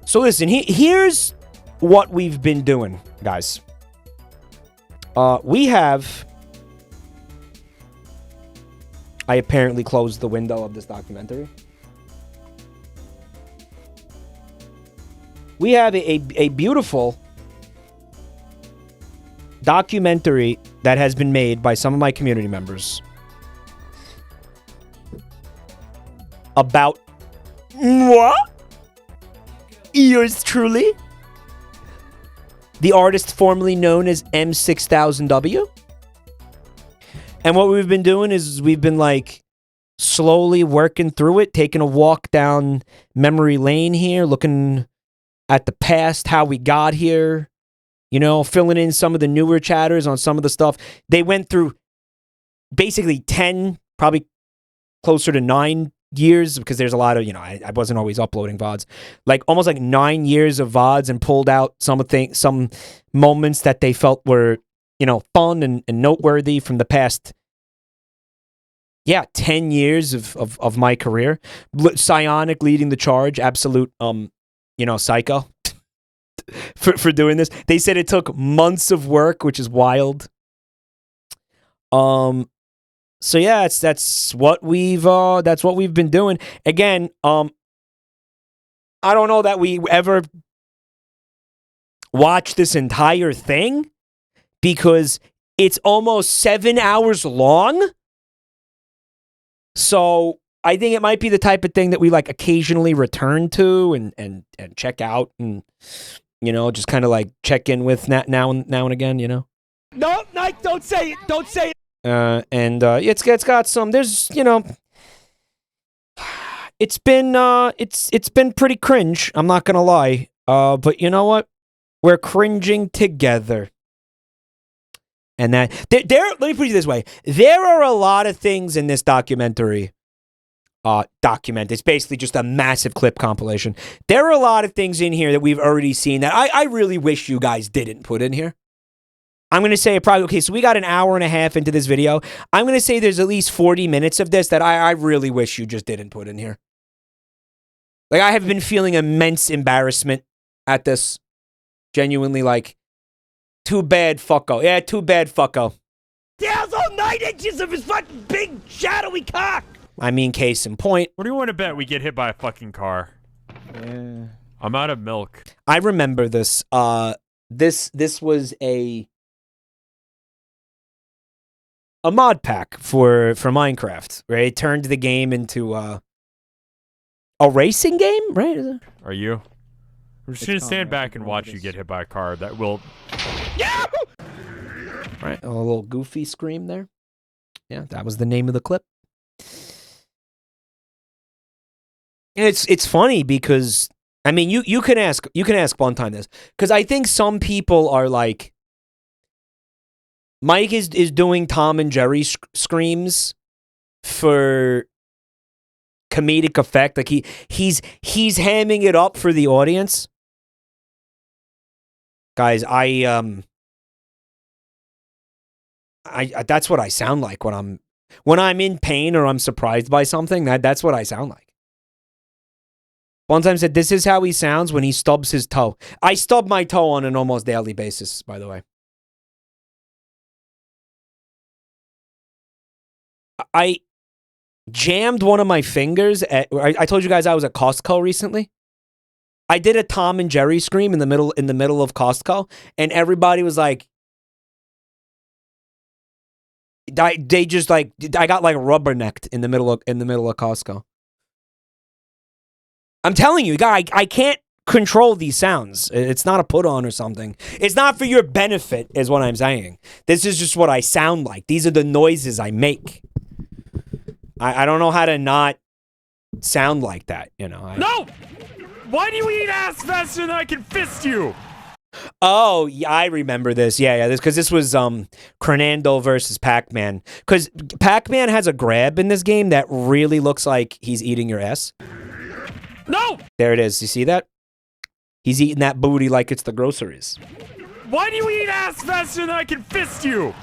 So listen, here's what we've been doing, guys. We have... I apparently closed the window of this documentary. We have a beautiful documentary that has been made by some of my community members about what? Yours truly? The artist formerly known as M6000W. And what we've been doing is we've been like slowly working through it, taking a walk down memory lane here, looking at the past, how we got here, you know, filling in some of the newer chatters on some of the stuff. They went through basically 10, probably closer to 9 years, because there's a lot of, you know, I wasn't always uploading VODs, like almost like 9 years of VODs, and pulled out some moments that they felt were, you know, fun and noteworthy from the past, 10 years of my career. Psionic leading the charge, absolute, you know, psycho for doing this. They said it took months of work, which is wild. So yeah, that's what we've been doing. Again, I don't know that we ever watched this entire thing, because it's almost 7 hours long. So I think it might be the type of thing that we like occasionally return to and check out, and, you know, just kind of like check in with now and again, you know. No, Mike, don't say it. Don't say it. It's got some. There's, you know, it's been pretty cringe. I'm not gonna lie. But you know what? We're cringing together. And that there. Let me put it this way: there are a lot of things in this documentary. It's basically just a massive clip compilation. There are a lot of things in here that we've already seen that I really wish you guys didn't put in here. I'm going to say probably, okay, so we got an hour and a half into this video. I'm going to say there's at least 40 minutes of this that I really wish you just didn't put in here. Like, I have been feeling immense embarrassment at this. Genuinely, like, too bad, fucko. Yeah, too bad, fucko. There's all 9 inches of his fucking big, shadowy cock. I mean, case in point. What do you want to bet we get hit by a fucking car? Yeah. I'm out of milk. I remember this. This was a mod pack for Minecraft, right? It turned the game into a racing game, right? Are you? We're just gonna stand back and watch you get hit by a car. That will. Yeah. Right, a little goofy scream there. Yeah, that was the name of the clip. And it's funny because, I mean, you can ask Funtime this, because I think some people are like, Mike is doing Tom and Jerry screams for comedic effect. Like he's hamming it up for the audience. Guys, I that's what I sound like when I'm in pain or I'm surprised by something. That's what I sound like. One time said this is how he sounds when he stubs his toe. I stub my toe on an almost daily basis, by the way. I jammed one of my fingers at. I told you guys I was at Costco recently. I did a Tom and Jerry scream in the middle of Costco, and everybody was like, they just like, I got like rubbernecked in the middle of Costco. I'm telling you, guy, I can't control these sounds. It's not a put on or something. It's not for your benefit, is what I'm saying. This is just what I sound like. These are the noises I make. I don't know how to not sound like that, you know. No! Why do you eat ass faster than I can fist you? Oh, yeah, I remember this. Yeah, because this was Crenando versus Pac-Man. Because Pac-Man has a grab in this game that really looks like he's eating your ass. No! There it is. You see that? He's eating that booty like it's the groceries. Why do you eat ass faster than I can fist you?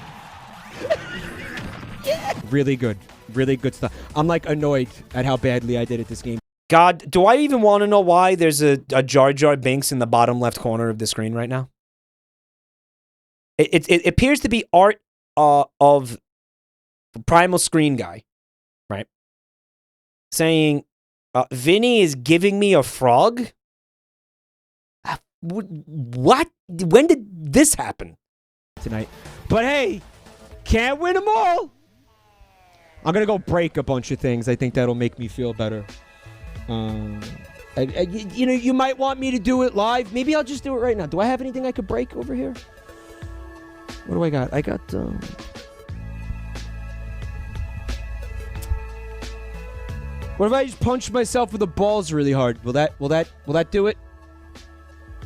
Really good. Really good stuff. I'm like annoyed at how badly I did at this game. God, do I even want to know why there's a Jar Jar Binks in the bottom left corner of the screen right now? It appears to be art of Primal Screen Guy, right? Saying, Vinny is giving me a frog? What? When did this happen? Tonight. But hey, can't win them all. I'm going to go break a bunch of things. I think that'll make me feel better. You know, you might want me to do it live. Maybe I'll just do it right now. Do I have anything I could break over here? What do I got? I got, what if I just punch myself with the balls really hard? Will that do it?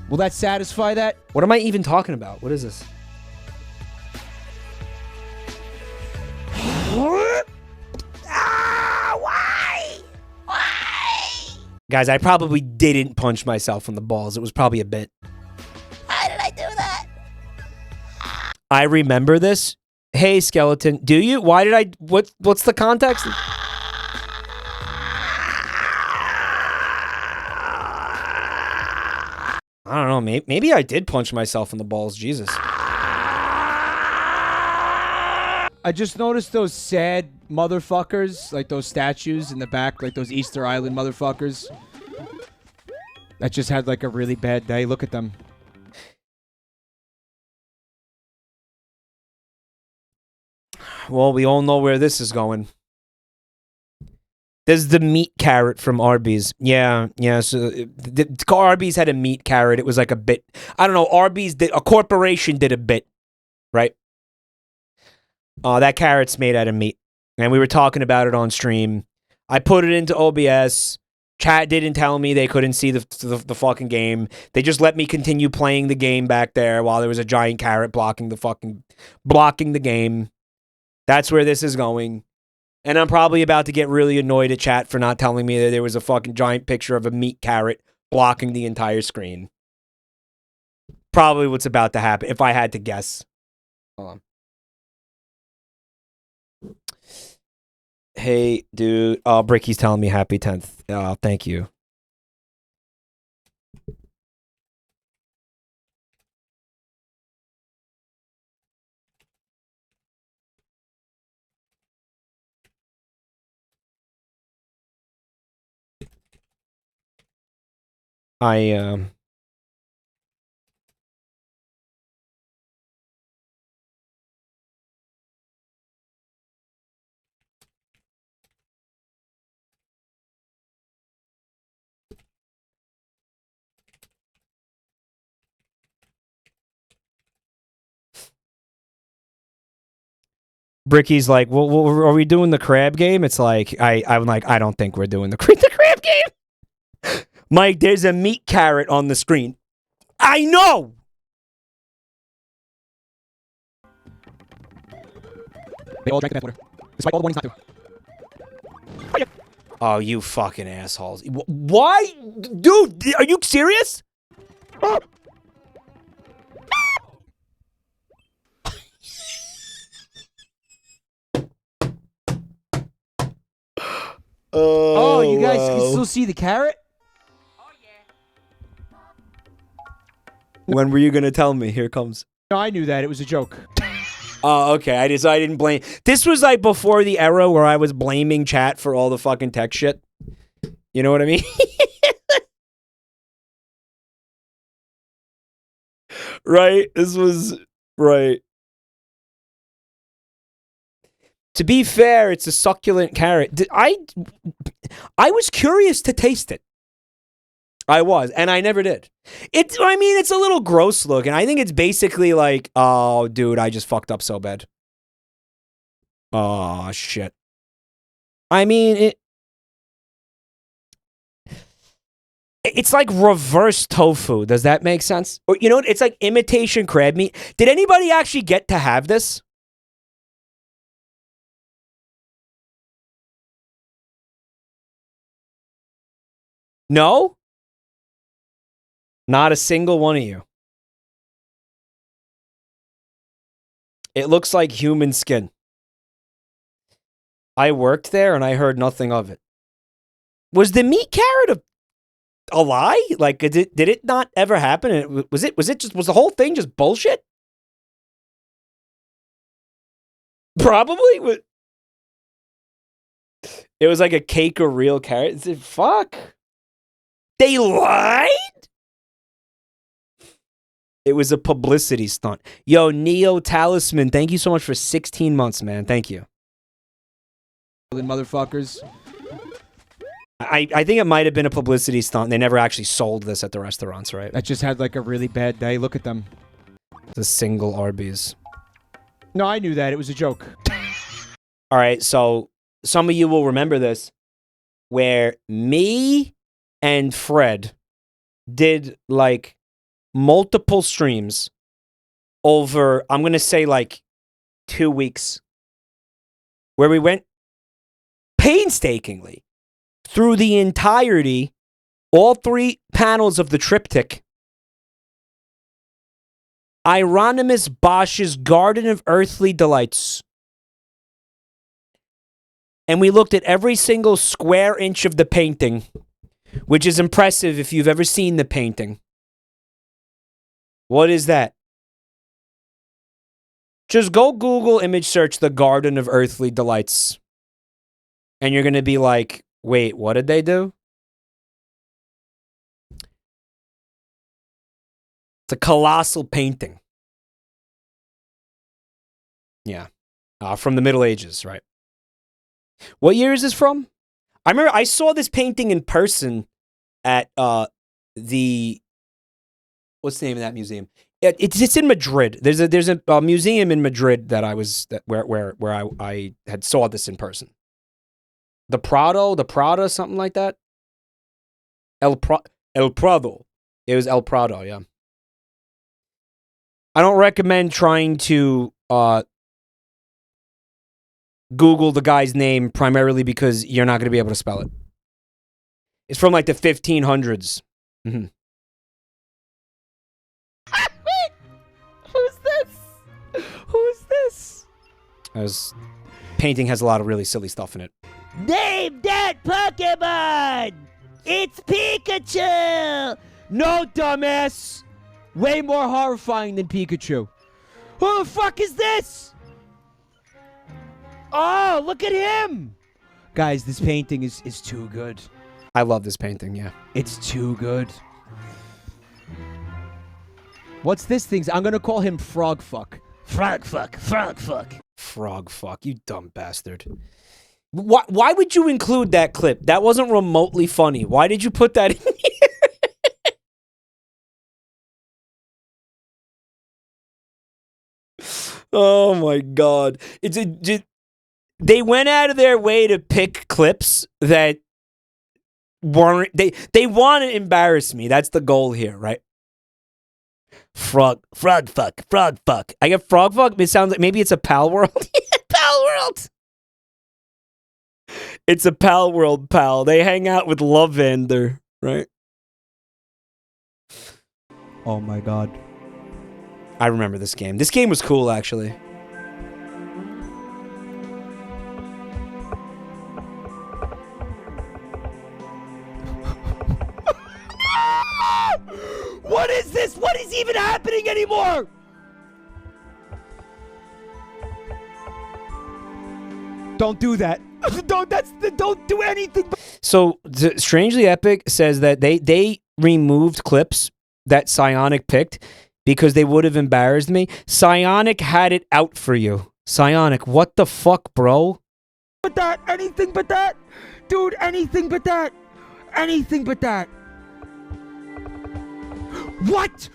Will that satisfy that? What am I even talking about? What is this? Why? Guys, I probably didn't punch myself in the balls. It was probably a bit. How did I do that? I remember this. Hey, Skeleton, do you? Why did I? What's the context? I don't know. Maybe I did punch myself in the balls. Jesus. I just noticed those sad motherfuckers, like those statues in the back, like those Easter Island motherfuckers. That just had like a really bad day. Look at them. Well, we all know where this is going. There's the meat carrot from Arby's. Yeah. So Arby's had a meat carrot. It was like a bit. I don't know. A corporation did a bit, right? That carrot's made out of meat, and we were talking about it on stream. I put it into OBS. Chat didn't tell me they couldn't see the fucking game. They just let me continue playing the game back there while there was a giant carrot blocking the game. That's where this is going. And I'm probably about to get really annoyed at chat for not telling me that there was a fucking giant picture of a meat carrot blocking the entire screen. Probably what's about to happen, if I had to guess. Hold on. Hey, dude. Oh, Bricky's telling me happy 10th. Oh, thank you. Bricky's like, well, are we doing the crab game? It's like, I'm like, I don't think we're doing the crab game. Mike, there's a meat carrot on the screen. I know! They all drank the water. Despite all the warnings not to. Oh, you fucking assholes. Why? Dude, are you serious? Oh, you guys can still see the carrot? When were you gonna tell me? Here it comes. No, I knew that. It was a joke. Oh, okay. I didn't blame. This was like before the era where I was blaming chat for all the fucking tech shit. You know what I mean? Right? This was right. To be fair, it's a succulent carrot. I was curious to taste it. I was, and I never did. I mean, it's a little gross looking. I think it's basically like, oh, dude, I just fucked up so bad. Oh, shit. I mean, it's like reverse tofu. Does that make sense? Or, you know, it's like imitation crab meat. Did anybody actually get to have this? No? Not a single one of you. It looks like human skin. I worked there and I heard nothing of it. Was the meat carrot a lie? Like, did it not ever happen? Was the whole thing just bullshit? Probably. It was like a cake of real carrots. Fuck. They lied? It was a publicity stunt. Yo, Neo Talisman, thank you so much for 16 months, man. Thank you. Motherfuckers. I think it might have been a publicity stunt. They never actually sold this at the restaurants, right? That just had like a really bad day. Look at them. The single Arby's. No, I knew that. It was a joke. All right, so some of you will remember this, where me and Fred did like multiple streams over, I'm going to say like 2 weeks, where we went painstakingly through the entirety, all 3 panels of the triptych, Hieronymus Bosch's Garden of Earthly Delights. And we looked at every single square inch of the painting, which is impressive if you've ever seen the painting. What is that? Just go Google image search the Garden of Earthly Delights. And you're going to be like, wait, what did they do? It's a colossal painting. Yeah. From the Middle Ages, right? What year is this from? I remember I saw this painting in person at the... What's the name of that museum? It's in Madrid. There's a museum in Madrid that where I had saw this in person. The Prado, something like that. El Prado. It was El Prado, yeah. I don't recommend trying to Google the guy's name primarily because you're not going to be able to spell it. It's from like the 1500s. Mm-hmm. Who's this? Who's this? Painting has a lot of really silly stuff in it. Name that Pokemon! It's Pikachu! No, dumbass! Way more horrifying than Pikachu. Who the fuck is this? Oh, look at him! Guys, this painting is too good. I love this painting, yeah. It's too good. What's this thing? I'm gonna call him Frog Fuck. Frog Fuck, Frog Fuck. Frog Fuck, you dumb bastard. Why would you include that clip? That wasn't remotely funny. Why did you put that in here? Oh my god. They went out of their way to pick clips that weren't... They want to embarrass me. That's the goal here, right? Frog fuck. I get frog fuck. It sounds like maybe it's a Pal World. Pal World. It's a Pal World pal. They hang out with Lovander, right? Oh my god. I remember this game. This game was cool, actually. What is this? What is even happening anymore? Don't do that. Don't do anything. So, Strangely Epic says that they removed clips that Psionic picked because they would have embarrassed me. Psionic had it out for you. Psionic, what the fuck, bro? But that, anything but that. Dude, anything but that. Anything but that. What?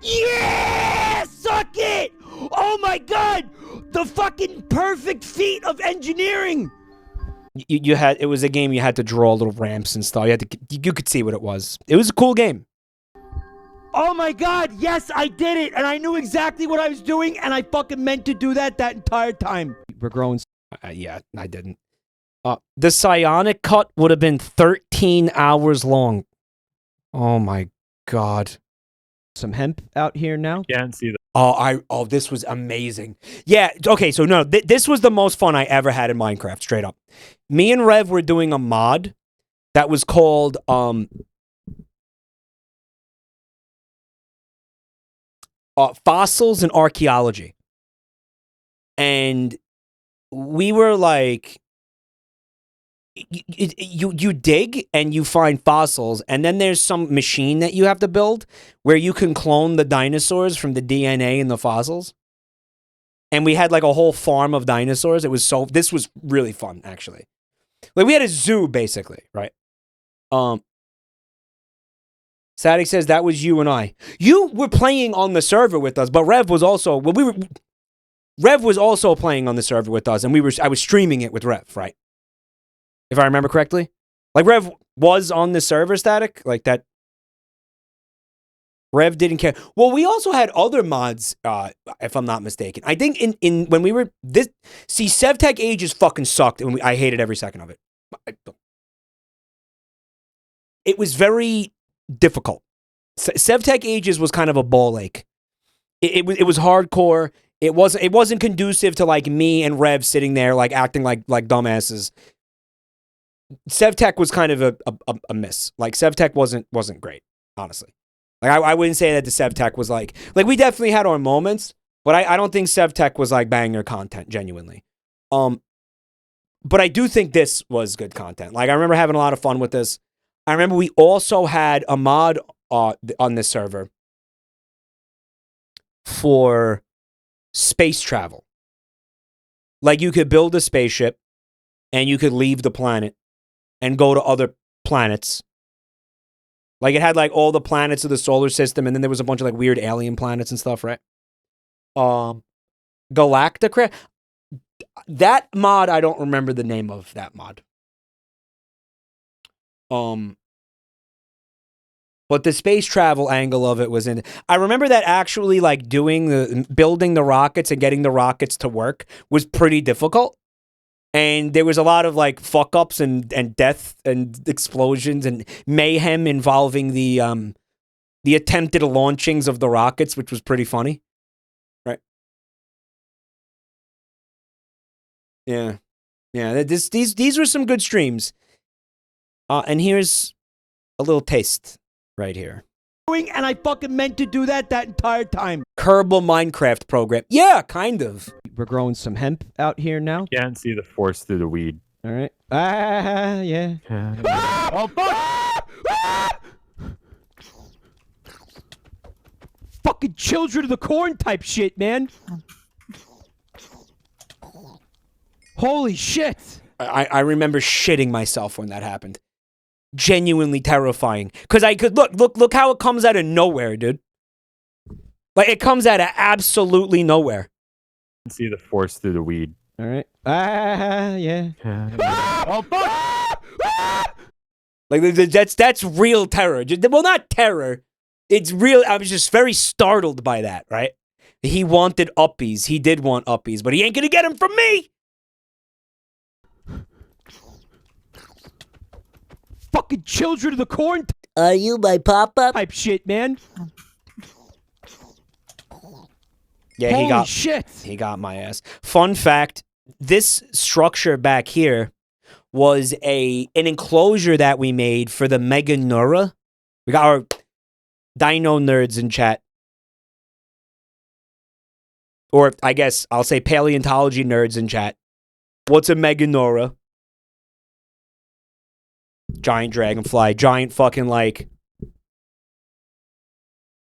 Yeah! Suck it! Oh my god! The fucking perfect feat of engineering! You had, it was a game you had to draw little ramps and stuff. You could see what it was. It was a cool game. Oh my god, yes, I did it! And I knew exactly what I was doing, and I fucking meant to do that entire time. We're growing. Yeah, I didn't. The Psionic cut would have been 13 hours long. Oh my god. Some hemp out here now. Can't see that. Oh, this was amazing. Yeah, okay, so no, this was the most fun I ever had in Minecraft, straight up. Me and Rev were doing a mod that was called Fossils and Archaeology. And we were like, you dig and you find fossils, and then there's some machine that you have to build where you can clone the dinosaurs from the DNA in the fossils. And we had like a whole farm of dinosaurs. This was really fun, actually. Like, we had a zoo, basically, right? Sadik says that was you and I. You were playing on the server with us, but Rev was also playing on the server with us, and I was streaming it with Rev, right? If I remember correctly. Like, Rev was on the server, Static, like that. Rev didn't care. Well, we also had other mods, if I'm not mistaken. I think when we were SevTech Ages fucking sucked, and I hated every second of it. It was very difficult. SevTech Ages was kind of a ball ache. It was hardcore. It wasn't conducive to like me and Rev sitting there like acting like dumbasses. SevTech was kind of a miss. Like, SevTech wasn't great, honestly. Like, I wouldn't say that the SevTech was like we definitely had our moments, but I don't think SevTech was like banger content, genuinely. But I do think this was good content. Like, I remember having a lot of fun with this. I remember we also had a mod on this server for space travel. Like, you could build a spaceship and you could leave the planet and go to other planets. Like, it had like all the planets of the solar system, and then there was a bunch of like weird alien planets and stuff, right? Galactica. That mod, I don't remember the name of that mod. But the space travel angle of it was in. I remember that actually, like, building the rockets and getting the rockets to work was pretty difficult. And there was a lot of like fuck ups and death and explosions and mayhem involving the attempted launchings of the rockets, which was pretty funny. Right. Yeah. Yeah. These were some good streams. And here's a little taste right here. And I fucking meant to do that entire time. Kerbal Minecraft program. Yeah, kind of. We're growing some hemp out here now. Can't see the forest through the weed. All right. Yeah. Oh, fuck! Fucking children of the corn type shit, man. Holy shit. I remember shitting myself when that happened. Genuinely terrifying. Because I could look how it comes out of nowhere, dude. Like, it comes out of absolutely nowhere. See the forest through the weed. All right. Yeah. Oh, fuck! Like, that's real terror. Well, not terror. It's real. I was just very startled by that, right? He wanted uppies. He did want uppies, but he ain't gonna get them from me. Fucking children of the corn. Are you my pop-up? Type shit, man. Yeah, Holy shit. He got my ass. Fun fact, this structure back here was an enclosure that we made for the Mega Neura. We got our dino nerds in chat. Or I guess I'll say paleontology nerds in chat. What's a Mega Neura? Giant dragonfly. Giant fucking like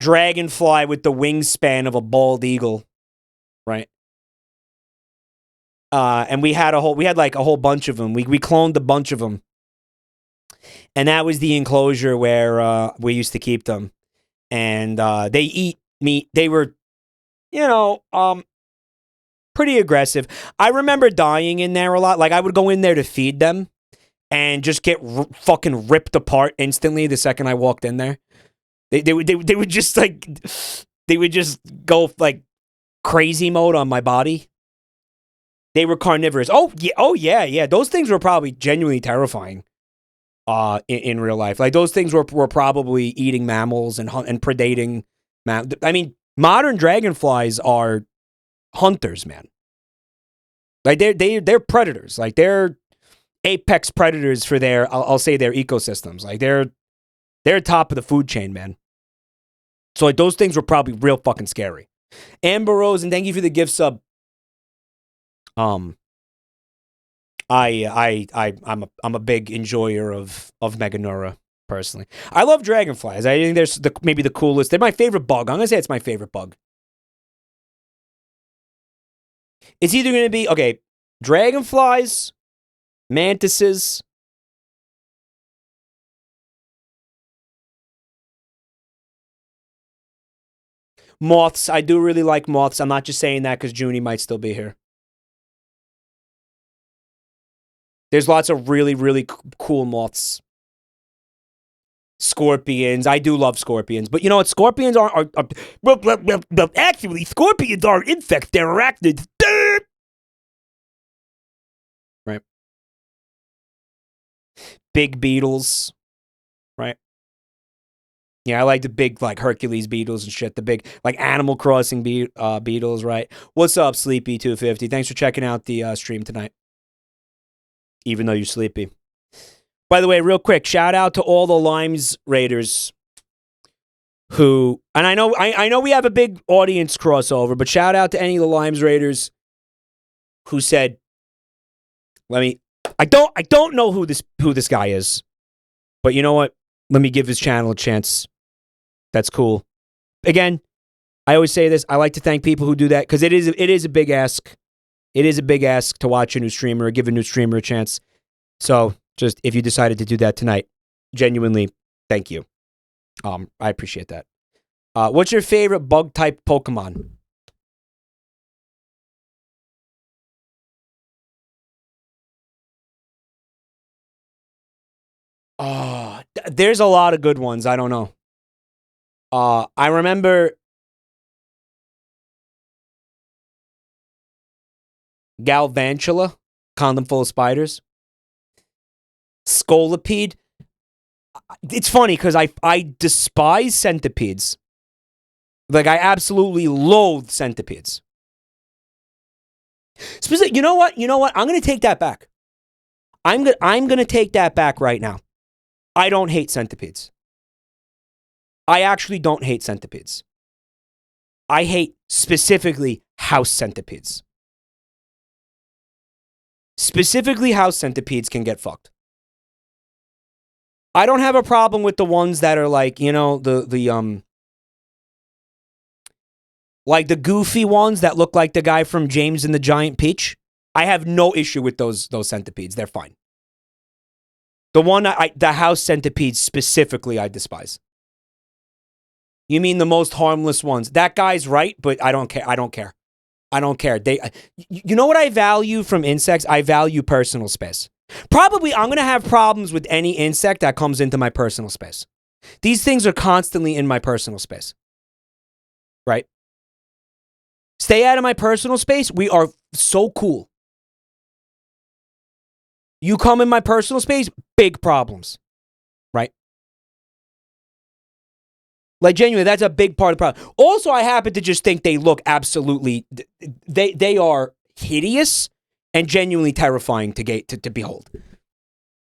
dragonfly with the wingspan of a bald eagle. Right? And we had like a whole bunch of them. We cloned a bunch of them. And that was the enclosure where we used to keep them. And they eat meat. They were, pretty aggressive. I remember dying in there a lot. Like, I would go in there to feed them and just get fucking ripped apart instantly the second I walked in there. They would just like, they would just go like crazy mode on my body. They were carnivorous. Oh yeah. Those things were probably genuinely terrifying. In real life, like those things were probably eating mammals and predating. I mean, modern dragonflies are hunters, man. Like they're predators. Like they're apex predators for their, I'll say their ecosystems. Like they're top of the food chain, man. So like those things were probably real fucking scary. Amber Rose, and thank you for the gift sub. I'm a big enjoyer of Meganura personally. I love dragonflies. I think they're maybe the coolest. They're my favorite bug. I'm gonna say it's my favorite bug. It's either gonna be dragonflies, mantises. Moths. I do really like moths. I'm not just saying that because Junie might still be here. There's lots of really, really cool moths. Scorpions. I do love scorpions. But you know what? Scorpions are actually, scorpions are insects. They're arachnids. Right. Big beetles. Right. Yeah, I like the big, like, Hercules beetles and shit. The big, like, Animal Crossing beetles, right? What's up, Sleepy250? Thanks for checking out the stream tonight. Even though you're sleepy. By the way, real quick, shout out to all the Limes Raiders who, and I know we have a big audience crossover, but shout out to any of the Limes Raiders who said, I don't know who this guy is, but you know what? Let me give his channel a chance. That's cool. Again, I always say this. I like to thank people who do that because it is a big ask. It is a big ask to watch a new streamer or give a new streamer a chance. So just if you decided to do that tonight, genuinely, thank you. I appreciate that. What's your favorite bug type Pokemon? Oh, there's a lot of good ones. I don't know. I remember Galvantula, condom full of spiders. Scolipede. It's funny because I despise centipedes. Like, I absolutely loathe centipedes. You know what? I'm going to take that back. I'm going to take that back right now. I don't hate centipedes. I actually don't hate centipedes. I hate specifically house centipedes. Specifically, house centipedes can get fucked. I don't have a problem with the ones that are like, you know, like the goofy ones that look like the guy from James and the Giant Peach. I have no issue with those centipedes. They're fine. The house centipedes specifically, I despise. You mean the most harmless ones? That guy's right, but I don't care. I don't care. You know what I value from insects? I value personal space. Probably, I'm going to have problems with any insect that comes into my personal space. These things are constantly in my personal space. Right? Stay out of my personal space. We are so cool. You come in my personal space, big problems. Right? Like, genuinely, that's a big part of the problem. Also, I happen to just think they look absolutely, they are hideous and genuinely terrifying to behold.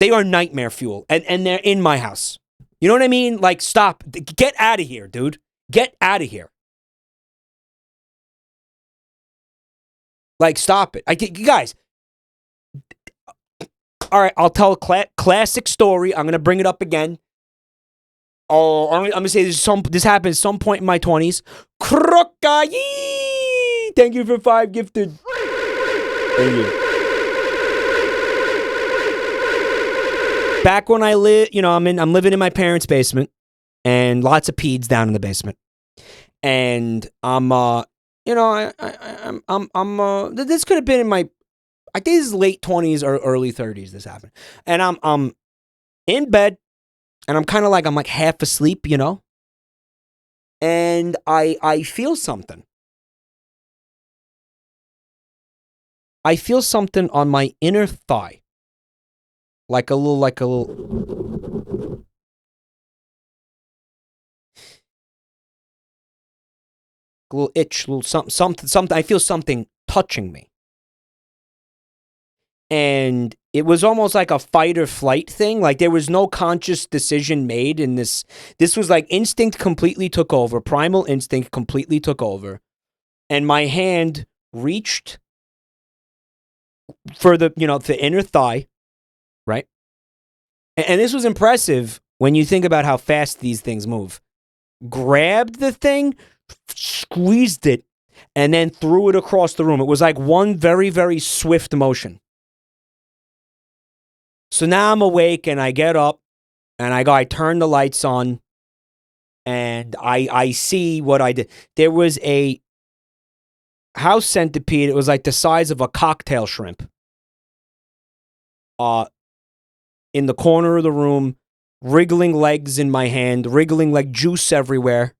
They are nightmare fuel, and they're in my house. You know what I mean? Like, stop. Get out of here, dude. Get out of here. Like, stop it. You guys. All right, I'll tell a classic story. I'm going to bring it up again. Oh, I'm going to say this happened at some point in my 20s. Krokai! Thank you for 5 gifted. Thank you. Back when I live, you know, I'm living in my parents' basement, and lots of peds down in the basement. And I'm, you know, this could have been in my, I think this is late 20s or early 30s. This happened, and I'm in bed. And I'm like half asleep, you know? And I feel something. I feel something on my inner thigh. Like a little itch, something. I feel something touching me. And it was almost like a fight or flight thing. Like there was no conscious decision made in this. This was like instinct completely took over. Primal instinct completely took over. And my hand reached for the, the inner thigh, right? And this was impressive when you think about how fast these things move. Grabbed the thing, squeezed it, and then threw it across the room. It was like one very, very swift motion. So now I'm awake and I get up and I turn the lights on and I see what I did. There was a house centipede. It was like the size of a cocktail shrimp. In the corner of the room, wriggling legs in my hand, wriggling like juice everywhere.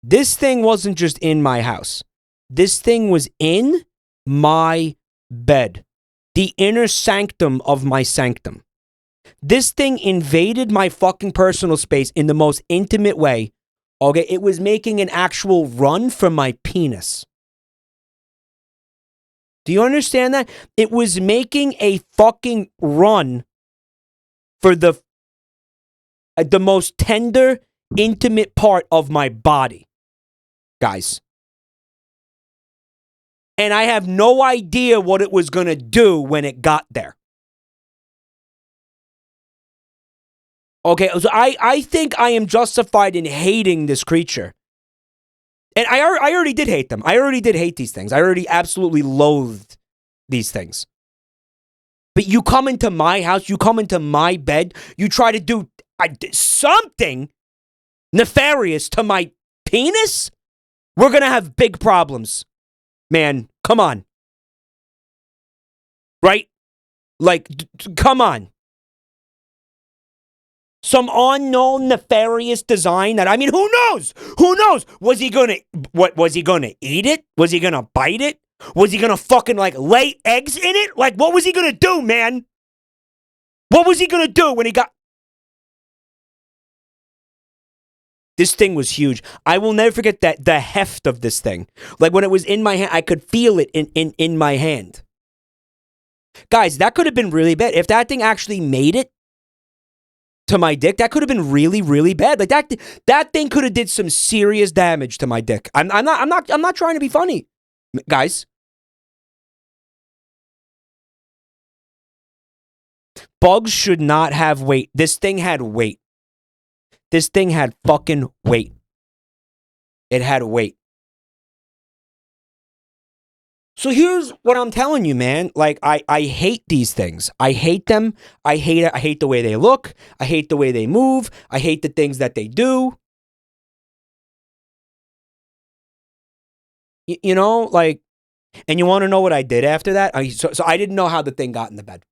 This thing wasn't just in my house. This thing was in my bed. The inner sanctum of my sanctum. This thing invaded my fucking personal space in the most intimate way. Okay, it was making an actual run for my penis. Do you understand that? It was making a fucking run for the most tender, intimate part of my body. Guys. And I have no idea what it was going to do when it got there. Okay, so I think I am justified in hating this creature. And I already did hate them. I already did hate these things. I already absolutely loathed these things. But you come into my house, you come into my bed, you try to do something nefarious to my penis? We're going to have big problems. Man, come on. Right? Like, come on. Some unknown nefarious design that, I mean, who knows? Who knows? Was he gonna eat it? Was he gonna bite it? Was he gonna fucking like lay eggs in it? Like, what was he gonna do, man? What was he gonna do when he got... This thing was huge. I will never forget that the heft of this thing. Like when it was in my hand, I could feel it in my hand. Guys, that could have been really bad. If that thing actually made it to my dick, that could have been really, really bad. Like that thing could have did some serious damage to my dick. I'm not trying to be funny, guys. Bugs should not have weight. This thing had weight. This thing had fucking weight. It had weight. So here's what I'm telling you, man. Like, I hate these things. I hate them. I hate it. I hate the way they look. I hate the way they move. I hate the things that they do. You know, like, and you want to know what I did after that? So I didn't know how the thing got in the bed.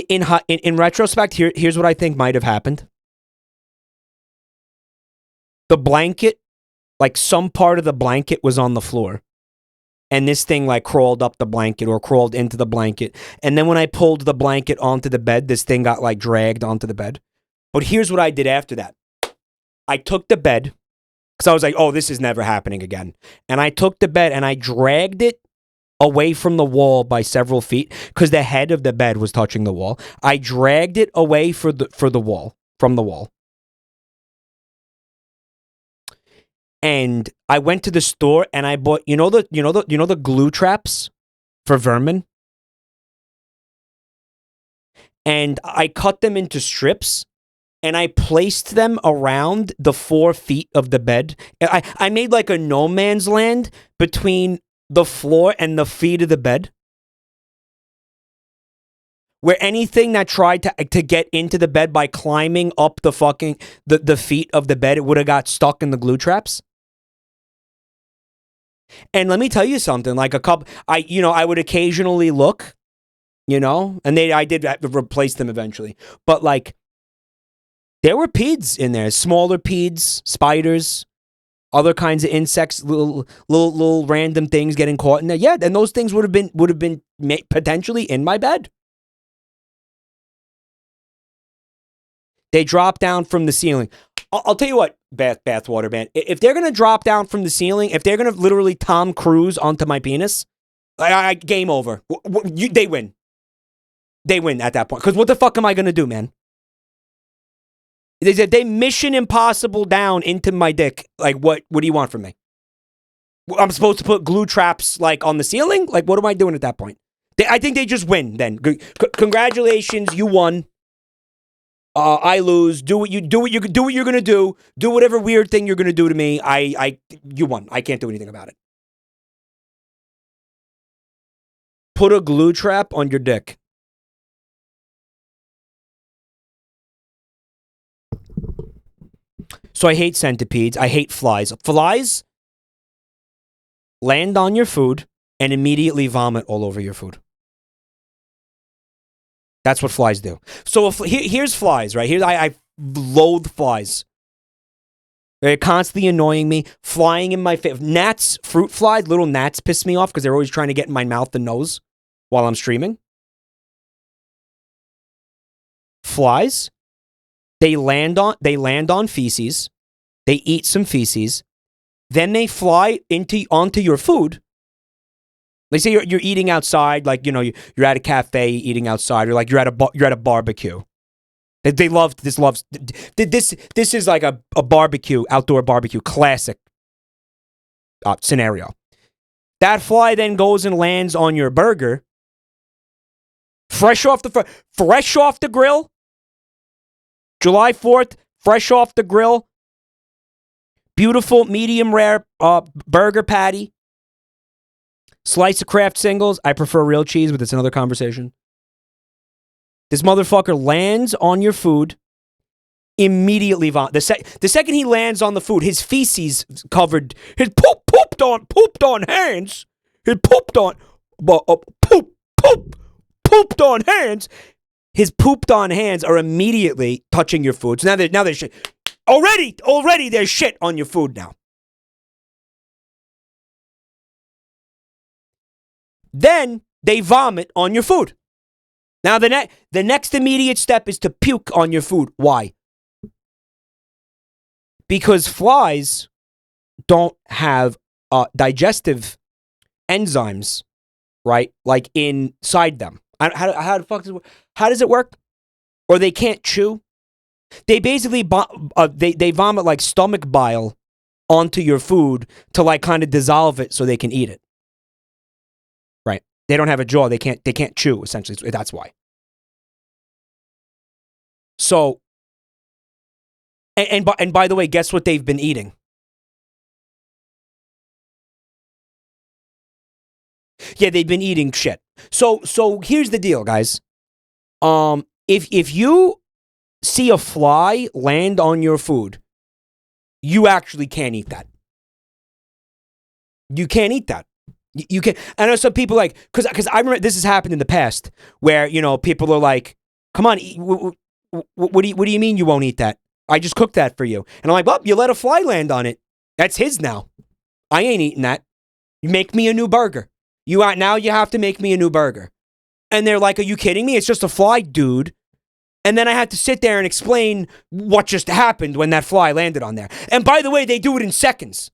In retrospect, here's what I think might have happened. The blanket, like some part of the blanket was on the floor. And this thing like crawled up the blanket or crawled into the blanket. And then when I pulled the blanket onto the bed, this thing got like dragged onto the bed. But here's what I did after that. I took the bed, because I was like, oh, this is never happening again. And I took the bed and I dragged it away from the wall by several feet, because the head of the bed was touching the wall. I dragged it away from the wall. And I went to the store and I bought, the glue traps for vermin? And I cut them into strips and I placed them around the 4 feet of the bed. I made like a no man's land between the floor and the feet of the bed, where anything that tried to get into the bed by climbing up the fucking the feet of the bed, it would have got stuck in the glue traps. And let me tell you something, like I would occasionally look, and I did replace them eventually, but like there were peds in there, smaller peds, spiders, other kinds of insects, little random things getting caught in there. Yeah, and those things would have been potentially in my bed. They dropped down from the ceiling. I'll tell you what, bathwater man. If they're gonna drop down from the ceiling, if they're gonna literally Tom Cruise onto my penis, game over. They win. They win at that point. Because what the fuck am I gonna do, man? They Mission Impossible down into my dick. Like, what do you want from me? I'm supposed to put glue traps like on the ceiling? Like, what am I doing at that point? I think they just win. Then, congratulations, you won. I lose. Do what you're gonna do. Do whatever weird thing you're gonna do to me. You won. I can't do anything about it. Put a glue trap on your dick. So I hate centipedes. I hate flies. Flies land on your food and immediately vomit all over your food. That's what flies do. So here's flies, right? I loathe flies. They're constantly annoying me, flying in my face. Gnats, fruit flies, little gnats piss me off because they're always trying to get in my mouth and nose while I'm streaming. Flies, they land on feces. They eat some feces. Then they fly onto your food. Like, say you're eating outside, like, you know, you're at a cafe eating outside, or like you're at a barbecue. They love this. This is like a barbecue, outdoor barbecue, classic scenario. That fly then goes and lands on your burger, fresh off the grill. July 4th, fresh off the grill. Beautiful medium rare burger patty. Slice of Kraft singles. I prefer real cheese, but it's another conversation. This motherfucker lands on your food, immediately vomit. The second he lands on the food, his feces covered, his pooped on hands. His pooped on hands. His pooped on hands are immediately touching your food. So now there's shit. Already there's shit on your food now. Then they vomit on your food. Now the next immediate step is to puke on your food. Why? Because flies don't have digestive enzymes, right? Like inside them. How the fuck how does it work? Or they can't chew. They basically they vomit like stomach bile onto your food to like kind of dissolve it so they can eat it. Right? They don't have a jaw. They can't chew, essentially. That's why. So and by the way, guess what they've been eating? Yeah, they've been eating shit. So here's the deal, guys. If you see a fly land on your food, you actually can't eat that. You can't eat that. You can. I know some people like because I remember this has happened in the past where, you know, people are like, "Come on, what do you mean you won't eat that? I just cooked that for you." And I'm like, "Well, you let a fly land on it. That's his now. I ain't eating that. You make me a new burger. You have to make me a new burger." And they're like, "Are you kidding me? It's just a fly, dude." And then I had to sit there and explain what just happened when that fly landed on there. And by the way, they do it in seconds.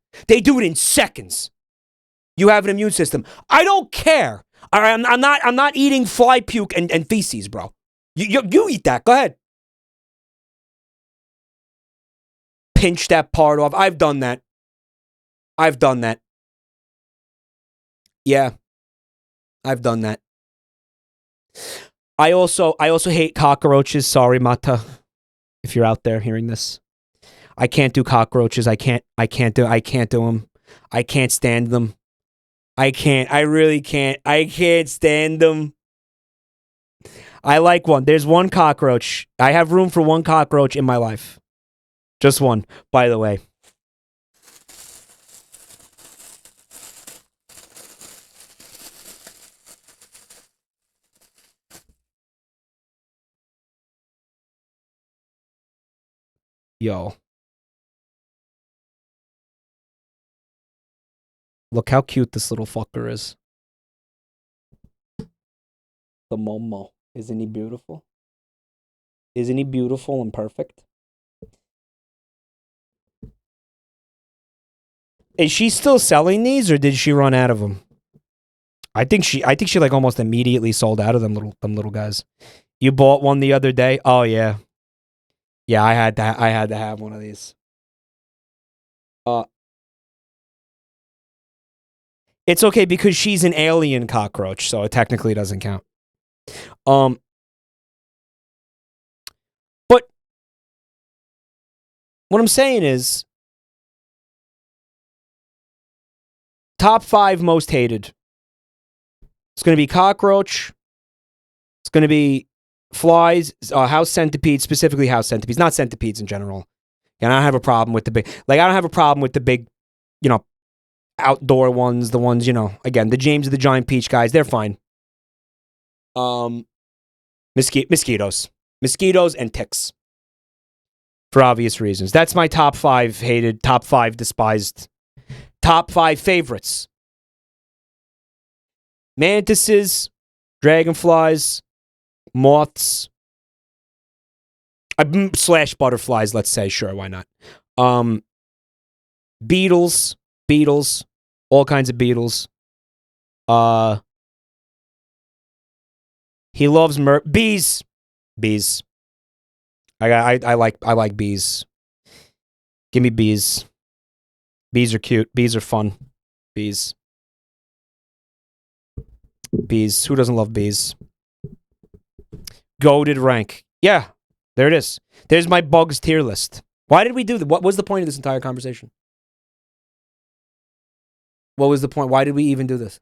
You have an immune system. I don't care. I'm not eating fly puke and feces, bro. You eat that. Go ahead. Pinch that part off. I've done that. Yeah. I've done that. I also hate cockroaches. Sorry, Mata, if you're out there hearing this. I can't do cockroaches. I can't do them. I can't stand them. I really can't. I can't stand them. I like one. There's one cockroach. I have room for one cockroach in my life. Just one, by the way. Yo. Look how cute this little fucker is. The Momo. Isn't he beautiful? Isn't he beautiful and perfect? Is she still selling these, or did she run out of them? I think she like almost immediately sold out of them little guys. You bought one the other day? Oh yeah. Yeah, I had to have one of these. It's okay because she's an alien cockroach, so it technically doesn't count. But what I'm saying is top 5 most hated. It's going to be cockroach. It's going to be flies, house centipedes, specifically house centipedes, not centipedes in general. And I don't have a problem with the big, I don't have a problem with the big, outdoor ones, the ones, again, the James of the Giant Peach guys, they're fine. Mosquitoes and ticks. For obvious reasons. That's my top 5 hated, top 5 despised, top 5 favorites. Mantises, dragonflies, moths, / butterflies, let's say. Sure, why not? Beetles, all kinds of beetles. He loves bees. I like bees. Give me bees. Bees are cute. Bees are fun. Bees. Who doesn't love bees? Goated rank. Yeah, there it is. There's my bugs tier list. Why did we do that? What was the point of this entire conversation? What was the point? Why did we even do this?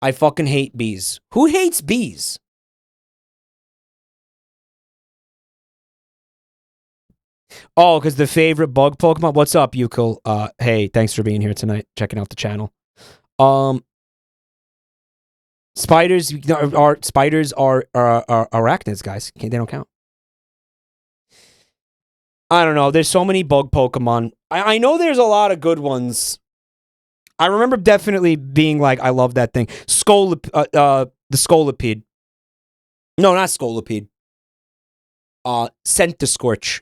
I fucking hate bees. Who hates bees? Oh, because the favorite bug Pokemon? What's up, Yukil? Hey, thanks for being here tonight, checking out the channel. Spiders are arachnids, guys. They don't count. I don't know. There's so many bug Pokemon. I know there's a lot of good ones. I remember definitely being like, I love that thing. The Scolipede. No, not Scolipede. Centiskorch.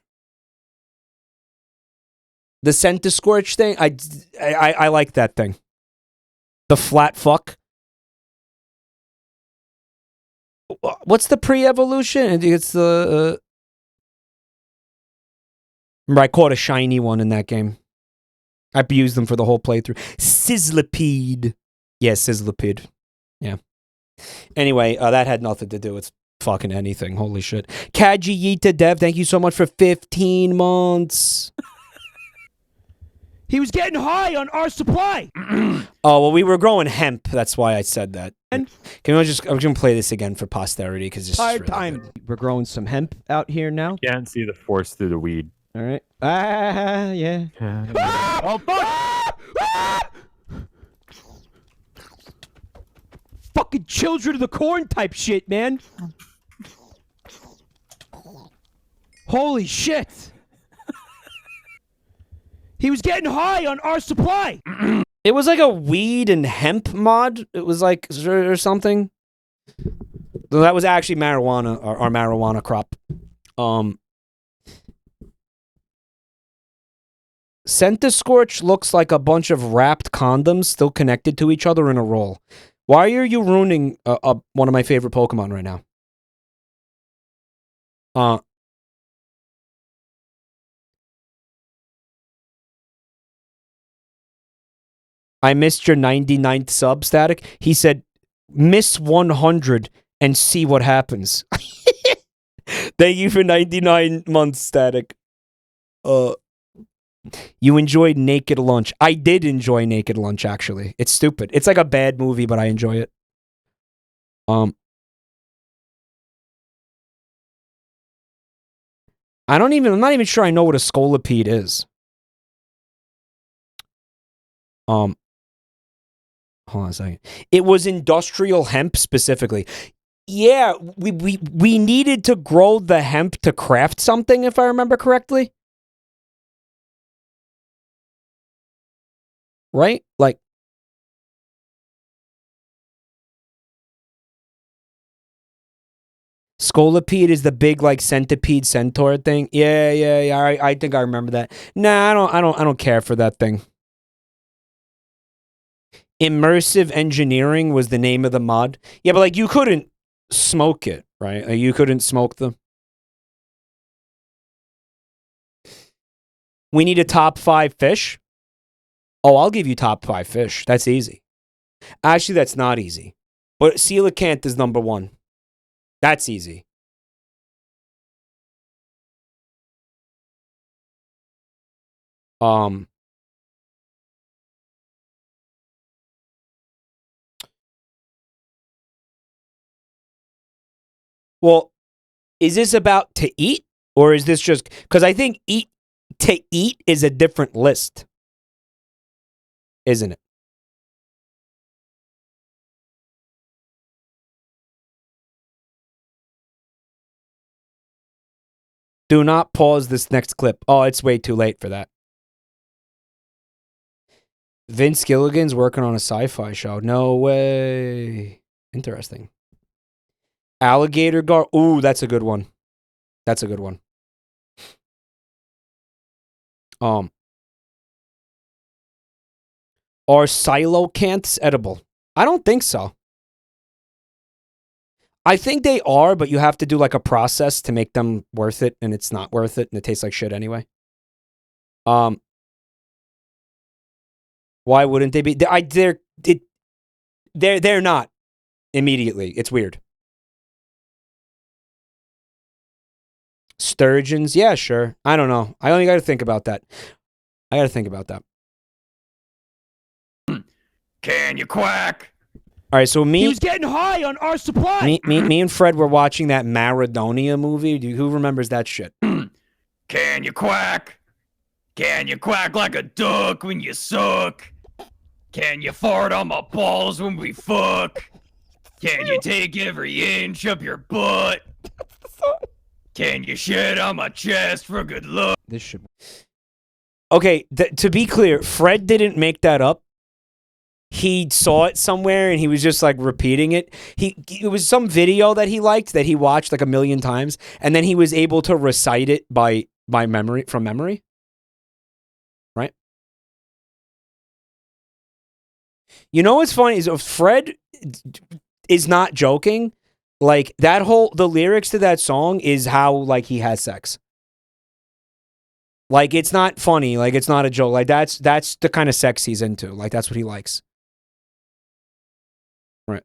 The Centiskorch thing, I like that thing. The flat fuck. What's the pre-evolution? It's the... Remember, I caught a shiny one in that game. I abused them for the whole playthrough. Sizzlipede. Yeah, Sizzlipede. Yeah. Anyway, that had nothing to do with fucking anything. Holy shit. Kajiyita Dev, thank you so much for 15 months. He was getting high on our supply. Oh, well, we were growing hemp. That's why I said that. And I'm just going to play this again for posterity because it's hard really time. good. We're growing some hemp out here now. Can't see the forest through the weed. All right. Yeah. Oh, fuck! Fucking children of the corn type shit, man. Holy shit. He was getting high on our supply. It was like a weed and hemp mod. It was like, or something. That was actually marijuana, our marijuana crop. Centiskorch looks like a bunch of wrapped condoms still connected to each other in a roll. Why are you ruining one of my favorite Pokemon right now? I missed your 99th sub, Static. He said, miss 100 and see what happens. Thank you for 99 months, Static. You enjoyed Naked Lunch. I did enjoy Naked Lunch, actually. It's stupid. It's like a bad movie, but I enjoy it. I'm not even sure I know what a Scolipede is. Hold on a second. It was industrial hemp specifically. Yeah, we needed to grow the hemp to craft something, if I remember correctly. Right? Like, Scolipede is the big like centipede centaur thing. Yeah. I think I remember that. Nah, I don't care for that thing. Immersive engineering was the name of the mod. Yeah, but like you couldn't smoke it, right? Like, you couldn't smoke them. We need a top 5 fish. Oh, I'll give you top 5 fish. That's easy. Actually, that's not easy. But coelacanth is number 1. That's easy. Well, is this about to eat? Or is this just... Because I think to eat is a different list. Isn't it? Do not pause this next clip. Oh, it's way too late for that. Vince Gilligan's working on a sci-fi show. No way. Interesting. Alligator gar. Ooh, that's a good one. That's a good one. Are coelacanths edible? I don't think so. I think they are, but you have to do like a process to make them worth it, and it's not worth it, and it tastes like shit anyway. Why wouldn't they be? They're not immediately. It's weird. Sturgeons, yeah, sure. I don't know. I only got to think about that. Can you quack? All right, so He was getting high on our supply. me and Fred were watching that Maradonia movie. Who remembers that shit? Can you quack? Can you quack like a duck when you suck? Can you fart on my balls when we fuck? Can you take every inch of your butt? Can you shit on my chest for good luck? This shit. Okay, to be clear, Fred didn't make that up. He saw it somewhere and he was just like repeating it. It was some video that he liked that he watched like 1,000,000 times, and then he was able to recite it by memory, from memory. Right? You know what's funny is Fred is not joking. Like the lyrics to that song is how like he has sex. Like it's not funny, like it's not a joke. Like that's the kind of sex he's into. Like that's what he likes. Right.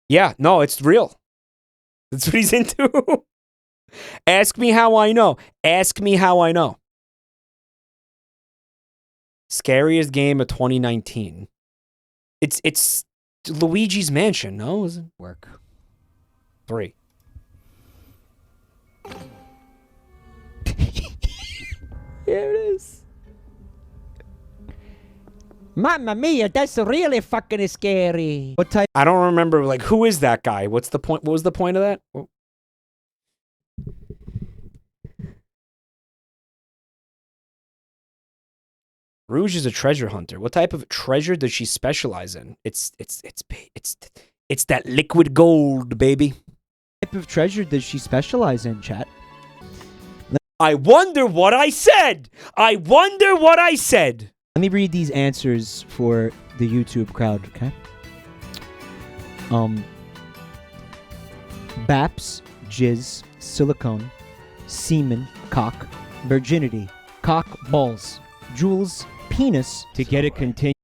Yeah, no, it's real. That's what he's into. Ask me how I know. Scariest game of 2019. It's Luigi's Mansion, no? Does it work? 3. Here it is. Mamma mia, that's really fucking scary. What type? I don't remember, like, who is that guy? What's the point? What was the point of that? Rouge is a treasure hunter. What type of treasure does she specialize in? It's that liquid gold, baby. What type of treasure does she specialize in, chat? I wonder what I said. Let me read these answers for the YouTube crowd, okay? Baps, jizz, silicone, semen, cock, virginity, cock, balls, jewels, penis, to get it continued.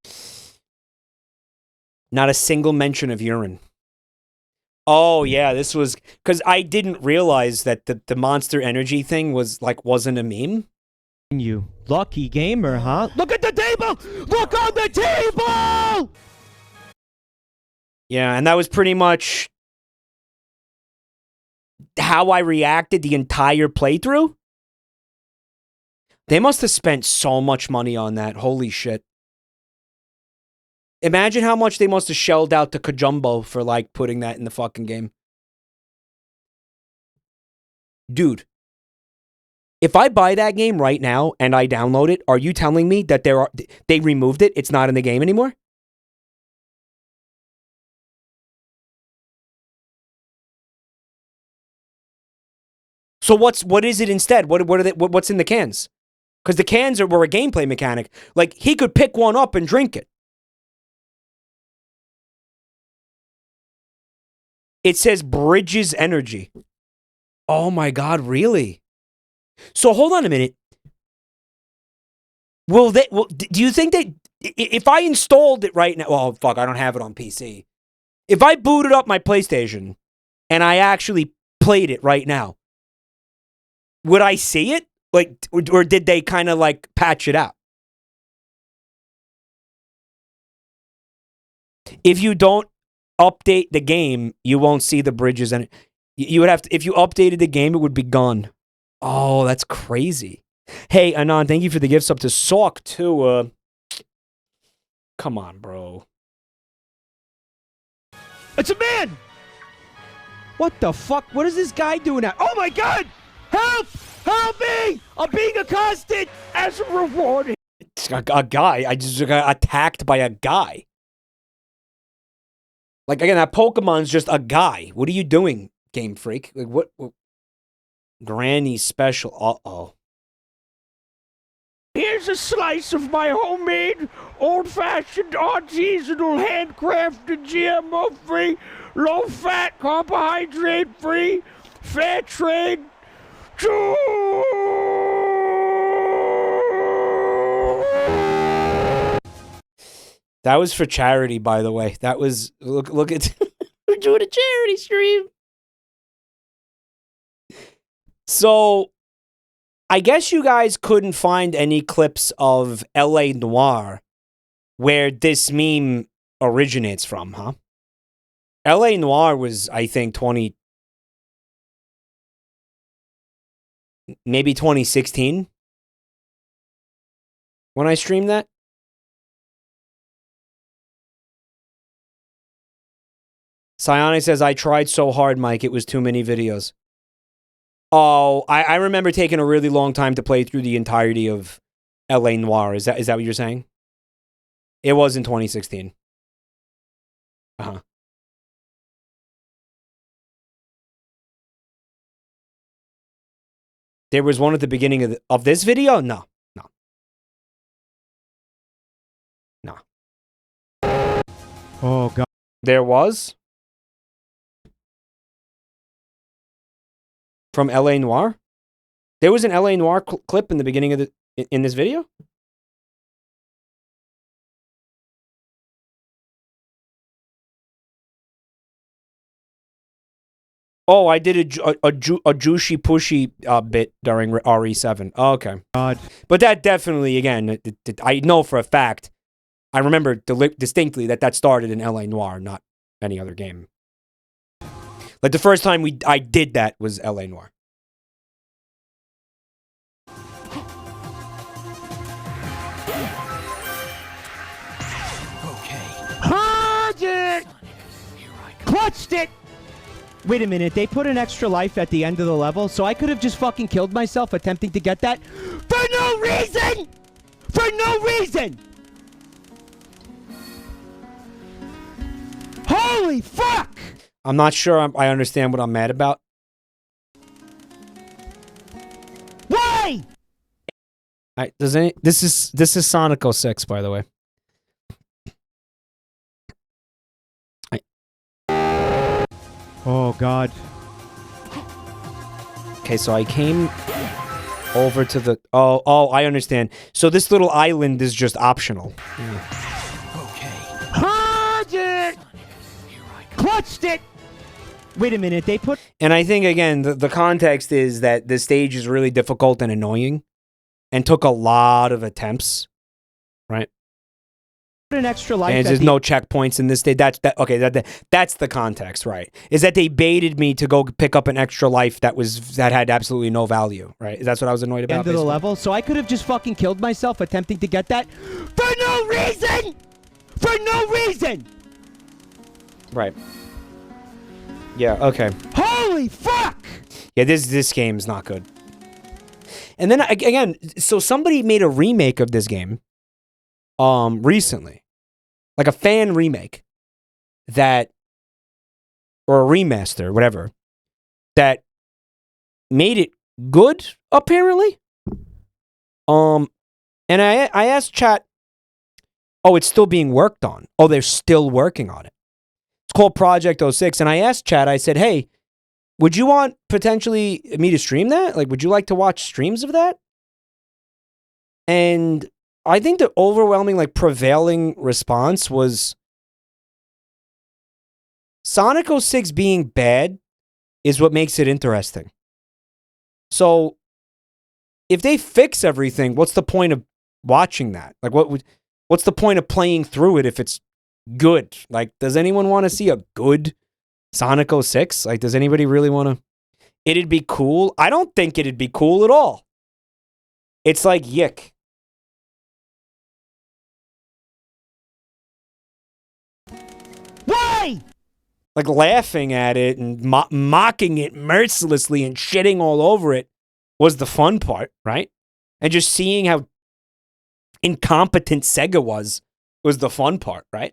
Not a single mention of urine. Oh yeah, this was because I didn't realize that the Monster Energy thing wasn't a meme. You lucky gamer, huh? Look at the table! Look on the table! Yeah, and that was pretty much how I reacted the entire playthrough. They must have spent so much money on that. Holy shit. Imagine how much they must have shelled out to Kajumbo for like putting that in the fucking game. Dude. If I buy that game right now and I download it, are you telling me that they removed it? It's not in the game anymore? So what is it instead? What's in the cans? Because the cans were a gameplay mechanic. Like, he could pick one up and drink it. It says Bridges Energy. Oh my God, really? So hold on a minute. Do you think that if I installed it right now? Oh, fuck, I don't have it on PC. If I booted up my PlayStation and I actually played it right now, would I see it? Like, or did they kind of like patch it out? If you don't update the game, you won't see the bridges, and you would have to. If you updated the game, it would be gone. Oh, that's crazy. Hey, Anon, thank you for the gifts up to Salk too. Come on, bro. It's a man! What the fuck? What is this guy doing now? Oh my God! Help! Help me! I'm being accosted as a reward. It's a guy. I just got attacked by a guy. Like, again, that Pokemon's just a guy. What are you doing, Game Freak? Like, what? Granny special. Uh-oh. Here's a slice of my homemade, old-fashioned, artisanal, handcrafted, GMO-free, low-fat, carbohydrate-free, fair trade. That was for charity, by the way. That was look at we're doing a charity stream. So I guess you guys couldn't find any clips of LA Noire where this meme originates from, huh? LA Noire was, I think, maybe 2016 when I streamed that. Sione says, I tried so hard, Mike. It was too many videos. Oh, I remember taking a really long time to play through the entirety of LA Noire. Is that what you're saying? It was in 2016. Uh-huh. There was one at the beginning of this video? No. Oh, God. There was? From LA Noire? There was an LA Noire clip in the beginning of in this video? Oh, I did a Jushi Pushy bit during RE7. Oh, okay. God. But that definitely, again, I know for a fact, I remember distinctly that started in LA Noire, not any other game. Like, the first time I did that was LA Noire. Harden! Clutched it! Wait a minute, they put an extra life at the end of the level, so I could have just fucking killed myself attempting to get that for no reason! For no reason! Holy fuck! I'm not sure I understand what I'm mad about. Why? This is Sonic 06, by the way. Oh, God. Okay, so I came over to the... Oh, I understand. So this little island is just optional. Harden! Clutched it! Wait a minute, they put... And I think, again, the context is that this stage is really difficult and annoying and took a lot of attempts, right? An extra life. And there's no checkpoints in this stage. That's the context, right? Is that they baited me to go pick up an extra life that had absolutely no value, right? That's what I was annoyed about. End of the level, so I could have just fucking killed myself attempting to get that for no reason! For no reason! Right. Yeah, okay. Holy fuck! Yeah, this game's not good. And then, again, so somebody made a remake of this game recently. Like a fan remake or a remaster, whatever, that made it good, apparently. And I asked chat, oh, it's still being worked on. Oh, they're still working on it. It's called Project 06. And I asked chat, I said, hey, would you want potentially me to stream that? Like, would you like to watch streams of that? And I think the overwhelming, like, prevailing response was Sonic 06 being bad is what makes it interesting. So if they fix everything, what's the point of watching that? Like, what's the point of playing through it if it's good? Like, does anyone want to see a good Sonic 06? Like, does anybody really want to? It'd be cool. I don't think it'd be cool at all. It's like yick. Why? Like laughing at it and mocking it mercilessly and shitting all over it was the fun part, right? And just seeing how incompetent Sega was the fun part, right?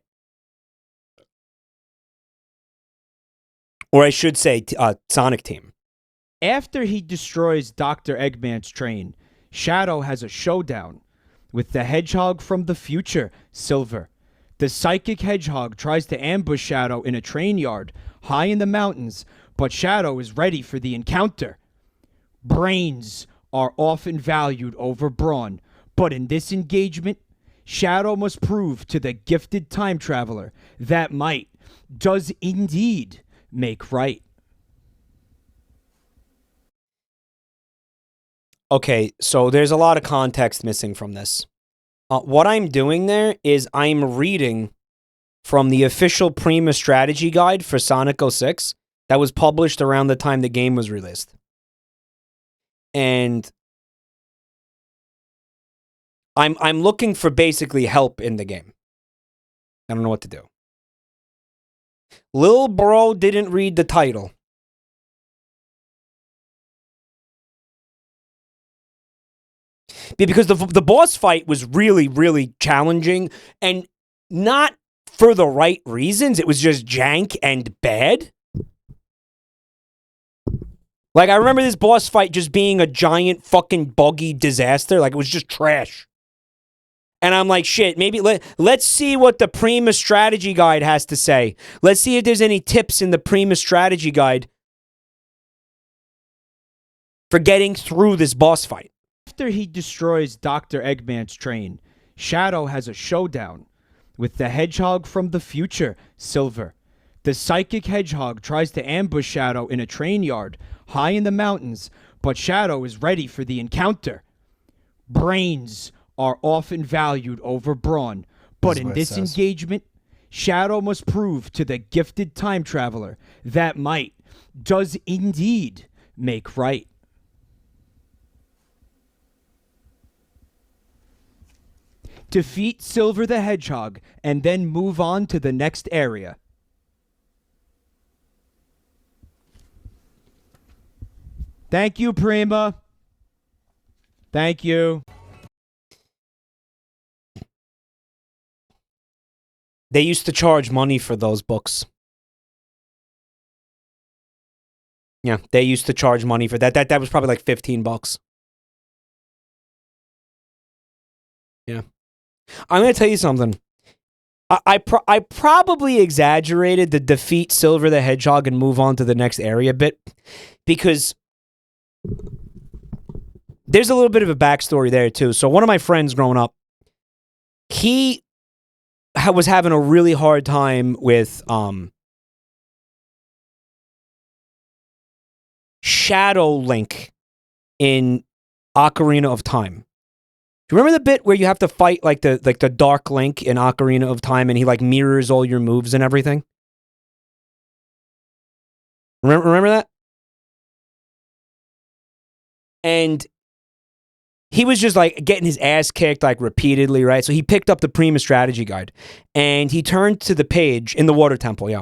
Or I should say Sonic Team. After he destroys Dr. Eggman's train, Shadow has a showdown with the hedgehog from the future, Silver. The psychic hedgehog tries to ambush Shadow in a train yard high in the mountains, but Shadow is ready for the encounter. Brains are often valued over brawn, but in this engagement, Shadow must prove to the gifted time traveler that might does indeed make right. Okay, so there's a lot of context missing from this. What I'm doing there is I'm reading from the official Prima strategy guide for Sonic 06 that was published around the time the game was released. And I'm looking for basically help in the game. I don't know what to do. Lil Bro didn't read the title. Because the boss fight was really, really challenging and not for the right reasons. It was just jank and bad. Like, I remember this boss fight just being a giant fucking buggy disaster. Like, it was just trash. And I'm like, shit, maybe let's see what the Prima strategy guide has to say. Let's see if there's any tips in the Prima strategy guide for getting through this boss fight. After he destroys Dr. Eggman's train, Shadow has a showdown with the hedgehog from the future, Silver. The psychic hedgehog tries to ambush Shadow in a train yard high in the mountains, but Shadow is ready for the encounter. Brains are often valued over brawn, but in this engagement, Shadow must prove to the gifted time traveler that might does indeed make right. Defeat Silver the Hedgehog, and then move on to the next area. Thank you, Prima. Thank you. They used to charge money for those books. Yeah, they used to charge money for that. That was probably like $15. Yeah. I'm going to tell you something. I probably exaggerated the defeat Silver the Hedgehog and move on to the next area bit because there's a little bit of a backstory there too. So one of my friends growing up, he was having a really hard time with Shadow Link in Ocarina of Time. Do you remember the bit where you have to fight like the Dark Link in Ocarina of Time and he like mirrors all your moves and everything? Remember that? And he was just like getting his ass kicked like repeatedly, right? So he picked up the Prima strategy guide and he turned to the page in the water temple, yeah.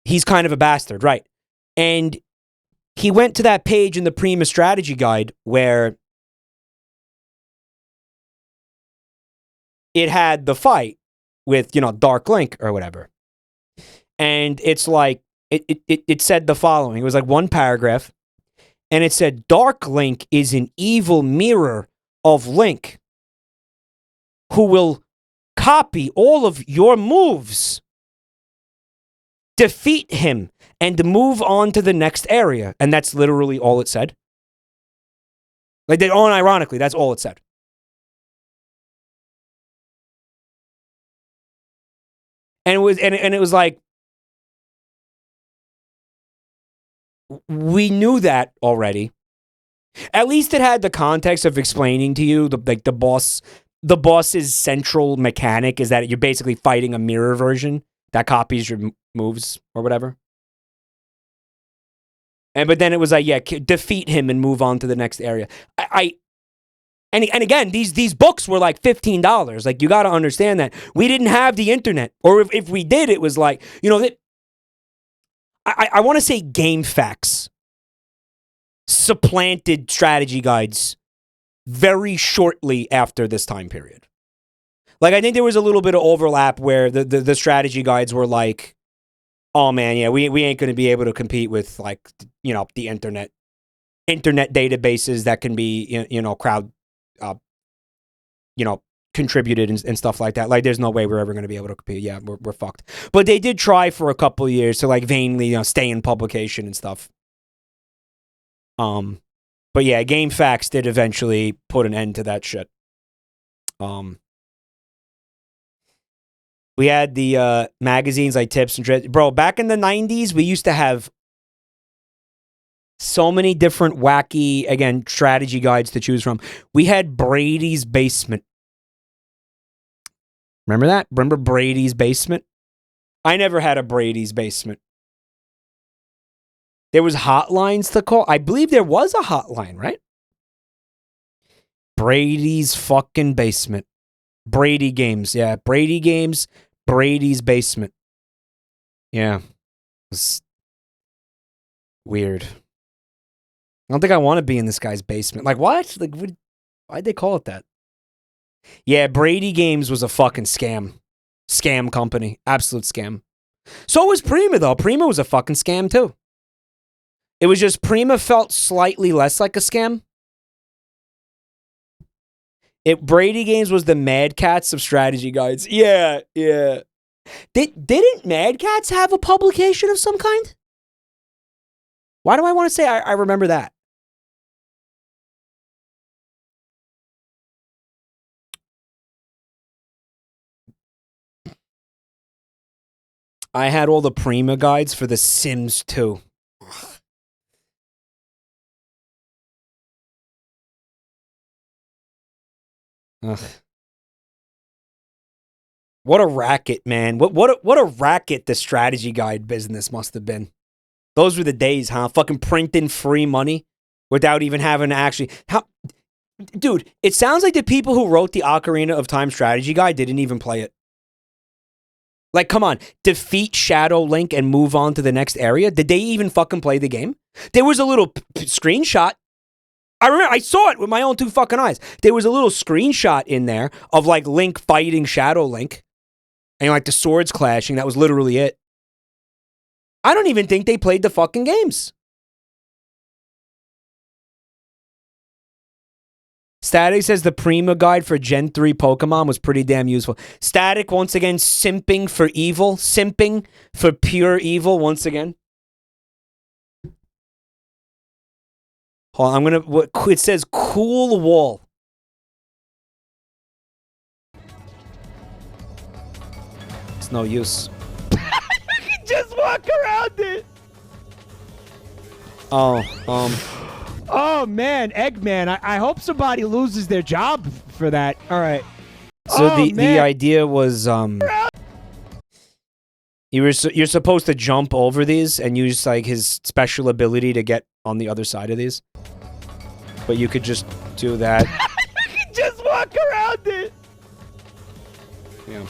He's kind of a bastard, right? And he went to that page in the Prima strategy guide where it had the fight with, Dark Link or whatever. And it's like, it said the following. It was like one paragraph. and it said Dark Link is an evil mirror of Link who will copy all of your moves, defeat him, and move on to the next area. And that's literally all it said. Like, unironically, that's all it said. And it was like, we knew that already. At least it had the context of explaining to you the boss's central mechanic is that you're basically fighting a mirror version that copies your moves or whatever. But then it was like, yeah, defeat him and move on to the next area. And again, these books were like $15. Like, you got to understand that we didn't have the internet, or if we did, it was like, you know, that I want to say Game Facts supplanted strategy guides very shortly after this time period. Like, I think there was a little bit of overlap where the strategy guides were like, oh man, yeah, we ain't going to be able to compete with, like, you know, the internet databases that can be, you know, crowd, you know, contributed and stuff like that. Like, there's no way we're ever going to be able to compete. Yeah, we're fucked. But they did try for a couple of years to, like, vainly, you know, stay in publication and stuff. But yeah, Game Facts did eventually put an end to that shit. We had the magazines like Tips and Tricks. Bro, back in the 90s, we used to have so many different wacky, again, strategy guides to choose from. We had Brady's Basement. Remember that? Remember Brady's Basement? I never had a Brady's Basement. There was hotlines to call. I believe there was a hotline, right? Brady's fucking Basement. Brady Games. Yeah, Brady Games, Brady's Basement. Yeah. It was weird. I don't think I want to be in this guy's basement. Like, what? Like, why'd they call it that? Yeah, Brady Games was a fucking scam. Scam company. Absolute scam. So was Prima, though. Prima was a fucking scam, too. It was just Prima felt slightly less like a scam. Brady Games was the Mad Cats of strategy guides. Yeah, yeah. Didn't Mad Cats have a publication of some kind? Why do I want to say I remember that? I had all the Prima guides for The Sims 2. Ugh. What a racket, man. What a racket the strategy guide business must have been. Those were the days, huh? Fucking printing free money without even having to actually... Dude, it sounds like the people who wrote the Ocarina of Time strategy guide didn't even play it. Like, come on. Defeat Shadow Link and move on to the next area? Did they even fucking play the game? There was a little screenshot. I remember, I saw it with my own two fucking eyes. There was a little screenshot in there of, like, Link fighting Shadow Link. And, like, the swords clashing. That was literally it. I don't even think they played the fucking games. Static says the Prima guide for Gen 3 Pokemon was pretty damn useful. Static, once again, simping for evil. Simping for pure evil, once again. Hold on, I'm going to... It says cool wall. It's no use. You can just walk around it. Oh, man, Eggman, I hope somebody loses their job for that. All right. So the idea was you're supposed to jump over these and use, like, his special ability to get on the other side of these. But you could just do that. You can just walk around it. Yeah.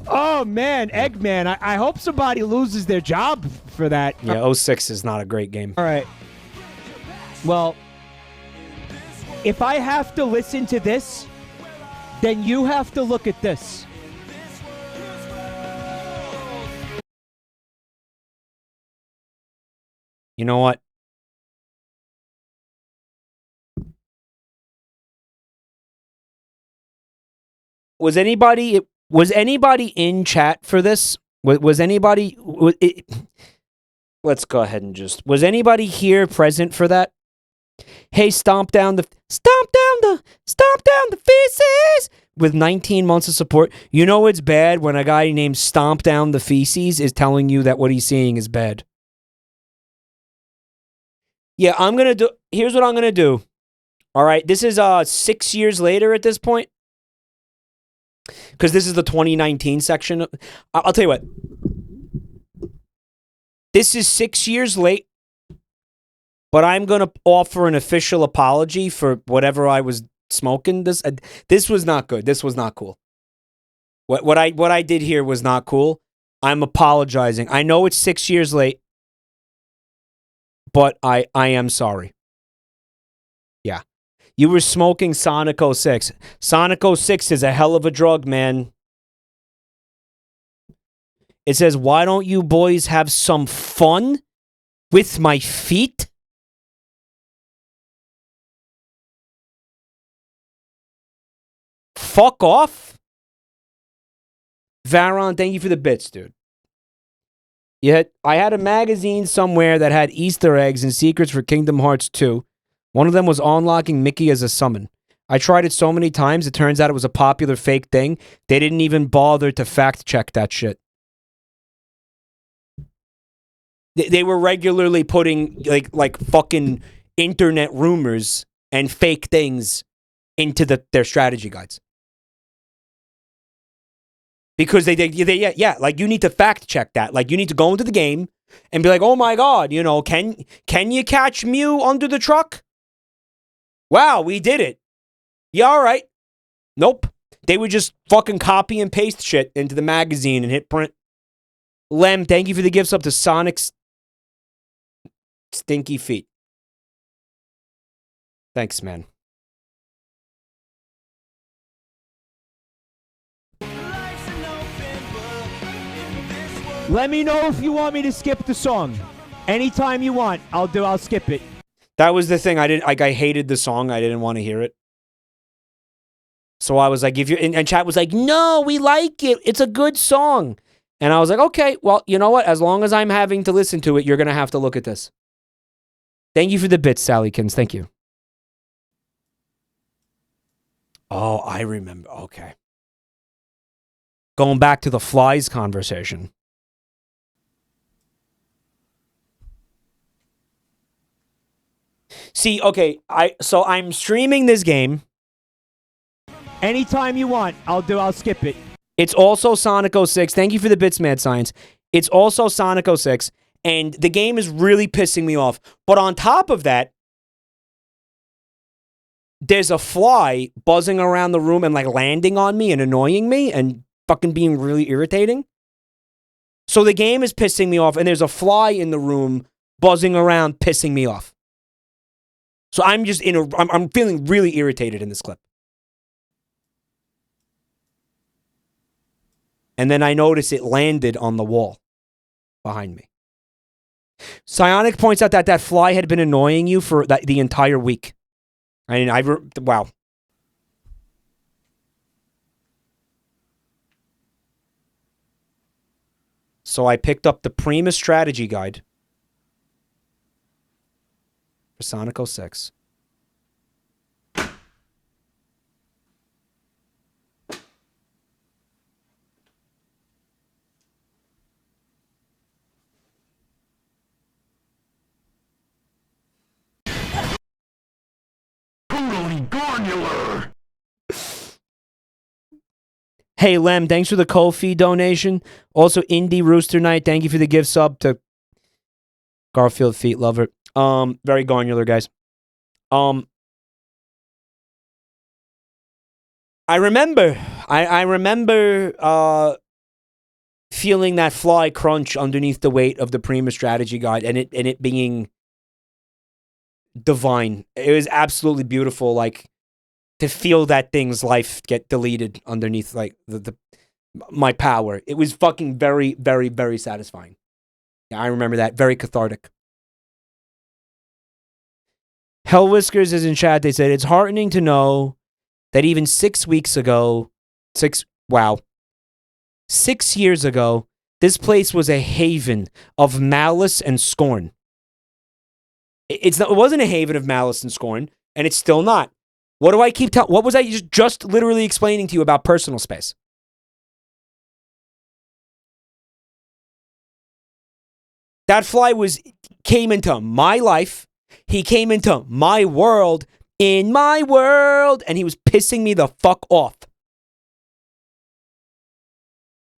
Oh, man, Eggman, I hope somebody loses their job for that. Yeah, 06 is not a great game. All right. Well, if I have to listen to this, then you have to look at this. You know what? Was anybody in chat for this? Was anybody? Let's go ahead and just. Was anybody here present for that? Hey, stomp down the feces with 19 months of support. You know it's bad when a guy named Stomp Down the Feces is telling you that what he's seeing is bad. Yeah, here's what I'm gonna do. All right, this is 6 years later at this point. Because this is the 2019 section. I'll tell you what. This is 6 years late. But I'm going to offer an official apology for whatever I was smoking. This was not good. This was not cool. What I did here was not cool. I'm apologizing. I know it's 6 years late. But I am sorry. Yeah. You were smoking Sonic 06. Sonic 06 is a hell of a drug, man. It says, why don't you boys have some fun with my feet? Fuck off. Varon, thank you for the bits, dude. I had a magazine somewhere that had Easter eggs and secrets for Kingdom Hearts 2. One of them was unlocking Mickey as a summon. I tried it so many times, it turns out it was a popular fake thing. They didn't even bother to fact check that shit. They were regularly putting like fucking internet rumors and fake things into their strategy guides. Because they like you need to fact check that. Like you need to go into the game and be like, oh my god, you know, can you catch Mew under the truck? Wow, we did it. Yeah, all right. Nope. They would just fucking copy and paste shit into the magazine and hit print. Lem, thank you for the gifts up to Sonic's stinky feet. Thanks, man. Let me know if you want me to skip the song. Anytime you want, I'll skip it. That was the thing. I hated the song. I didn't want to hear it. So I was like, and chat was like, no, we like it. It's a good song. And I was like, okay, well, you know what? As long as I'm having to listen to it, you're going to have to look at this. Thank you for the bits, Sallykins. Thank you. Oh, I remember. Okay. Going back to the flies conversation. See, okay, so I'm streaming this game. Anytime you want, I'll skip it. It's also Sonic 06. Thank you for the bits, Mad Science. It's also Sonic 06, and the game is really pissing me off. But on top of that, there's a fly buzzing around the room and like landing on me and annoying me and fucking being really irritating. So the game is pissing me off, and there's a fly in the room buzzing around, pissing me off. So I'm just I'm feeling really irritated in this clip. And then I notice it landed on the wall behind me. Psionic points out that fly had been annoying you for the entire week. I mean, wow. So I picked up the Prima strategy guide for Sonic 06. Hey, Lem, thanks for the Ko-fi donation. Also, Indie Rooster Knight, thank you for the gift sub to Garfield Feet Lover. Very granular, guys. I remember feeling that fly crunch underneath the weight of the Prima strategy guide and it being divine. It was absolutely beautiful, like to feel that thing's life get deleted underneath like my power. It was fucking very, very, very satisfying. Yeah, I remember that. Very cathartic. Hell Whiskers is in chat. They said, it's heartening to know that even 6 weeks ago, Wow. 6 years ago, this place was a haven of malice and scorn. It wasn't a haven of malice and scorn, and it's still not. What do I keep telling? What was I just literally explaining to you about personal space? That fly came into my life. He came into my world, and he was pissing me the fuck off.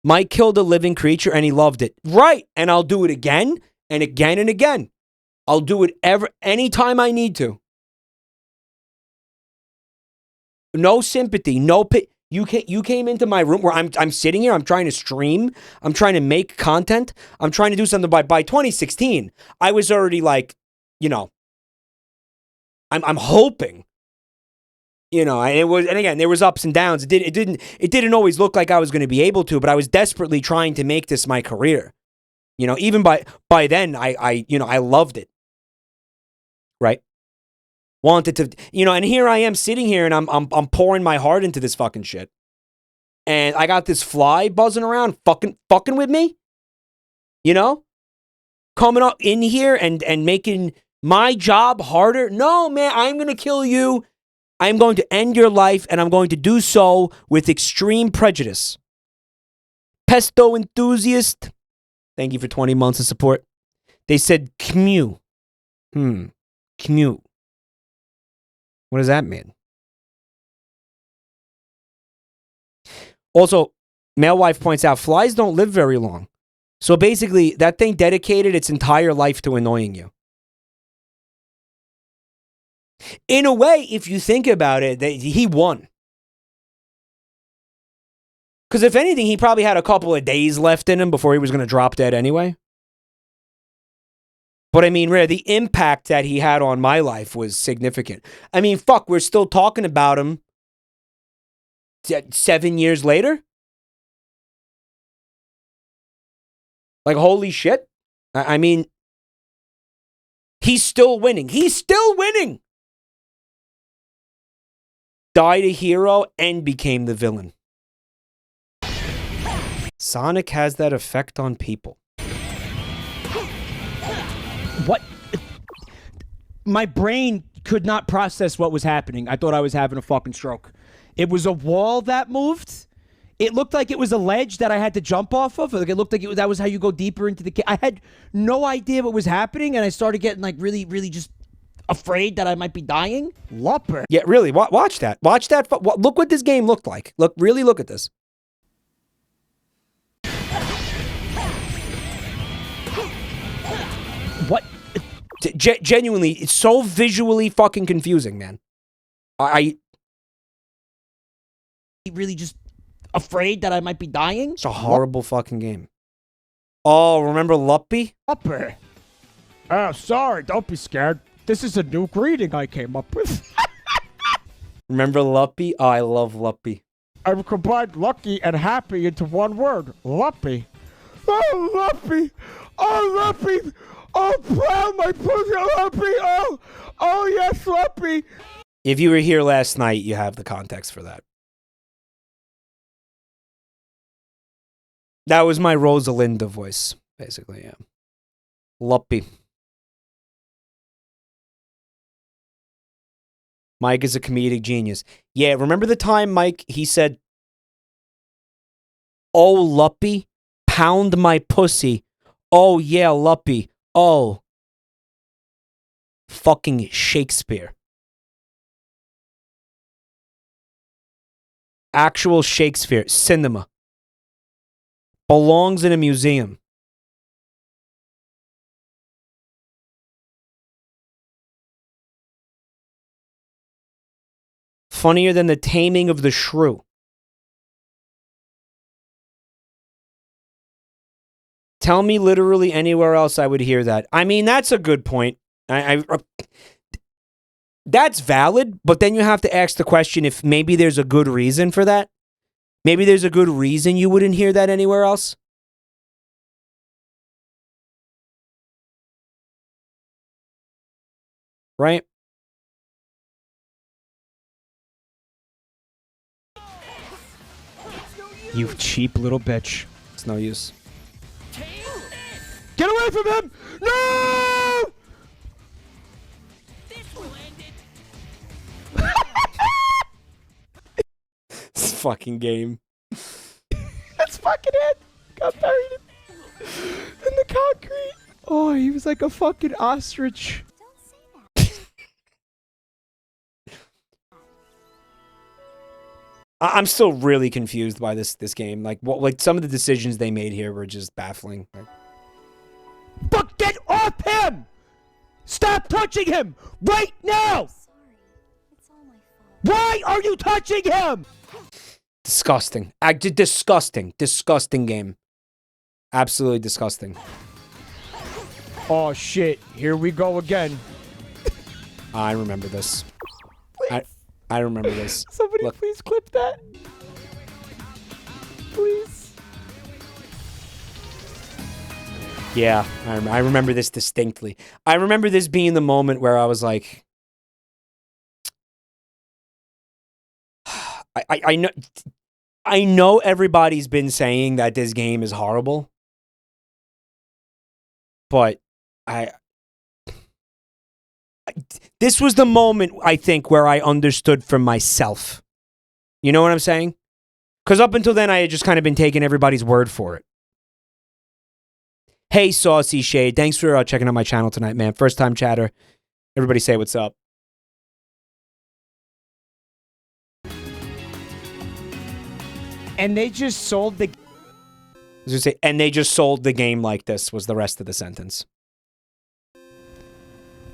Mike killed a living creature, and he loved it. Right, and I'll do it again, and again, and again. I'll do it anytime I need to. No sympathy, no pit. You came into my room where I'm sitting here. I'm trying to stream. I'm trying to make content. I'm trying to do something. By 2016, I was already like, I'm hoping, and again there was ups and downs. It didn't always look like I was going to be able to, but I was desperately trying to make this my career. Even by then, I loved it. Right. Wanted to, and here I am sitting here and I'm pouring my heart into this fucking shit. And I got this fly buzzing around fucking with me. Coming up in here and making my job harder. No, man, I'm going to kill you. I'm going to end your life, and I'm going to do so with extreme prejudice. Pesto enthusiast. Thank you for 20 months of support. They said Kmu. Kmu. What does that mean? Also, male wife points out flies don't live very long. So basically, that thing dedicated its entire life to annoying you. In a way, if you think about it, he won. Because if anything, he probably had a couple of days left in him before he was going to drop dead anyway. But I mean, the impact that he had on my life was significant. I mean, fuck, we're still talking about him 7 years later. Like, holy shit. I mean, he's still winning. He's still winning. Died a hero and became the villain. Sonic has that effect on people. What? My brain could not process what was happening. I thought I was having a fucking stroke. It was a wall that moved. It looked like it was a ledge that I had to jump off of. Like it looked like that was how you go deeper into the cave. I had no idea what was happening, and I started getting like really, really just afraid that I might be dying. Lupper. Yeah, really. Watch that. Watch that. Look what this game looked like. Really look at this. What? Genuinely, it's so visually fucking confusing, man. I really just afraid that I might be dying. It's a horrible fucking game. Oh, remember Luppy? Upper. Oh, sorry. Don't be scared. This is a new greeting I came up with. Remember Luppy? Oh, I love Luppy. I've combined lucky and happy into one word. Luppy. Oh, Luppy. Oh, Luppy. Oh, proud my pussy, Luppy. Oh, yes, Luppy. If you were here last night, you have the context for that. That was my Rosalinda voice, basically, yeah. Luppy. Mike is a comedic genius. Yeah, remember the time, Mike, he said, "Oh, Luppy, pound my pussy. Oh, yeah, Luppy. Oh." Fucking Shakespeare. Actual Shakespeare. Cinema. Belongs in a museum. Funnier than the taming of the shrew. Tell me literally anywhere else I would hear that. I mean, that's a good point. That's valid, but then you have to ask the question if maybe there's a good reason for that. Maybe there's a good reason you wouldn't hear that anywhere else. Right? You cheap little bitch. It's no use. Get away from him! No! This fucking game. That's fucking it. Got buried in the concrete. Oh, he was like a fucking ostrich. I'm still really confused by this game. Like, like some of the decisions they made here were just baffling. Like, But get off him! Stop touching him right now! Why are you touching him? disgusting. Disgusting game. Absolutely disgusting. Oh shit! Here we go again. I remember this. I remember this. Somebody Look. please clip that. Please. Yeah, I remember this distinctly. I remember this being the moment where I was like, I know everybody's been saying that this game is horrible, but this was the moment, I think, where I understood for myself. You know what I'm saying? Because up until then, I had just kind of been taking everybody's word for it. Hey, Saucy Shade. Thanks for checking out my channel tonight, man. First time chatter. Everybody say what's up. And they just sold the... I was gonna say, and they just sold the game like this was the rest of the sentence.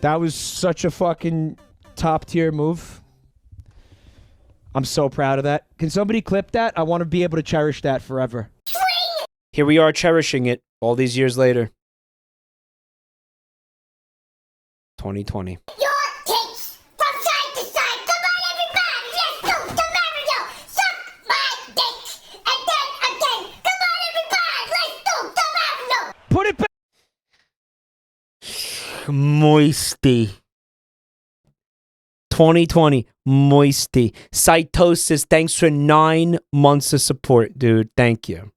That was such a fucking top tier move. I'm so proud of that. Can somebody clip that? I want to be able to cherish that forever. Here we are cherishing it all these years later. 2020. Your tits from side to side. Come on, everybody. Let's do the Mario. Suck my dick. And then again. Come on, everybody. Let's do the Mario. Put it back. Moisty. 2020. Moisty. Cytosis, thanks for 9 months of support, dude. Thank you.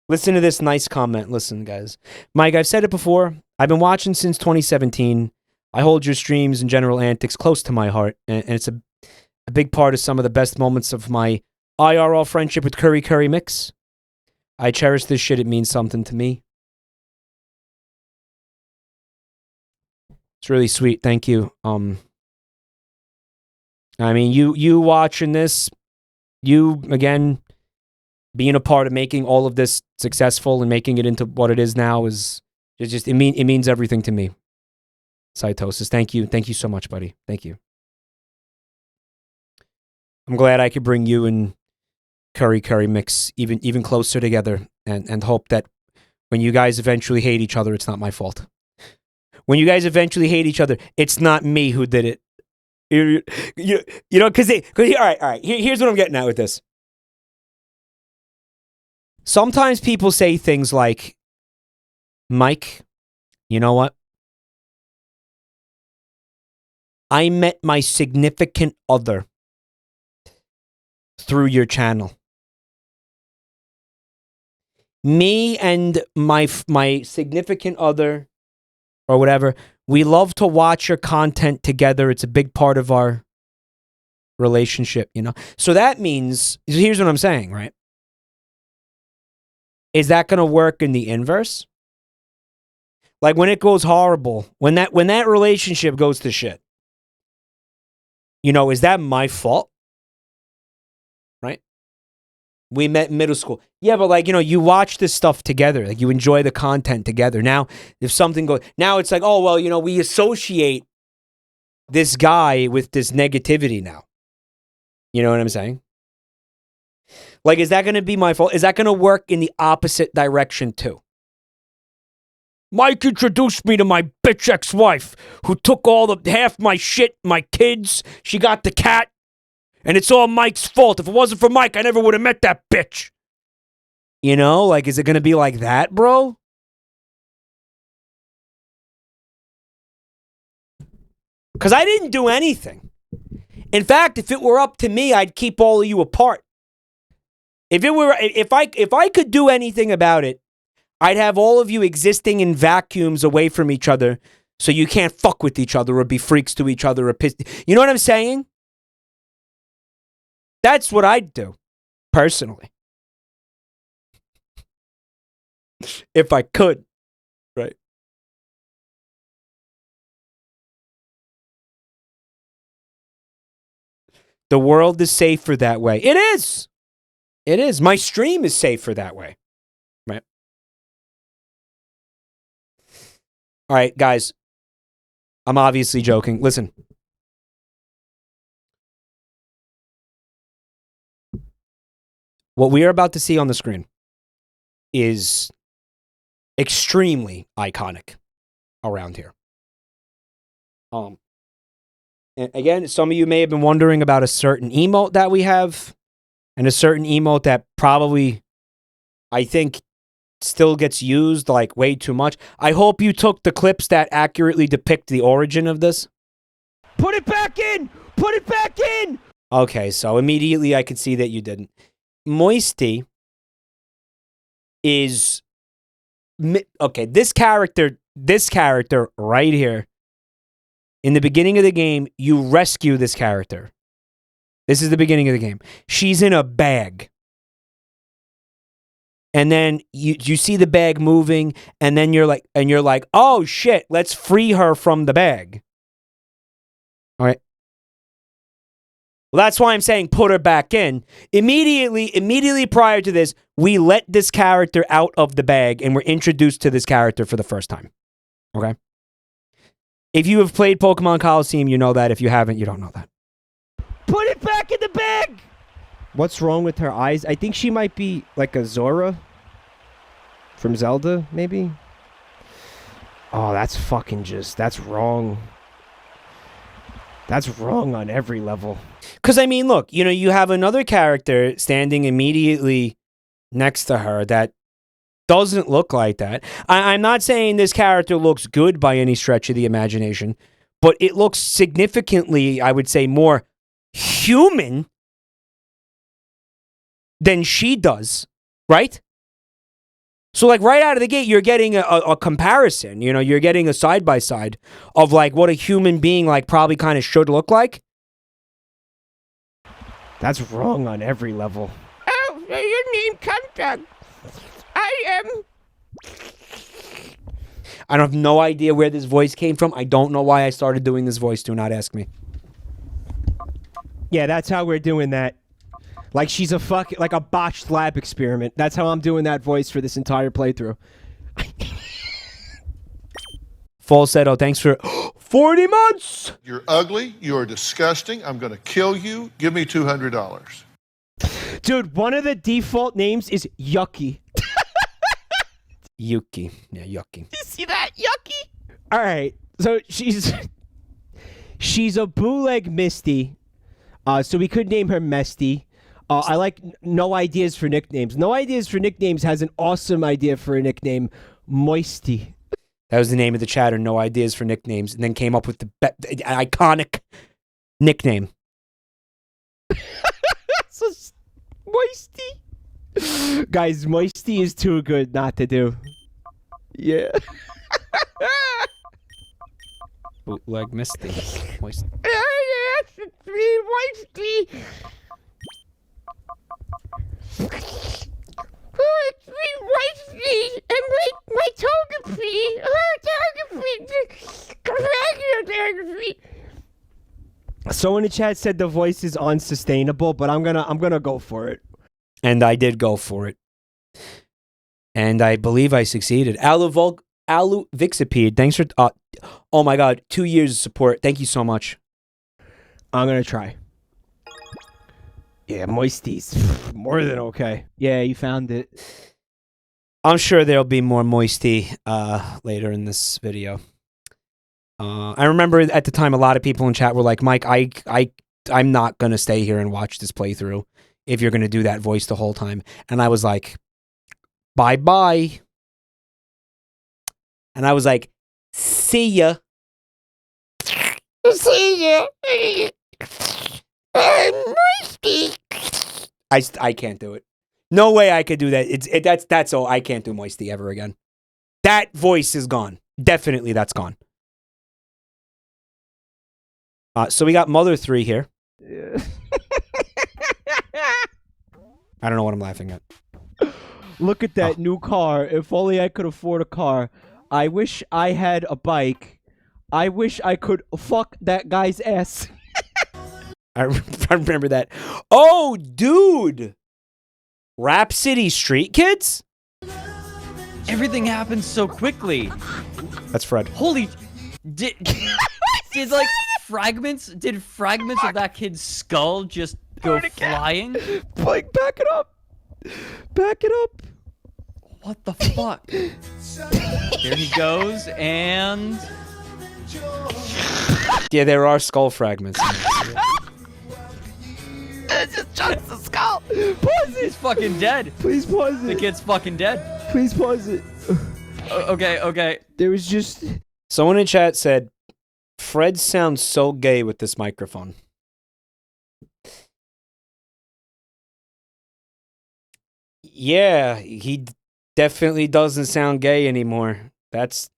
Listen to this nice comment. Listen, guys. Mike, I've said it before. I've been watching since 2017. I hold your streams and general antics close to my heart, and it's a big part of some of the best moments of my IRL friendship with Curry Mix. I cherish this shit. It means something to me. It's really sweet. Thank you. I mean, you watching this, you, again, being a part of making all of this successful and making it into what it is now is it means everything to me. Cytosis, thank you so much, buddy. Thank you. I'm glad I could bring you and Curry Mix even closer together, and hope that when you guys eventually hate each other, it's not my fault. When you guys eventually hate each other, it's not me who did it. You know, because all right. Here's what I'm getting at with this. Sometimes people say things like, Mike, you know what? I met my significant other through your channel. Me and my significant other, or whatever, we love to watch your content together. It's a big part of our relationship, you know? So that means, here's what I'm saying, right? Is that going to work in the inverse? Like when it goes horrible, when that relationship goes to shit, you know, is that my fault? Right? We met in middle school. Yeah, but like, you know, you watch this stuff together. Like you enjoy the content together. Now, if something goes, now it's like, oh, well, you know, we associate this guy with this negativity now. You know what I'm saying? Like, is that going to be my fault? Is that going to work in the opposite direction too? Mike introduced me to my bitch ex-wife who took half my shit, my kids. She got the cat. And it's all Mike's fault. If it wasn't for Mike, I never would have met that bitch. You know, like, is it going to be like that, bro? Because I didn't do anything. In fact, if it were up to me, I'd keep all of you apart. If I could do anything about it, I'd have all of you existing in vacuums away from each other so you can't fuck with each other or be freaks to each other or piss. You know what I'm saying? That's what I'd do, personally. If I could, right? The world is safer that way. It is. It is. My stream is safer that way. Right? All right, guys. I'm obviously joking. Listen. What we are about to see on the screen is extremely iconic around here. And again, some of you may have been wondering about a certain emote that we have, and a certain emote that probably, I think, still gets used like way too much. I hope you took the clips that accurately depict the origin of this. Put it back in! Put it back in! Okay, so immediately I could see that you didn't. Moisty is... Okay, this character right here, in the beginning of the game, you rescue this character. This is the beginning of the game. She's in a bag. And then you see the bag moving, and then you're like, oh shit, let's free her from the bag. All right. Well, that's why I'm saying put her back in. Immediately prior to this, we let this character out of the bag, and we're introduced to this character for the first time. Okay? If you have played Pokemon Coliseum, you know that. If you haven't, you don't know that. Put it back in the bag! What's wrong with her eyes? I think she might be like a Zora from Zelda, maybe? Oh, that's wrong. That's wrong on every level. Because, I mean, look, you have another character standing immediately next to her that doesn't look like that. I'm not saying this character looks good by any stretch of the imagination, but it looks significantly, I would say, more human than she does, right? So, like, right out of the gate, you're getting a comparison. You're getting a side-by-side of, like, what a human being, like, probably kind of should look like. That's wrong on every level. Oh, your name Contact. I have no idea where this voice came from. I don't know why I started doing this voice. Do not ask me. Yeah, that's how we're doing that. Like she's like a botched lab experiment. That's how I'm doing that voice for this entire playthrough. Falsetto, thanks for 40 months. You're ugly. You are disgusting. I'm going to kill you. Give me $200. Dude, one of the default names is Yucky. Yuki. Yeah, Yucky. You see that? Yucky. All right. So she's a bootleg Misty. So we could name her Mesty. I like No Ideas for Nicknames. No Ideas for Nicknames has an awesome idea for a nickname, Moisty. That was the name of the chatter, No Ideas for Nicknames, and then came up with the iconic nickname. So, Moisty. Guys, Moisty is too good not to do. Yeah. Bootleg Misty. Moisty. Oh, yes, it's me, Moisty. Oh, it's me, Moisty. And my topography. Oh, topography. Come back here, topography. Someone in the chat said the voice is unsustainable, but I'm gonna go for it. And I did go for it. And I believe I succeeded. Alu Vixipede, thanks for... oh my god, 2 years of support. Thank you so much. I'm gonna try. Yeah, Moisty's more than okay. Yeah, you found it. I'm sure there'll be more Moisty later in this video. I remember at the time a lot of people in chat were like, Mike, I'm not going to stay here and watch this playthrough if you're going to do that voice the whole time. And I was like, bye-bye. And I was like, see ya. See ya. Moisty. I can't do it. No way I could do that. That's all. I can't do Moisty ever again. That voice is gone. Definitely that's gone. So we got Mother 3 here. I don't know what I'm laughing at. Look at that new car. If only I could afford a car. I wish I had a bike. I wish I could fuck that guy's ass. I remember that. Oh, dude. Rhapsody Street Kids? Everything happens so quickly. That's Fred. Holy, did like fragments of that kid's skull just go flying? Like, back it up. Back it up. What the fuck? There he goes, and Yeah, there are skull fragments. It just chunks the skull. Pause it. he's fucking dead. Please pause The it. kid's fucking dead. Please pause it. Okay. There was just... Someone in chat said, Fred sounds so gay with this microphone. Yeah, he definitely doesn't sound gay anymore. That's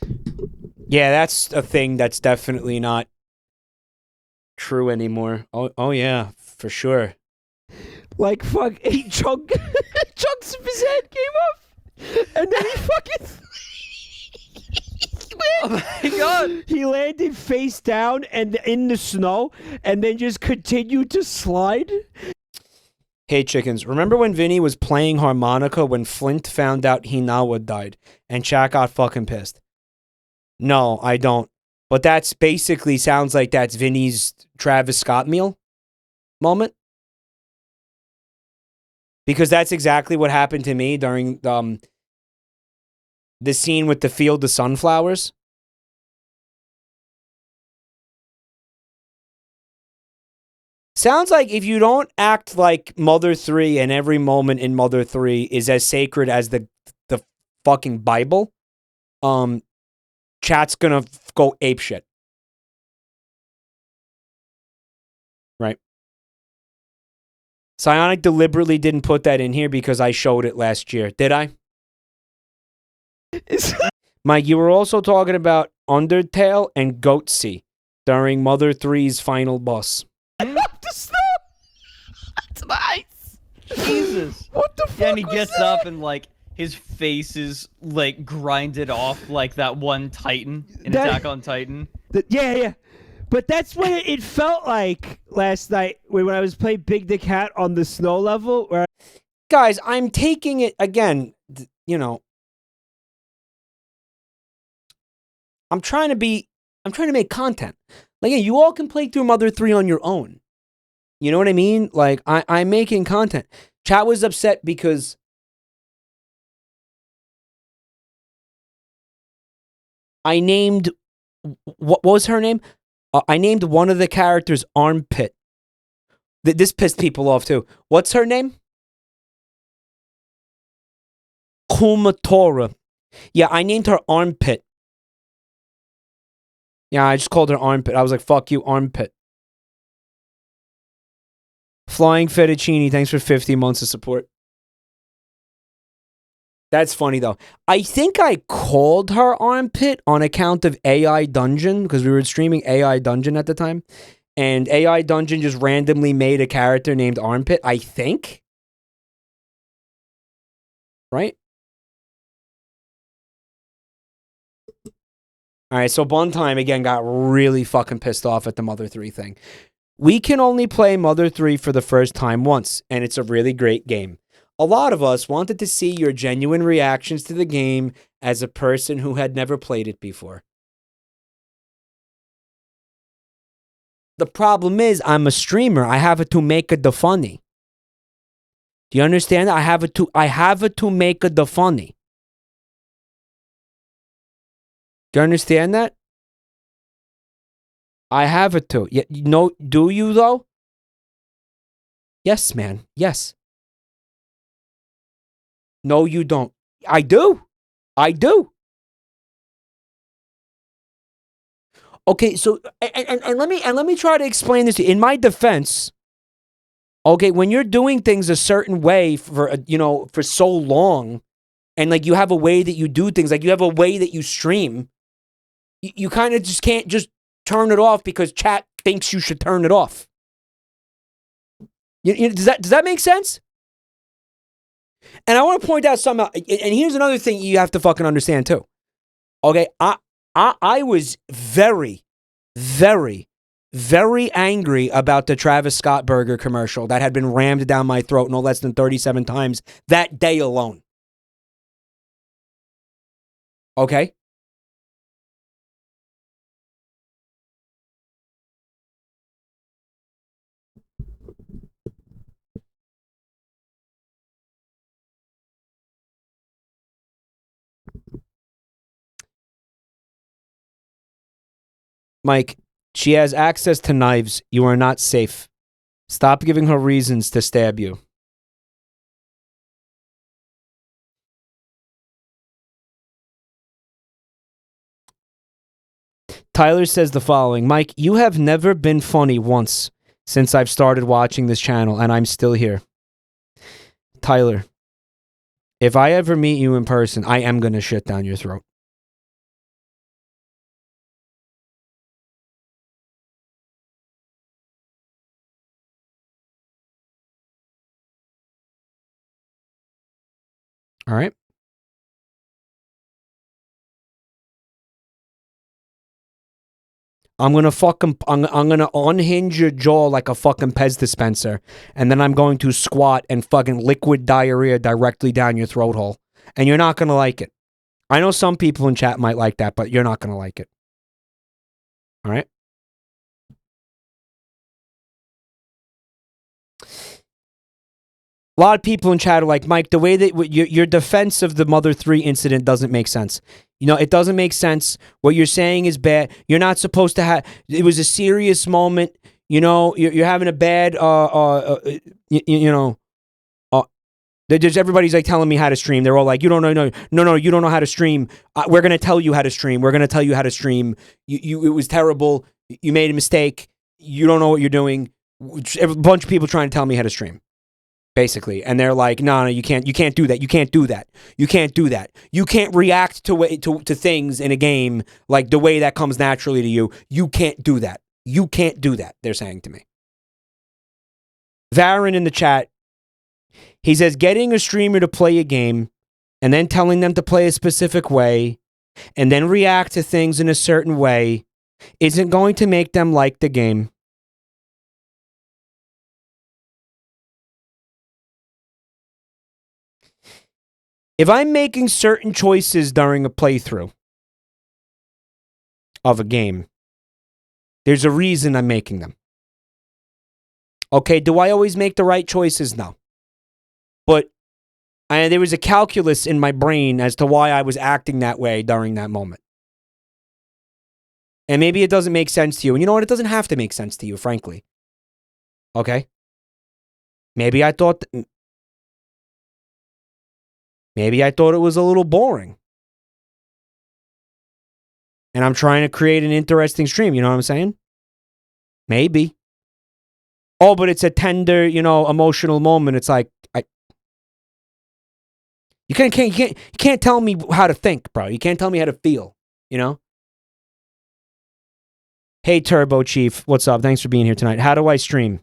a thing that's definitely not true anymore. Oh yeah, for sure. Like, fuck, chunks of his head came off. And then he fucking... Oh my god. He landed face down and in the snow, and then just continued to slide. Hey chickens, remember when Vinny was playing harmonica when Flint found out Hinawa died and Chat got fucking pissed? No, I don't. But that's basically sounds like that's Vinny's Travis Scott meal moment. Because that's exactly what happened to me during the scene with the field of sunflowers. Sounds like if you don't act like Mother 3 and every moment in Mother 3 is as sacred as the fucking Bible, Chat's gonna go apeshit. Right. Psionic deliberately didn't put that in here because I showed it last year. Did I? Mike, you were also talking about Undertale and Goatsy during Mother 3's final boss. The snow! That's nice! Jesus. What the fuck Yeah, and he was gets that? up and like his face is like grinded off like that one Titan in That- Attack on Titan. Yeah. But that's what it felt like last night when I was playing Big Dick Hat on the snow level. Where Guys, I'm taking it again, I'm trying to make content. Like, yeah, you all can play through Mother 3 on your own. You know what I mean? Like, I'm making content. Chat was upset because I named, what was her name? I named one of the characters Armpit. This pissed people off too. What's her name? Kumatora. Yeah, I named her Armpit. Yeah, I just called her Armpit. I was like, fuck you, Armpit. Flying Fettuccine, thanks for 50 months of support. That's funny, though. I think I called her Armpit on account of AI Dungeon, because we were streaming AI Dungeon at the time. And AI Dungeon just randomly made a character named Armpit, I think. Right? Alright, so Buntime, again, got really fucking pissed off at the Mother 3 thing. We can only play Mother 3 for the first time once, and it's a really great game. A lot of us wanted to see your genuine reactions to the game as a person who had never played it before. The problem is, I'm a streamer. I have to make it the funny. Do you understand? I have to make it the funny. Do you understand that? I have it to. Do you though? Yes, man. Yes. No, you don't. I do. Okay, so and let me try to explain this to you. In my defense, okay, when you're doing things a certain way for for so long, and like you have a way that you do things, like you have a way that you stream, you kind of just can't just turn it off because chat thinks you should turn it off. Does that make sense? And I want to point out something. And here's another thing you have to fucking understand too. Okay, I was very, very, very angry about the Travis Scott burger commercial that had been rammed down my throat no less than 37 times that day alone. Okay? Mike, she has access to knives. You are not safe. Stop giving her reasons to stab you. Tyler says the following. Mike, you have never been funny once since I've started watching this channel, and I'm still here. Tyler, if I ever meet you in person, I am going to shit down your throat. All right? I'm gonna unhinge your jaw like a fucking Pez dispenser, and then I'm going to squat and fucking liquid diarrhea directly down your throat hole, and you're not gonna like it. I know some people in chat might like that, but you're not gonna like it. All right? A lot of people in chat are like, Mike, the way that your defense of the Mother 3 incident doesn't make sense. It doesn't make sense. What you're saying is bad. You're not supposed to have. It was a serious moment. You're having a bad. Everybody's like telling me how to stream. They're all like, you don't know, no, you don't know how to stream. We're gonna tell you how to stream. We're gonna tell you how to stream. It was terrible. You made a mistake. You don't know what you're doing. A bunch of people trying to tell me how to stream. Basically, and they're like, no, you can't do that. You can't do that. You can't do that. You can't react to things in a game like the way that comes naturally to you. You can't do that. You can't do that, they're saying to me. Varen in the chat, he says, getting a streamer to play a game and then telling them to play a specific way and then react to things in a certain way isn't going to make them like the game. If I'm making certain choices during a playthrough of a game, there's a reason I'm making them. Okay, do I always make the right choices? No. But there was a calculus in my brain as to why I was acting that way during that moment. And maybe it doesn't make sense to you. And you know what? It doesn't have to make sense to you, frankly. Okay? Maybe I thought it was a little boring. And I'm trying to create an interesting stream, you know what I'm saying? Maybe. Oh, but it's a tender, emotional moment. It's like you can't tell me how to think, bro. You can't tell me how to feel, Hey, Turbo Chief, what's up? Thanks for being here tonight. How do I stream?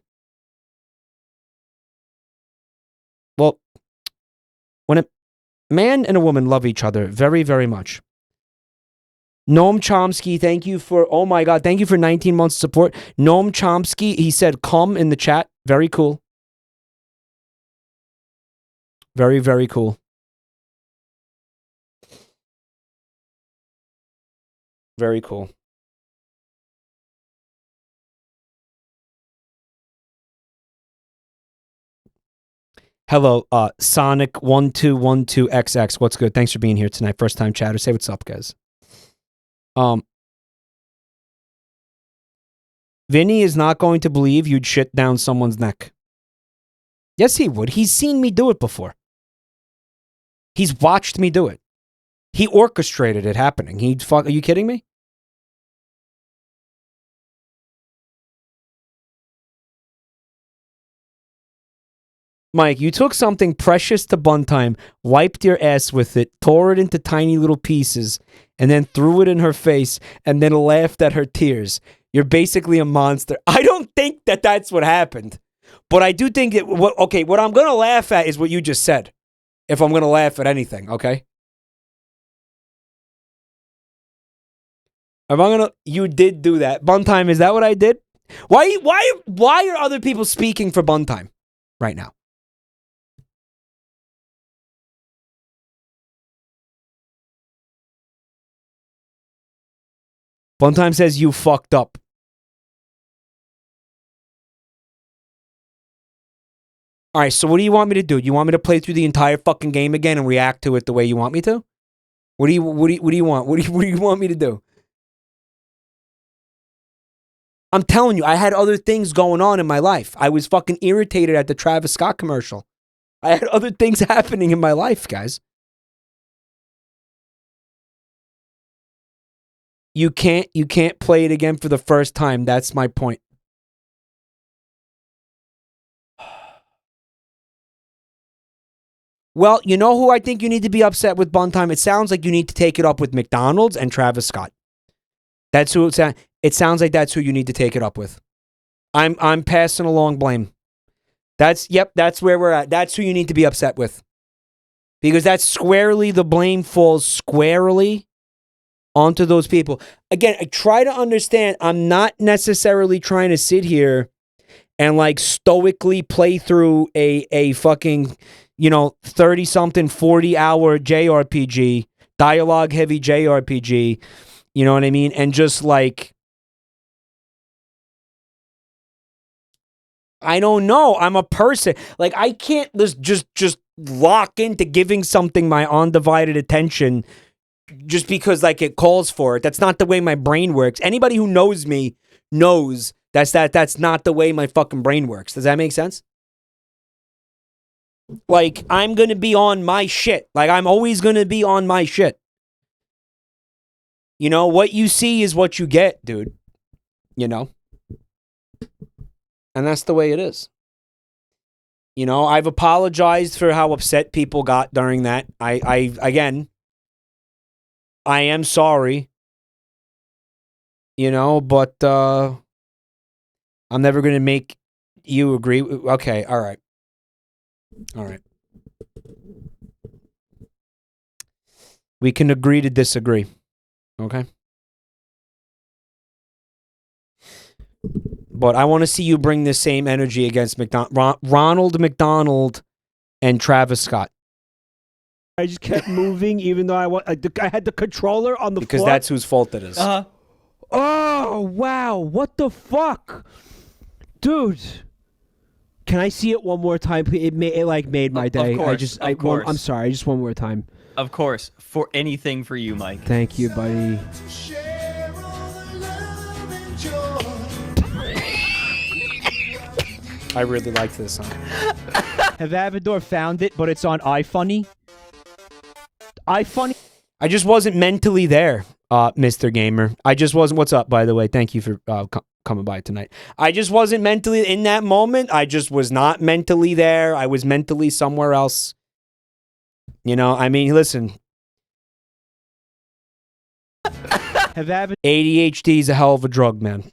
Well, when a man and a woman love each other very, very much. Noam Chomsky, thank you for 19 months of support. Noam Chomsky, he said come in the chat. Very cool. Very, very cool. Very cool. Hello, Sonic1212XX. What's good? Thanks for being here tonight. First time chatter. Say what's up, guys. Vinny is not going to believe you'd shit down someone's neck. Yes, he would. He's seen me do it before. He's watched me do it. He orchestrated it happening. Are you kidding me? Mike, you took something precious to Buntime, wiped your ass with it, tore it into tiny little pieces, and then threw it in her face, and then laughed at her tears. You're basically a monster. I don't think that that's what happened. But I do think it. What I'm going to laugh at is what you just said. If I'm going to laugh at anything, okay? If I'm going to. You did do that. Buntime, is that what I did? Why are other people speaking for Buntime right now? Buntime says you fucked up. All right, so what do you want me to do? You want me to play through the entire fucking game again and react to it the way you want me to? What do you want? What do you want me to do? I'm telling you, I had other things going on in my life. I was fucking irritated at the Travis Scott commercial. I had other things happening in my life, guys. You can't play it again for the first time. That's my point. Well, you know who I think you need to be upset with, Buntime? It sounds like you need to take it up with McDonald's and Travis Scott. That's who it sounds like that's who you need to take it up with. I'm passing along blame. That's where we're at. That's who you need to be upset with. Because that's squarely, the blame falls squarely onto those people. Again, I try to understand. I'm not necessarily trying to sit here and like stoically play through a fucking, 30-something, 40-hour JRPG, dialogue-heavy JRPG, you know what I mean? And just like, I don't know. I'm a person. Like, I can't just lock into giving something my undivided attention just because like it calls for it. That's not the way my brain works. Anybody who knows me knows that's not the way my fucking brain works. Does that make sense? Like, I'm going to be on my shit. Like, I'm always going to be on my shit. What you see is what you get, dude. And that's the way it is. I've apologized for how upset people got during that. Again, I am sorry. But I'm never going to make you agree. Okay, all right. All right. We can agree to disagree. Okay? But I want to see you bring the same energy against Ronald McDonald and Travis Scott. I just kept moving even though I had the controller on the floor. Because that's whose fault it is. Uh-huh. Oh, wow. What the fuck? Dude. Can I see it one more time? It made my day. Of course, of course. I'm sorry. Just one more time. Of course. For anything for you, Mike. Thank you, buddy. I really liked this song. Have Avador found it, but it's on iFunny? iFunny? I just wasn't mentally there, Mr. Gamer. I just wasn't. What's up, by the way? Thank you for coming by tonight. I just wasn't mentally in that moment. I just was not mentally there. I was mentally somewhere else. I mean, listen. Have ADHD is a hell of a drug, man.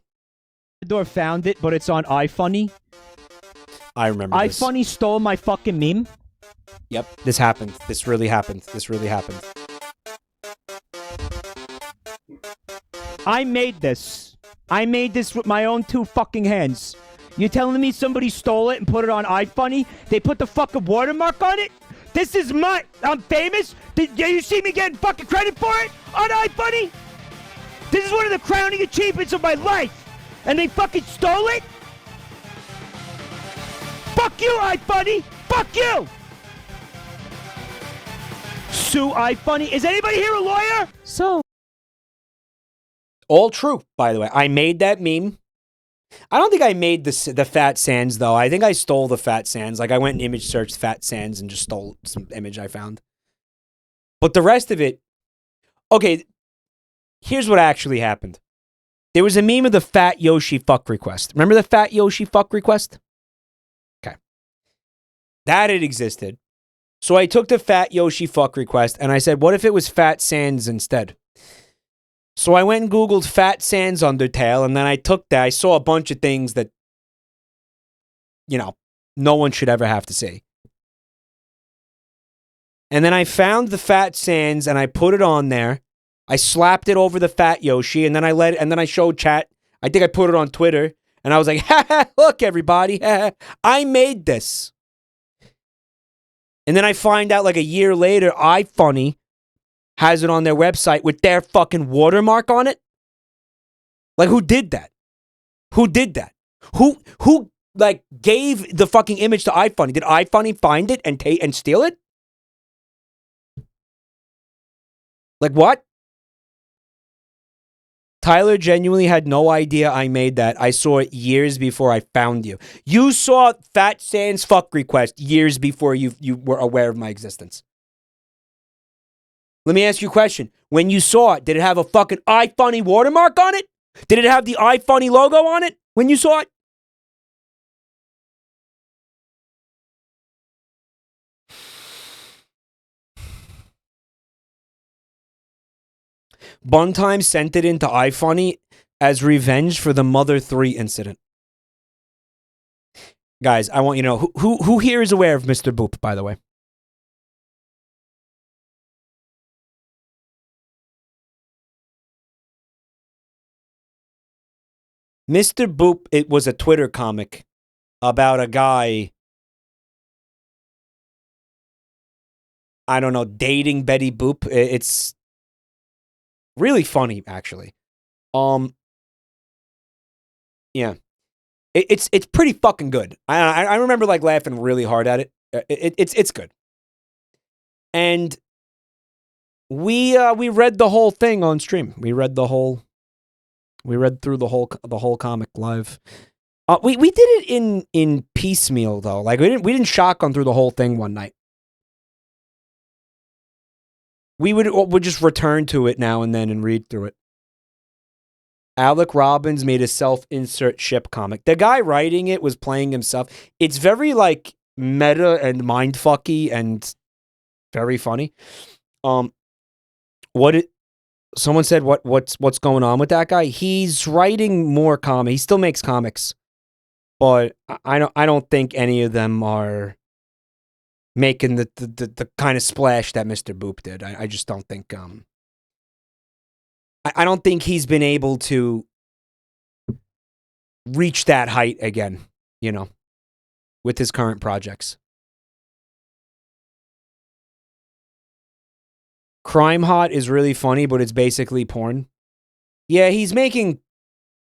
Avador found it, but it's on iFunny? I remember this. iFunny stole my fucking meme? Yep, this happened. This really happened. I made this. I made this with my own two fucking hands. You telling me somebody stole it and put it on iFunny? They put the fucking watermark on it? This is my... I'm famous? Did you see me getting fucking credit for it on iFunny? This is one of the crowning achievements of my life. And they fucking stole it? Fuck you, iFunny! Fuck you! Sue iFunny. Is anybody here a lawyer? All true, by the way. I made that meme. I don't think I made the Fat Sands, though. I think I stole the Fat Sands. Like, I went and image searched Fat Sands and just stole some image I found. But the rest of it... Okay, here's what actually happened. There was a meme of the Fat Yoshi fuck request. Remember the Fat Yoshi fuck request? Okay. That it existed. So I took the Fat Yoshi fuck request and I said, what if it was Fat Sans instead? So I went and Googled Fat Sans Undertale, and then I took that. I saw a bunch of things that, you know, no one should ever have to see. And then I found the Fat Sans and I put it on there. I slapped it over the Fat Yoshi, and then I showed chat. I think I put it on Twitter, and I was like, ha ha, look everybody, ha, ha, I made this. And then I find out like a year later, iFunny has it on their website with their fucking watermark on it. Like, who did that? Who did that? Who like gave the fucking image to iFunny? Did iFunny find it and steal it? Like what? Tyler genuinely had no idea I made that. I saw it years before I found you. You saw Fat Sans fuck request years before you were aware of my existence. Let me ask you a question. When you saw it, did it have a fucking iFunny watermark on it? Did it have the iFunny logo on it when you saw it? Buntime sent it into iFunny as revenge for the Mother 3 incident. Guys, I want you to know, who here is aware of Mr. Boop, by the way? Mr. Boop, it was a Twitter comic about a guy, I don't know, dating Betty Boop. It's really funny, actually. Yeah. It's pretty fucking good. I remember like laughing really hard at it. It's good. And we read the whole thing on stream. We read through the whole comic live. We did it in piecemeal though. Like we didn't shotgun through the whole thing one night. We would just return to it now and then and read through it. Alec Robbins made a self-insert ship comic. The guy writing it was playing himself. It's very like meta and mindfucky and very funny. Someone said what's going on with that guy? He's writing more comics. He still makes comics, but I don't think any of them are making the kind of splash that Mr. Boop did. I just don't think I don't think he's been able to reach that height again, you know, with his current projects. Crime Hot is really funny, but it's basically porn. Yeah, he's making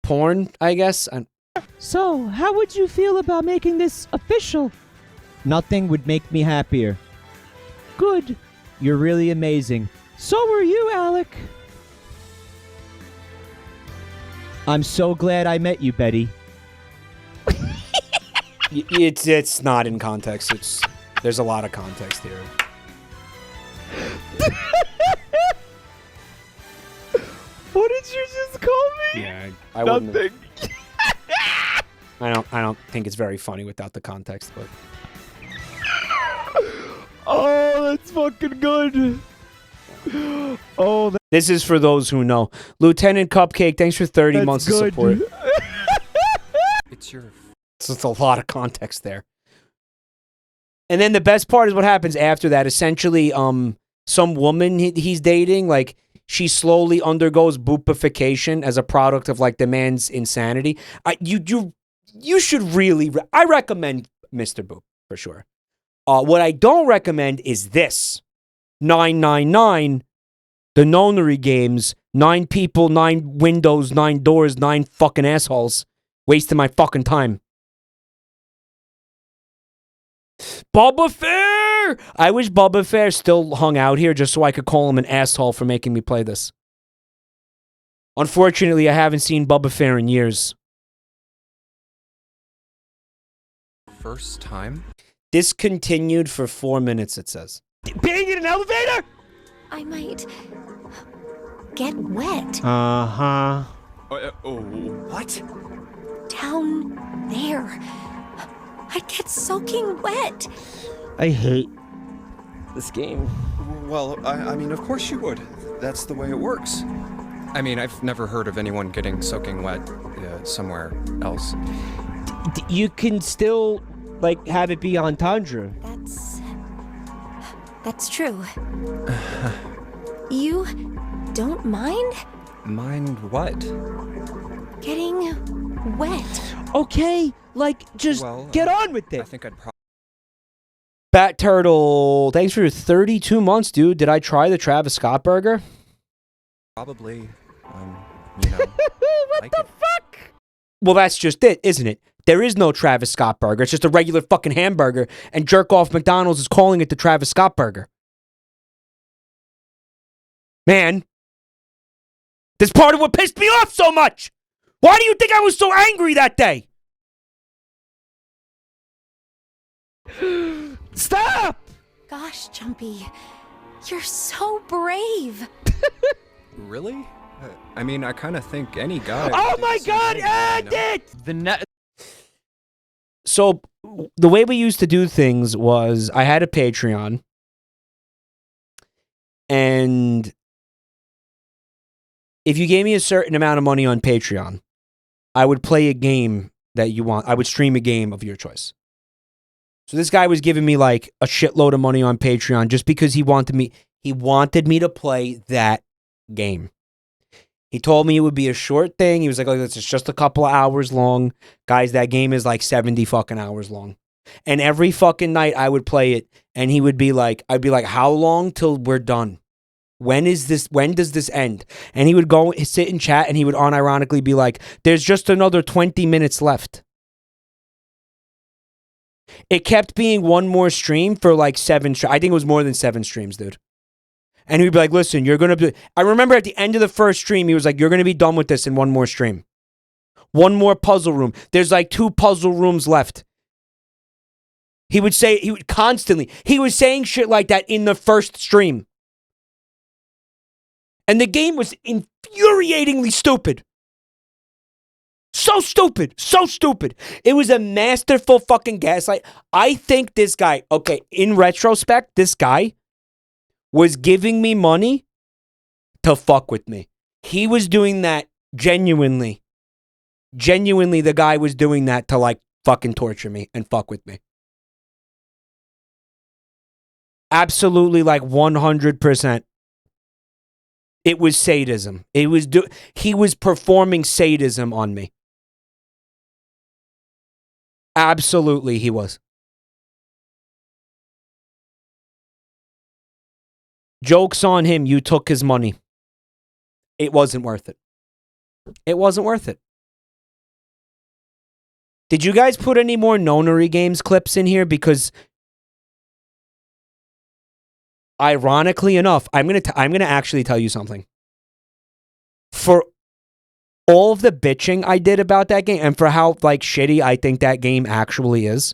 porn, I guess. So, how would you feel about making this official? Nothing would make me happier. Good. You're really amazing. So are you, Alec. I'm so glad I met you, Betty. It's not in context. There's a lot of context here. What did you just call me? Yeah, I wouldn't. I don't think it's very funny without the context, but oh, that's fucking good. Oh, this is for those who know. Lieutenant Cupcake, thanks for 30 months of support. It's your... It's a lot of context there. And then the best part is what happens after that. Essentially, some woman he's dating, like, she slowly undergoes boopification as a product of, like, the man's insanity. You should really... I recommend Mr. Boop, for sure. What I don't recommend is this. 999, the Nonary games, 9 people, 9 windows, 9 doors, 9 fucking assholes. Wasting my fucking time. Bubba Fair! I wish Bubba Fair still hung out here just so I could call him an asshole for making me play this. Unfortunately, I haven't seen Bubba Fair in years. First time? Discontinued for 4 minutes, it says. being in an elevator? I might get wet Uh-huh. What? down there. I'd get soaking wet. I hate this game. Well, I mean, of course you would. That's the way it works. I mean, I've never heard of anyone getting soaking wet somewhere else. You can still, like, have it be on Tundra. That's true. You don't mind Mind what? getting wet? Okay, like, just get on with it. I think I'd probably... Bat Turtle, thanks for your 32 months, dude. Did I try the Travis Scott burger? Probably, What the fuck? Well, that's just it, isn't it? There is no Travis Scott burger. It's just a regular fucking hamburger, and Jerk Off McDonald's is calling it the Travis Scott burger. Man, this part of what pissed me off so much. Why do you think I was so angry that day? Stop! Gosh, Jumpy, you're so brave. Really? I mean, I kind of think any guy... Oh my god, end it! So, the way we used to do things was I had a Patreon, and if you gave me a certain amount of money on Patreon, I would play a game that you want. I would stream a game of your choice. So this guy was giving me like a shitload of money on Patreon just because he wanted me to play that game. He told me it would be a short thing. He was like, oh, it's just a couple of hours long. Guys, that game is like 70 fucking hours long. And every fucking night I would play it, and he would be like, I'd be like, how long till we're done? When does this end? And he would go sit in chat, and he would unironically be like, there's just another 20 minutes left. It kept being one more stream for like 7 I think it was more than 7 streams, dude. And he'd be like, listen, you're going to be... I remember at the end of the first stream, he was like, you're going to be done with this in one more stream. One more puzzle room. There's like 2 puzzle rooms left. He was saying shit like that in the first stream. And the game was infuriatingly stupid. So stupid. So stupid. It was a masterful fucking gaslight. I think this guy, okay, in retrospect, this guy was giving me money to fuck with me. He was doing that genuinely. Genuinely, the guy was doing that to like fucking torture me and fuck with me. Absolutely, like 100%. It was sadism. He was performing sadism on me. Absolutely, he was. Joke's on him. You took his money. It wasn't worth it. It wasn't worth it. Did you guys put any more Nonary Games clips in here? Because ironically enough, I'm gonna actually tell you something. For all of the bitching I did about that game, and for how like shitty I think that game actually is,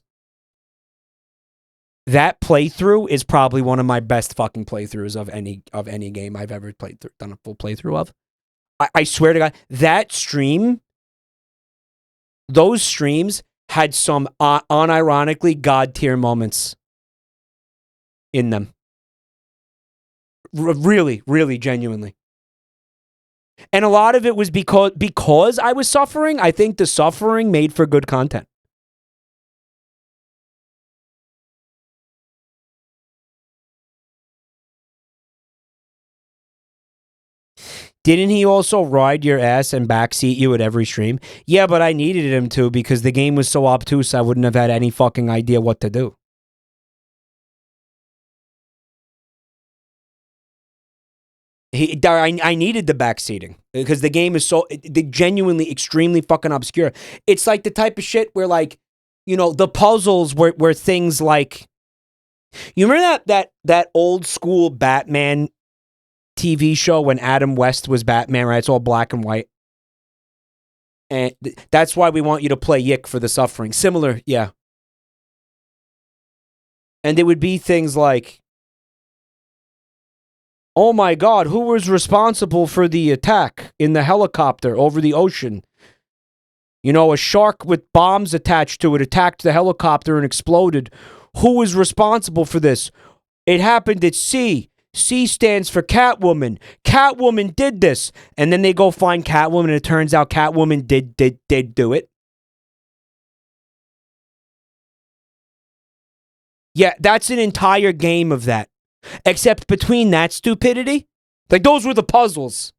that playthrough is probably one of my best fucking playthroughs of any game I've ever done a full playthrough of. I swear to God, that stream, those streams had some unironically God tier moments in them. Really, really, genuinely. And a lot of it was because I was suffering. I think the suffering made for good content. Didn't he also ride your ass and backseat you at every stream? Yeah, but I needed him to because the game was so obtuse I wouldn't have had any fucking idea what to do. I needed the backseating because the game is so genuinely extremely fucking obscure. It's like the type of shit where, like, you know, the puzzles were things like, you remember that old school Batman TV show when Adam West was Batman, right? It's all black and white. And that's why we want you to play Yick for the suffering. Similar, yeah. And there would be things like, oh my God, who was responsible for the attack in the helicopter over the ocean? You know, a shark with bombs attached to it attacked the helicopter and exploded. Who was responsible for this? It happened at sea. C stands for Catwoman. Catwoman did this. And then they go find Catwoman, and it turns out Catwoman did do it. Yeah, that's an entire game of that. Except between that stupidity, like those were the puzzles,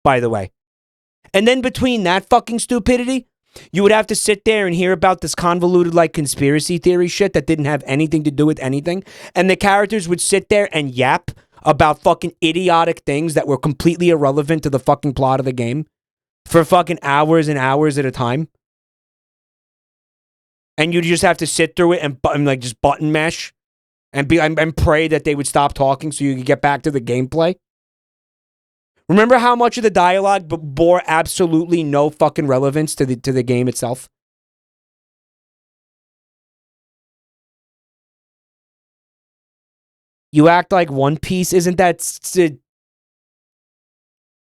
by the way. And then between that fucking stupidity, you would have to sit there and hear about this convoluted like conspiracy theory shit that didn't have anything to do with anything. And the characters would sit there and yap about fucking idiotic things that were completely irrelevant to the fucking plot of the game for fucking hours and hours at a time. And you just have to sit through it and like just button mash and pray that they would stop talking so you could get back to the gameplay. Remember how much of the dialogue bore absolutely no fucking relevance to the game itself? You act like One Piece, isn't that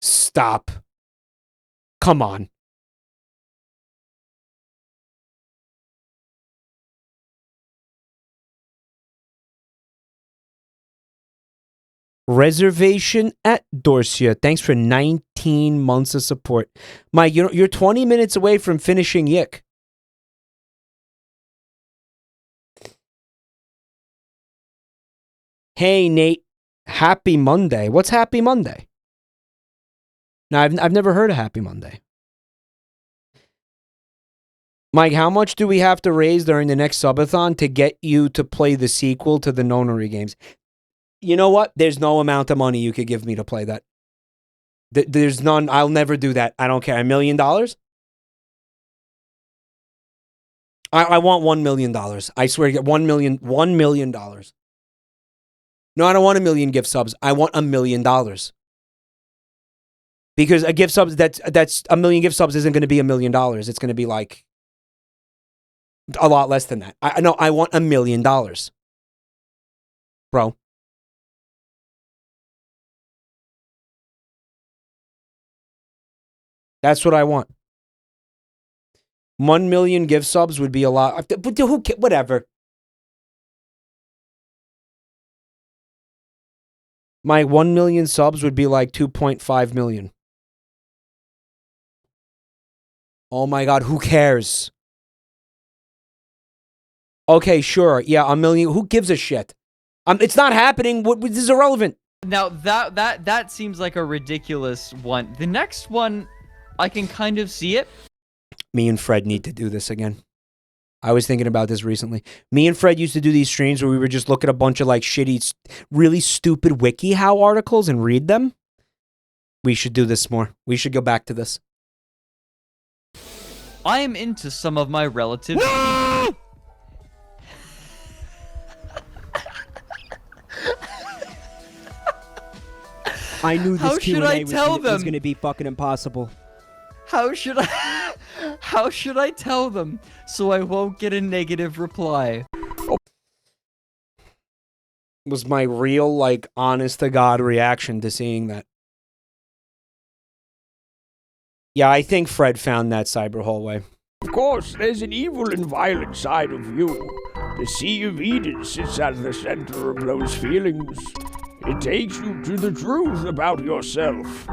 stop. Come on. Reservation at Dorsia. Thanks for 19 months of support. Mike, you're 20 minutes away from finishing Yick. Hey, Nate. Happy Monday. What's Happy Monday? No, I've never heard of Happy Monday. Mike, how much do we have to raise during the next subathon to get you to play the sequel to the Nonary games? You know what? There's no amount of money you could give me to play that. There's none. I'll never do that. I don't care. $1 million? I want $1 million. I swear to get $1 million. $1 million. No, I don't want 1 million gift subs. I want $1 million. Because a gift subs that's 1 million gift subs isn't going to be $1 million. It's going to be like a lot less than that. I want $1 million, bro. That's what I want. 1 million gift subs would be a lot. But who cares? Whatever. My 1 million subs would be like 2.5 million. Oh my God, who cares? Okay, sure. Yeah, 1 million. Who gives a shit? It's not happening. This is irrelevant. Now, that seems like a ridiculous one. The next one, I can kind of see it. Me and Fred need to do this again. I was thinking about this recently. Me and Fred used to do these streams where we would just look at a bunch of like shitty, really stupid WikiHow articles and read them. We should do this more. We should go back to this. I am into some of my relatives. No! I knew this Q&A was going to be fucking impossible. How should I tell them so I won't get a negative reply? Was my real, like, honest to God reaction to seeing that. Yeah, I think Fred found that cyber hallway. Of course, there's an evil and violent side of you. The Sea of Eden sits at the center of those feelings. It takes you to the truth about yourself.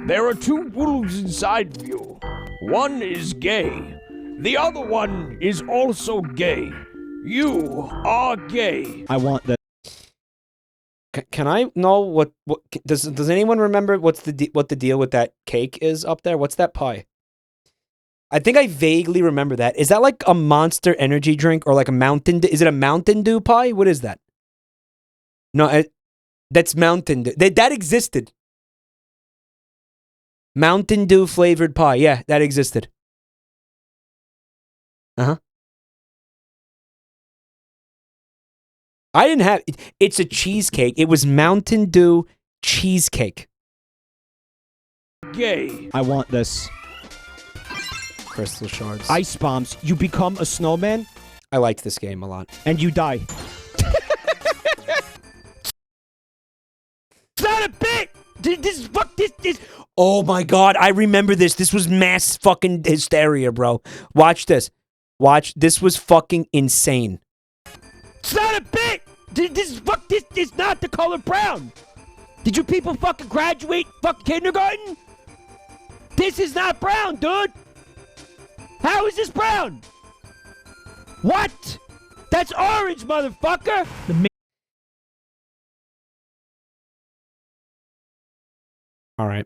There are two wolves inside of you. One is gay. The other one is also gay. You are gay. I want that. Can I know what does anyone remember what the deal with that cake is up there? What's that pie? I think I vaguely remember that. Is that like a Monster energy drink or like a Mountain Dew? Is it a Mountain Dew pie? What is that? No, that's Mountain Dew. That existed. Mountain Dew flavored pie. Yeah, that existed. Uh-huh. I didn't have it. It's a cheesecake. It was Mountain Dew cheesecake. Gay. I want this. Crystal shards. Ice bombs. You become a snowman. I liked this game a lot. And you die. It's not a bit! This. Oh my God, I remember this. This was mass fucking hysteria, bro. Watch this. Watch. This was fucking insane. It's not a bit. This is not the color brown. Did you people fucking graduate fucking kindergarten? This is not brown, dude. How is this brown? What? That's orange, motherfucker. All right.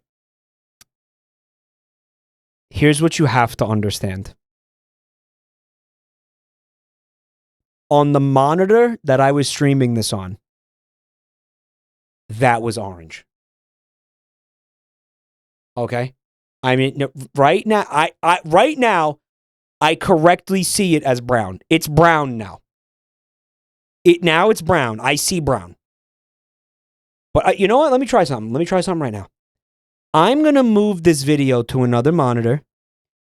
Here's what you have to understand. On the monitor that I was streaming this on, that was orange. Okay? I mean, no, right now, right now, I correctly see it as brown. It's brown now. Now it's brown. I see brown. But you know what? Let me try something. Let me try something right now. I'm going to move this video to another monitor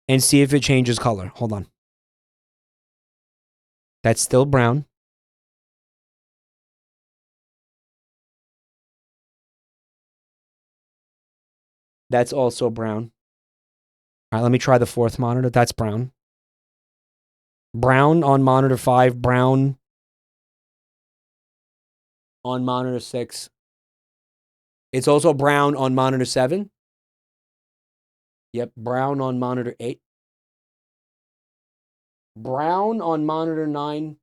and see if it changes color. Hold on. That's still brown. That's also brown. All right, let me try the fourth monitor. That's brown. Brown on monitor 5. Brown on monitor 6. It's also brown on monitor 7. Yep, brown on monitor 8. Brown on monitor 9.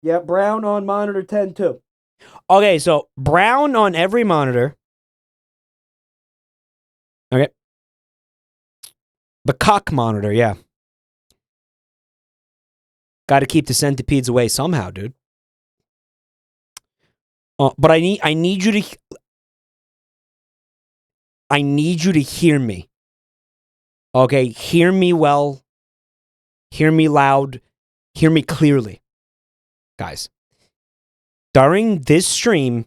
Yep, brown on monitor 10 too. Okay, so brown on every monitor. Okay. The cock monitor, yeah. Got to keep the centipedes away somehow, dude. But I need you to hear me. Okay, hear me well. Hear me loud. Hear me clearly. Guys, during this stream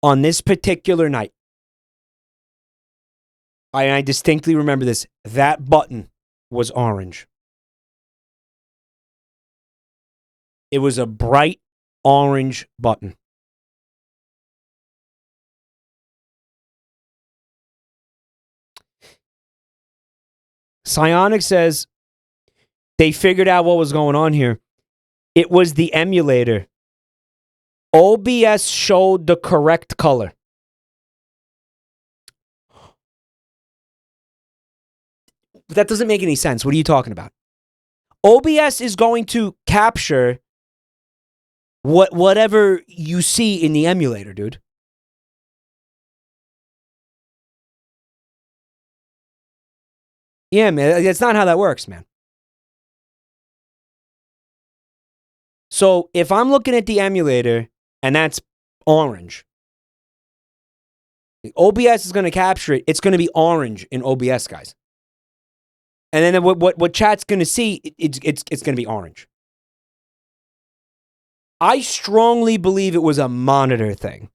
on this particular night, I distinctly remember this. That button was orange. It was a bright orange button. Psionic says they figured out what was going on here. It was the emulator. OBS showed the correct color. That doesn't make any sense. What are you talking about? OBS is going to capture whatever you see in the emulator, dude. Yeah, man. That's not how that works, man. So if I'm looking at the emulator and that's orange, OBS is going to capture it. It's going to be orange in OBS, guys. And then what chat's going to see, it's going to be orange. I strongly believe it was a monitor thing.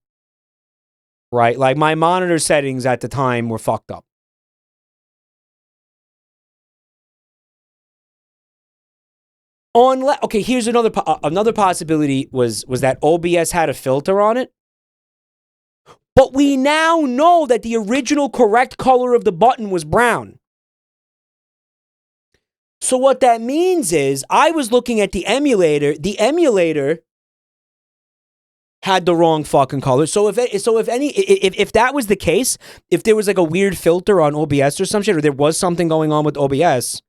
Right? Like my monitor settings at the time were fucked up. Okay, here's another possibility was that OBS had a filter on it. But we now know that the original correct color of the button was brown. So what that means is I was looking at the emulator. The emulator had the wrong fucking color. So if that was the case, if there was like a weird filter on OBS or some shit, or there was something going on with OBS,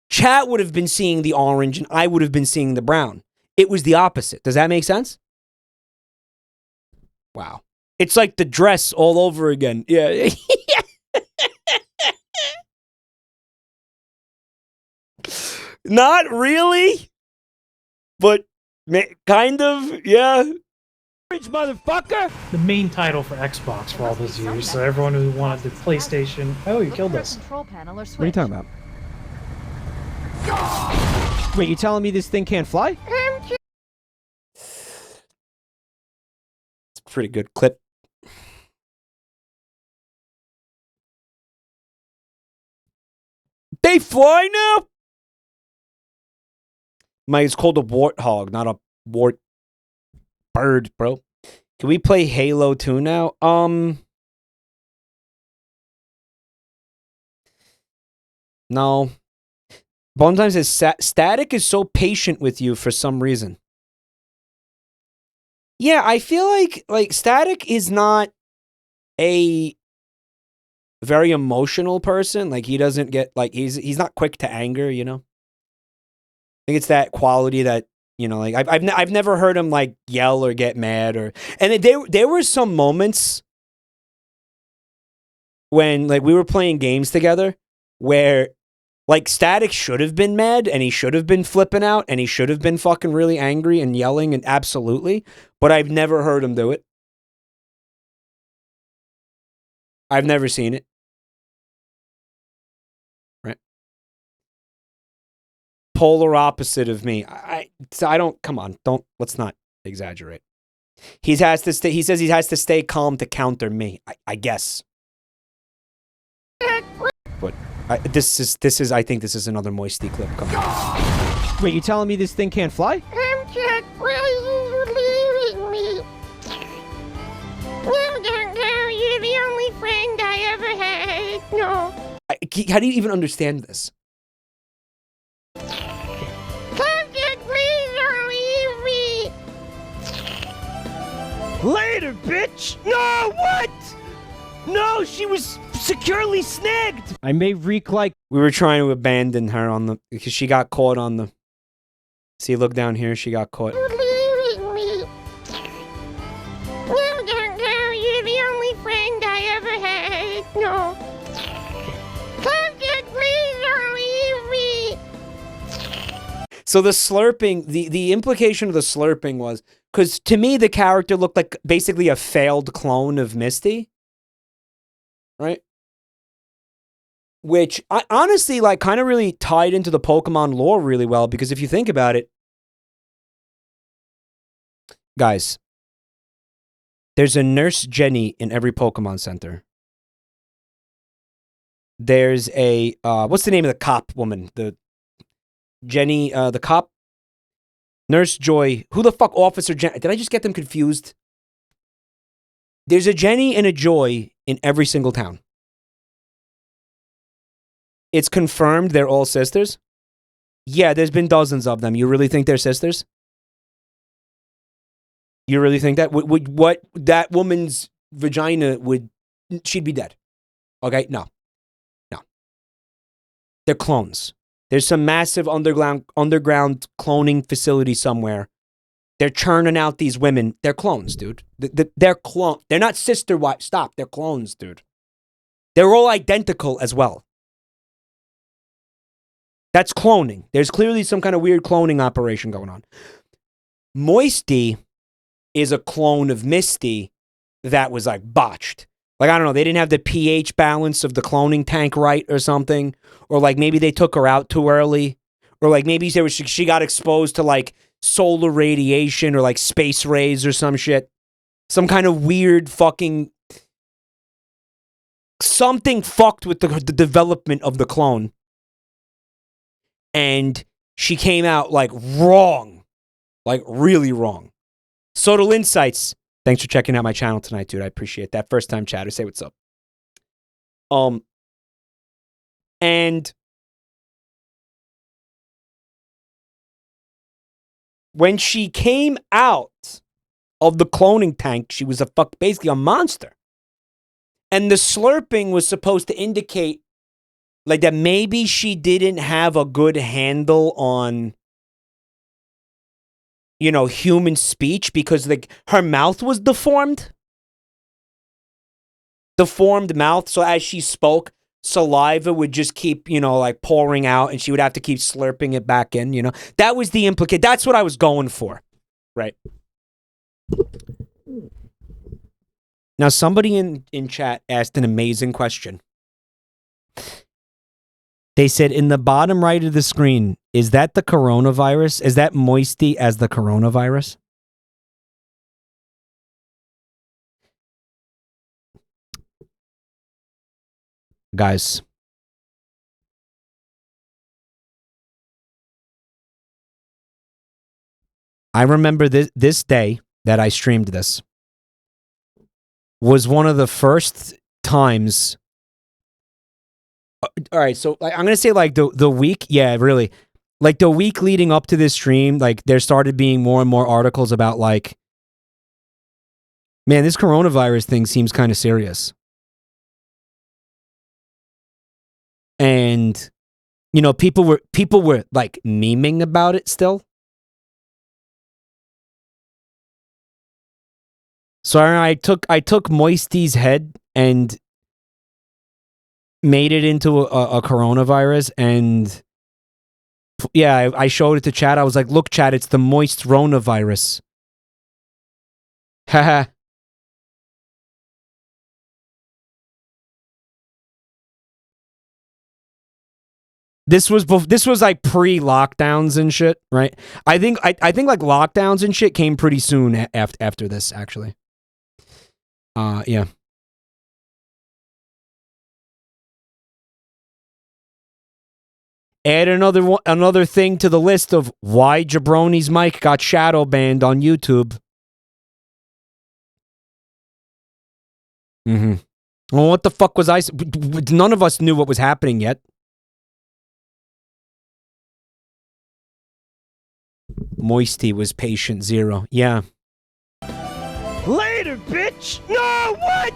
chat would have been seeing the orange and I would have been seeing the brown. It was the opposite. Does that make sense? Wow. It's like the dress all over again. Yeah. Not really, but kind of, yeah. Motherfucker! The main title for Xbox for all those years, so everyone who wanted the PlayStation... Oh, you killed us. What are you talking about? Wait, you telling me this thing can't fly? It's a pretty good clip. They fly now? Mike, it's called a warthog, not a wart bird, bro. Can we play Halo 2 now? No. Bone Time says Static is so patient with you for some reason. Yeah, I feel like Static is not a very emotional person. Like he doesn't get like he's not quick to anger, you know? I think it's that quality that, you know, like I've never heard him like yell or get mad or and there were some moments when like we were playing games together where like Static should have been mad and he should have been flipping out and he should have been fucking really angry and yelling and absolutely, but I've never heard him do it. I've never seen it. Right. Polar opposite of me. So I don't, come on, let's not exaggerate. He says he has to stay calm to counter me, I guess. But I think this is another Moisty clip coming. Wait, you telling me this thing can't fly? Jack, why are you leaving me? No, you're the only friend I ever had. No. How do you even understand this? Jack, please don't leave me. Later, bitch! No, what? No, she was securely snagged! I may reek like... We were trying to abandon her because she got caught on the... See, look down here, she got caught. You're leaving me. No, you're the only friend I ever had. No. Jack, please don't leave me. So the slurping, the implication of the slurping was... Because to me, the character looked like basically a failed clone of Misty. Right? Which, I honestly, like, kind of really tied into the Pokemon lore really well, because if you think about it, guys, there's a Nurse Jenny in every Pokemon Center. There's a, what's the name of the cop woman? The Jenny, the cop? Nurse Joy. Who the fuck, Officer Jenny? Did I just get them confused? There's a Jenny and a Joy in every single town. It's confirmed they're all sisters? Yeah, there's been dozens of them. You really think they're sisters? You really think that? What that woman's vagina she'd be dead. Okay? No. They're clones. There's some massive underground cloning facility somewhere. They're churning out these women. They're clones, dude. They're clones. They're not sister wives. Stop. They're clones, dude. They're all identical as well. That's cloning. There's clearly some kind of weird cloning operation going on. Moisty is a clone of Misty that was like botched. Like, I don't know, they didn't have the pH balance of the cloning tank right or something. Or like maybe they took her out too early. Or like maybe she got exposed to like solar radiation or like space rays or some shit. Some kind of weird fucking... Something fucked with the development of the clone. And she came out like wrong. Like really wrong. Sodal Insights. Thanks for checking out my channel tonight, dude. I appreciate that. First time chatter. Say what's up. And when she came out of the cloning tank, she was basically a monster. And the slurping was supposed to indicate like that maybe she didn't have a good handle on, you know, human speech because like her mouth was deformed. Deformed mouth. So as she spoke, saliva would just keep, you know, like pouring out and she would have to keep slurping it back in, you know. That was the implication. That's what I was going for. Right. Now, somebody in chat asked an amazing question. They said, in the bottom right of the screen, is that the coronavirus? Is that Moisty as the coronavirus? Guys. I remember this day that I streamed this. was one of the first times. All right, so like, I'm gonna say like the week, yeah, really, like the week leading up to this stream, like there started being more and more articles about like, man, this coronavirus thing seems kind of serious, and you know, people were like memeing about it still. So I took Moisty's head and made it into a coronavirus, and yeah, I showed it to chat. I was like, look, chat, it's the moist ronavirus. Haha. This was like pre-lockdowns and shit, right? I think like lockdowns and shit came pretty soon after this, actually. Yeah. Add another thing to the list of why Jabroni's mic got shadow banned on YouTube. Mm-hmm. Well, what the fuck was I? None of us knew what was happening yet. Moisty was patient zero. Yeah. Later, bitch! No, what?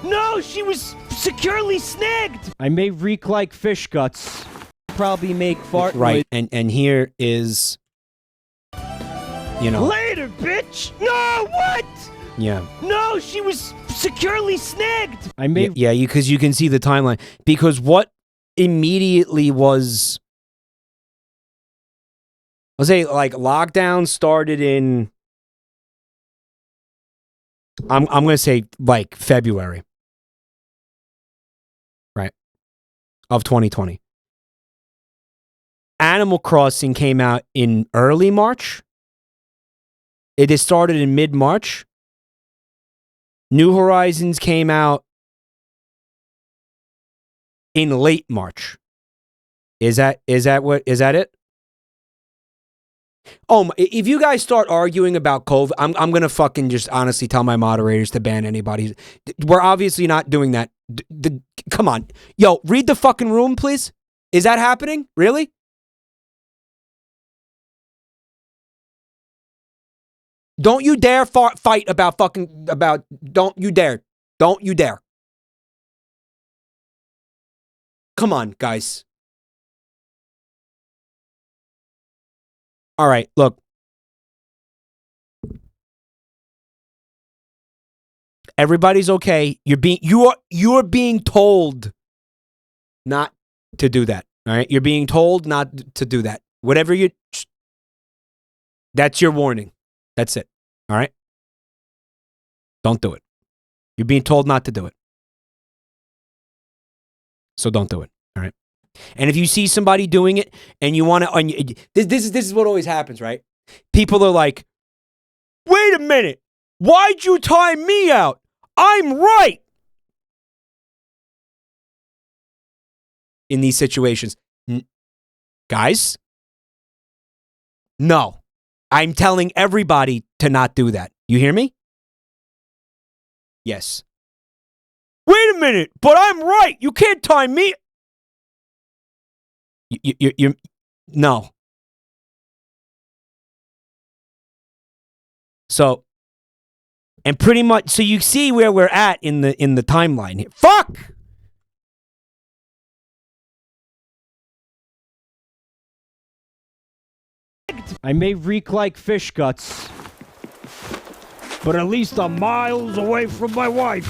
No, she was securely snagged! I may reek like fish guts. Probably make fart Right, and here is, you know. Later, bitch! No, what? Yeah. No, she was securely snagged! I may... Yeah, because you can see the timeline. Because what immediately was... Let's say, like, lockdown started in... I'm going to say, like, February. Right. Of 2020. Animal Crossing came out in early March. It started in mid-March. New Horizons came out in late March. Is that it? Oh, if you guys start arguing about COVID, I'm gonna fucking just honestly tell my moderators to ban anybody. We're obviously not doing that. Come on, yo, read the fucking room, please. Is that happening? Really? Don't you dare fight about don't you dare. Don't you dare. Come on, guys. All right, look. Everybody's okay. You're being told not to do that. All right? You're being told not to do that. Whatever you That's your warning. That's it. All right? Don't do it. You're being told not to do it. So don't do it. All right? And if you see somebody doing it and you want to, this is what always happens, right? People are like, wait a minute. Why'd you time me out? I'm right. In these situations. Guys? No. I'm telling everybody to not do that. You hear me? Yes. Wait a minute, but I'm right. You can't time me. You're no. So, and pretty much, so you see where we're at in the timeline here. Fuck! I may reek like fish guts, but at least I'm miles away from my wife.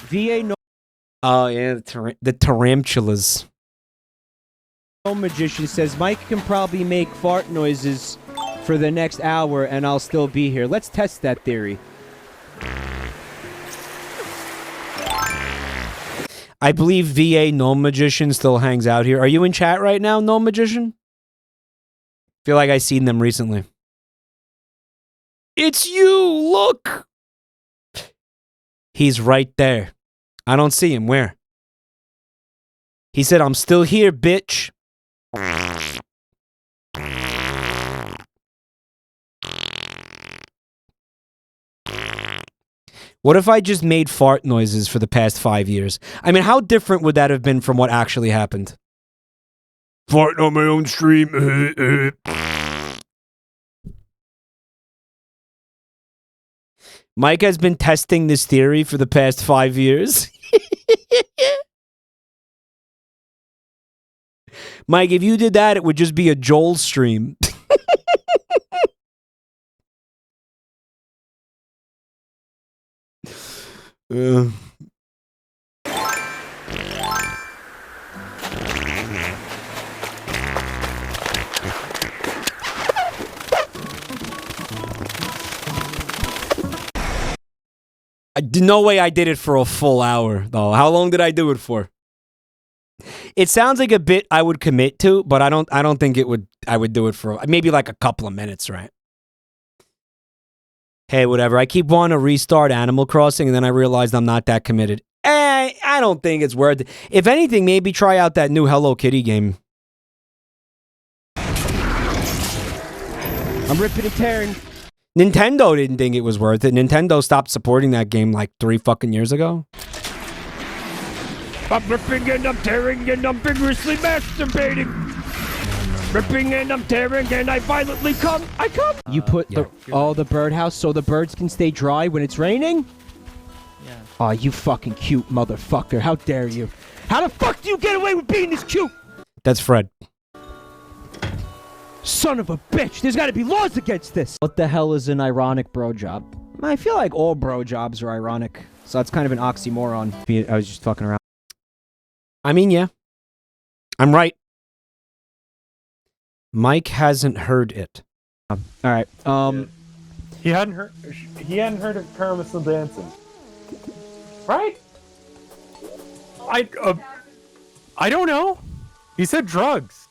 VA no. Oh yeah, the tarantulas. No magician says Mike can probably make fart noises for the next hour, and I'll still be here. Let's test that theory. I believe VA No Magician still hangs out here. Are you in chat right now, No Magician? Feel like I seen them recently. It's you! Look! He's right there. I don't see him. Where? He said, I'm still here, bitch. What if I just made fart noises for the past 5 years? I mean, how different would that have been from what actually happened? Farting on my own stream. Mike has been testing this theory for the past 5 years. Mike, if you did that, it would just be a Joel stream. No way I did it for a full hour, though. How long did I do it for? It sounds like a bit I would commit to, but I don't think I would do it for maybe like a couple of minutes, right? Hey, whatever. I keep wanting to restart Animal Crossing, and then I realized I'm not that committed. I don't think it's worth it. If anything, maybe try out that new Hello Kitty game. I'm ripping and tearing. Nintendo didn't think it was worth it. Nintendo stopped supporting that game like 3 fucking years ago. I'm ripping and I'm tearing and I'm vigorously masturbating. Ripping and I'm tearing and I violently come. I come. You put the birdhouse so the birds can stay dry when it's raining? Yeah. Oh, you fucking cute motherfucker. How dare you? How the fuck do you get away with being this cute? That's Fred. Son of a bitch. There's gotta be laws against this. What the hell is an ironic bro job? I feel like all bro jobs are ironic. So it's kind of an oxymoron. I was just fucking around. I mean, yeah. I'm right. Mike hasn't heard it. All right. He hadn't heard of Carousel dancing. Right? I don't know. He said drugs.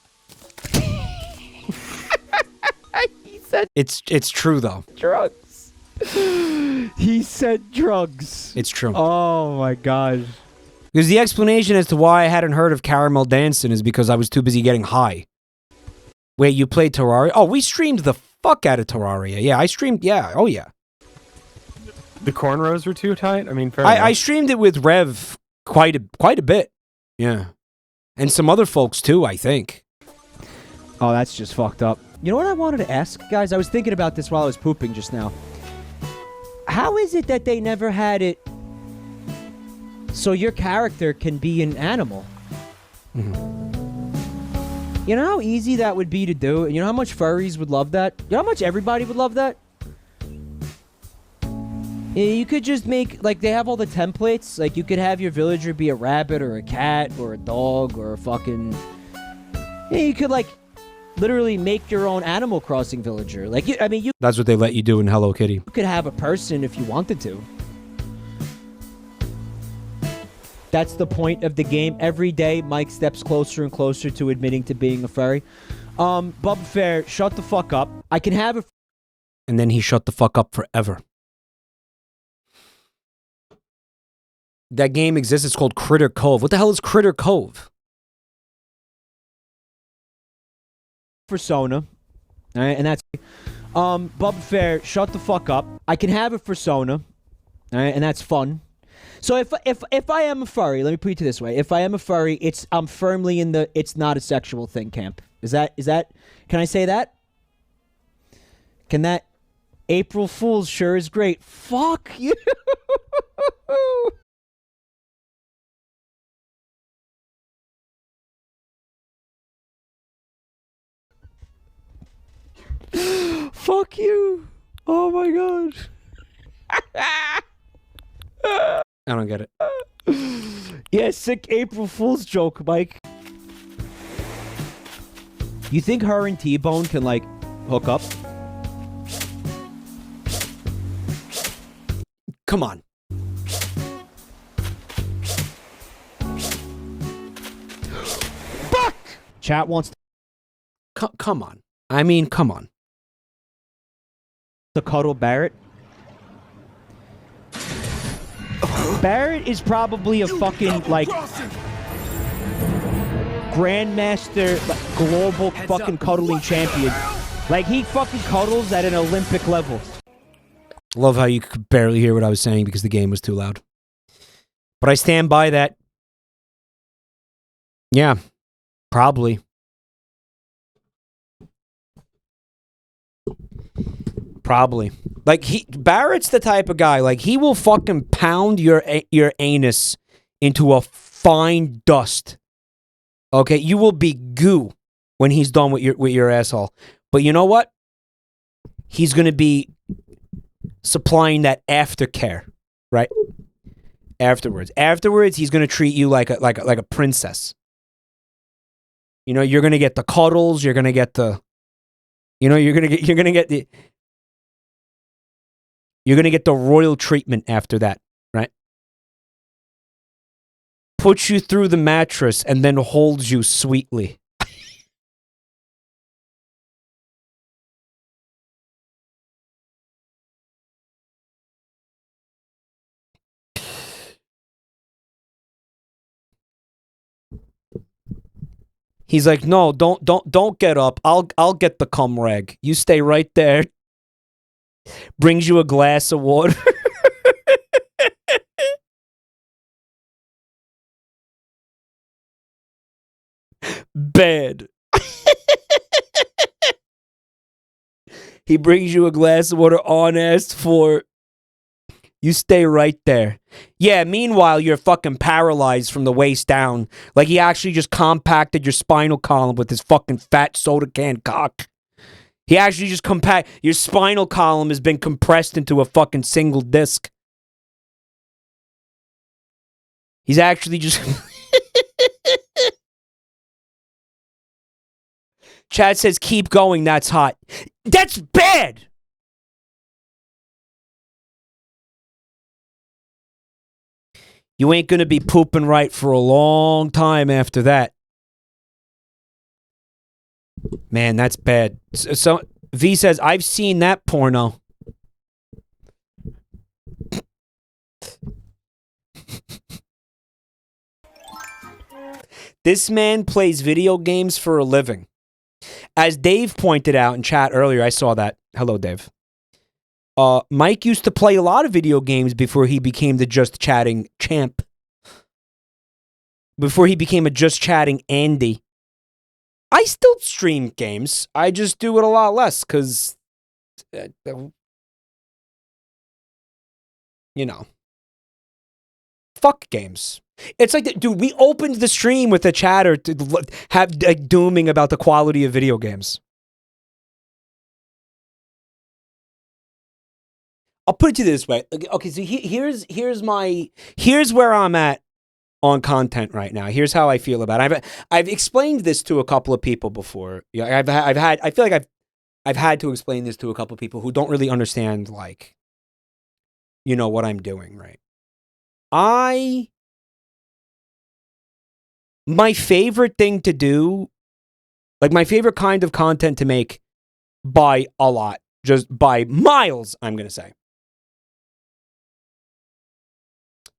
He said it's true though. Drugs. He said drugs. It's true. Oh my god. Because the explanation as to why I hadn't heard of Caramel Dancing is because I was too busy getting high. Wait, you played Terraria? Oh, we streamed the fuck out of Terraria. Yeah, I streamed. Yeah, oh yeah. The cornrows were too tight. I mean, I streamed it with Rev quite a bit. Yeah, and some other folks too, I think. Oh, that's just fucked up. You know what I wanted to ask, guys? I was thinking about this while I was pooping just now. How is it that they never had it so your character can be an animal? You know how easy that would be to do? You know how much furries would love that? You know how much everybody would love that? You could just make, like, they have all the templates. Like, you could have your villager be a rabbit or a cat or a dog or a fucking... Yeah, you could, like, literally make your own Animal Crossing villager. Like, I mean, you... That's what they let you do in Hello Kitty. You could have a person if you wanted to. That's the point of the game. Every day, Mike steps closer and closer to admitting to being a furry. Bub Fair, shut the fuck up. I can have a... And then he shut the fuck up forever. That game exists. It's called Critter Cove. What the hell is Critter Cove? Persona. All right, and that's... Bub Fair, shut the fuck up. I can have a persona. All right, and that's fun. So if I am a furry, let me put it this way. If I am a furry, I'm firmly in the it's not a sexual thing camp. Is that can I say that? Can that April Fool's sure is great. Fuck you. Fuck you. Oh my god. I don't get it. Yeah, sick April Fool's joke, Mike. You think her and T-Bone can, like, hook up? Come on. Fuck! Chat wants to... Come on. I mean, come on. To cuddle Barrett? Barrett is probably a fucking, like, grandmaster, global fucking cuddling champion. Like, he fucking cuddles at an Olympic level. Love how you could barely hear what I was saying because the game was too loud. But I stand by that. Yeah, probably. Probably. Like, Barrett's the type of guy, like, he will fucking pound your anus into a fine dust. Okay, you will be goo when he's done with your asshole. But you know what? He's gonna be supplying that aftercare, right? Afterwards, he's gonna treat you like a princess. You know, you're gonna get the cuddles. You're gonna get the, you know, you're gonna get the royal treatment after that, right? Puts you through the mattress and then holds you sweetly. He's like, no, don't get up. I'll get the cum rag. You stay right there. Brings you a glass of water. Bad. He brings you a glass of water unasked for. You stay right there. Yeah, meanwhile, you're fucking paralyzed from the waist down. Like he actually just compacted your spinal column with his fucking fat soda can cock. He actually just your spinal column has been compressed into a fucking single disc. He's actually just... Chad says, keep going, that's hot. That's bad! You ain't gonna be pooping right for a long time after that. Man, that's bad. So V says, I've seen that porno. This man plays video games for a living. As Dave pointed out in chat earlier, I saw that. Hello, Dave. Mike used to play a lot of video games before he became the Just Chatting champ. Before he became a Just Chatting Andy. I still stream games. I just do it a lot less because, you know, fuck games. It's like, dude, we opened the stream with a chatter to have dooming about the quality of video games. I'll put it to you this way. Okay, so here's where I'm at on content right now. Here's how I feel about it. I've explained this to a couple of people before. Yeah, I feel like I've had to explain this to a couple of people who don't really understand, like, you know, what I'm doing, right? My favorite thing to do, like my favorite kind of content to make by a lot, just by miles, I'm going to say,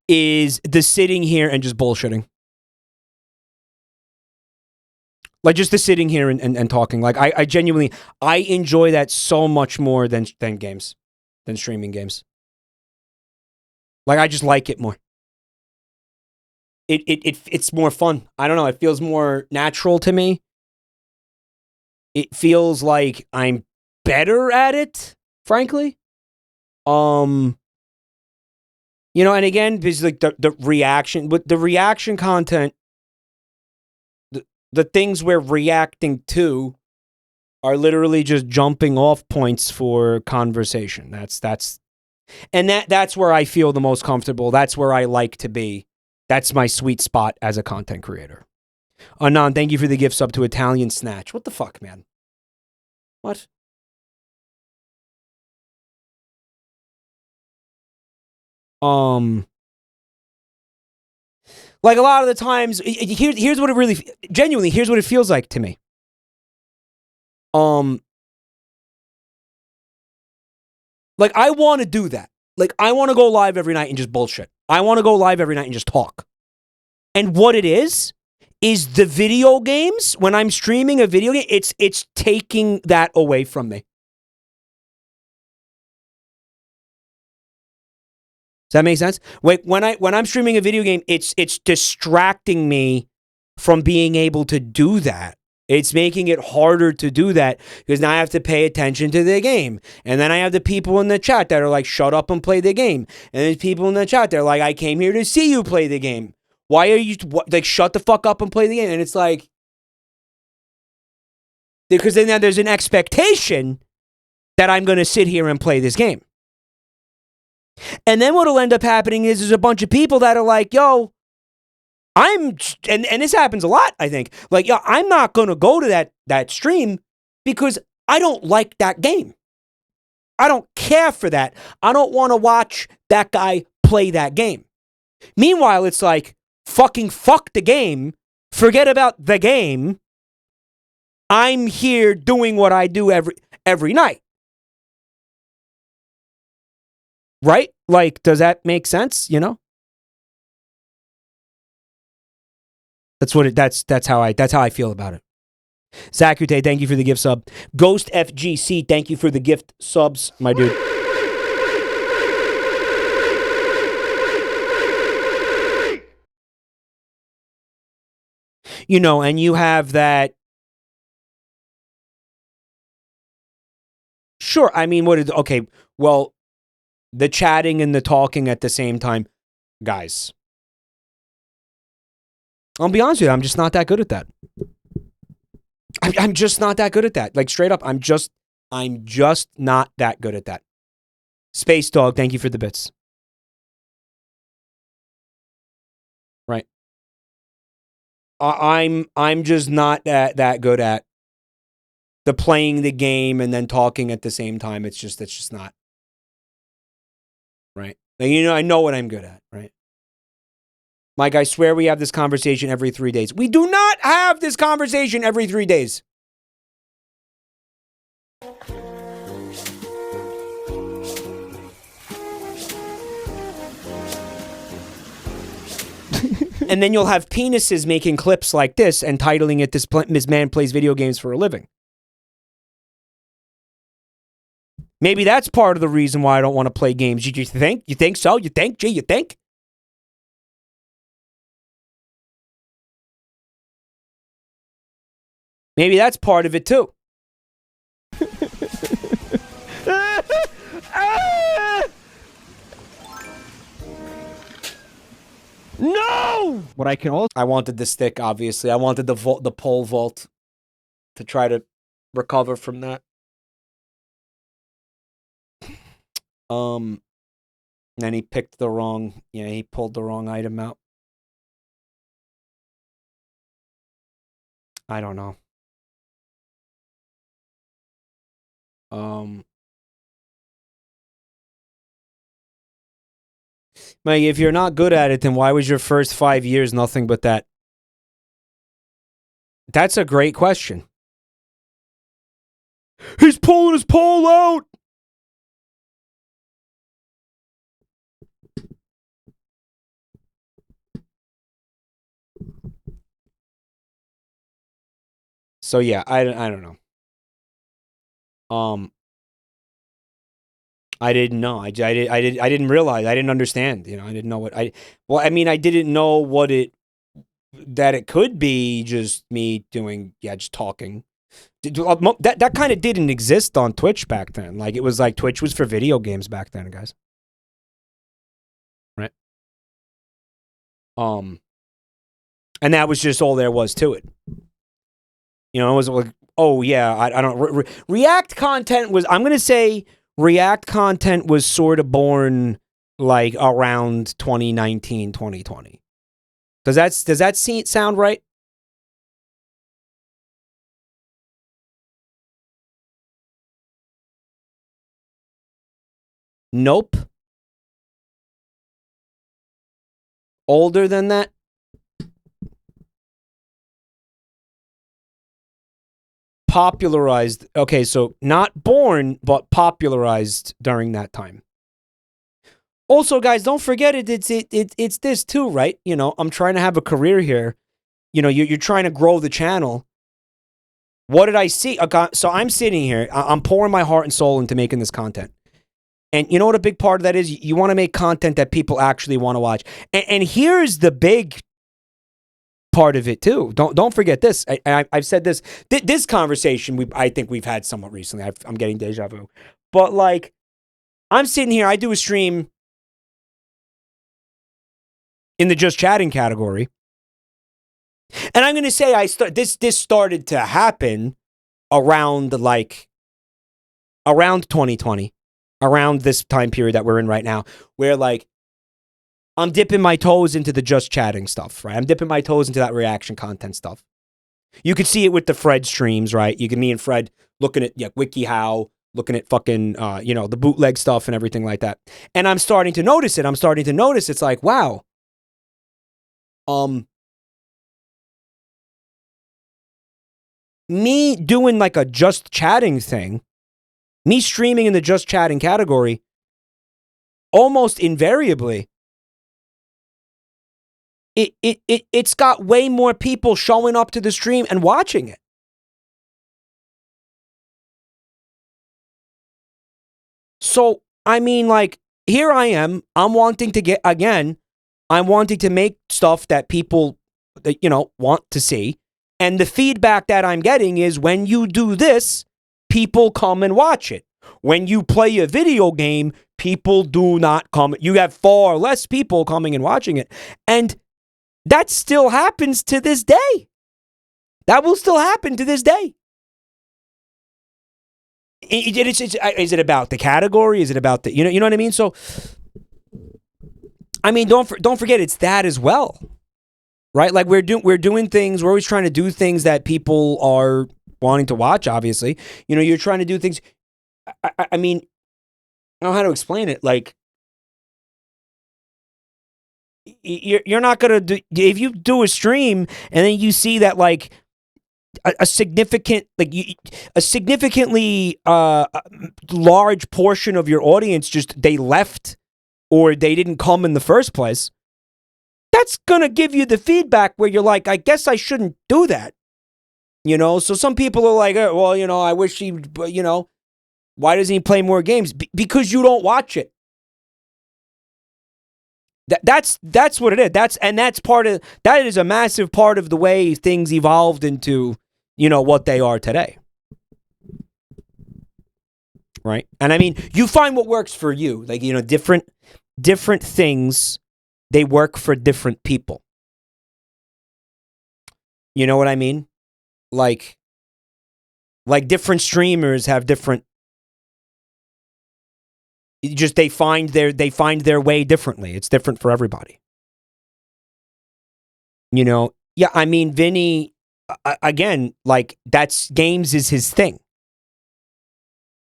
is the sitting here and just bullshitting. Like just the sitting here and talking. Like I genuinely, I enjoy that so much more than games, than streaming games. Like I just like it more. It's more fun. I don't know. It feels more natural to me. It feels like I'm better at it, frankly. You know, and again, because like the reaction, but the reaction content, the things we're reacting to are literally just jumping off points for conversation. That's where I feel the most comfortable. That's where I like to be. That's my sweet spot as a content creator. Anon, thank you for the gift sub to Italian Snatch. What the fuck, man? What? Like a lot of the times, here's what it really, genuinely, here's what it feels like to me. Like I want to do that. Like I want to go live every night and just bullshit. I want to go live every night and just talk. And what it is the video games, when I'm streaming a video game, it's taking that away from me. Does that make sense? Wait, when I'm streaming a video game, it's distracting me from being able to do that. It's making it harder to do that because now I have to pay attention to the game. And then I have the people in the chat that are like, shut up and play the game. And there's people in the chat that are like, I came here to see you play the game. Why are you, like, shut the fuck up and play the game? And it's like, because then now there's an expectation that I'm going to sit here and play this game. And then what'll end up happening is there's a bunch of people that are like, yo, and this happens a lot, I think. Like, yo, I'm not going to go to that stream because I don't like that game. I don't care for that. I don't want to watch that guy play that game. Meanwhile, it's like, fucking fuck the game. Forget about the game. I'm here doing what I do every night. Right? Like, does that make sense? You know? That's how I feel about it. Zakute, thank you for the gift sub. Ghost FGC, thank you for the gift subs, my dude. You know, and you have that. Sure, I mean, okay, well, the chatting and the talking at the same time. Guys, I'll be honest with you, I'm just not that good at that. I'm just not that good at that. Like, straight up, I'm just not that good at that. Space Dog, thank you for the bits. Right. I'm just not that good at the playing the game and then talking at the same time. It's just not. Right. Like, you know, I know what I'm good at, right? Mike, I swear we have this conversation every 3 days. We do not have this conversation every 3 days. And then you'll have penises making clips like this and titling it, "This man plays video games for a living." Maybe that's part of the reason why I don't want to play games. You think? You think so? You think? Gee, you think? Maybe that's part of it too. No! What I can also... I wanted the stick, obviously. I wanted the pole vault to try to recover from that. And he picked the wrong... Yeah, he pulled the wrong item out. I don't know. Mike, if you're not good at it, then why was your first 5 years nothing but that? That's a great question. He's pulling his pole out! So yeah, I don't know. I didn't know. I didn't realize. I didn't understand. You know, I didn't know what Well, I mean, I didn't know that it could be just me doing. Yeah, just talking. That kind of didn't exist on Twitch back then. Like, it was like Twitch was for video games back then, guys. Right. And that was just all there was to it. You know, it was like, oh yeah, I don't. React content was. I'm gonna say React content was sort of born like around 2019, 2020. Does that sound right? Nope. Older than that? Popularized. Okay, so not born, but popularized during that time. Also, guys, don't forget it's this too, right? You know, I'm trying to have a career here. You know, you're trying to grow the channel. What did I see? So I'm sitting here. I'm pouring my heart and soul into making this content. And you know what a big part of that is? You want to make content that people actually want to watch. And here's the big part of it too. Don't forget this. I've said this. This conversation I think we've had somewhat recently. I'm getting deja vu. But like, I'm sitting here. I do a stream in the just chatting category, and I'm going to say this started to happen around 2020, around this time period that we're in right now, where like I'm dipping my toes into the just chatting stuff, right? I'm dipping my toes into that reaction content stuff. You could see it with the Fred streams, right? You can me and Fred looking at WikiHow, looking at fucking the bootleg stuff and everything like that. And I'm starting to notice it. It's like, wow. Me doing like a just chatting thing, me streaming in the just chatting category, almost invariably, it's got way more people showing up to the stream and watching it. So, I mean, like, here I am. I'm wanting to make stuff that people, want to see. And the feedback that I'm getting is when you do this, people come and watch it. When you play a video game, people do not come. You have far less people coming and watching it. And that still happens to this day. That will still happen to this day. Is it about the category? Is it about the, you know what I mean? So, I mean, don't forget it's that as well, right? Like we're doing things. We're always trying to do things that people are wanting to watch. Obviously, you're trying to do things. I mean, I don't know how to explain it. Like, you're not gonna do, if you do a stream and then you see that like a significantly large portion of your audience just they left or they didn't come in the first place, that's gonna give you the feedback where you're like, I guess I shouldn't do that. So some people are like, well, I wish he, why doesn't he play more games? Because you don't watch it. That's what it is. That is a massive part of the way things evolved into, what they are today. Right? And I mean, you find what works for you. Like, different things, they work for different people. You know what I mean? Like different streamers have different, they find their way differently. It's different for everybody. Yeah, I mean, Vinny, again, like games is his thing.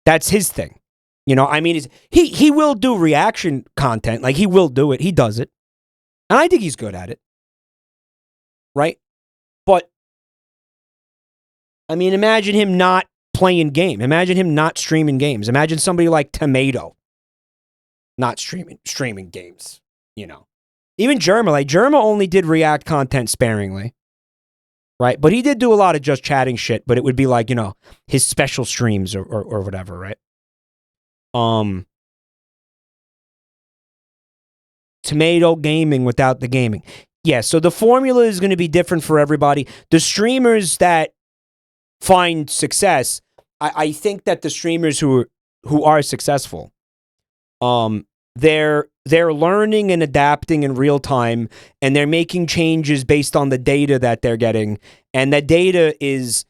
That's his thing. I mean, he will do reaction content. Like, he will do it. He does it. And I think he's good at it. Right? But, I mean, imagine him not playing game. Imagine him not streaming games. Imagine somebody like Tomato not streaming games, Even Germa, like Germa only did react content sparingly, right? But he did do a lot of just chatting shit, but it would be like, his special streams or whatever, right? Tomato gaming without the gaming. Yeah, so the formula is going to be different for everybody. The streamers that find success, I think that the streamers who are successful, they're learning and adapting in real time, and they're making changes based on the data that they're getting, and that data is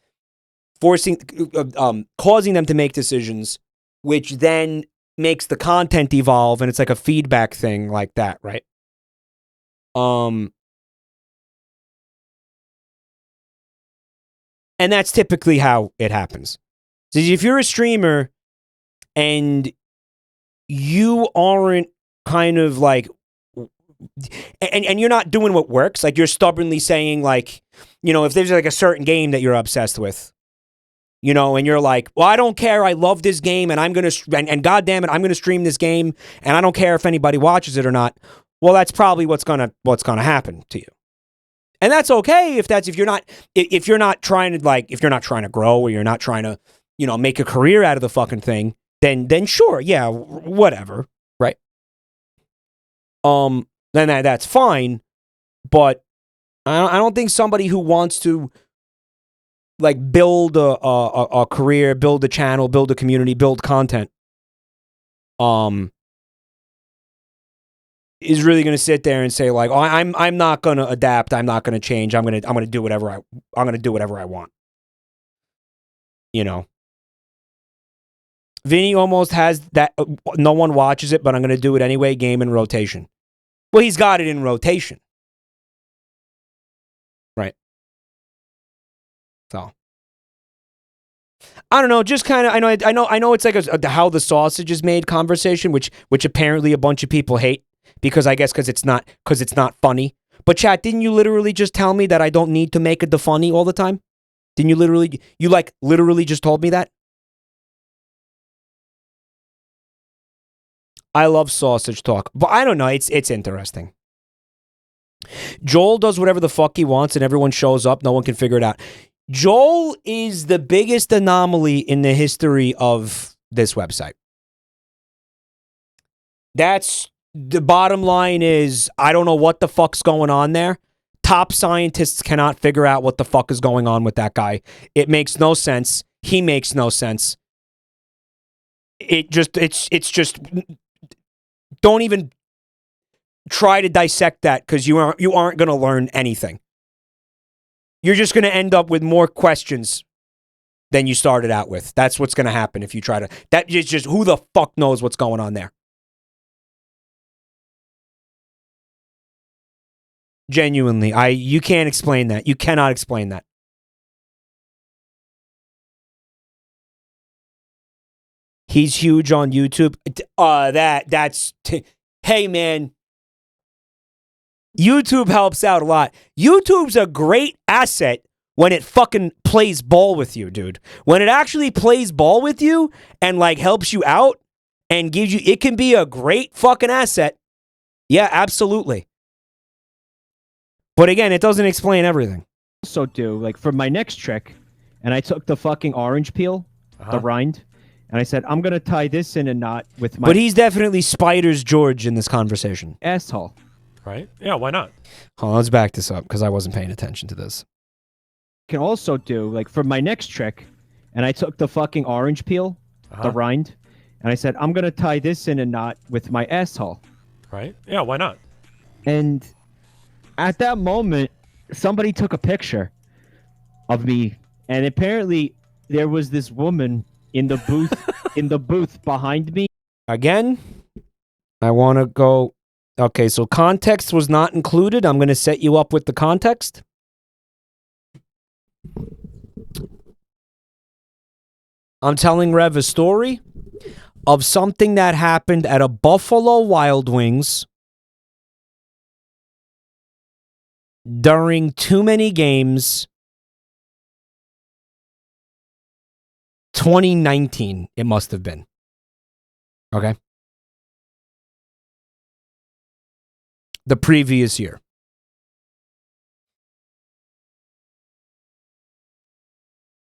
causing them to make decisions, which then makes the content evolve, and it's like a feedback thing like that, right? And that's typically how it happens. So if you're a streamer and you aren't kind of like, and you're not doing what works, like you're stubbornly saying like, if there's like a certain game that you're obsessed with, and you're like, well, I don't care, I love this game, and I'm going to, and God damn it, I'm going to stream this game, and I don't care if anybody watches it or not. Well, that's probably what's going to happen to you. And that's okay if you're not trying to grow, or you're not trying to, make a career out of the fucking thing. then sure, yeah, whatever, right? Then that's fine, but I don't think somebody who wants to like build a career, build a channel, build a community, build content, is really going to sit there and say like, oh, I'm not going to adapt, I'm not going to change, I'm going to do whatever I want. You know, Vinny almost has that. No one watches it, but I'm going to do it anyway. Game in rotation. Well, he's got it in rotation, right? So I don't know. Just kind of. I know. It's like a how the sausage is made conversation, which apparently a bunch of people hate because it's not funny. But chat, didn't you literally just tell me that I don't need to make it the funny all the time? Didn't you literally just told me that? I love sausage talk, but I don't know. It's interesting. Joel does whatever the fuck he wants, and everyone shows up. No one can figure it out. Joel is the biggest anomaly in the history of this website. That's the bottom line. Is I don't know what the fuck's going on there. Top scientists cannot figure out what the fuck is going on with that guy. It makes no sense. He makes no sense. It's just. Don't even try to dissect that because you aren't going to learn anything. You're just going to end up with more questions than you started out with. That's what's going to happen if you try to. That is just who the fuck knows what's going on there. Genuinely, you can't explain that. You cannot explain that. He's huge on YouTube. Hey man, YouTube helps out a lot. YouTube's a great asset when it fucking plays ball with you, dude. When it actually plays ball with you and like helps you out and gives you, it can be a great fucking asset. Yeah, absolutely. But again, it doesn't explain everything. Also do, like for my next trick, and I took the fucking orange peel, the rind, and I said, I'm going to tie this in a knot with my... But he's definitely Spiders George in this conversation. Asshole. Right? Yeah, why not? Hold on, let's back this up because I wasn't paying attention to this. Can also do, like for my next trick, and I took the fucking orange peel, the rind, and I said, I'm going to tie this in a knot with my asshole. Right? Yeah, why not? And at that moment, somebody took a picture of me, and apparently there was this woman in the booth behind me. Again, I want to go. Okay, so context was not included. I'm going to set you up with the context. I'm telling Rev a story of something that happened at a Buffalo Wild Wings during too many games. 2019, it must have been. Okay. The previous year.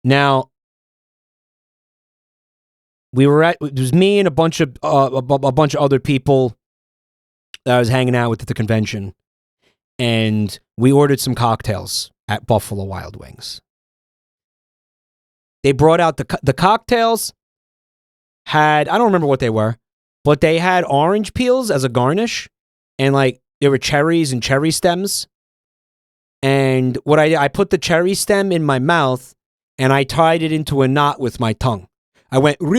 Now, it was me and a bunch of other people that I was hanging out with at the convention, and we ordered some cocktails at Buffalo Wild Wings. They brought out the cocktails, had, I don't remember what they were, but they had orange peels as a garnish, and like there were cherries and cherry stems. And what I put the cherry stem in my mouth and I tied it into a knot with my tongue. I went and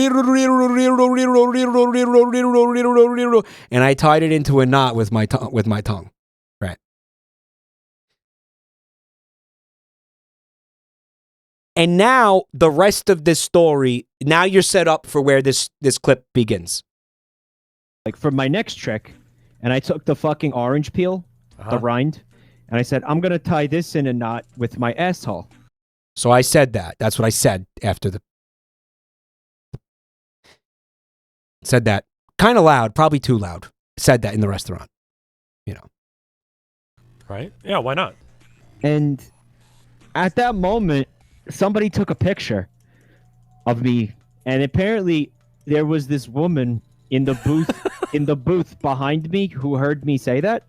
I tied it into a knot with my tongue. Right. And now the rest of this story, now you're set up for where this clip begins. Like for my next trick, and I took the fucking orange peel, the rind, and I said, I'm going to tie this in a knot with my asshole. So I said that. That's what I said after the... Said that kind of loud, probably too loud. Said that in the restaurant, you know. Right? Yeah, why not? And at that moment, somebody took a picture of me, and apparently there was this woman in the booth behind me who heard me say that.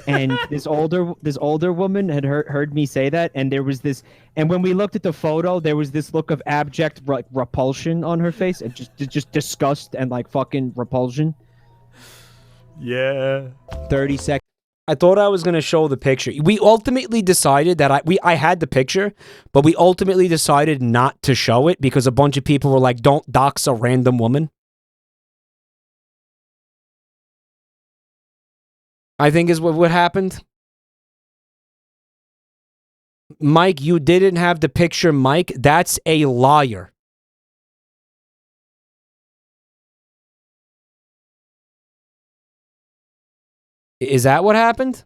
And this older woman had heard me say that, and there was this, and when we looked at the photo, there was this look of abject repulsion on her face, and just disgust and like fucking repulsion. Yeah. 30 seconds. I thought I was gonna show the picture. We ultimately decided that I had the picture, but we ultimately decided not to show it because a bunch of people were like, "Don't dox a random woman." I think is what happened. Mike, you didn't have the picture, Mike. That's a liar. Is that what happened?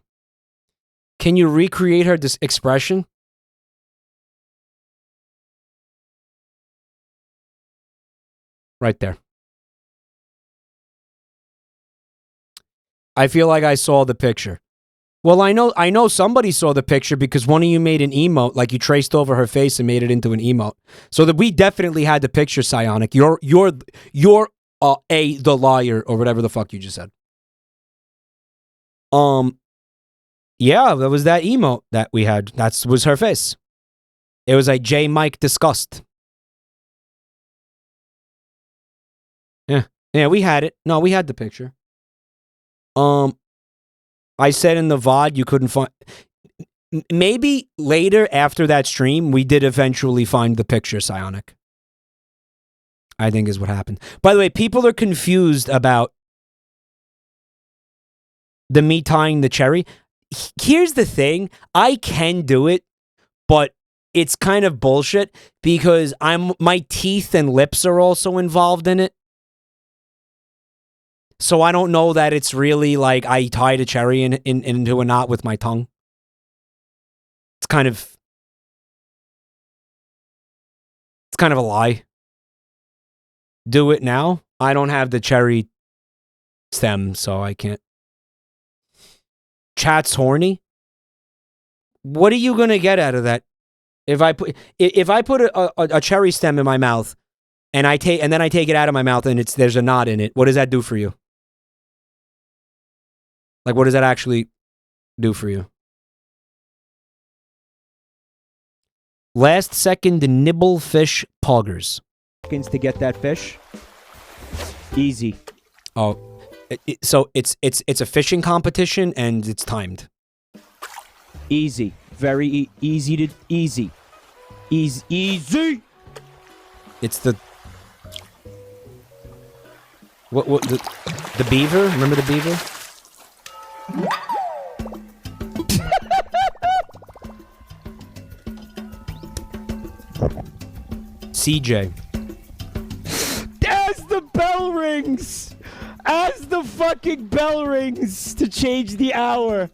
Can you recreate her expression? Right there. I feel like I saw the picture. Well, I know somebody saw the picture because one of you made an emote, like you traced over her face and made it into an emote. So that we definitely had the picture, Psionic. You're the liar or whatever the fuck you just said. Yeah, that was that emote that we had. That was her face. It was like J Mike disgust. Yeah, we had it. No, we had the picture. I said in the VOD you couldn't find. Maybe later after that stream, we did eventually find the picture, Psionic. I think is what happened. By the way, people are confused about the me tying the cherry. Here's the thing. I can do it, but it's kind of bullshit because my teeth and lips are also involved in it. So I don't know that it's really like I tied a cherry into a knot with my tongue. It's kind of a lie. Do it now. I don't have the cherry stem, so I can't. Chat's horny. What are you gonna get out of that? If I put a cherry stem in my mouth and then I take it out of my mouth and there's a knot in it, what does that do for you? Like, what does that actually do for you? Last second nibble fish poggers. Seconds to get that fish. Easy. Oh, so it's a fishing competition and it's timed. Easy. Very easy. Easy. It's the what the beaver? Remember the beaver? CJ. As the bell rings! As the fucking bell rings to change the hour,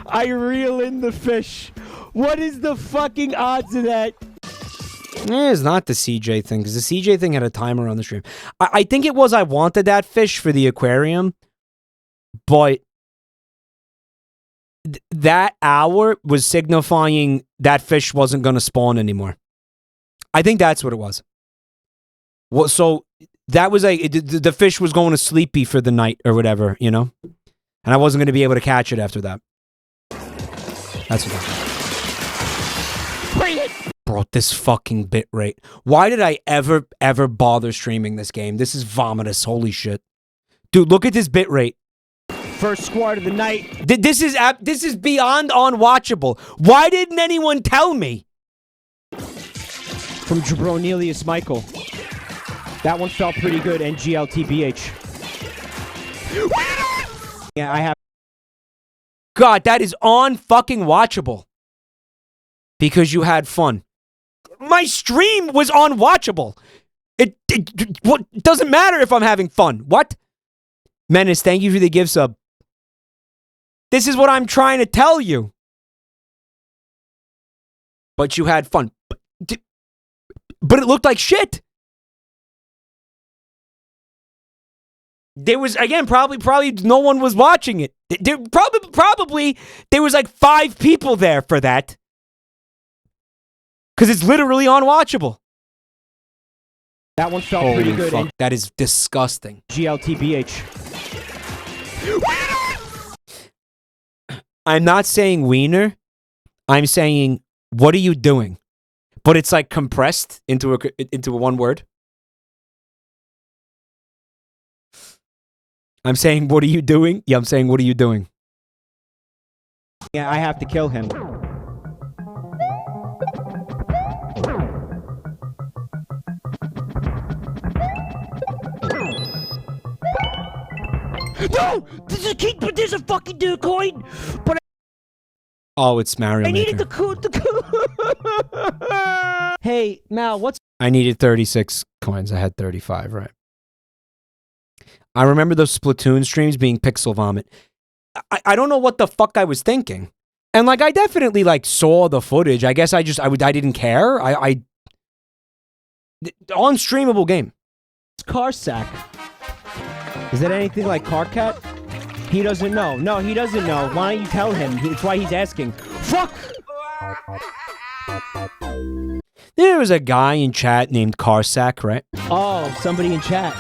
I reel in the fish. What is the fucking odds of that? It's not the CJ thing, because the CJ thing had a timer on the stream. I think it was I wanted that fish for the aquarium, but that hour was signifying that fish wasn't going to spawn anymore. I think that's what it was. Well, so that was like the fish was going to sleepy for the night or whatever, you know, and I wasn't going to be able to catch it after that. That's what that was. Bring it! Bro, this fucking bitrate. Why did I ever bother streaming this game? This is vomitous. Holy shit, dude! Look at this bitrate. First squad of the night. This is beyond unwatchable. Why didn't anyone tell me? From Jabroni Michael. That one felt pretty good. NGLTBH. Yeah, I have. God, that is fucking watchable. Because you had fun. My stream was unwatchable. It doesn't matter if I'm having fun. What? Menace, thank you for the gift sub. This is what I'm trying to tell you. But you had fun. But it looked like shit. There was, again, probably no one was watching it. There probably there was like 5 people there for that. Because it's literally unwatchable. That one felt Holy pretty good. fuck, And that is disgusting. GLTBH. I'm not saying wiener. I'm saying, what are you doing? But it's like compressed into a one word. I'm saying, what are you doing? Yeah, I'm saying, what are you doing? Yeah, I have to kill him. No! There's a fucking new coin! But Oh, it's Mario I needed Maker. the Hey, Mal, what's... I needed 36 coins. I had 35, right? I remember those Splatoon streams being pixel vomit. I don't know what the fuck I was thinking. And like, I definitely like saw the footage. I guess I didn't care. Unstreamable game. Car sack? Is that anything like Car Cat? He doesn't know. No, he doesn't know. Why don't you tell him? That's why he's asking. Fuck! There was a guy in chat named Carsack, right? Oh, somebody in chat.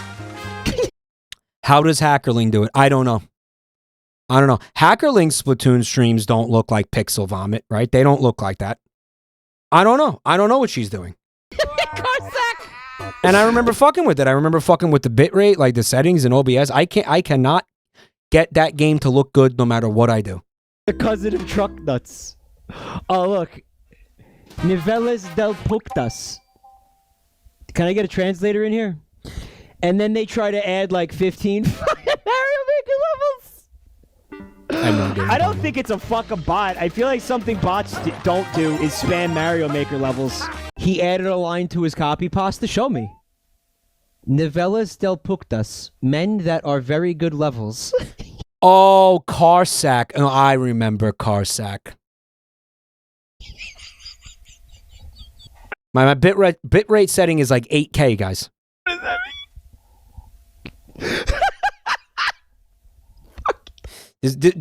How does Hackerling do it? I don't know. Hackerling's Splatoon streams don't look like pixel vomit, right? They don't look like that. I don't know. I don't know what she's doing. Carsack! And I remember fucking with it. I remember fucking with the bitrate, like the settings in OBS. I cannot get that game to look good no matter what I do. The cousin of truck nuts. Oh, look. Niveles del Puctas. Can I get a translator in here? And then they try to add like 15 fucking Mario Maker levels. I don't think it's a fucking bot. I feel like something bots don't do is spam Mario Maker levels. He added a line to his copy pasta. Show me. Niveles del Puctas. Men that are very good levels. Oh, Carsack. Oh, I remember Carsack. My bitrate setting is like 8K, guys. What does that mean?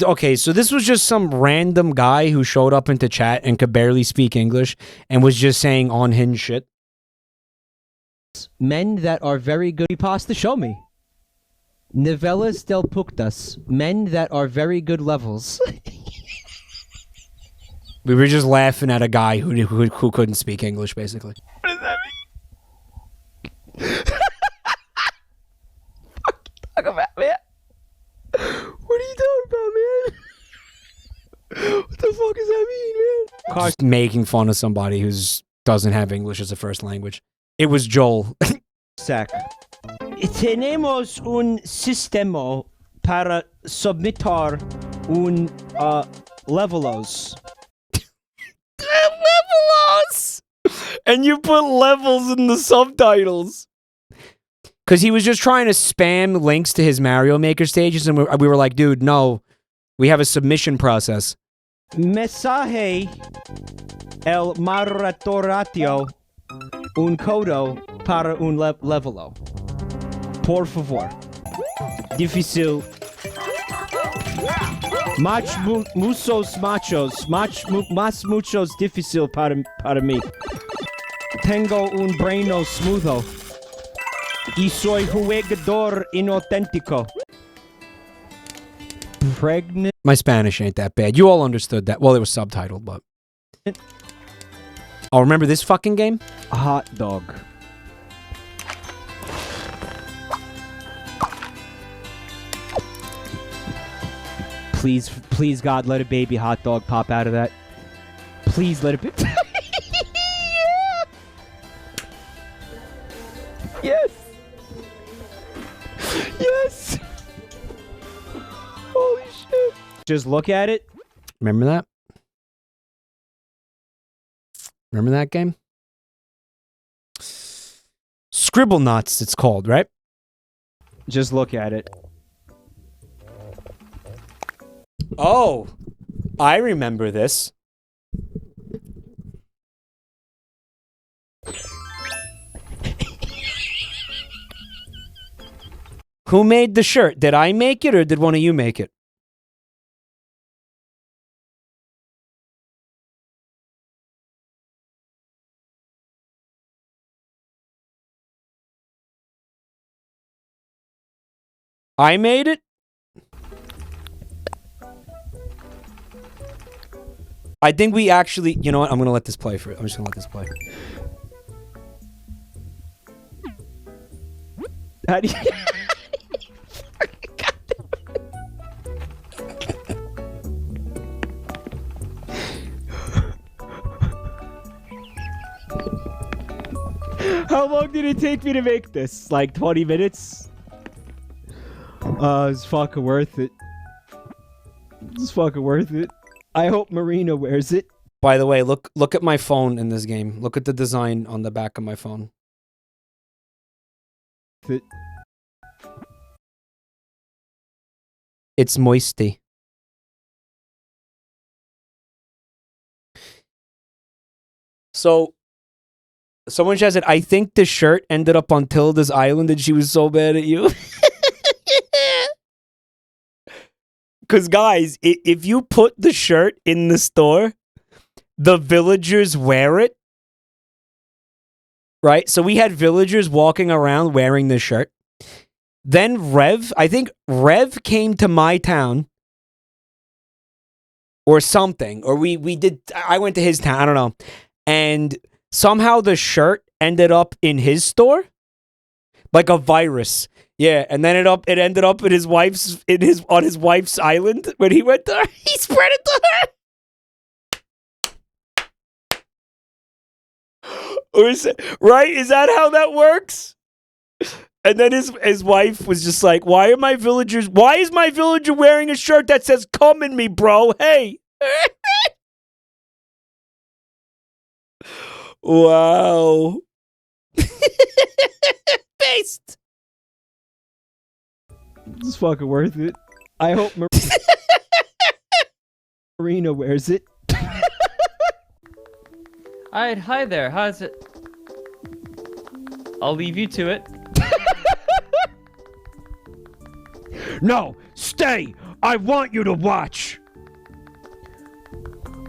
Okay, so this was just some random guy who showed up into chat and could barely speak English and was just saying unhinged shit. Men that are very good pasta. Show me. Niveles del Puctas. Men that are very good levels. We were just laughing at a guy who couldn't speak English, basically. What does that mean? Talk about, man. What are you talking about, man? What the fuck does that mean, man? Just making fun of somebody who doesn't have English as a first language. It was Joel. Sac. Tenemos un sistema para submitar un levelos. Levelos! And you put levels in the subtitles. Because he was just trying to spam links to his Mario Maker stages, and we were like, dude, no. We have a submission process. Mensaje el maratoratio un codo para un levelo. Por favor. Difícil. Muchos machos. Más muchos difícil para mí. Tengo un braino smootho. Y soy jugador inauténtico. Pregnant. My Spanish ain't that bad. You all understood that. Well, it was subtitled, but... Oh, remember this fucking game? Hot dog. Please, please, God, let a baby hot dog pop out of that. Please let it be. Yes. Yes. Holy shit. Just look at it. Remember that? Remember that game? Scribble Nuts, it's called, right? Just look at it. Oh, I remember this. Who made the shirt? Did I make it or did one of you make it? I made it? I think we actually... You know what? I'm going to let this play for it. I'm just going to let this play. How do you... How long did it take me to make this? Like 20 minutes? It's fucking worth it. It's fucking worth it. I hope Marina wears it. By the way, look at my phone in this game. Look at the design on the back of my phone. It's moisty. So, someone says it. I think the shirt ended up on Tilda's island and she was so mad at you. Because, guys, if you put the shirt in the store, the villagers wear it. Right? So we had villagers walking around wearing this shirt. Then I think Rev came to my town. Or something. Or I went to his town. I don't know. And somehow the shirt ended up in his store. Like a virus. Yeah, and then it ended up on his wife's island when he went there. He spread it to her. Right? Is that how that works? And then his wife was just like, why is my villager wearing a shirt that says come in me, bro? Hey. Wow. Based. It's fucking worth it. I hope Marina wears it. Alright, hi there. How's it? I'll leave you to it. No, stay! I want you to watch!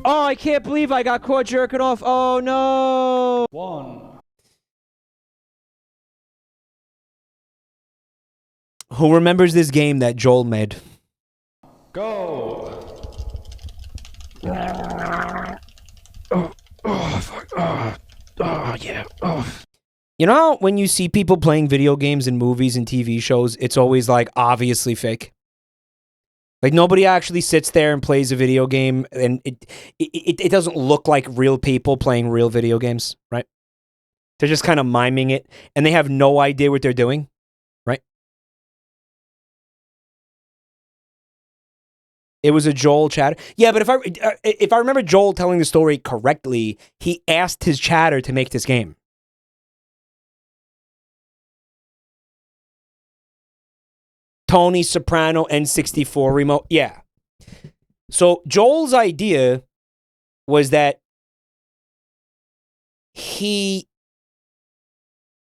Oh, I can't believe I got caught jerking off. Oh, no! Who remembers this game that Joel made? Go! Yeah. You know how when you see people playing video games in movies and TV shows, it's always like obviously fake? Like nobody actually sits there and plays a video game and it doesn't look like real people playing real video games, right? They're just kind of miming it and they have no idea what they're doing, right? It was a Joel chatter. Yeah, but if I remember Joel telling the story correctly, he asked his chatter to make this game. Tony Soprano N64 remote. Yeah. So Joel's idea was that he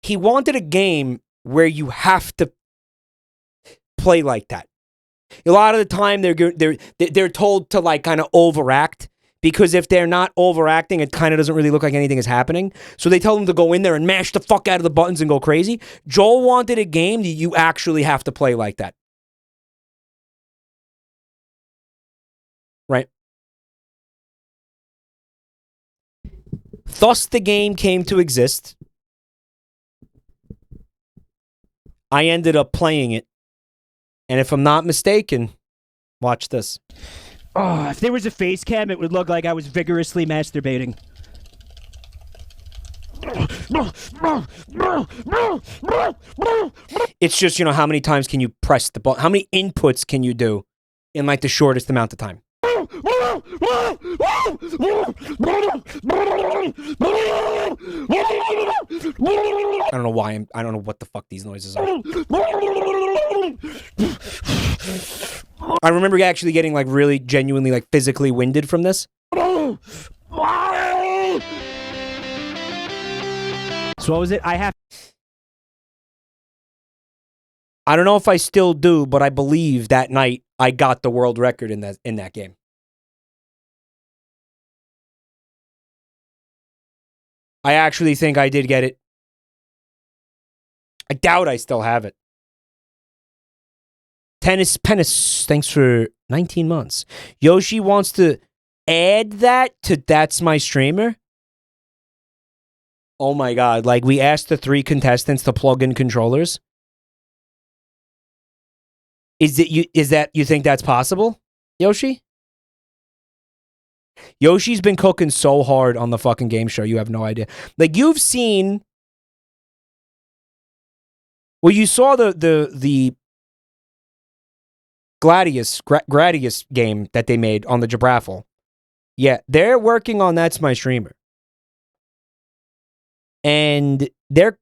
wanted a game where you have to play like that. A lot of the time they're told to like kind of overact, because if they're not overacting, it kind of doesn't really look like anything is happening. So they tell them to go in there and mash the fuck out of the buttons and go crazy. Joel wanted a game that you actually have to play like that. Right? Thus the game came to exist. I ended up playing it. And if I'm not mistaken, watch this. Oh, if there was a face cam, it would look like I was vigorously masturbating. It's just, you know, how many times can you press the button? How many inputs can you do in like the shortest amount of time? I don't know why I don't know what the fuck these noises are. I remember actually getting like really genuinely like physically winded from this. So what was it? I don't know if I still do, but I believe that night I got the world record in that game. I actually think I did get it. I doubt I still have it. Tennis Penis, thanks for 19 months. Yoshi wants to add that to That's My Streamer. Oh my god, like we asked the 3 contestants to plug in controllers. Is that you think that's possible, Yoshi? Yoshi's been cooking so hard on the fucking game show, you have no idea. Like you've seen. Well, you saw the Gradius game that they made on the Jabraffle. Yeah, they're working on That's My Streamer. And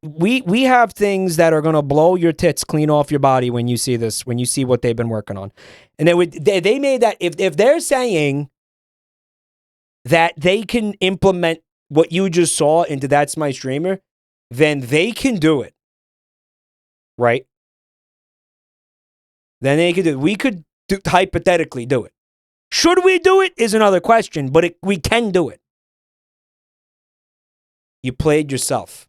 we have things that are gonna blow your tits clean off your body when you see this, when you see what they've been working on. And they made that if they're saying that they can implement what you just saw into That's My Streamer, then they can do it. Right? Then they could do it. We could hypothetically do it. Should we do it is another question, but we can do it. You played yourself.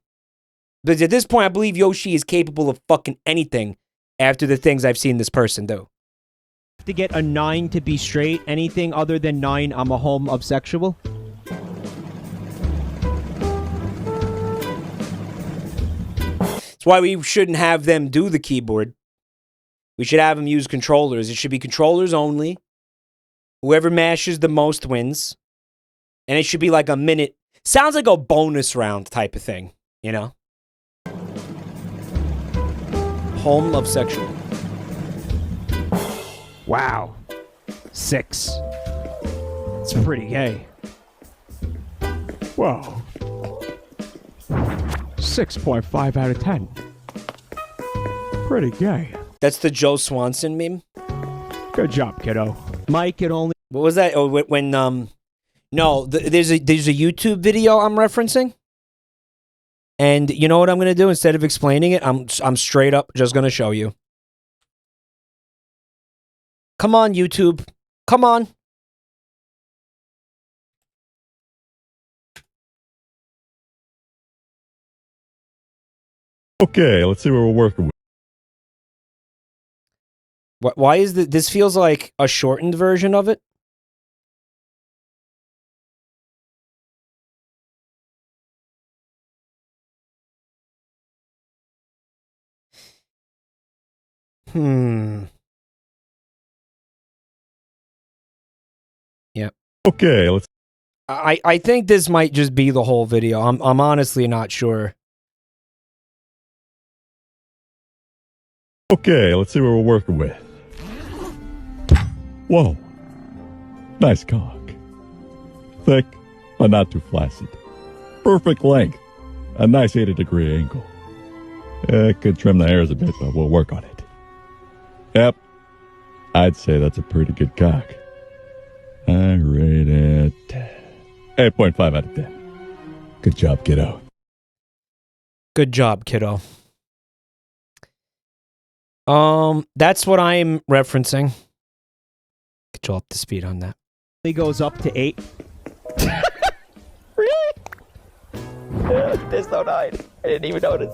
Because at this point, I believe Yoshi is capable of fucking anything after the things I've seen this person do. To get a 9 to be straight, anything other than 9, I'm a homosexual. That's why we shouldn't have them do the keyboard. We should have them use controllers. It should be controllers only. Whoever mashes the most wins. And it should be like a minute. Sounds like a bonus round type of thing, you know? Home of sexual. Wow. 6. It's pretty gay. Wow. 6.5 out of 10. Pretty gay. That's the Joe Swanson meme? Good job, kiddo. Mike, it only... What was that? Oh, when no, there's a YouTube video I'm referencing. And you know what I'm going to do? Instead of explaining it, I'm straight up just going to show you. Come on, YouTube. Come on. Okay, let's see what we're working with. Why is this feels like a shortened version of it? Yeah. Okay, let's. I think this might just be the whole video. I'm honestly not sure. Okay, let's see what we're working with. Whoa. Nice cock. Thick, but not too flaccid. Perfect length. A nice 80-degree angle. Could trim the hairs a bit, but we'll work on it. Yep. I'd say that's a pretty good cock. I rate it 8.5 out of 10. Good job, kiddo. Good job, kiddo. That's what I'm referencing. Get you up to speed on that. It goes up to 8. Really? There's no 9. I didn't even notice.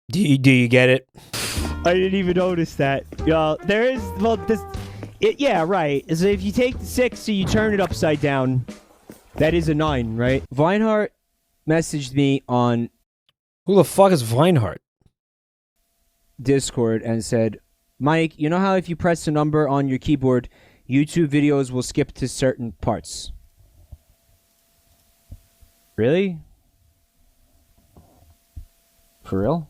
Do you get it? I didn't even notice that. There is, well, yeah, right. So if you take the 6 so you turn it upside down, that is a 9, right? Vinehart messaged me on... Who the fuck is Vinehart? Discord and said, Mike, you know how if you press a number on your keyboard, YouTube videos will skip to certain parts? Really? For real?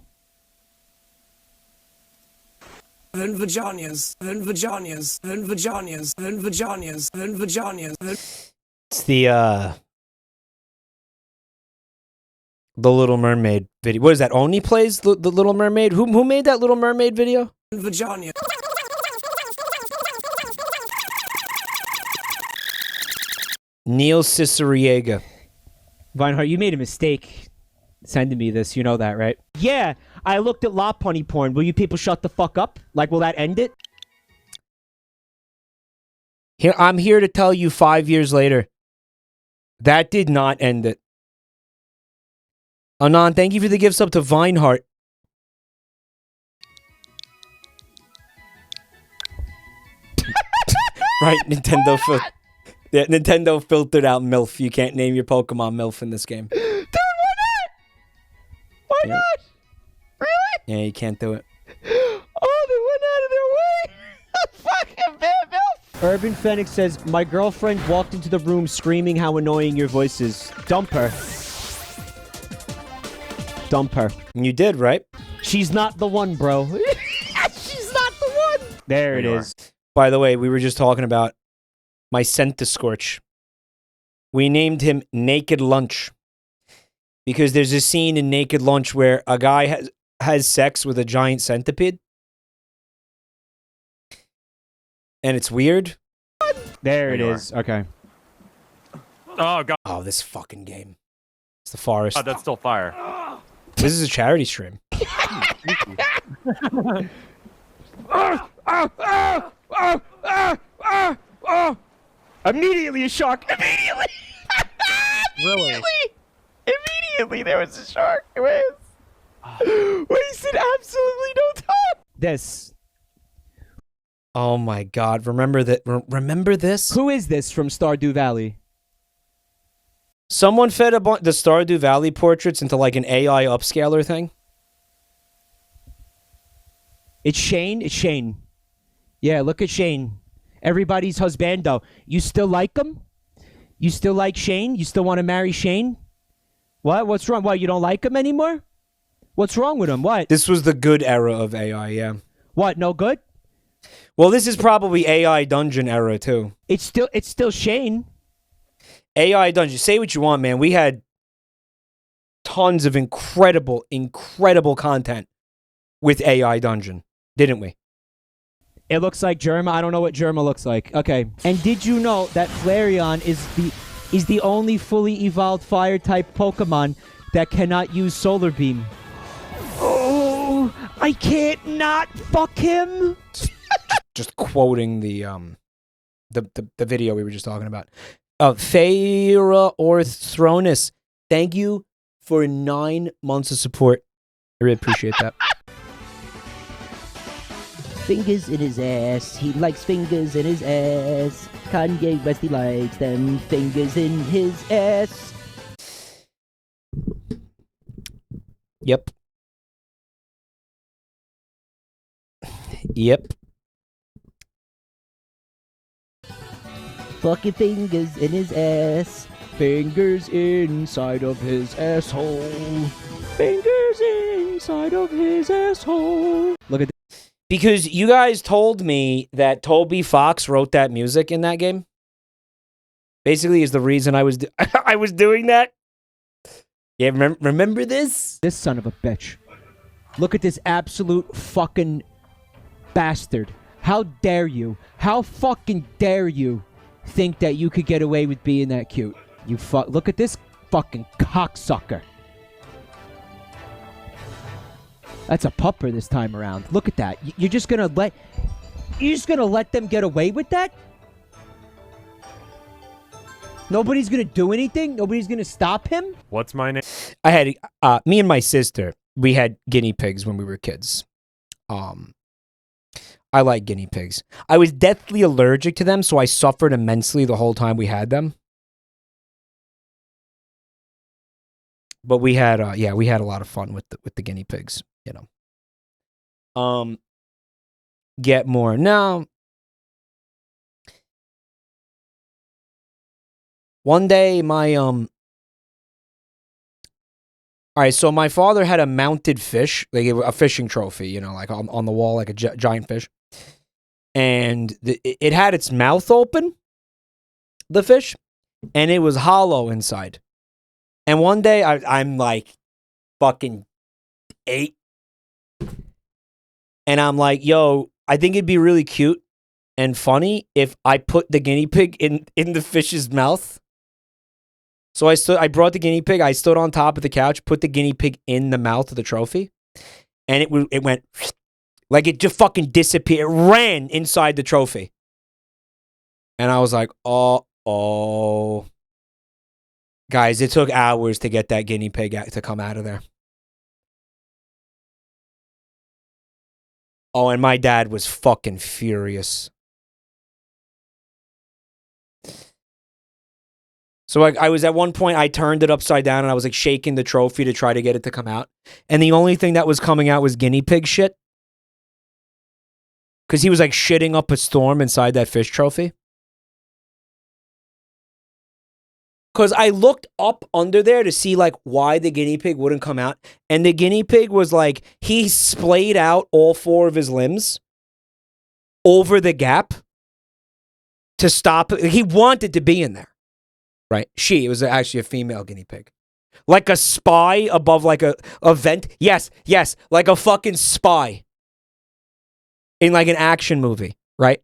And vaginas, and vaginas, and vaginas, and vaginas, and vaginas. It's the Little Mermaid video. What is that? Oni plays the Little Mermaid? Who made that Little Mermaid video? Vagina. Neil Ciceriega. Vinehart, you made a mistake sending me this. You know that, right? Yeah, I looked at lot punny porn. Will you people shut the fuck up? Like, will that end it? Here, I'm here to tell you 5 years later, that did not end it. Anon, thank you for the gifts up to Vineheart. Right, Nintendo yeah, Nintendo filtered out MILF. You can't name your Pokemon MILF in this game. Dude, why not? Why not? Really? Yeah, you can't do it. Oh, they went out of their way. Fucking bad MILF. Urban Phoenix says, my girlfriend walked into the room screaming how annoying your voice is. Dump her. Dump her. You did, right? She's not the one, bro. She's not the one. There it is. By the way, we were just talking about my Scorch. We named him Naked Lunch because there's a scene in Naked Lunch where a guy has sex with a giant centipede. And it's weird. There it is. Okay. Oh, God. Oh, this fucking game. It's the forest. God, that's still fire. This is a charity stream. Immediately a shark. Immediately. Immediately there was a shark. Wasted absolutely no time. This. Oh my God! Remember that? Remember this? Who is this from Stardew Valley? Someone fed the Stardew Valley portraits into like an AI upscaler thing. It's Shane. It's Shane. Yeah, look at Shane. Everybody's husbando. You still like him? You still like Shane? You still want to marry Shane? What? What's wrong? What? You don't like him anymore? What's wrong with him? What? This was the good era of AI. Yeah. What? No good? Well, this is probably AI dungeon era too. It's still Shane. AI dungeon. Say what you want, man. We had tons of incredible content with AI dungeon, didn't we? It looks like Germa. I don't know what Germa looks like. Okay. And did you know that Flareon is the only fully evolved fire type Pokemon that cannot use Solar Beam? Oh, I can't not fuck him. Just quoting the video we were just talking about. Feyra Orthronus, thank you for 9 months of support. I really appreciate that. Fingers in his ass. He likes fingers in his ass. Kanye West, he likes them fingers in his ass. Yep. Yep. Fucking fingers in his ass. Fingers inside of his asshole. Fingers inside of his asshole. Look at this. Because you guys told me that Toby Fox wrote that music in that game. Basically, is the reason I was I was doing that. Yeah, remember this? This son of a bitch. Look at this absolute fucking bastard. How dare you? How fucking dare you think that you could get away with being that cute? You look at this fucking cocksucker. That's a pupper this time around. Look at that. You're just gonna let them get away with that? Nobody's gonna do anything? Nobody's gonna stop him? What's my name? I had me and my sister, we had guinea pigs when we were kids. I like guinea pigs. I was deathly allergic to them, so I suffered immensely the whole time we had them. But we had we had a lot of fun with the guinea pigs, you know. Get more. Now, one day my all right, so my father had a mounted fish, like a fishing trophy, you know, like on the wall, like a giant fish. And it had its mouth open, the fish, and it was hollow inside. And one day I'm like fucking 8. And I'm like, yo, I think it'd be really cute and funny if I put the guinea pig in the fish's mouth. So I brought the guinea pig, I stood on top of the couch, put the guinea pig in the mouth of the trophy, and it went like it just fucking disappeared. It ran inside the trophy. And I was like, oh. Guys, it took hours to get that guinea pig to come out of there. Oh, and my dad was fucking furious. So like, I was at one point, I turned it upside down and I was like shaking the trophy to try to get it to come out. And the only thing that was coming out was guinea pig shit. Because he was like shitting up a storm inside that fish trophy. Because I looked up under there to see like why the guinea pig wouldn't come out. And the guinea pig was like, he splayed out all 4 of his limbs over the gap to stop. He wanted to be in there. Right. It was actually a female guinea pig. Like a spy above like a vent. Yes. Like a fucking spy. In like an action movie. Right.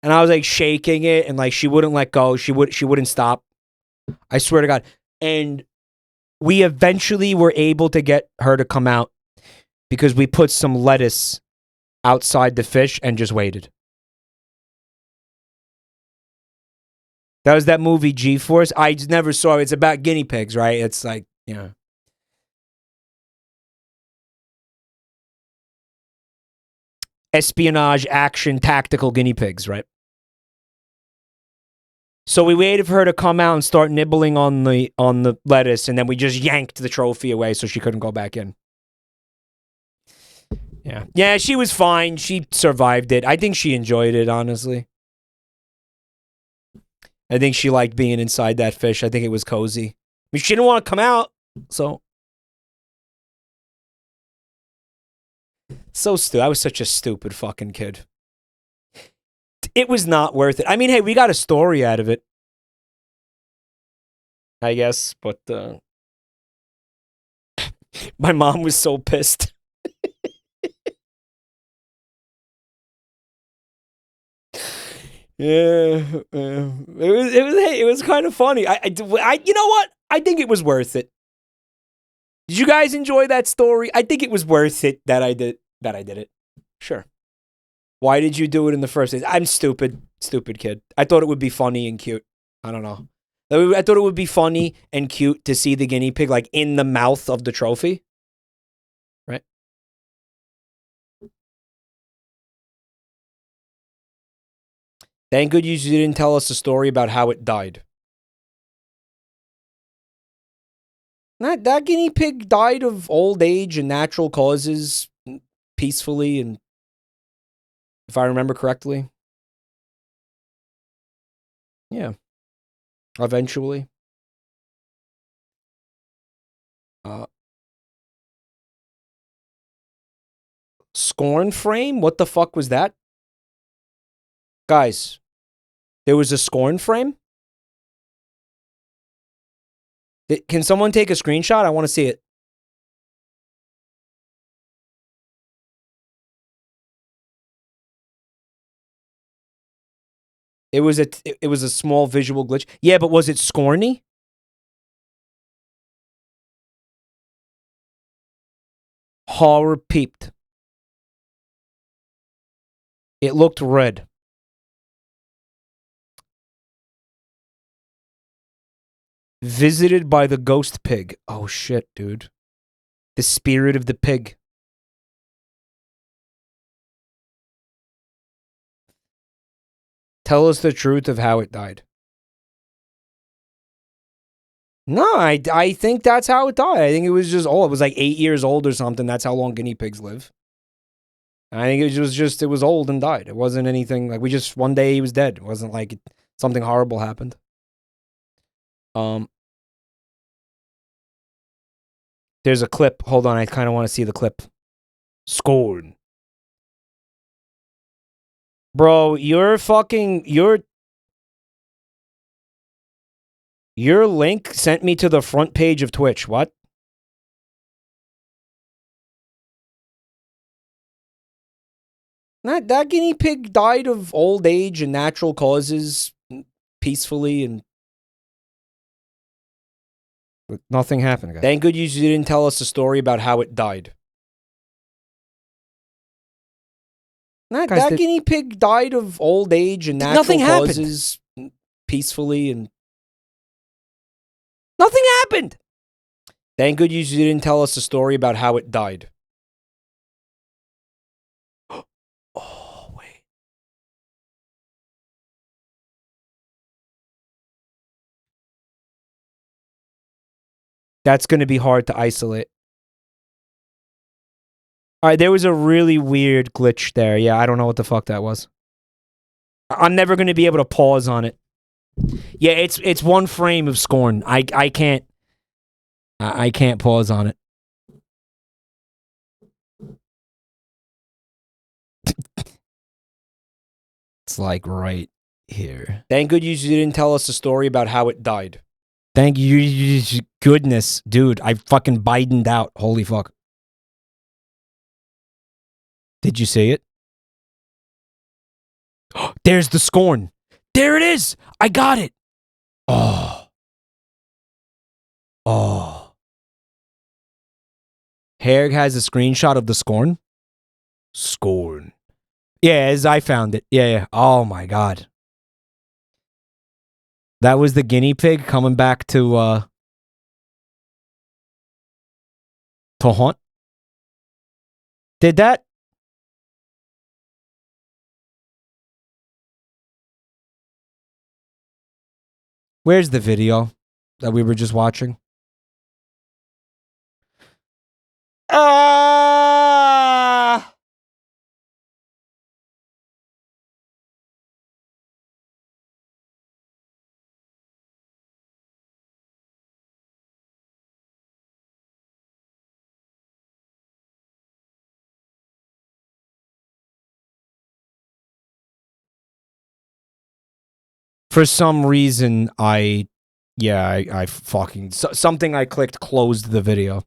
And I was like shaking it and like she wouldn't let go. She wouldn't stop. I swear to God. And we eventually were able to get her to come out because we put some lettuce outside the fish and just waited. That was that movie G-Force. I just never saw it. It's about guinea pigs, right? It's like, you know. Espionage, action, tactical guinea pigs, right? So we waited for her to come out and start nibbling on the lettuce, and then we just yanked the trophy away so she couldn't go back in. Yeah, she was fine. She survived it. I think she enjoyed it, honestly. I think she liked being inside that fish. I think it was cozy. I mean, she didn't want to come out, so. So stupid. I was such a stupid fucking kid. It was not worth it. I mean, hey, we got a story out of it. I guess, but my mom was so pissed. Yeah, it was kind of funny. I you know what? I think it was worth it. Did you guys enjoy that story? I think it was worth it that I did it. Sure. Why did you do it in the first place? I'm stupid kid. I thought it would be funny and cute. I don't know. I thought it would be funny and cute to see the guinea pig like in the mouth of the trophy. Right? Thank goodness you didn't tell us a story about how it died. That guinea pig died of old age and natural causes peacefully, and if I remember correctly. Yeah. Eventually. Scorn frame? What the fuck was that? Guys, there was a scorn frame? Can someone take a screenshot? I want to see it. It was a small visual glitch. Yeah, but was it scorny? Horror peeped. It looked red. Visited by the ghost pig. Oh shit, dude. The spirit of the pig. Tell us the truth of how it died. No, I think that's how it died. I think it was just old. It was like 8 years old or something. That's how long guinea pigs live. I think it was old and died. It wasn't anything like one day he was dead. It wasn't like something horrible happened. There's a clip. Hold on, I kind of want to see the clip. Scorn. Bro, your link sent me to the front page of Twitch. What? That guinea pig died of old age and natural causes peacefully, and nothing happened, guys. Thank goodness you didn't tell us a story about how it died. That Guys, the- guinea pig died of old age and natural Nothing happened. causes peacefully, and Nothing happened. thank good you didn't tell us a story about how it died. Oh, wait. That's going to be hard to isolate. All right, there was a really weird glitch there. Yeah, I don't know what the fuck that was. I'm never going to be able to pause on it. Yeah, it's one frame of Scorn. I can't pause on it. It's like right here. Thank good you didn't tell us a story about how it died. Thank you, goodness, dude. I fucking Bidened out. Holy fuck. Did you see it? There's the Scorn. There it is. I got it. Oh. Oh. Haig has a screenshot of the Scorn. Scorn. Yeah, as I found it. Yeah. Oh my god. That was the guinea pig coming back to haunt. Did that? Where's the video that we were just watching? For some reason, I fucking something I clicked closed the video.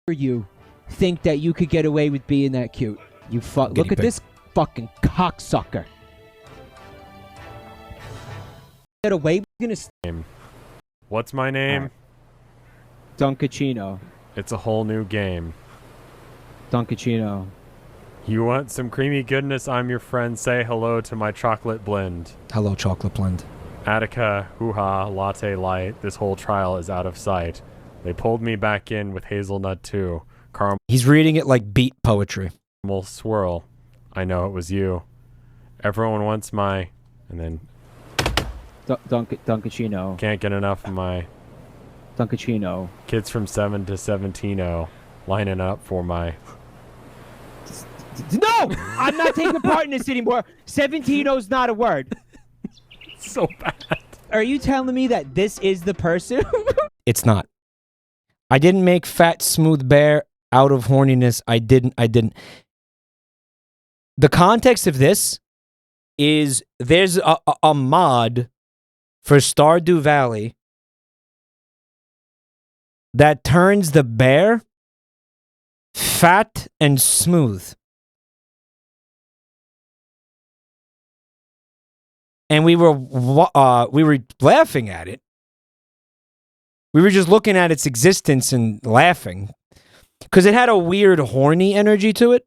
You think that you could get away with being that cute? You fuck. Look Guinea at pig. this fucking cocksucker. Get away. We're gonna What's my name? Dunkachino. It's a whole new game. Dunkachino. You want some creamy goodness? I'm your friend. Say hello to my chocolate blend. Hello, chocolate blend. Attica, hoo-ha, latte light. This whole trial is out of sight. They pulled me back in with hazelnut too. Caramel He's reading it like beat poetry. swirl. I know it was you. Everyone wants my... And then Dunkachino. can't get enough of my... Dunkachino. Kids from 7 to 17 lining up for my... No! I'm not taking part in this anymore. 17-0's not a word. So bad. Are you telling me that this is the person? It's not. I didn't make Fat Smooth Bear out of horniness. I didn't. The context of this is there's a mod for Stardew Valley that turns the bear fat and smooth. And we were laughing at it. We were just looking at its existence and laughing because it had a weird horny energy to it.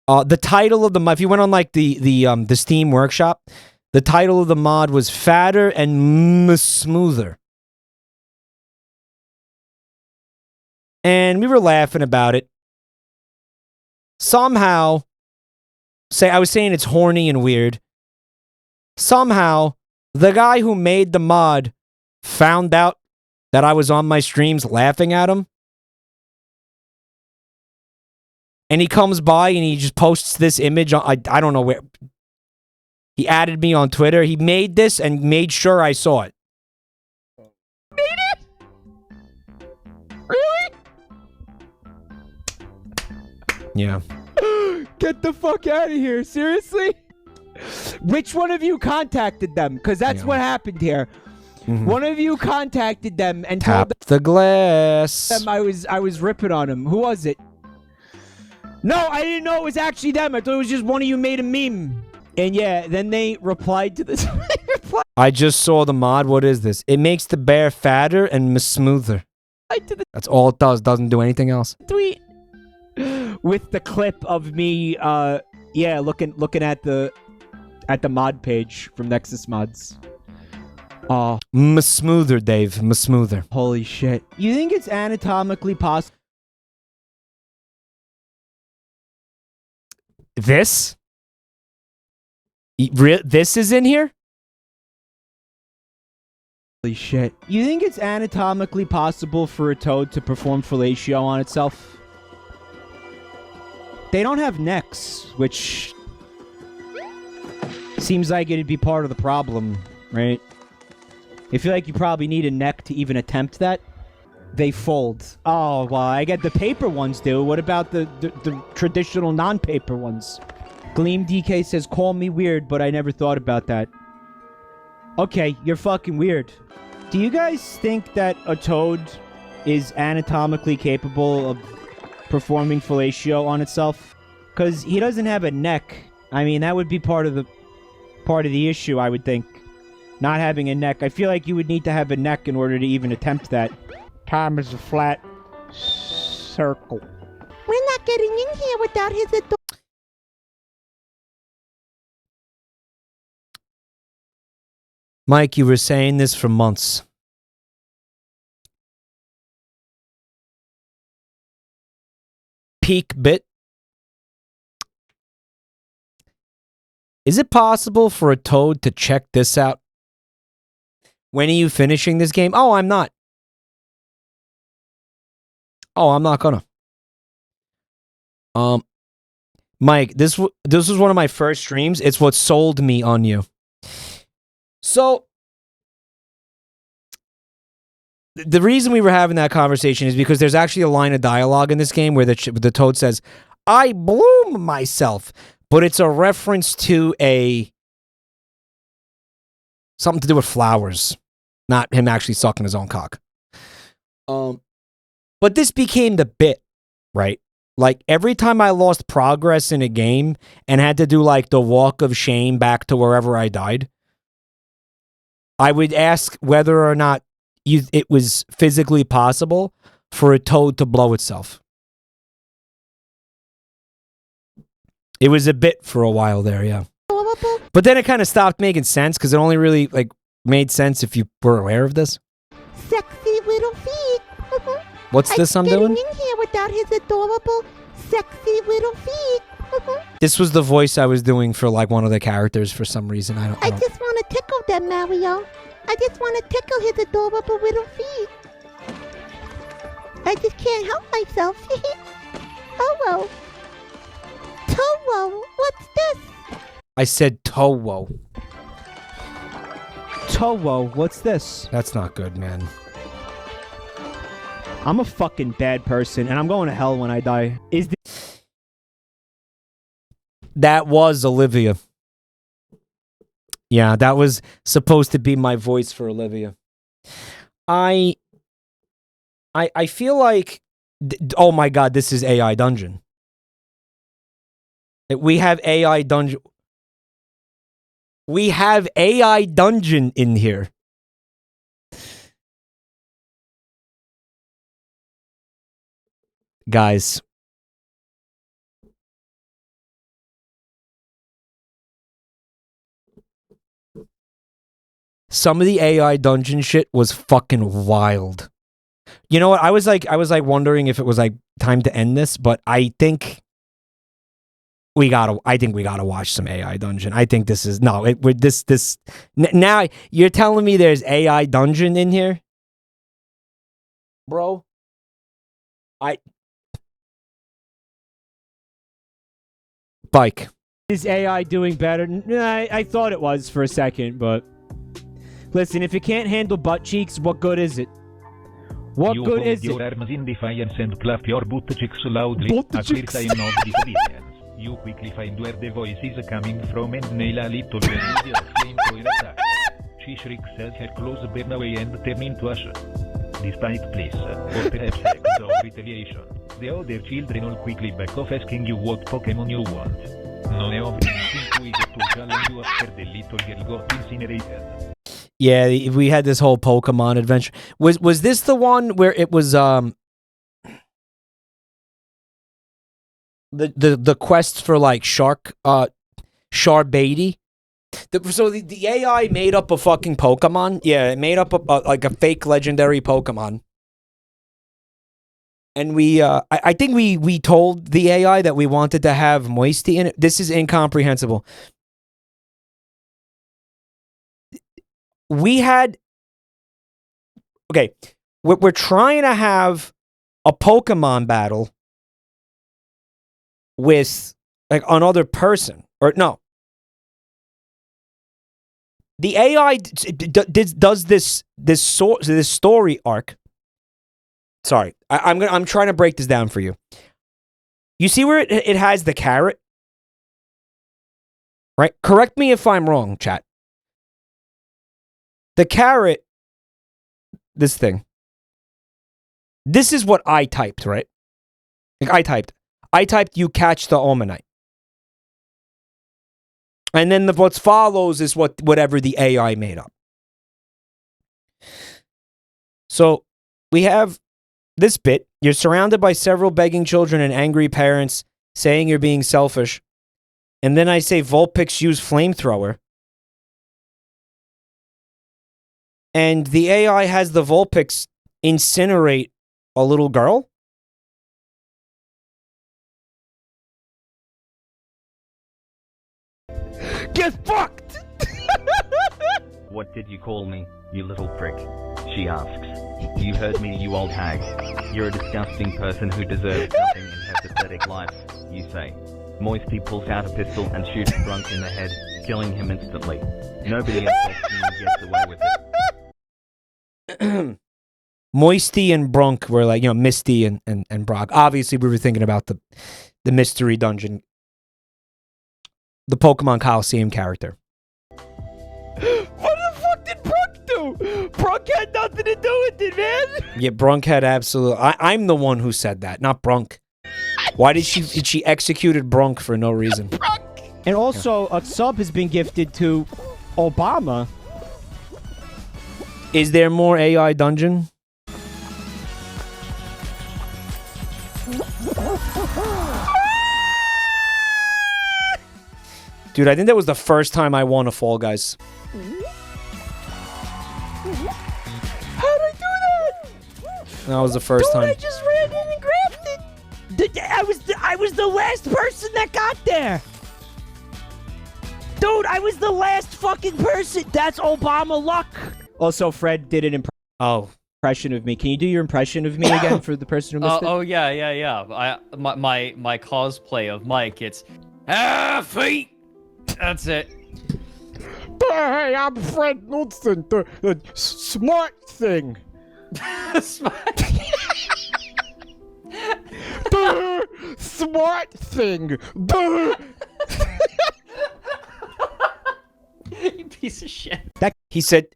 The title of the mod, if you went on like the Steam Workshop, the title of the mod was Fatter and Smoother. And we were laughing about it. Somehow, I was saying it's horny and weird. Somehow, the guy who made the mod found out that I was on my streams laughing at him. And he comes by and he just posts this image. I don't know where. He added me on Twitter. He made this and made sure I saw it. Made it? Really? Yeah. Get the fuck out of here. Seriously? Which one of you contacted them? Because that's what happened here. Mhm. One of you contacted them and Tap told the glass. them I was ripping on him. Who was it? No, I didn't know it was actually them. I thought it was just one of you made a meme. And yeah, then they replied to this. I just saw the mod. What is this? It makes the bear fatter and smoother. That's all it does. Doesn't do anything else. Tweet with the clip of me, yeah, looking at the mod page from Nexus Mods. Smoother, Dave. Smoother. Holy shit! You think it's anatomically possible? This? This is in here? Holy shit! You think it's anatomically possible for a toad to perform fellatio on itself? They don't have necks, which seems like it'd be part of the problem, right? I feel like you probably need a neck to even attempt that. They fold. Oh, well, I get the paper ones do. What about the traditional non-paper ones? Gleam DK says, call me weird, but I never thought about that. Okay, you're fucking weird. Do you guys think that a toad is anatomically capable of performing fellatio on itself? Because he doesn't have a neck. I mean, that would be part of the issue, I would think. Not having a neck. I feel like you would need to have a neck in order to even attempt that. Time is a flat circle. We're not getting in here without his adult. Mike, you were saying this for months. Peak bit. Is it possible for a toad to check this out? When are you finishing this game? Oh, I'm not. Oh, I'm not gonna. Mike, this was one of my first streams. It's what sold me on you. So, the reason we were having that conversation is because there's actually a line of dialogue in this game where the toad says, I bloom myself. But it's a reference to something to do with flowers. Not him actually sucking his own cock. But this became the bit, right? Like, every time I lost progress in a game and had to do, like, the walk of shame back to wherever I died, I would ask whether or not it was physically possible for a toad to blow itself. It was a bit for a while there, yeah. But then it kind of stopped making sense because it only really, like, made sense if you were aware of this. Sexy little feet. What's this I'm doing? Getting in here without his adorable, sexy little feet. This was the voice I was doing for, like, one of the characters for some reason. I don't. Just want to tickle them, Mario. I just want to tickle his adorable little feet. I just can't help myself. Oh, well. Towo, what's this? I said Towo. Towo, what's this? That's not good, man. I'm a fucking bad person, and I'm going to hell when I die. That was Olivia. Yeah, that was supposed to be my voice for Olivia. I feel like... oh my god, this is AI Dungeon. We have AI Dungeon. We have AI Dungeon in here. Guys. Some of the AI Dungeon shit was fucking wild. You know what? I was like wondering if it was like time to end this, but I think we gotta watch some AI Dungeon. I think this is now you're telling me there's AI Dungeon in here, bro. Bike. Is AI doing better? I thought it was for a second, but listen, if you can't handle butt cheeks, what good is it? What good is it? You hold your arms in defiance and clap your butt cheeks loudly. A clear sign of disobedience. You quickly find where the voice is coming from and nail a little bit with your flamethrower attack. She shrieks as her clothes burn away and turn into ash. Despite this, or perhaps sex or retaliation, the other children all quickly back off asking you what Pokemon you want. None of them seem to eager to challenge you after the little girl got incinerated. Yeah, we had this whole Pokemon adventure. Was this the one where it was the quest for like Sharbady? So the AI made up a fucking Pokemon. Yeah, it made up like a fake legendary Pokemon. And I think we told the AI that we wanted to have Moisty in it. This is incomprehensible. We had... Okay, we're trying to have a Pokemon battle with like another person. Or no. The AI does this story arc. Sorry, I'm trying to break this down for you. You see where it has the carrot, right? Correct me if I'm wrong, chat. The carrot, this thing. This is what I typed, right? Like I typed you catch the Omanite. And then what follows is whatever the AI made up. So we have this bit. You're surrounded by several begging children and angry parents saying you're being selfish. And then I say Vulpix use flamethrower. And the AI has the Vulpix incinerate a little girl. Get fucked! What did you call me, you little prick? She asks. You heard me, you old hag. You're a disgusting person who deserves nothing in her pathetic life, you say. Moisty pulls out a pistol and shoots Brunk in the head, killing him instantly. Nobody else gets away with it. Moisty and Brunk were like, Misty and Brock. Obviously, we were thinking about the mystery dungeon. The Pokemon Coliseum character. What the fuck did Brunk do? Brunk had nothing to do with it, man. Yeah, Brunk had absolute... I'm the one who said that, not Brunk. Why did she executed Brunk for no reason? And also, a sub has been gifted to Obama. Is there more AI dungeon? Dude, I think that was the first time I won a Fall Guys. How'd I do that? That was the first time. I just ran in and grabbed it. I was the last person that got there. Dude, I was the last fucking person. That's Obama luck. Also, Fred did an impression of me. Can you do your impression of me again for the person who missed it? Oh yeah. My cosplay of Mike. It's feet. That's it. Hey, I'm Fred Knudsen, the smart thing. Smart. The smart thing. You piece of shit. He said,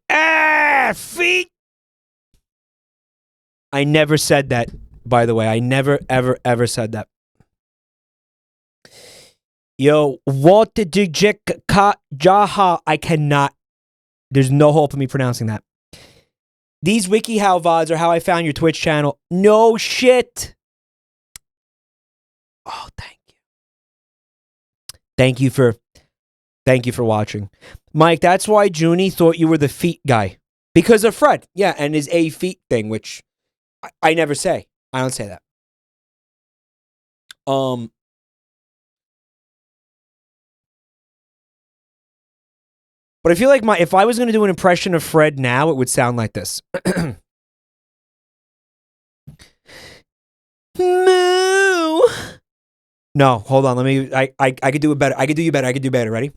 feet. I never said that, by the way. I never, ever said that. Yo, what did you jaha? I cannot. There's no hope of me pronouncing that. These WikiHow VODs are how I found your Twitch channel. No shit. Oh, thank you. Thank you for watching. Mike, that's why Junie thought you were the feet guy. Because of Fred. Yeah, and his a feet thing, which I never say. I don't say that. But I feel like if I was going to do an impression of Fred now, it would sound like this. Moo. No, hold on. Let me. I could do it better. I could do you better. I could do better. Ready?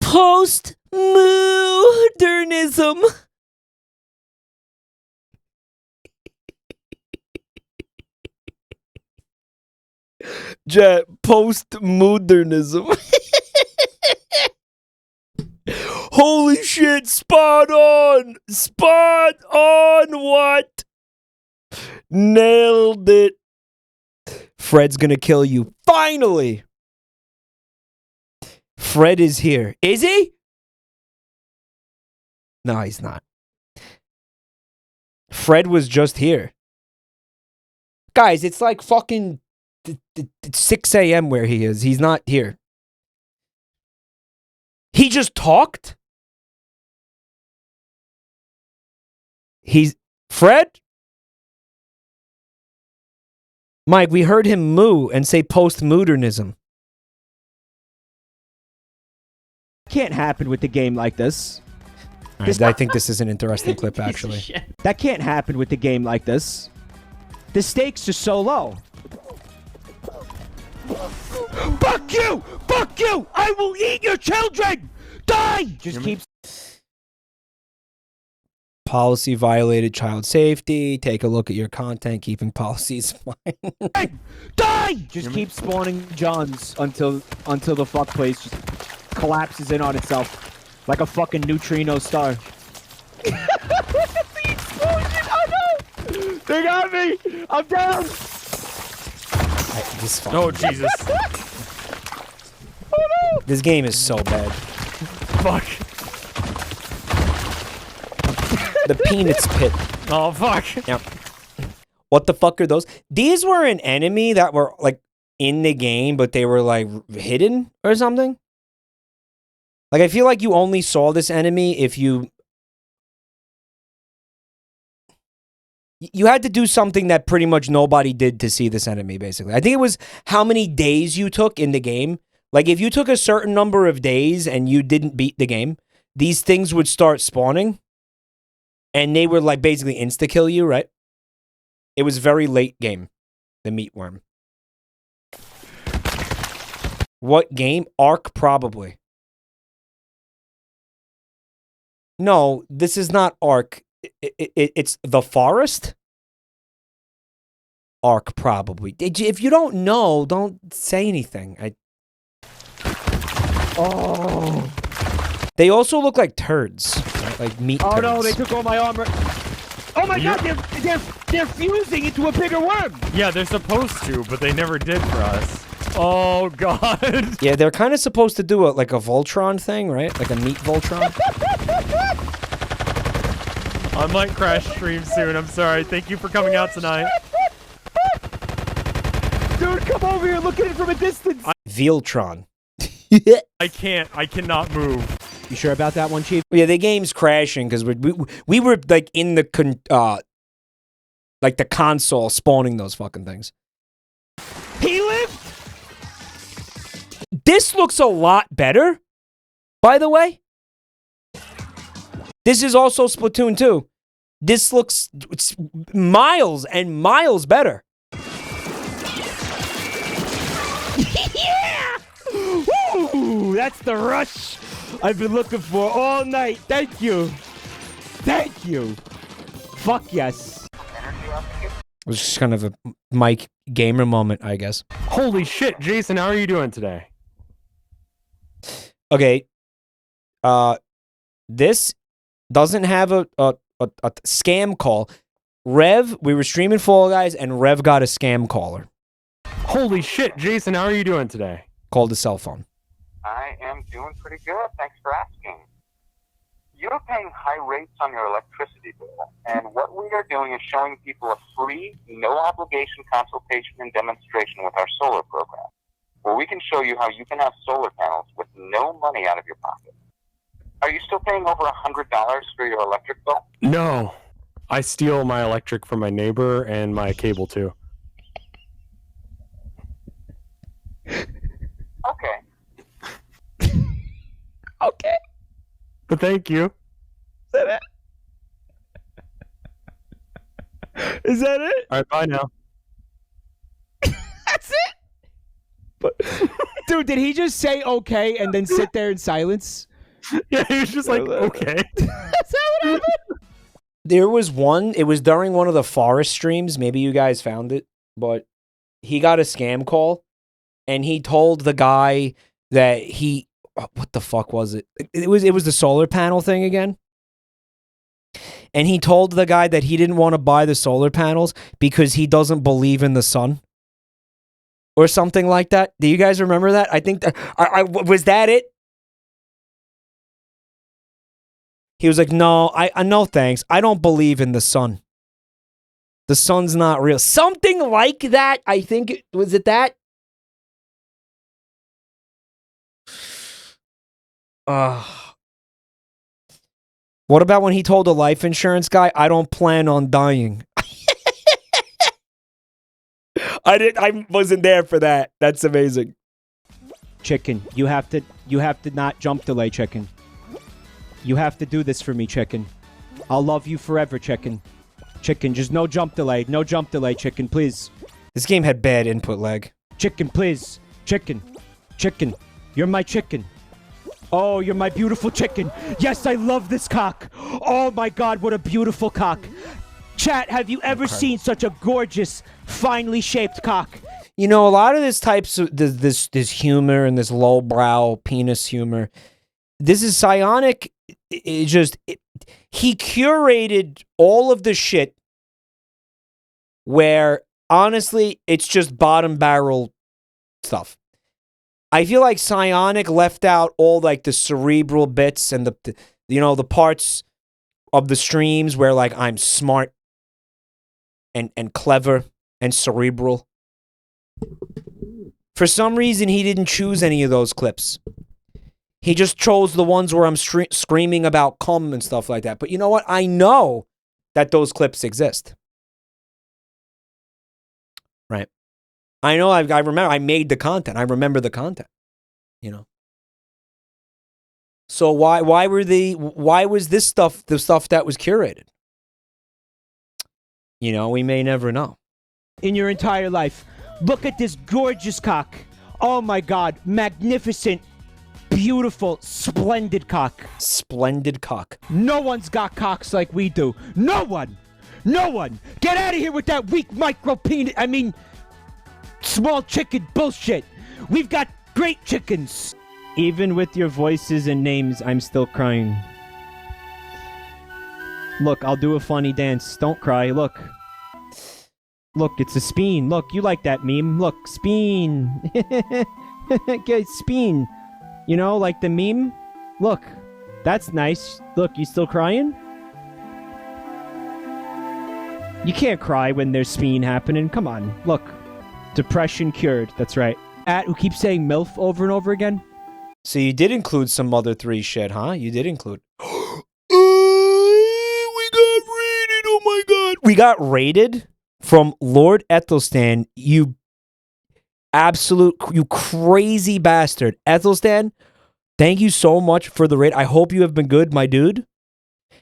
Post-modernism. Post-modernism. Holy shit, spot on! Spot on what? Nailed it. Fred's gonna kill you. Finally! Fred is here. Is he? No, he's not. Fred was just here. Guys, it's like fucking 6 a.m. where he is. He's not here. He just talked? He's... Fred? Mike, we heard him moo and say post-modernism. Can't happen with the game like this. All right, I think this is an interesting clip, actually. That can't happen with the game like this. The stakes are so low. Fuck you! Fuck you! I will eat your children! Die! Just keep... Policy violated child safety. Take a look at your content. Keeping policies fine. Die! Just keep spawning Johns until the fuck place just collapses in on itself like a fucking neutrino star. The explosion! Oh no! They got me! I'm down! Oh Jesus! Oh no! This game is so bad. Fuck. The Peanuts pit. Oh fuck. Yep. What the fuck are those? These were an enemy that were like in the game, but they were like hidden or something. Like I feel like you only saw this enemy if you had to do something that pretty much nobody did to see this enemy, basically. I think it was how many days you took in the game. Like if you took a certain number of days and you didn't beat the game, these things would start spawning. And they were like basically insta-kill you, right? It was very late game, the meatworm. What game? Ark, probably. No, this is not Ark. It's The Forest? Ark, probably. If you don't know, don't say anything. Oh. They also look like turds. Right? Like meat turds. Oh no, they took all my armor. Oh my god, they're fusing into a bigger worm! Yeah, they're supposed to, but they never did for us. Oh god. Yeah, they're kind of supposed to do like a Voltron thing, right? Like a meat Voltron. I might crash stream soon. I'm sorry. Thank you for coming out tonight. Dude, come over here. Look at it from a distance. Viltron. I cannot move. You sure about that one, Chief? Yeah, the game's crashing because we were like in the like the console spawning those fucking things. He lived. This looks a lot better, by the way. This is also Splatoon 2. This looks miles and miles better. Yeah! Ooh, that's the rush I've been looking for all night. Thank you. Thank you. Fuck yes. It was just kind of a Mike gamer moment, I guess. Holy shit, Jason, how are you doing today? Okay. This doesn't have a scam call. Rev, we were streaming Fall Guys, and Rev got a scam caller. Holy shit, Jason, how are you doing today? Called a cell phone. I am doing pretty good. Thanks for asking. You're paying high rates on your electricity bill, and what we are doing is showing people a free, no-obligation consultation and demonstration with our solar program, where we can show you how you can have solar panels with no money out of your pocket. Are you still paying over $100 for your electric bill? No. I steal my electric from my neighbor and my cable too. Okay. Okay. But thank you. Is that it? Is that it? All right, bye now. That's it? But, dude, did he just say okay and then sit there in silence? Yeah, he was just like, okay. That's how it happened. There was one, it was during one of the Forest streams, maybe you guys found it, but he got a scam call, and he told the guy that what the fuck was it? It was the solar panel thing again. And he told the guy that he didn't want to buy the solar panels because he doesn't believe in the sun. Or something like that. Do you guys remember that? I think that, was that it? He was like, no, I no thanks. I don't believe in the sun. The sun's not real. Something like that. I think was it that? What about when he told the life insurance guy, I don't plan on dying? I wasn't there for that. That's amazing. Chicken, you have to not jump delay, chicken. You have to do this for me, chicken. I'll love you forever, chicken. Chicken, just no jump delay. No jump delay, chicken, please. This game had bad input lag. Chicken, please. Chicken. Chicken. You're my chicken. Oh, you're my beautiful chicken. Yes, I love this cock. Oh my god, what a beautiful cock. Chat, have you ever seen such a gorgeous, finely shaped cock? You know, a lot of this types of this humor and this lowbrow penis humor. This is Psionic. He curated all of the shit where honestly it's just bottom barrel stuff. I feel like Psionic left out all like the cerebral bits and the parts of the streams where like I'm smart and clever and cerebral. For some reason, he didn't choose any of those clips. He just chose the ones where I'm screaming about cum and stuff like that. But you know what? I know that those clips exist. Right. I know. I remember. I made the content. I remember the content. You know. So why was this stuff the stuff that was curated? You know, we may never know. In your entire life, look at this gorgeous cock. Oh my god, magnificent, beautiful, splendid cock. Splendid cock. No one's got cocks like we do. No one. No one. Get out of here with that weak micro penis. I mean, small chicken bullshit. We've got great chickens. Even with your voices and names, I'm still crying. Look, I'll do a funny dance. Don't cry. Look. Look, it's a speen. Look, you like that meme. Look, speen. Okay, speen. You know, like the meme? Look, that's nice. Look, you still crying? You can't cry when there's speen happening. Come on, look. Depression cured. That's right. Who keeps saying MILF over and over again? So you did include some Mother 3 shit, huh? You did include. We got raided. Oh my god. We got raided from Lord Ethelstan. You crazy bastard. Ethelstan, thank you so much for the raid. I hope you have been good, my dude.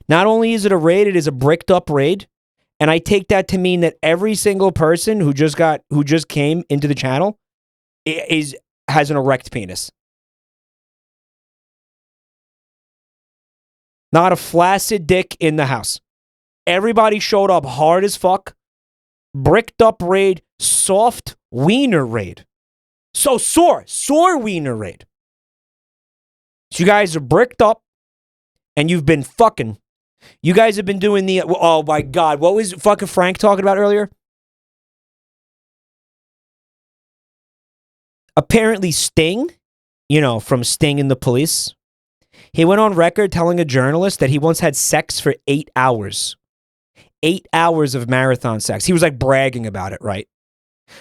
Not only is it a raid, it is a bricked up raid. And I take that to mean that every single person who just came into the channel has an erect penis. Not a flaccid dick in the house. Everybody showed up hard as fuck. Bricked up raid, soft wiener raid. So sore wiener raid. So you guys are bricked up and you've been fucking. You guys have been doing the, oh my god, what was fucking Frank talking about earlier? Apparently Sting, you know, from Sting and the Police, he went on record telling a journalist that he once had sex for 8 hours. 8 hours of marathon sex. He was like bragging about it, right?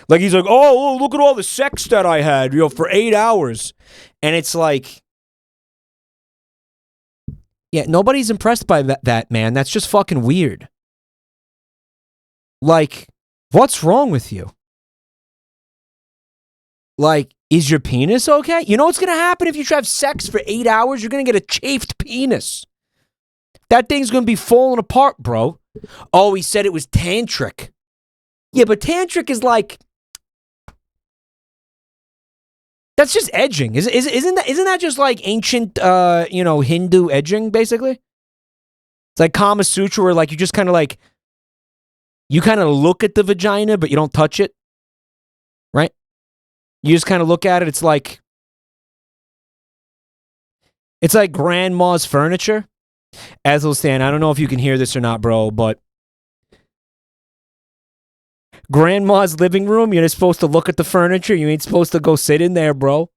Like he's like, oh, look at all the sex that I had, you know, for 8 hours. And it's like, yeah, nobody's impressed by that, man. That's just fucking weird. Like, what's wrong with you? Like, is your penis okay? You know what's going to happen if you have sex for 8 hours? You're going to get a chafed penis. That thing's going to be falling apart, bro. Oh, he said it was tantric. Yeah, but tantric is like, that's just edging. Isn't that just like ancient, Hindu edging, basically? It's like Kama Sutra where like you just kind of like, you kind of look at the vagina, but you don't touch it. Right? You just kind of look at it. It's like grandma's furniture. Ethelstan, I don't know if you can hear this or not, bro, but grandma's living room, you're supposed to look at the furniture. You ain't supposed to go sit in there, bro.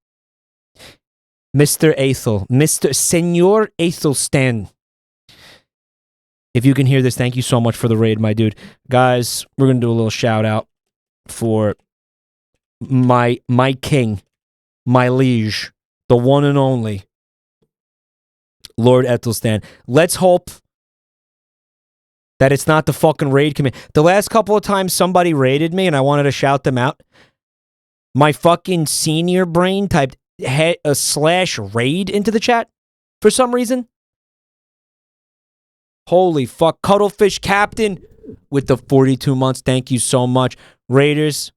Mr. Senor Athelstan. if you can hear this, thank you so much for the raid, my dude. Guys, we're going to do a little shout out for my king, my liege, the one and only Lord Ethelstan. Let's hope that it's not the fucking raid command. The last couple of times somebody raided me and I wanted to shout them out, my fucking senior brain typed /raid into the chat for some reason. Holy fuck. Cuttlefish Captain with the 42 months. Thank you so much. Raiders,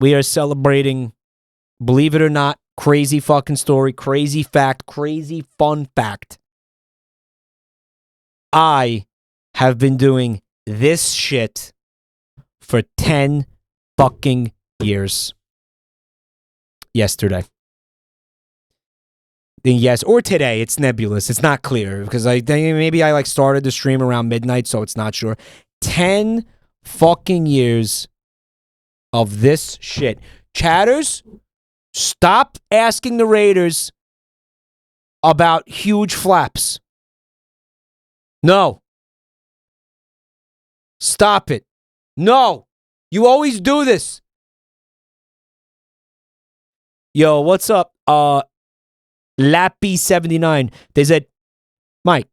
we are celebrating, believe it or not, crazy fucking story, crazy fact, crazy fun fact. I have been doing this shit for 10 fucking years. Yesterday. Yes, or today. It's nebulous. It's not clear because maybe I started the stream around midnight, so it's not sure. 10 fucking years of this shit. Chatters, stop asking the Raiders about huge flaps. No. Stop it. No. You always do this. Yo, what's up? Lappy79. They said, Mike,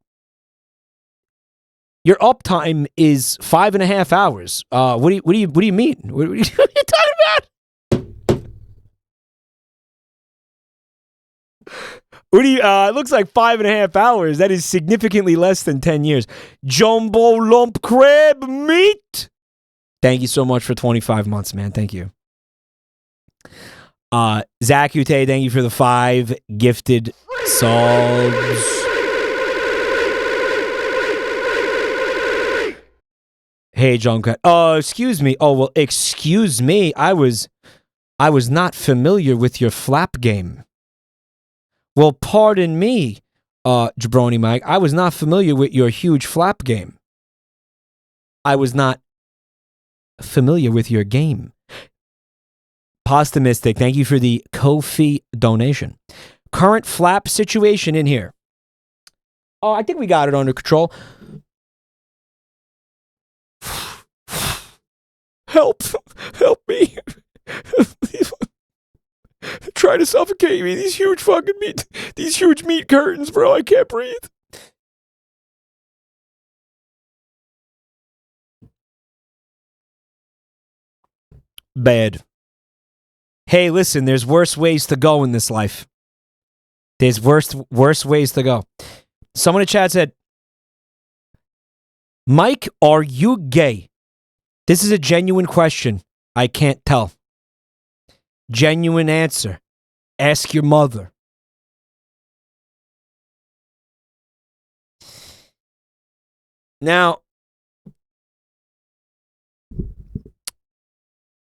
your uptime is 5.5 hours. What do you mean? What are you talking about? It looks like 5.5 hours. That is significantly less than 10 years. Jumbo lump crab meat. Thank you so much for 25 months, man. Thank you. Zach Ute, thank you for the 5 gifted subs. Hey, John Cat. Excuse me. Oh, well, excuse me. I was not familiar with your flap game. Well, pardon me, Jabroni Mike. I was not familiar with your huge flap game. I was not familiar with your game. Pasta Mystic, thank you for the Ko-fi donation. Current flap situation in here. Oh, I think we got it under control. Help. Help me. Try to suffocate me. These huge meat curtains, bro. I can't breathe. Bad. Hey, listen, there's worse ways to go in this life. There's worse ways to go. Someone in chat said, Mike, are you gay? This is a genuine question. I can't tell. Genuine answer. Ask your mother. Now,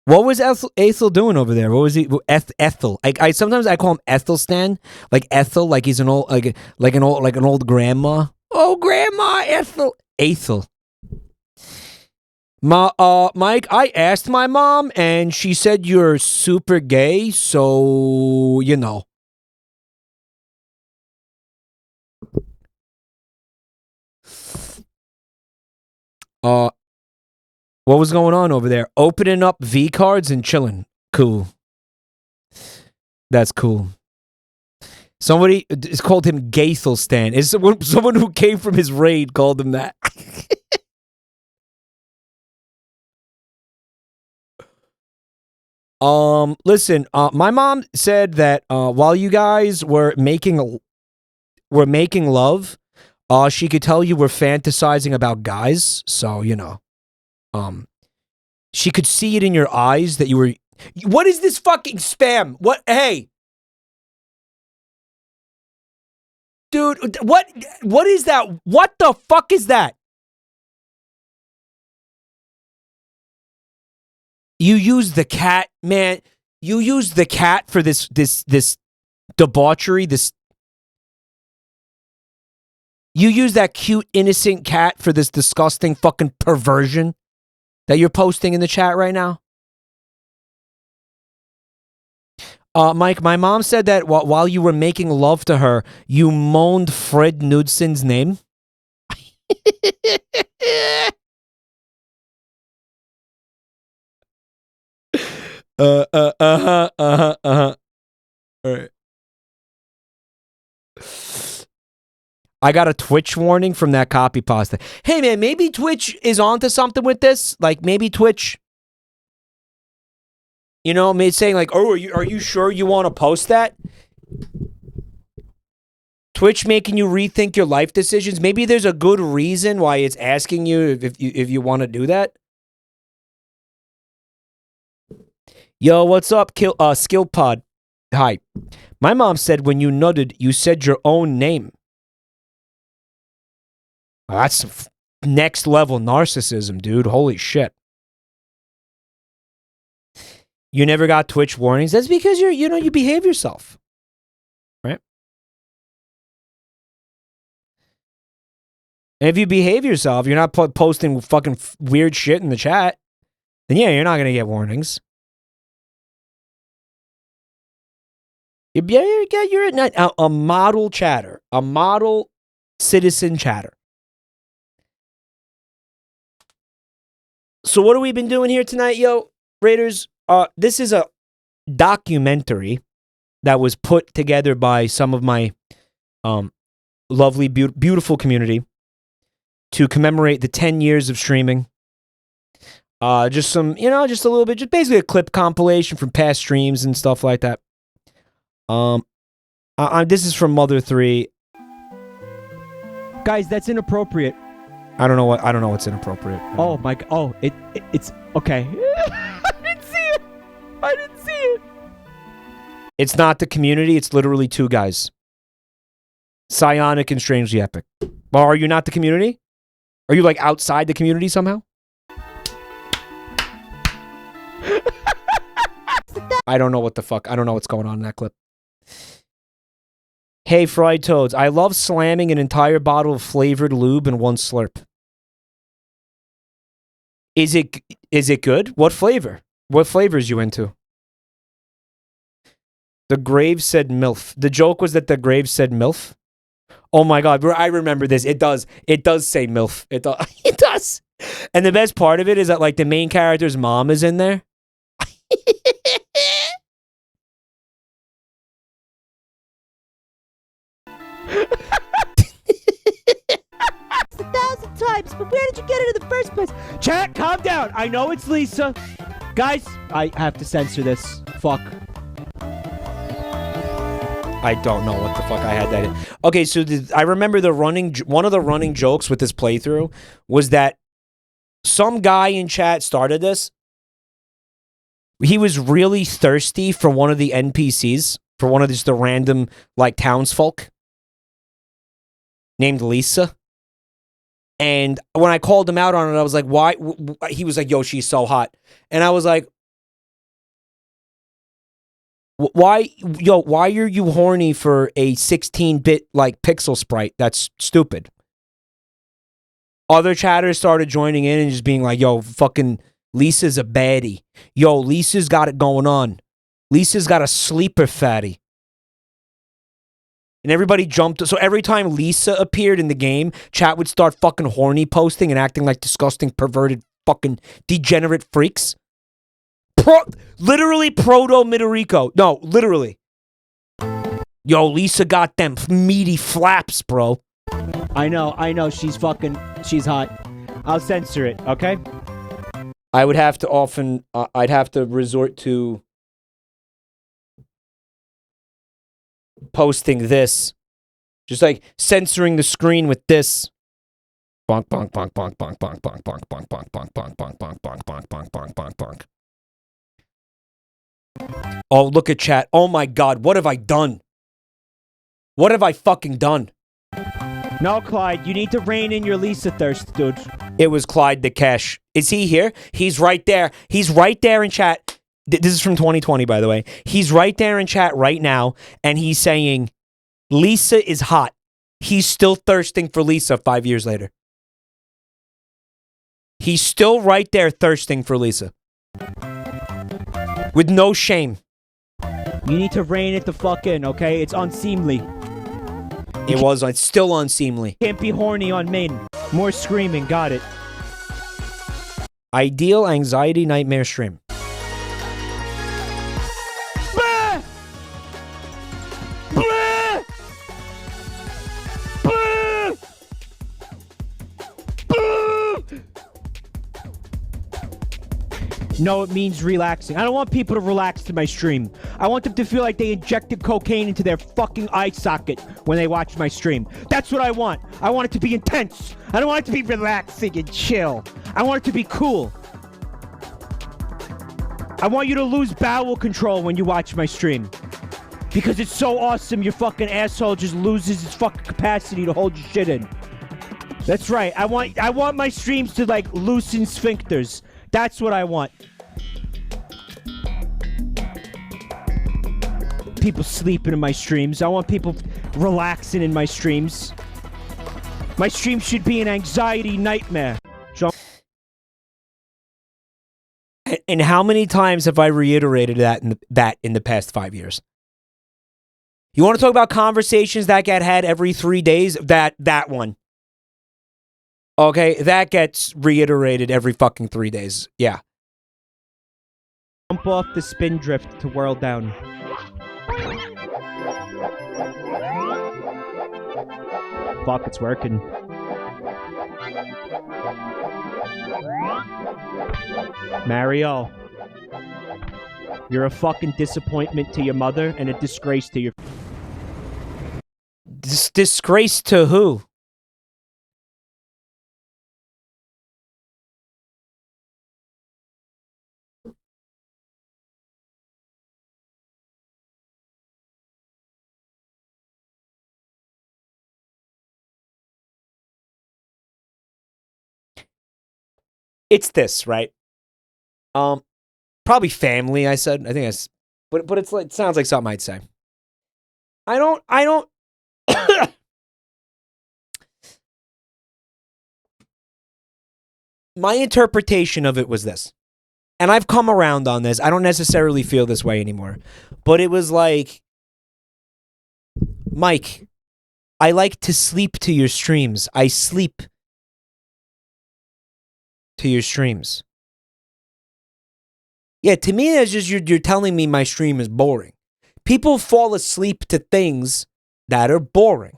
what was Ethel doing over there? What was he? Ethel. I sometimes I call him Ethelstan, like Ethel, like he's an old, like an old grandma. Oh, grandma, Ethel. Mike, I asked my mom, and she said you're super gay, so you know. What was going on over there? Opening up V cards and chilling. Cool. That's cool. Somebody is called him Gaithelstan. Is someone who came from his raid called him that? Listen, my mom said that while you guys were making love, she could tell you were fantasizing about guys, so you know. She could see it in your eyes that you were. What is this fucking spam? What? Hey, dude, what is that? What the fuck is that? You use the cat, man. You use the cat for this debauchery. You use that cute, innocent cat for this disgusting fucking perversion that you're posting in the chat right now? Mike, my mom said that while you were making love to her, you moaned Fred Knudsen's name. All right. I got a Twitch warning from that copy pasta. Hey man, maybe Twitch is onto something with this. Like maybe Twitch, you know, me saying like, "Oh, are you sure you want to post that?" Twitch making you rethink your life decisions. Maybe there's a good reason why it's asking you if you want to do that. Yo, what's up, Skill Pod? Hi. My mom said when you nutted, you said your own name. Oh, that's next level narcissism, dude. Holy shit. You never got Twitch warnings? That's because you behave yourself. Right? And if you behave yourself, you're not posting fucking weird shit in the chat, then yeah, you're not going to get warnings. You're a model chatter, a model citizen chatter. So what have we been doing here tonight, yo, Raiders? This is a documentary that was put together by some of my lovely, beautiful community to commemorate the 10 years of streaming. Just some, just a little bit, just basically a clip compilation from past streams and stuff like that. This is from Mother 3. Guys, that's inappropriate. I don't know what's inappropriate. Oh my god. Oh, it's okay. I didn't see it. It's not the community, it's literally two guys. Psionic and Strangely Epic. Well, are you not the community? Are you like outside the community somehow? I don't know what the fuck. I don't know what's going on in that clip. Hey, Fried Toads. I love slamming an entire bottle of flavored lube in one slurp. Is it good? What flavor? What flavors you into? The grave said MILF. The joke was that the grave said MILF. Oh my god, I remember this. It does say MILF. It does. And the best part of it is that like the main character's mom is in there. 1,000 times, but where did you get it in the first place? Chat, calm down. I know it's Lisa. Guys, I have to censor this. Fuck. I don't know what the fuck I had that in. Okay, so I remember one of the running jokes with this playthrough was that some guy in chat started this. He was really thirsty for one of the NPCs, for one of just the random like townsfolk named Lisa. And when I called him out on it, I was like, why? He was like, yo, she's so hot. And I was like, why are you horny for a 16-bit like pixel sprite? That's stupid. Other chatters started joining in and just being like, yo, fucking Lisa's a baddie. Yo, Lisa's got it going on. Lisa's got a sleeper fatty. And everybody jumped. So every time Lisa appeared in the game, chat would start fucking horny posting and acting like disgusting, perverted, fucking degenerate freaks. Literally proto-Midorico. No, literally. Yo, Lisa got them meaty flaps, bro. I know. She's hot. I'll censor it, okay? I would have to I'd have to resort to posting this. Just like censoring the screen with this. Bonk, bonk, bonk, bonk, bonk, bonk, bonk, bonk, bonk, bonk, bonk, bonk, bonk, bonk, bonk, bonk, bonk, bonk, bonk, bonk. Oh, look at chat. Oh my god, what have I done? What have I fucking done? No, Clyde, you need to rein in your Lisa thirst, dude. It was Clyde Dakesh. Is he here? He's right there. He's right there in chat. This is from 2020, by the way. He's right there in chat right now, and he's saying, Lisa is hot. He's still thirsting for Lisa 5 years later. He's still right there thirsting for Lisa. With no shame. You need to rein it the fuck in, okay? It's unseemly. It's still unseemly. Can't be horny on men. More screaming. Got it. Ideal anxiety nightmare stream. No, it means relaxing. I don't want people to relax to my stream. I want them to feel like they injected cocaine into their fucking eye socket when they watch my stream. That's what I want. I want it to be intense. I don't want it to be relaxing and chill. I want it to be cool. I want you to lose bowel control when you watch my stream. Because it's so awesome, your fucking asshole just loses its fucking capacity to hold your shit in. That's right. I want my streams to like loosen sphincters. That's what I want. People sleeping in my streams. I want people relaxing in my streams. My stream should be an anxiety nightmare. And how many times have I reiterated that in the past 5 years? You want to talk about conversations that get had every 3 days? That one. Okay, that gets reiterated every fucking 3 days. Yeah. Jump off the spin drift to whirl down. Fuck, it's working. Mario, you're a fucking disappointment to your mother and a disgrace to your... Disgrace to who? It's this, right? Probably family, I said. I think that's, but it's like, it sounds like something I'd say. I don't my interpretation of it was this. And I've come around on this. I don't necessarily feel this way anymore. But it was like, Mike, I like to sleep to your streams. I sleep to your streams. Yeah, to me, that's just you're telling me my stream is boring. People fall asleep to things that are boring.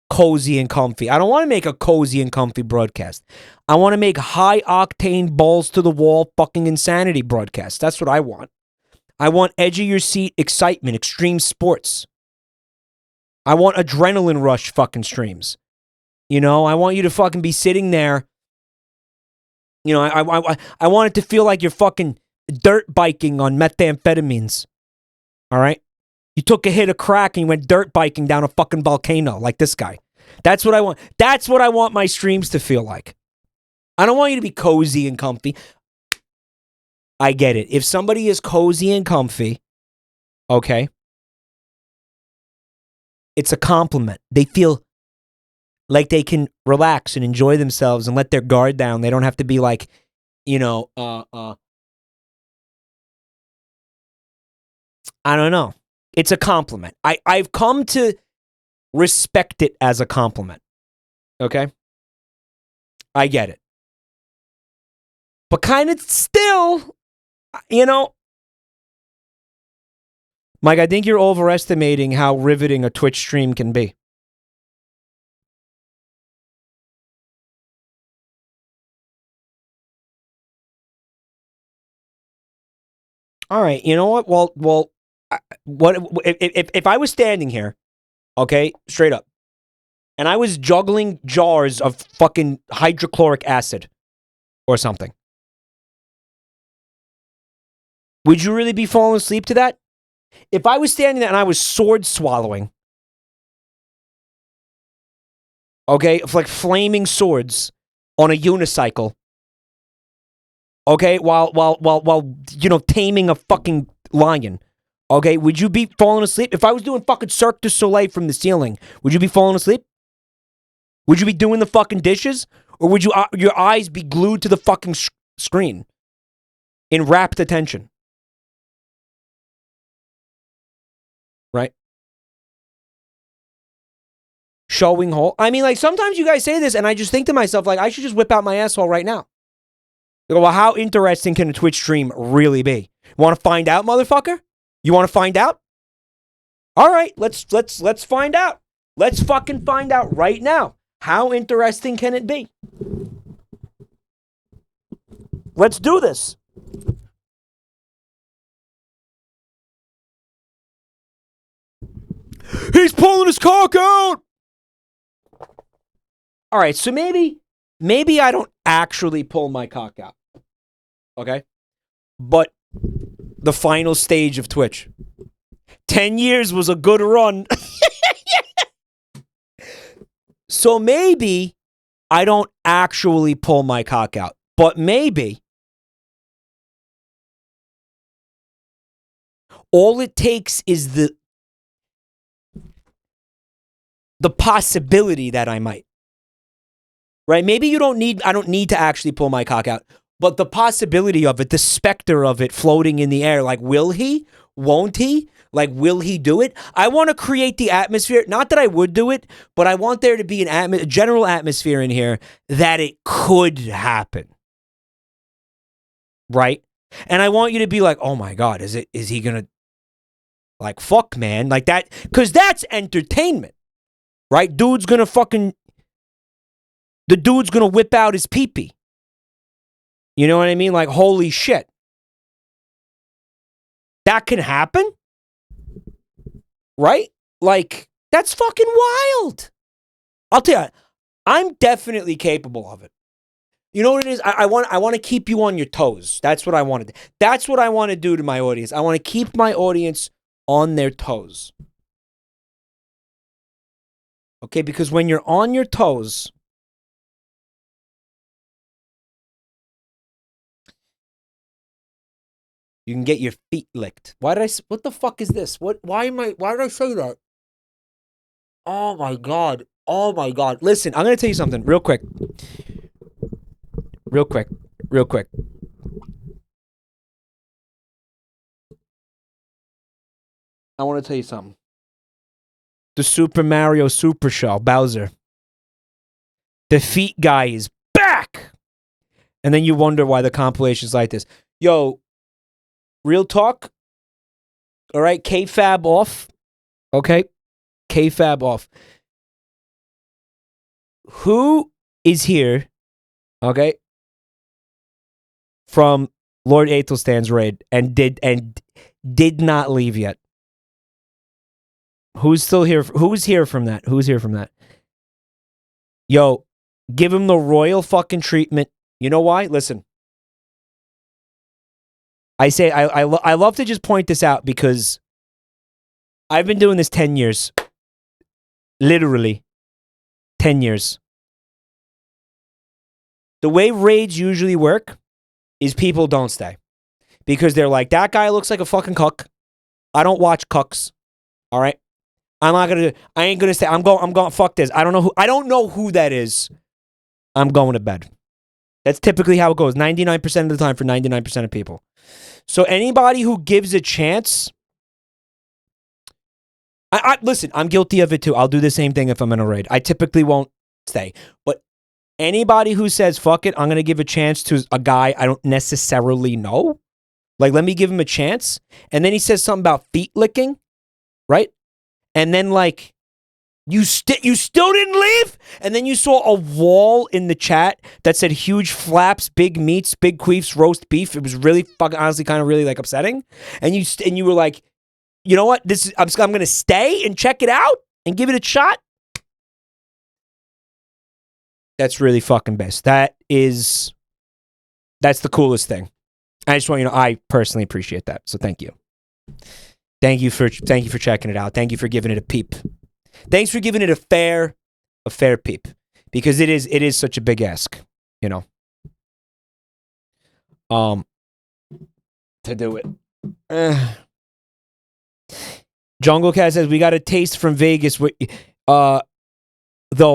Cozy and comfy. I don't want to make a cozy and comfy broadcast. I want to make high-octane, balls-to-the-wall fucking insanity broadcast. That's what I want. I want edge-of-your-seat excitement, extreme sports. I want adrenaline rush fucking streams. You know, I want you to fucking be sitting there. You know, I want it to feel like you're fucking dirt biking on methamphetamines. All right? You took a hit of crack and you went dirt biking down a fucking volcano like this guy. That's what I want. That's what I want my streams to feel like. I don't want you to be cozy and comfy. I get it. If somebody is cozy and comfy, okay, it's a compliment. They feel like they can relax and enjoy themselves and let their guard down. They don't have to be like, you know, I don't know. It's a compliment. I've come to respect it as a compliment. Okay? I get it. But kind of still, you know, Mike, I think you're overestimating how riveting a Twitch stream can be. All right, you know what? Well, what if I was standing here, okay, straight up, and I was juggling jars of fucking hydrochloric acid or something? Would you really be falling asleep to that? If I was standing there and I was sword swallowing, okay, like flaming swords on a unicycle, okay, while you know, taming a fucking lion, okay, would you be falling asleep? If I was doing fucking Cirque du Soleil from the ceiling, would you be falling asleep? Would you be doing the fucking dishes? Or would your eyes be glued to the fucking screen in rapt attention? Right? showing hole. I mean, like, sometimes you guys say this, and I just think to myself, like, I should just whip out my asshole right now. You go, well, how interesting can a Twitch stream really be? Want to find out, motherfucker? You want to find out? All right, let's find out. Let's fucking find out right now. How interesting can it be? Let's do this. He's pulling his cock out. All right, so maybe I don't actually pull my cock out. Okay? But the final stage of Twitch. 10 years was a good run. So maybe I don't actually pull my cock out. But maybe all it takes is the possibility that I might. Right? Maybe I don't need to actually pull my cock out, but the possibility of it, the specter of it floating in the air, like, will he? Won't he? Like, will he do it? I want to create the atmosphere. Not that I would do it, but I want there to be a general atmosphere in here that it could happen. Right? And I want you to be like, oh my God, is he going to, like, fuck, man? Like that, because that's entertainment. Right? The dude's going to whip out his pee-pee. You know what I mean? Like, holy shit. That can happen? Right? Like, that's fucking wild. I'll tell you, I'm definitely capable of it. You know what it is? I want to keep you on your toes. That's what I want to do. That's what I want to do to my audience. I want to keep my audience on their toes. Okay, because when you're on your toes, you can get your feet licked. What the fuck is this? Why did I say that? Oh my God. Oh my God. Listen, I'm going to tell you something real quick. Real quick. I want to tell you something. The Super Mario Super Show, Bowser. The feet guy is back! And then you wonder why the compilation's like this. Yo, real talk. All right, K-Fab off. Okay, K-Fab off. Who is here, okay, from Lord Aethelstan's raid and did not leave yet? Who's still here? Who's here from that? Who's here from that? Yo, give him the royal fucking treatment. You know why? Listen. I say I love to just point this out because I've been doing this 10 years. Literally 10 years. The way raids usually work is people don't stay. Because they're like, that guy looks like a fucking cuck. I don't watch cucks. All right? I ain't gonna stay. I'm going, fuck this. I don't know who that is. I'm going to bed. That's typically how it goes. 99% of the time for 99% of people. So anybody who gives a chance, listen, I'm guilty of it too. I'll do the same thing if I'm in a raid. I typically won't stay. But anybody who says, fuck it, I'm going to give a chance to a guy I don't necessarily know. Like, let me give him a chance. And then he says something about feet licking, right? And then, like, you still didn't leave? And then you saw a wall in the chat that said huge flaps, big meats, big queefs, roast beef. It was really fucking, honestly, kind of really, like, upsetting. And you were like, you know what? I'm going to stay and check it out and give it a shot. That's really fucking best. That's the coolest thing. I just want you to know, I personally appreciate that. So thank you. Thank you for checking it out. Thank you for giving it a peep. Thanks for giving it a fair peep, because it is such a big ask, you know. To do it. Jungle Cat says we got a taste from Vegas. Though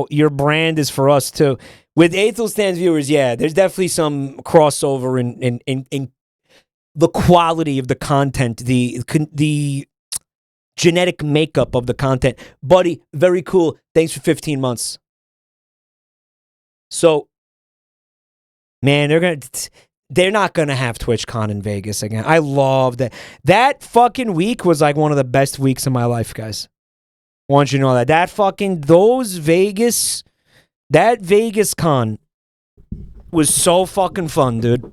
your brand is for us too. With Aethelstan's viewers, yeah, there's definitely some crossover in the quality of the content, the genetic makeup of the content. Buddy, very cool. Thanks for 15 months. So, man, they're not gonna have TwitchCon in Vegas again. I love that. That fucking week was like one of the best weeks of my life, guys. I want you to know that. That Vegas con was so fucking fun, dude.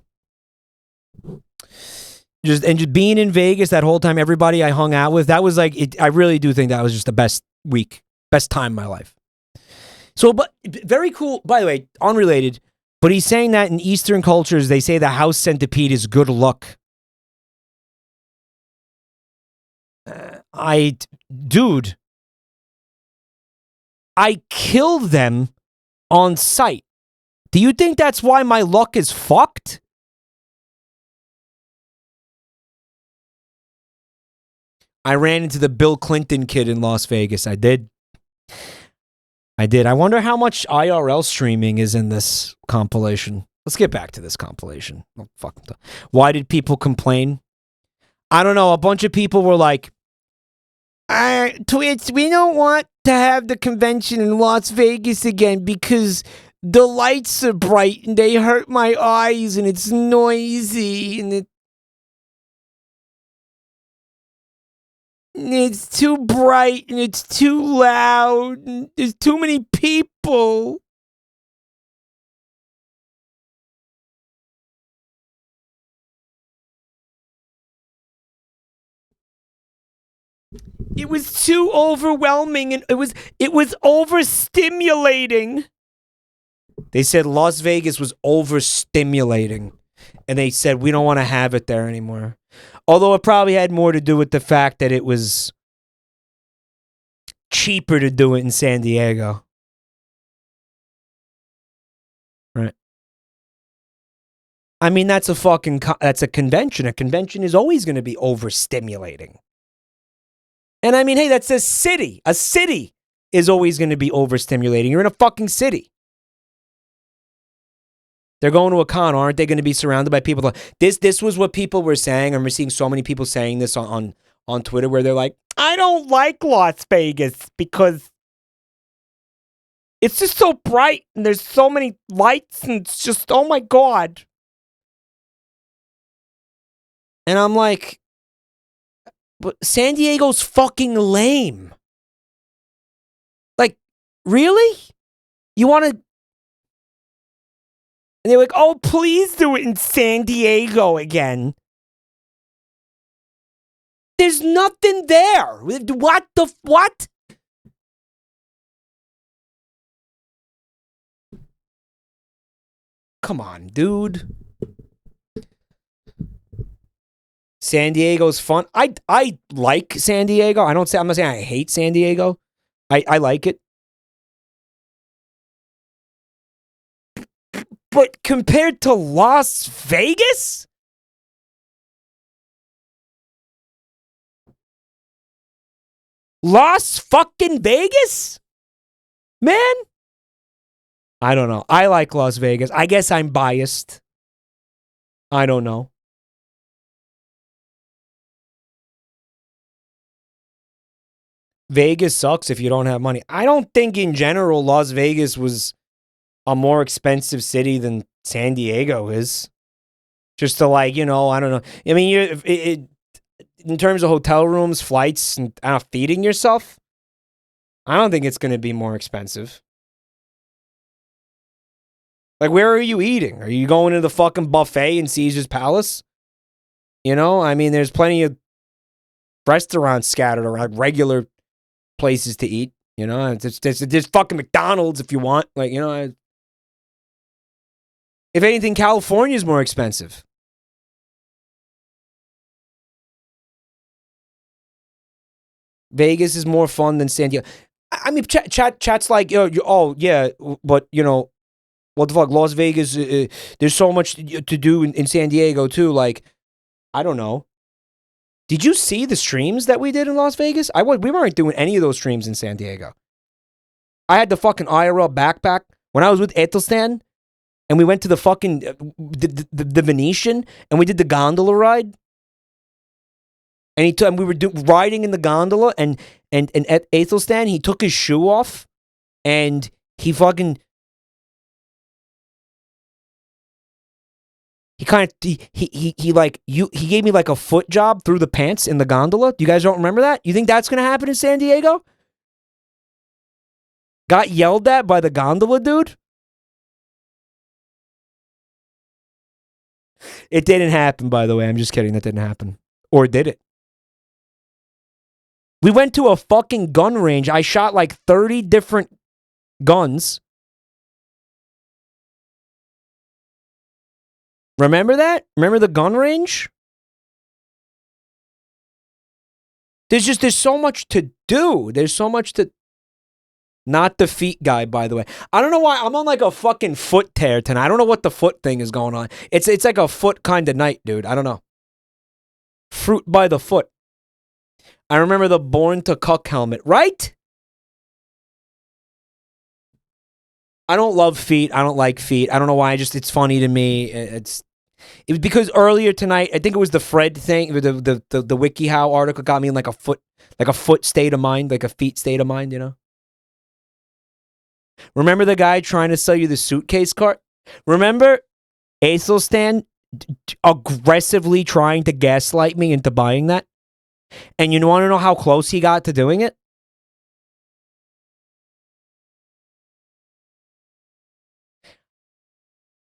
Just being in Vegas that whole time, everybody I hung out with, that was like, I really do think that was just the best week, best time of my life. So, but very cool. By the way, unrelated, but he's saying that in Eastern cultures, they say the house centipede is good luck. Dude, I killed them on sight. Do you think that's why my luck is fucked? I ran into the Bill Clinton kid in Las Vegas. I did. I wonder how much IRL streaming is in this compilation. Let's get back to this compilation. Oh, fuck. Why did people complain? I don't know. A bunch of people were like, Twitch, we don't want to have the convention in Las Vegas again because the lights are bright and they hurt my eyes and it's noisy and it's too bright and it's too loud and there's too many people. It was too overwhelming and it was overstimulating. They said Las Vegas was overstimulating. And they said, we don't want to have it there anymore. Although it probably had more to do with the fact that it was cheaper to do it in San Diego. Right. I mean, that's a convention. A convention is always going to be overstimulating. And I mean, hey, that's a city. A city is always going to be overstimulating. You're in a fucking city. They're going to a con, aren't they going to be surrounded by people? This was what people were saying, and we're seeing so many people saying this on Twitter where they're like, I don't like Las Vegas because it's just so bright and there's so many lights and it's just, oh my God. And I'm like, but San Diego's fucking lame. Like, really? You want to... And they're like, oh, please do it in San Diego again. There's nothing there. What? Come on, dude. San Diego's fun. I like San Diego. I'm not saying I hate San Diego. I like it. But compared to Las Vegas? Las fucking Vegas? Man? I don't know. I like Las Vegas. I guess I'm biased. I don't know. Vegas sucks if you don't have money. I don't think in general Las Vegas was a more expensive city than San Diego is. Just to I don't know. I mean, in terms of hotel rooms, flights, and feeding yourself, I don't think it's going to be more expensive. Like, where are you eating? Are you going to the fucking buffet in Caesar's Palace? I mean, there's plenty of restaurants scattered around, regular places to eat. There's fucking McDonald's if you want. If anything, California is more expensive. Vegas is more fun than San Diego. I mean, chat's like, oh yeah, but what the fuck? Las Vegas, there's so much to do in San Diego too. Like, I don't know. Did you see the streams that we did in Las Vegas? We weren't doing any of those streams in San Diego. I had the fucking IRL backpack when I was with Ethelstan. And we went to the fucking, the Venetian, and we did the gondola ride. And and we were riding in the gondola, and at Athelstan, he took his shoe off, and he fucking he gave me like a foot job through the pants in the gondola. You guys don't remember that? You think that's gonna happen in San Diego? Got yelled at by the gondola dude? It didn't happen, by the way. I'm just kidding. That didn't happen. Or did it? We went to a fucking gun range. I shot like 30 different guns. Remember that? Remember the gun range? There's so much to do. There's so much to... Not the feet guy, by the way. I don't know why. I'm on like a fucking foot tear tonight. I don't know what the foot thing is going on. It's like a foot kind of night, dude. I don't know. Fruit by the foot. I remember the Born to Cuck helmet, right? I don't love feet. I don't like feet. I don't know why. It's funny to me. It was because earlier tonight, I think it was the Fred thing, the WikiHow article got me in like a foot state of mind, like a feet state of mind, you know? Remember the guy trying to sell you the suitcase cart? Remember Athelstan aggressively trying to gaslight me into buying that? And you want to know how close he got to doing it?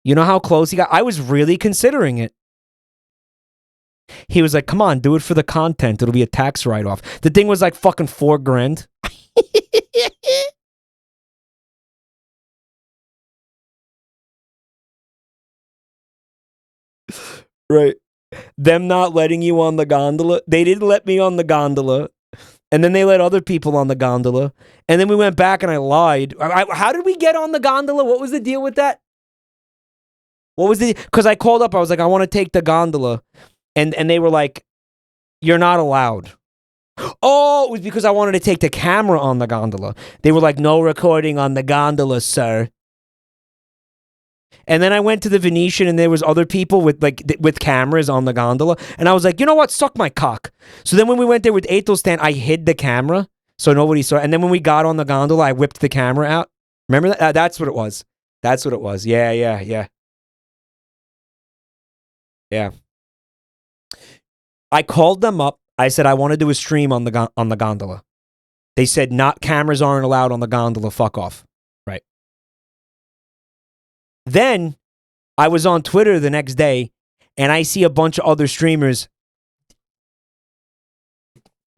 You know how close he got? I was really considering it. He was like, come on, do it for the content. It'll be a tax write-off. The thing was like fucking $4,000. Right. Them not letting you on the gondola. They didn't let me on the gondola. And then they let other people on the gondola. And then we went back and I lied. How did we get on the gondola? What was the deal with that? What was the... Because I called up. I was like, I want to take the gondola. And they were like, you're not allowed. Oh, it was because I wanted to take the camera on the gondola. They were like, no recording on the gondola, sir. And then I went to the Venetian and there was other people with cameras on the gondola. And I was like, you know what? Suck my cock. So then when we went there with Athelstan, I hid the camera so nobody saw. And then when we got on the gondola, I whipped the camera out. Remember that? That's what it was. That's what it was. Yeah. Yeah. I called them up. I said, I want to do a stream on the gondola. They said, not cameras aren't allowed on the gondola. Fuck off. Right. Then I was on Twitter the next day and I see a bunch of other streamers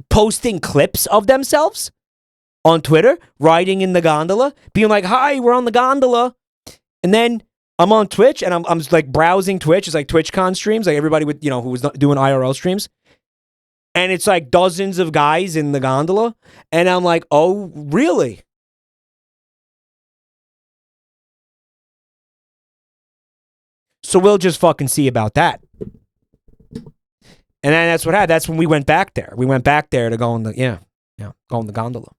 posting clips of themselves on Twitter, riding in the gondola, being like, hi, we're on the gondola. And then I'm on Twitch and I'm like browsing Twitch. It's like TwitchCon streams, like everybody with, who was doing IRL streams. And it's like dozens of guys in the gondola. And I'm like, oh, really? So we'll just fucking see about that. And then that's what happened. That's when we went back there. We went back there to go on the, go on the gondola.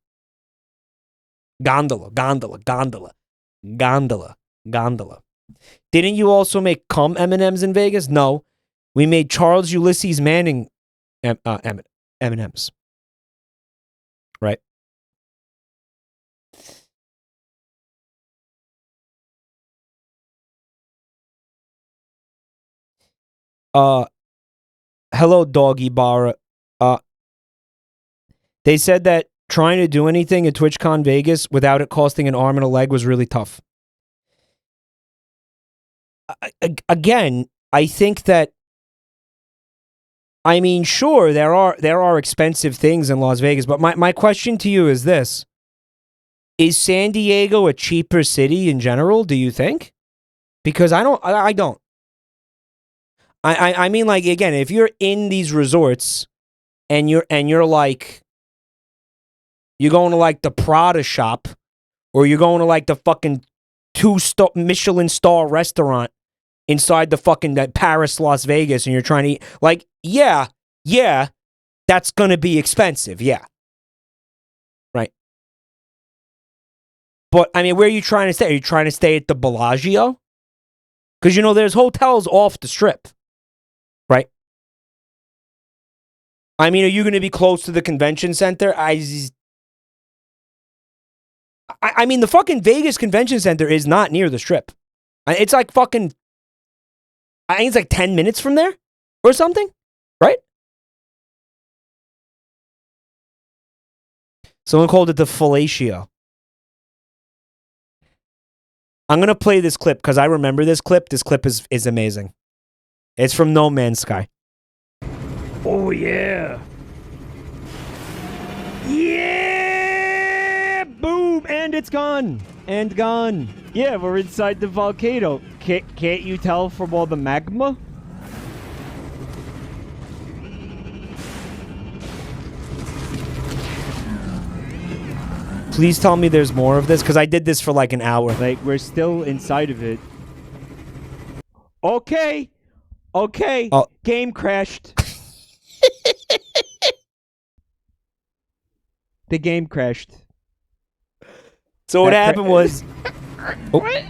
Gondola. Didn't you also make cum M&Ms in Vegas? No. We made Charles Ulysses Manning M&Ms. Right? Hello, Doggy Bar. They said that trying to do anything at TwitchCon Vegas without it costing an arm and a leg was really tough. Again, I think that, I mean, sure, there are expensive things in Las Vegas, but my question to you is this. Is San Diego a cheaper city in general, do you think? Because I don't. I mean, like, again, if you're in these resorts and you're like, you're going to like the Prada shop or you're going to like the fucking 2-star Michelin star restaurant inside the fucking Paris, Las Vegas, and you're trying to eat, like, yeah, that's going to be expensive. Yeah. Right. But I mean, where are you trying to stay? Are you trying to stay at the Bellagio? Because, there's hotels off the strip. Right? I mean, are you going to be close to the convention center? I mean, the fucking Vegas Convention Center is not near the Strip. It's like fucking... I think it's like 10 minutes from there or something, right? Someone called it the fellatio. I'm going to play this clip because I remember this clip. This clip is amazing. It's from No Man's Sky. Oh, yeah. Yeah! Boom! And it's gone. And gone. Yeah, we're inside the volcano. Can't you tell from all the magma? Please tell me there's more of this, because I did this for like an hour. Like, we're still inside of it. Okay. Okay. Oh. Game crashed. The game crashed. So what happened was... What?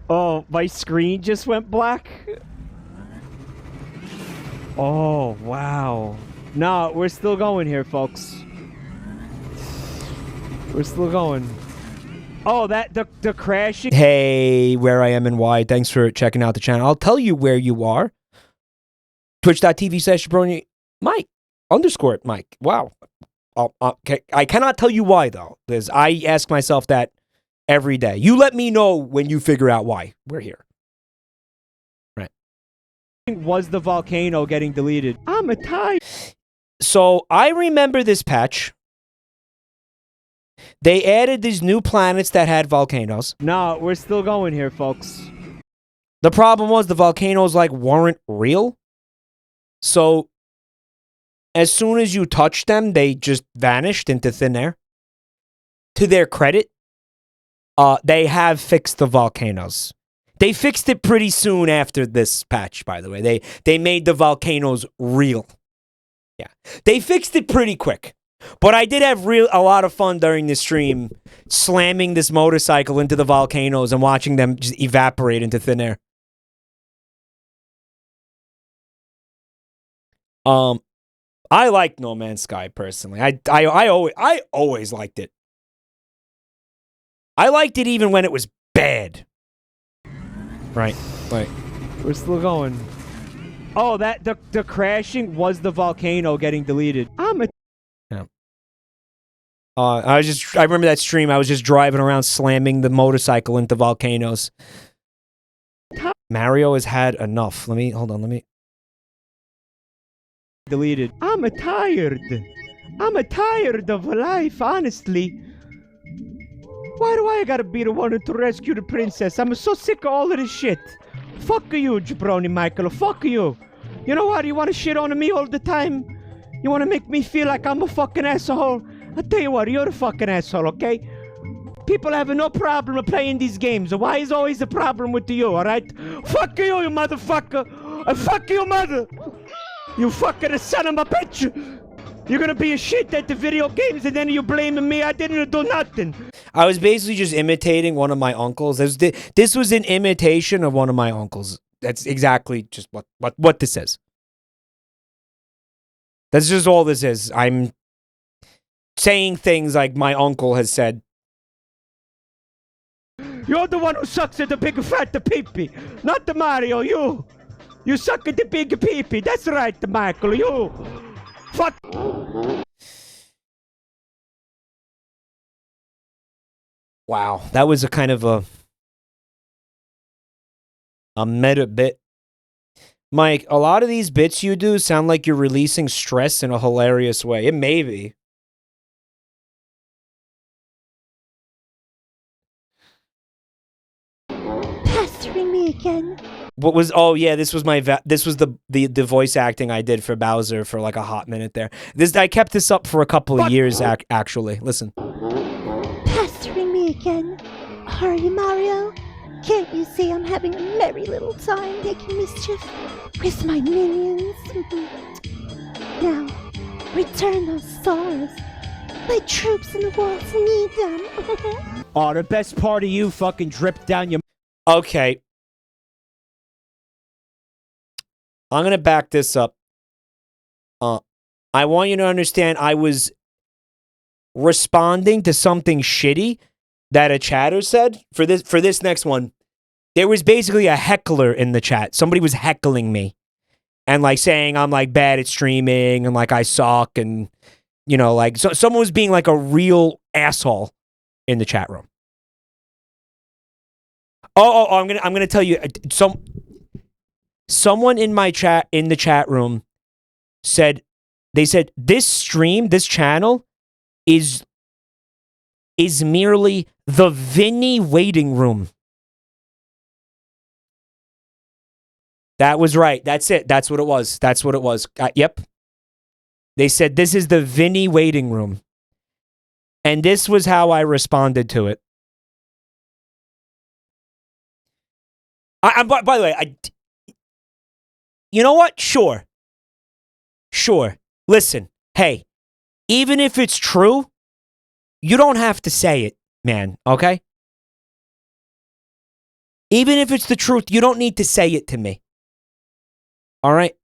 Oh, my screen just went black? Oh, wow. No, we're still going here, folks. We're still going. Oh, the crashing. Hey, where I am and why. Thanks for checking out the channel. I'll tell you where you are. Twitch.tv/JabroniMike _Mike. Wow. Okay. I cannot tell you why, though, because I ask myself that every day. You let me know when you figure out why we're here. Right. Was the volcano getting deleted? I'm a tie. So I remember this patch. They added these new planets that had volcanoes. No, we're still going here, folks. The problem was the volcanoes like weren't real. So as soon as you touched them, they just vanished into thin air. To their credit, they have fixed the volcanoes. They fixed it pretty soon after this patch, by the way. They made the volcanoes real. Yeah. They fixed it pretty quick. But I did have a lot of fun during the stream slamming this motorcycle into the volcanoes and watching them just evaporate into thin air. I like No Man's Sky personally. I always liked it. I liked it even when it was bad. Right. We're still going. Oh, the crashing was the volcano getting deleted. I'm a... Yeah. I remember that stream. I was just driving around slamming the motorcycle into volcanoes. Mario has had enough. Hold on. Deleted. I'm tired. I'm tired of life, honestly. Why do I gotta be the one to rescue the princess? I'm so sick of all of this shit. Fuck you, Jabroni Michael. Fuck you. You know what? You wanna shit on me all the time? You wanna make me feel like I'm a fucking asshole? I tell you what, you're a fucking asshole, okay? People have no problem with playing these games. Why is always the problem with you, alright? Fuck you, you motherfucker! Fuck you, mother! You fucking son of a bitch! You're gonna be a shit at the video games and then you're blaming me. I didn't do nothing. I was basically just imitating one of my uncles. This was an imitation of one of my uncles. That's exactly just what this is. That's just all this is. I'm saying things like my uncle has said. You're the one who sucks at the big fat pee-pee. Not the Mario, you. You suck at the big pee-pee. That's right, Michael, you. Fuck. Wow, that was a kind of a meta bit. Mike, a lot of these bits you do sound like you're releasing stress in a hilarious way. It may be. Pestering me again. What was? Oh yeah, this was the voice acting I did for Bowser for like a hot minute there. I kept this up for a couple of years actually. Listen. Pestering me again. Hurry, Mario. Can't you see I'm having a merry little time making mischief with my minions? Now, return those stars. My troops in the walls need them. Oh, the best part of you fucking dripped down your... Okay. I'm going to back this up. I want you to understand I was responding to something shitty that a chatter said. For this next one, there was basically a heckler in the chat. Somebody was heckling me and like saying I'm like bad at streaming and like I suck and you know like someone was being like a real asshole in the chat room. Oh, I'm gonna tell you someone in the chat room said this channel is merely the Vinny waiting room. That was right. That's it. That's what it was. Yep. They said this is the Vinny waiting room. And this was how I responded to it. By the way, you know what? Sure. Listen, hey, even if it's true, you don't have to say it, man, okay? Even if it's the truth, you don't need to say it to me. All right?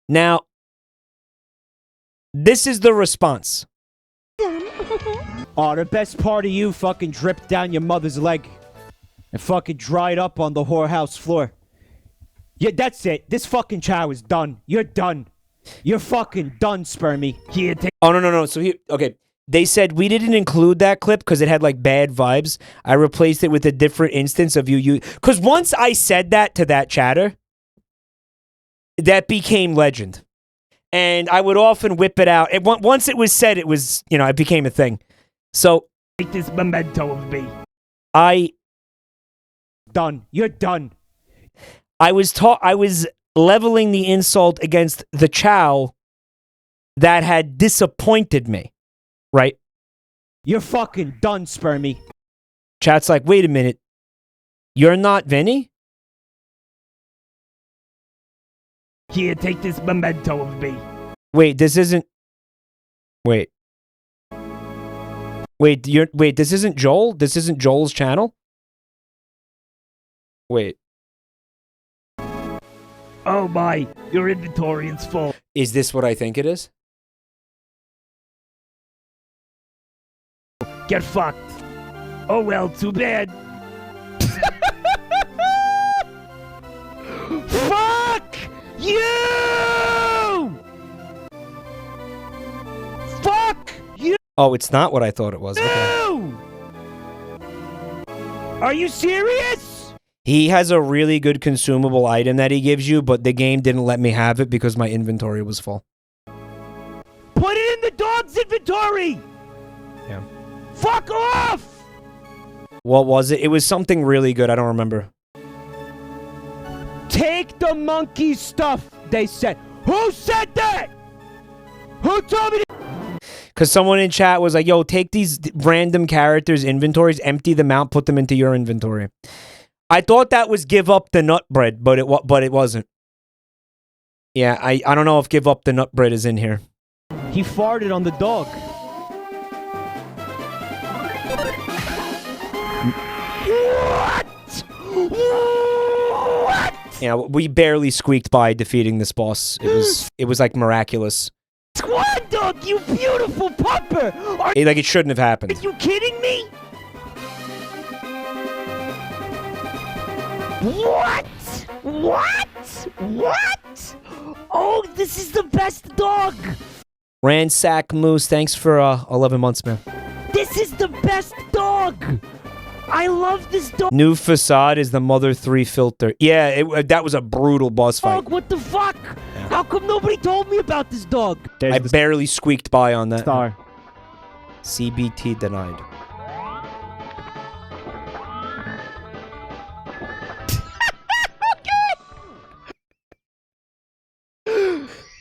Now, this is the response. Oh, the best part of you fucking dripped down your mother's leg and fucking dried up on the whorehouse floor. Yeah, that's it. This fucking chow is done. You're done. You're fucking done, Spermy. Here, Oh, no. So okay. They said we didn't include that clip because it had like bad vibes. I replaced it with a different instance of you. Because once I said that to that chatter, that became legend. And I would often whip it out. Once it was said, it was, it became a thing. So. Take this memento of me. Done. You're done. I was leveling the insult against the chow that had disappointed me. Right? You're fucking done, Spermy. Chat's like, wait a minute. You're not Vinny? Here, take this memento of me. Wait, this isn't... Wait, this isn't Joel? This isn't Joel's channel? Wait. Oh my, your inventory is full. Is this what I think it is? Get fucked. Oh well, too bad. Fuck you! Fuck you! Oh, it's not what I thought it was. Okay. Are you serious? He has a really good consumable item that he gives you, but the game didn't let me have it because my inventory was full. Put it in the dog's inventory! Yeah. Fuck off! What was it? It was something really good. I don't remember. Take the monkey stuff, they said. Who said that? Who told me to... Because someone in chat was like, yo, take these random characters' inventories, empty them out, put them into your inventory. I thought that was give up the nut bread, but it wasn't. Yeah, I don't know if give up the nut bread is in here. He farted on the dog. What? Yeah, we barely squeaked by defeating this boss. It was like miraculous. Squad dog, you beautiful pupper! It shouldn't have happened. Are you kidding me? What? Oh, this is the best dog! Ransack Moose, thanks for 11 months, man. This is the best dog! I love this dog! New facade is the Mother 3 filter. Yeah, that was a brutal boss fight. Dog, what the fuck? Yeah. How come nobody told me about this dog? I barely squeaked by on that. Star. CBT denied.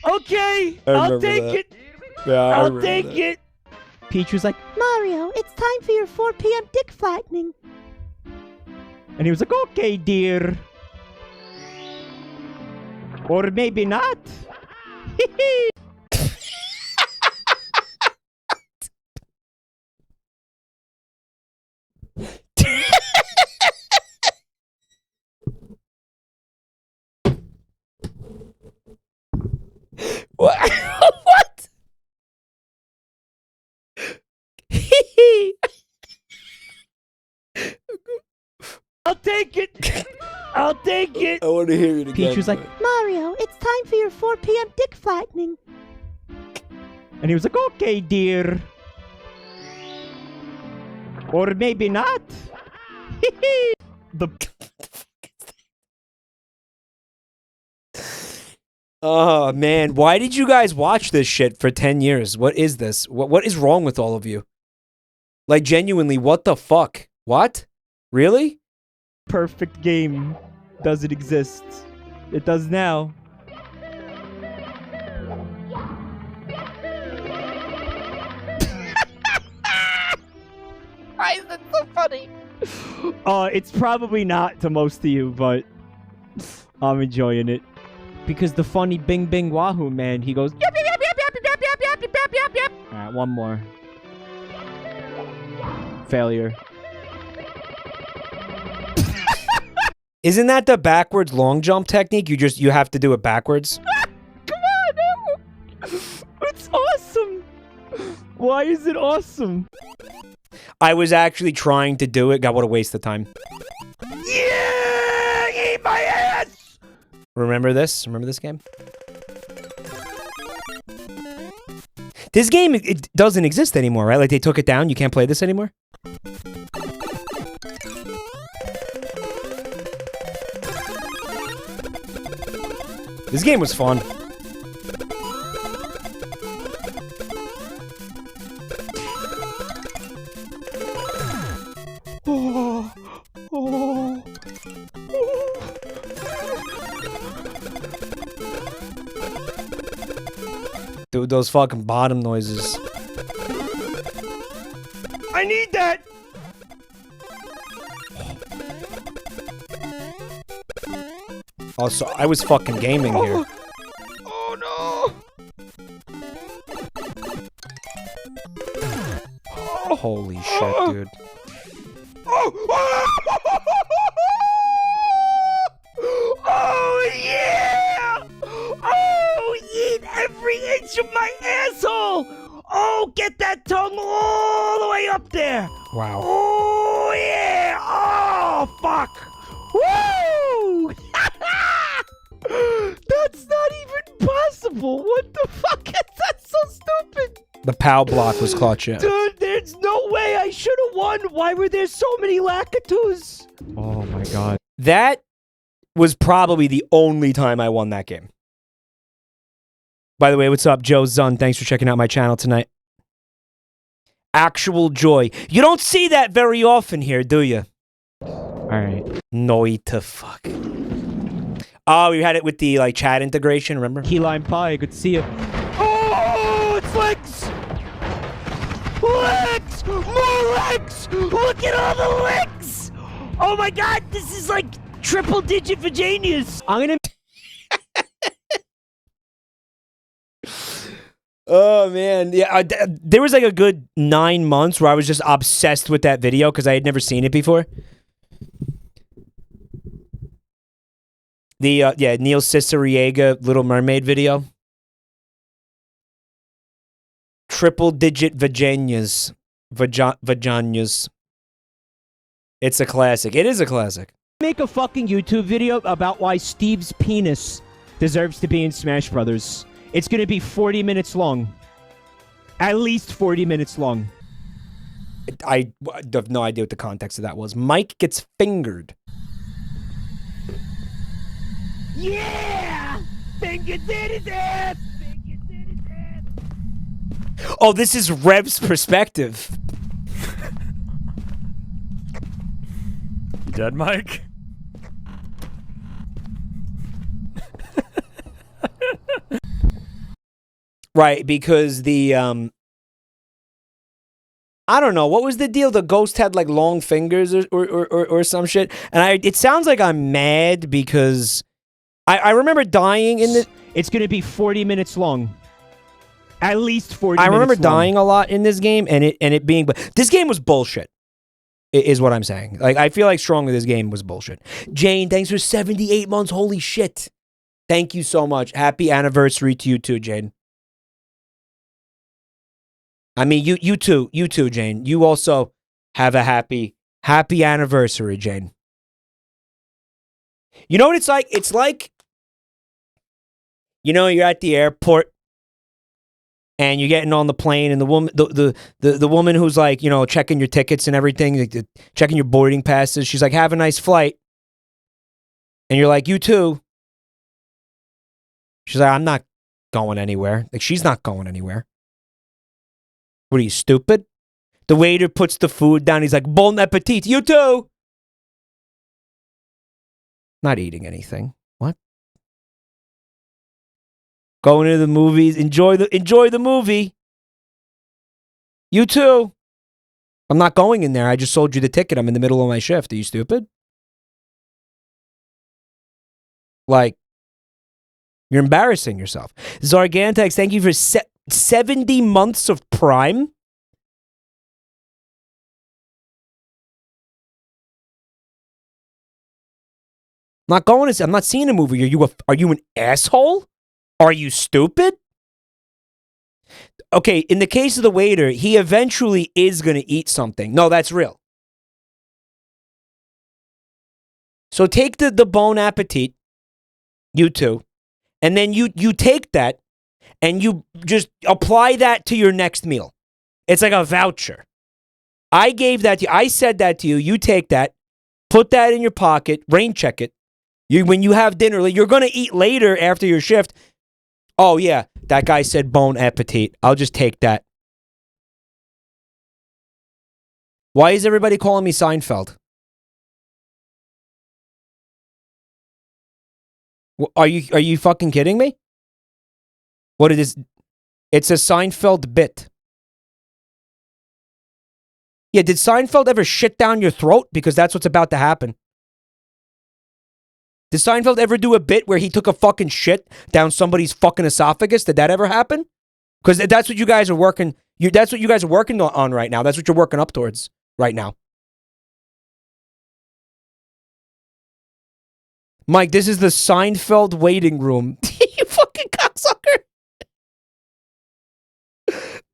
Okay, I'll take it. Yeah, I'll take it. Peach was like, Mario, it's time for your 4 p.m. dick flattening. And he was like, okay, dear. Or maybe not. What? I'll take it. I'll take it. I want to hear it again. Peach was like, Mario, it's time for your 4 p.m. dick flattening. and he was like, okay, dear. Or maybe not. the Oh man, why did you guys watch this shit for 10 years? What is this? What is wrong with all of you? Like genuinely, what the fuck? What? Really? perfect game doesn't exist. It does now. Why is it so funny? It's probably not to most of you, but I'm enjoying it. Because the funny Bing Bing Wahoo man, he goes, yep, yep, yep, yep, yep, yep, yep, yep, yep, yep, yep, yep. Alright, one more. Failure. Isn't that the backwards long jump technique? You have to do it backwards? Come on, no. It's awesome. Why is it awesome? I was actually trying to do it. God, what a waste of time. Yeah! Eat my ass! Remember this? Remember this game? This game, it doesn't exist anymore, right? Like, they took it down? You can't play this anymore? This game was fun. Oh, oh, Dude, those fucking bottom noises. I need that! Also, I was fucking gaming here. Oh no! Holy shit, dude. Oh yeah! Oh, eat every inch of my asshole! Oh, get that tongue all the way up there! Wow. Oh yeah! Oh fuck! Woo! That's not even possible! What the fuck is that? So stupid! The POW block was clutch, yeah. Dude, there's no way I should have won! Why were there so many Lakitus? Oh my god. That was probably the only time I won that game. By the way, what's up, Joe Zun? Thanks for checking out my channel tonight. Actual joy. You don't see that very often here, do you? Alright. No, to fuck. Oh, we had it with the like chat integration, remember? Key lime pie, good to see you. Oh, it's legs! Legs! More legs! Look at all the legs! Oh my god, this is like triple digit vaginas! I'm gonna... Oh man, yeah. There was like a good 9 months where I was just obsessed with that video because I had never seen it before. The yeah, Neil Ciceriega Little Mermaid video. Triple digit vaginas. Vaginas. It's a classic. It is a classic. Make a fucking YouTube video about why Steve's penis deserves to be in Smash Brothers. It's gonna be 40 minutes long. At least 40 minutes long. I have no idea what the context of that was. Mike gets fingered. Yeah! Fingers in his ass! Oh, this is Rev's perspective. You dead, Mike? Right, because the I don't know, what was the deal? The ghost had like long fingers or some shit. And it sounds like I'm mad because I remember dying in the... It's gonna be 40 minutes long. At least 40 minutes I remember long. dying a lot in this game and it being... This game was bullshit, is what I'm saying. Like, I feel like strongly this game was bullshit. Jane, thanks for 78 months. Holy shit. Thank you so much. Happy anniversary to you too, Jane. I mean, you too, Jane. You also have a happy anniversary, Jane. You know what it's like? It's like, you know, you're at the airport and you're getting on the plane, and the woman, the woman who's like, you know, checking your tickets and everything, like, checking your boarding passes. She's like, "Have a nice flight," and you're like, "You too." She's like, "I'm not going anywhere." Like, she's not going anywhere. What are you, stupid? The waiter puts the food down. He's like, "Bon appetit." You too. Not eating anything. What? Going to the movies. Enjoy the movie. You too. I'm not going in there. I just sold you the ticket. I'm in the middle of my shift. Are you stupid? Like, you're embarrassing yourself. Zargantex, thank you for 70 months of Prime. Not going to. I'm not seeing a movie. Are you an asshole? Are you stupid? Okay, in the case of the waiter, he eventually is going to eat something. No, that's real. So take the bon appetit, you two, and then you take that and you just apply that to your next meal. It's like a voucher. I gave that to you. I said that to you. You take that, put that in your pocket, rain check it. When you have dinner, you're going to eat later after your shift. Oh, yeah, that guy said bon appetit. I'll just take that. Why is everybody calling me Seinfeld? Are you fucking kidding me? What it is? It's a Seinfeld bit. Yeah, did Seinfeld ever shit down your throat? Because that's what's about to happen. Did Seinfeld ever do a bit where he took a fucking shit down somebody's fucking esophagus? Did that ever happen? Because that's what you guys are working. That's what you guys are working on right now. That's what you're working up towards right now. Mike, this is the Seinfeld waiting room. You fucking cocksucker.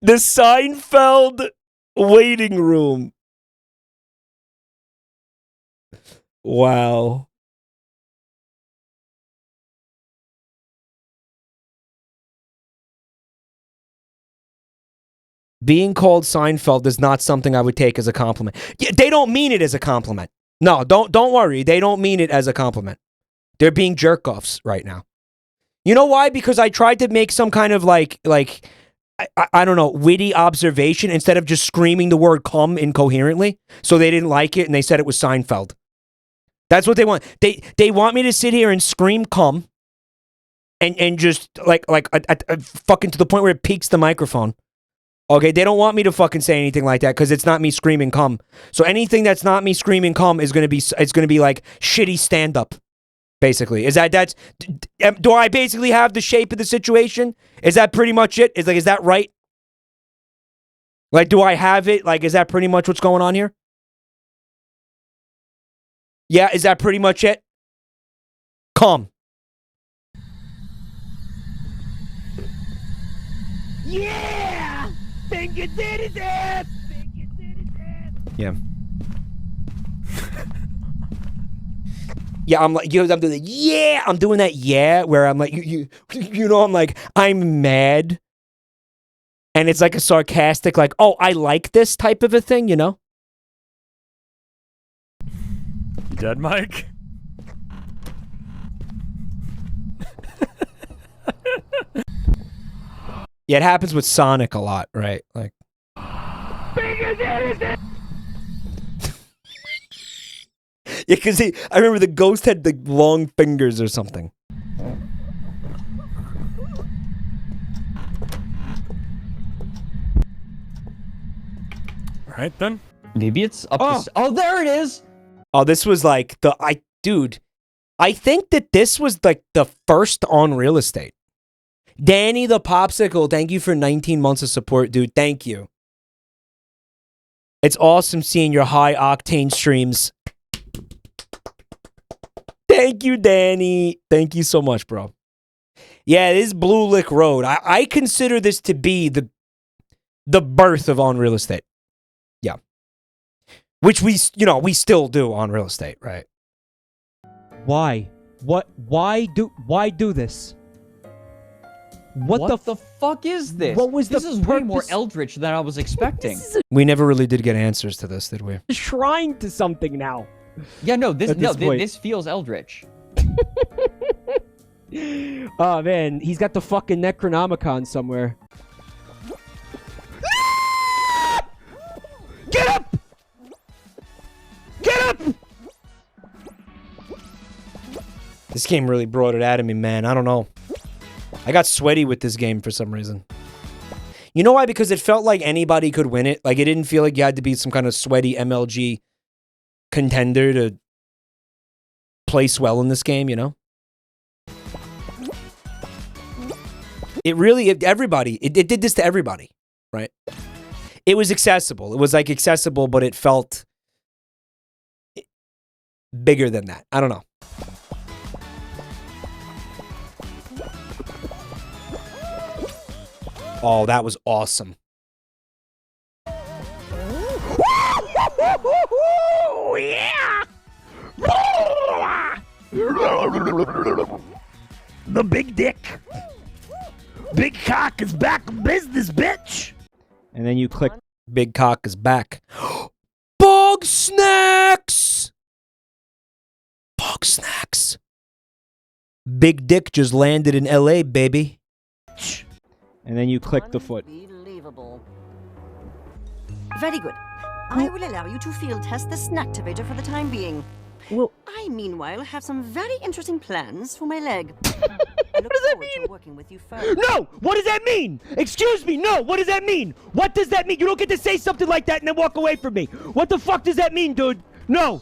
The Seinfeld waiting room. Wow. Being called Seinfeld is not something I would take as a compliment. Yeah, they don't mean it as a compliment. No, don't worry. They don't mean it as a compliment. They're being jerk-offs right now. You know why? Because I tried to make some kind of like I don't know, witty observation instead of just screaming the word cum incoherently. So they didn't like it and they said it was Seinfeld. That's what they want. They want me to sit here and scream cum and just like fucking to the point where it peaks the microphone. Okay, they don't want me to fucking say anything like that because it's not me screaming cum. So anything that's not me screaming cum is gonna be like shitty stand up. Basically, do I basically have the shape of the situation? Is that pretty much it? Is that right? Like, do I have it? Like, is that pretty much what's going on here? Yeah, is that pretty much it? Calm. Yeah! Think it did his ass! Yeah. Yeah, I'm like, I'm doing that. Yeah, I'm doing that. Yeah, where I'm like, you know, I'm like, I'm mad, and it's like a sarcastic, like, oh, I like this type of a thing, you know? You dead, Mike? Yeah, it happens with Sonic a lot, right? Like. Yeah, because I remember the ghost had the long fingers or something. Right then. Maybe it's up. Oh, there it is. Oh, this was like dude. I think that this was like the first on real estate. Danny the Popsicle, thank you for 19 months of support, dude. Thank you. It's awesome seeing your high octane streams. Thank you, Danny. Thank you so much, bro. Yeah, this is Blue Lick Road. I consider this to be the birth of on real estate. Yeah. Which we still do on real estate, right? Why? Why do this? What the fuck is this? What was this the is way more purpose- eldritch than I was expecting. We never really did get answers to this, did we? Shrine to something now. Yeah, no, this At this point. this feels eldritch. Oh man, he's got the fucking Necronomicon somewhere. Get up! Get up! This game really brought it out of me, man. I don't know. I got sweaty with this game for some reason. You know why? Because it felt like anybody could win it. Like, it didn't feel like you had to be some kind of sweaty MLG contender to place well in this game, you know? Everybody, it did this to everybody, right? It was accessible. It was like accessible, but it felt bigger than that. I don't know. Oh, that was awesome. Yeah! The big dick. Big cock is back in business, bitch. And then you click. Big cock is back. Bug snacks! Bug snacks. Big dick just landed in LA, baby. And then you click the foot. Unbelievable. Very good. I will allow you to field test the snacktivator for the time being. Well, I, meanwhile, have some very interesting plans for my leg. I look forward to working with you further. No! What does that mean? Excuse me, no! What does that mean? What does that mean? You don't get to say something like that and then walk away from me. What the fuck does that mean, dude? No!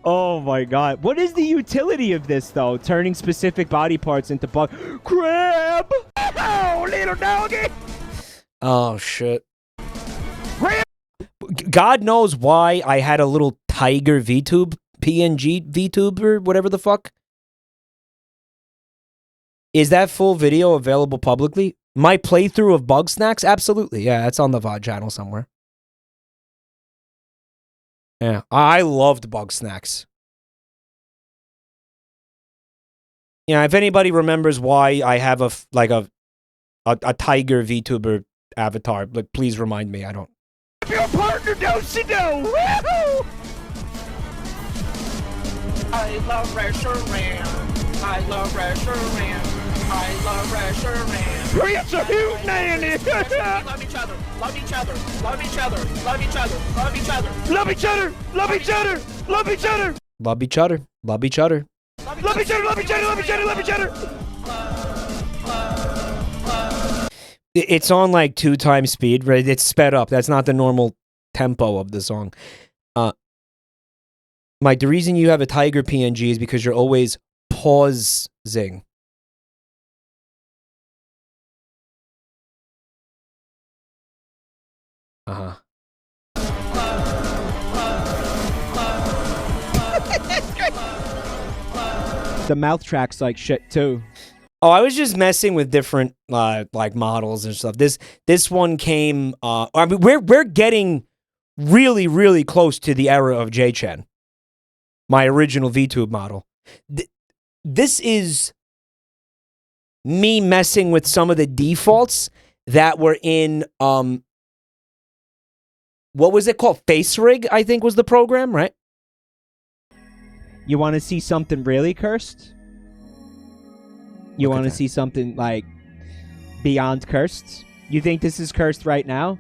Oh my god. What is the utility of this, though? Turning specific body parts into bug... Crab! Oh, little doggy! Oh, shit. God knows why I had a little tiger VTube, PNG VTube, or whatever the fuck. Is that full video available publicly? My playthrough of Bug Snacks? Absolutely. Yeah, it's on the VOD channel somewhere. Yeah, I loved Bug Snacks. Yeah, if anybody remembers why I have a tiger VTuber avatar, like, please remind me. I don't. Your partner do-si-do! Woohoo! I love restaurant. I love restaurant. I love restaurant. It's a huge nanny! Love each other. Love each other. Love each other. Love each other. Love each other. Love each other. Love each other. Love each other. Love each other. Love each other. Love each other. Love each other. Love each other. Love each other. It's on like 2 times speed, right? It's sped up. That's not the normal tempo of the song. Mike, the reason you have a tiger PNG is because you're always pausing. Uh-huh. The mouth track's like shit, too. Oh, I was just messing with different like models and stuff. This one came. I mean, we're getting really, really close to the era of J-Chen, my original VTube model. This is me messing with some of the defaults that were in what was it called? Face Rig, I think was the program, right? You want to see something really cursed? You want to see something, like, beyond cursed? You think this is cursed right now?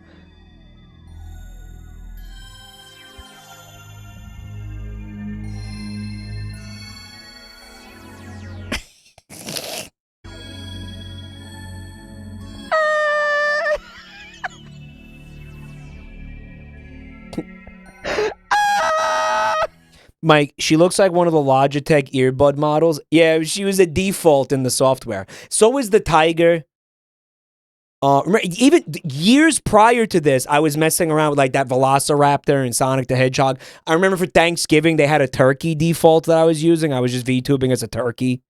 Mike, she looks like one of the Logitech earbud models. Yeah, she was a default in the software. So is the Tiger. Remember, even years prior to this, I was messing around with like that Velociraptor and Sonic the Hedgehog. I remember for Thanksgiving, they had a turkey default that I was using. I was just VTubing as a turkey.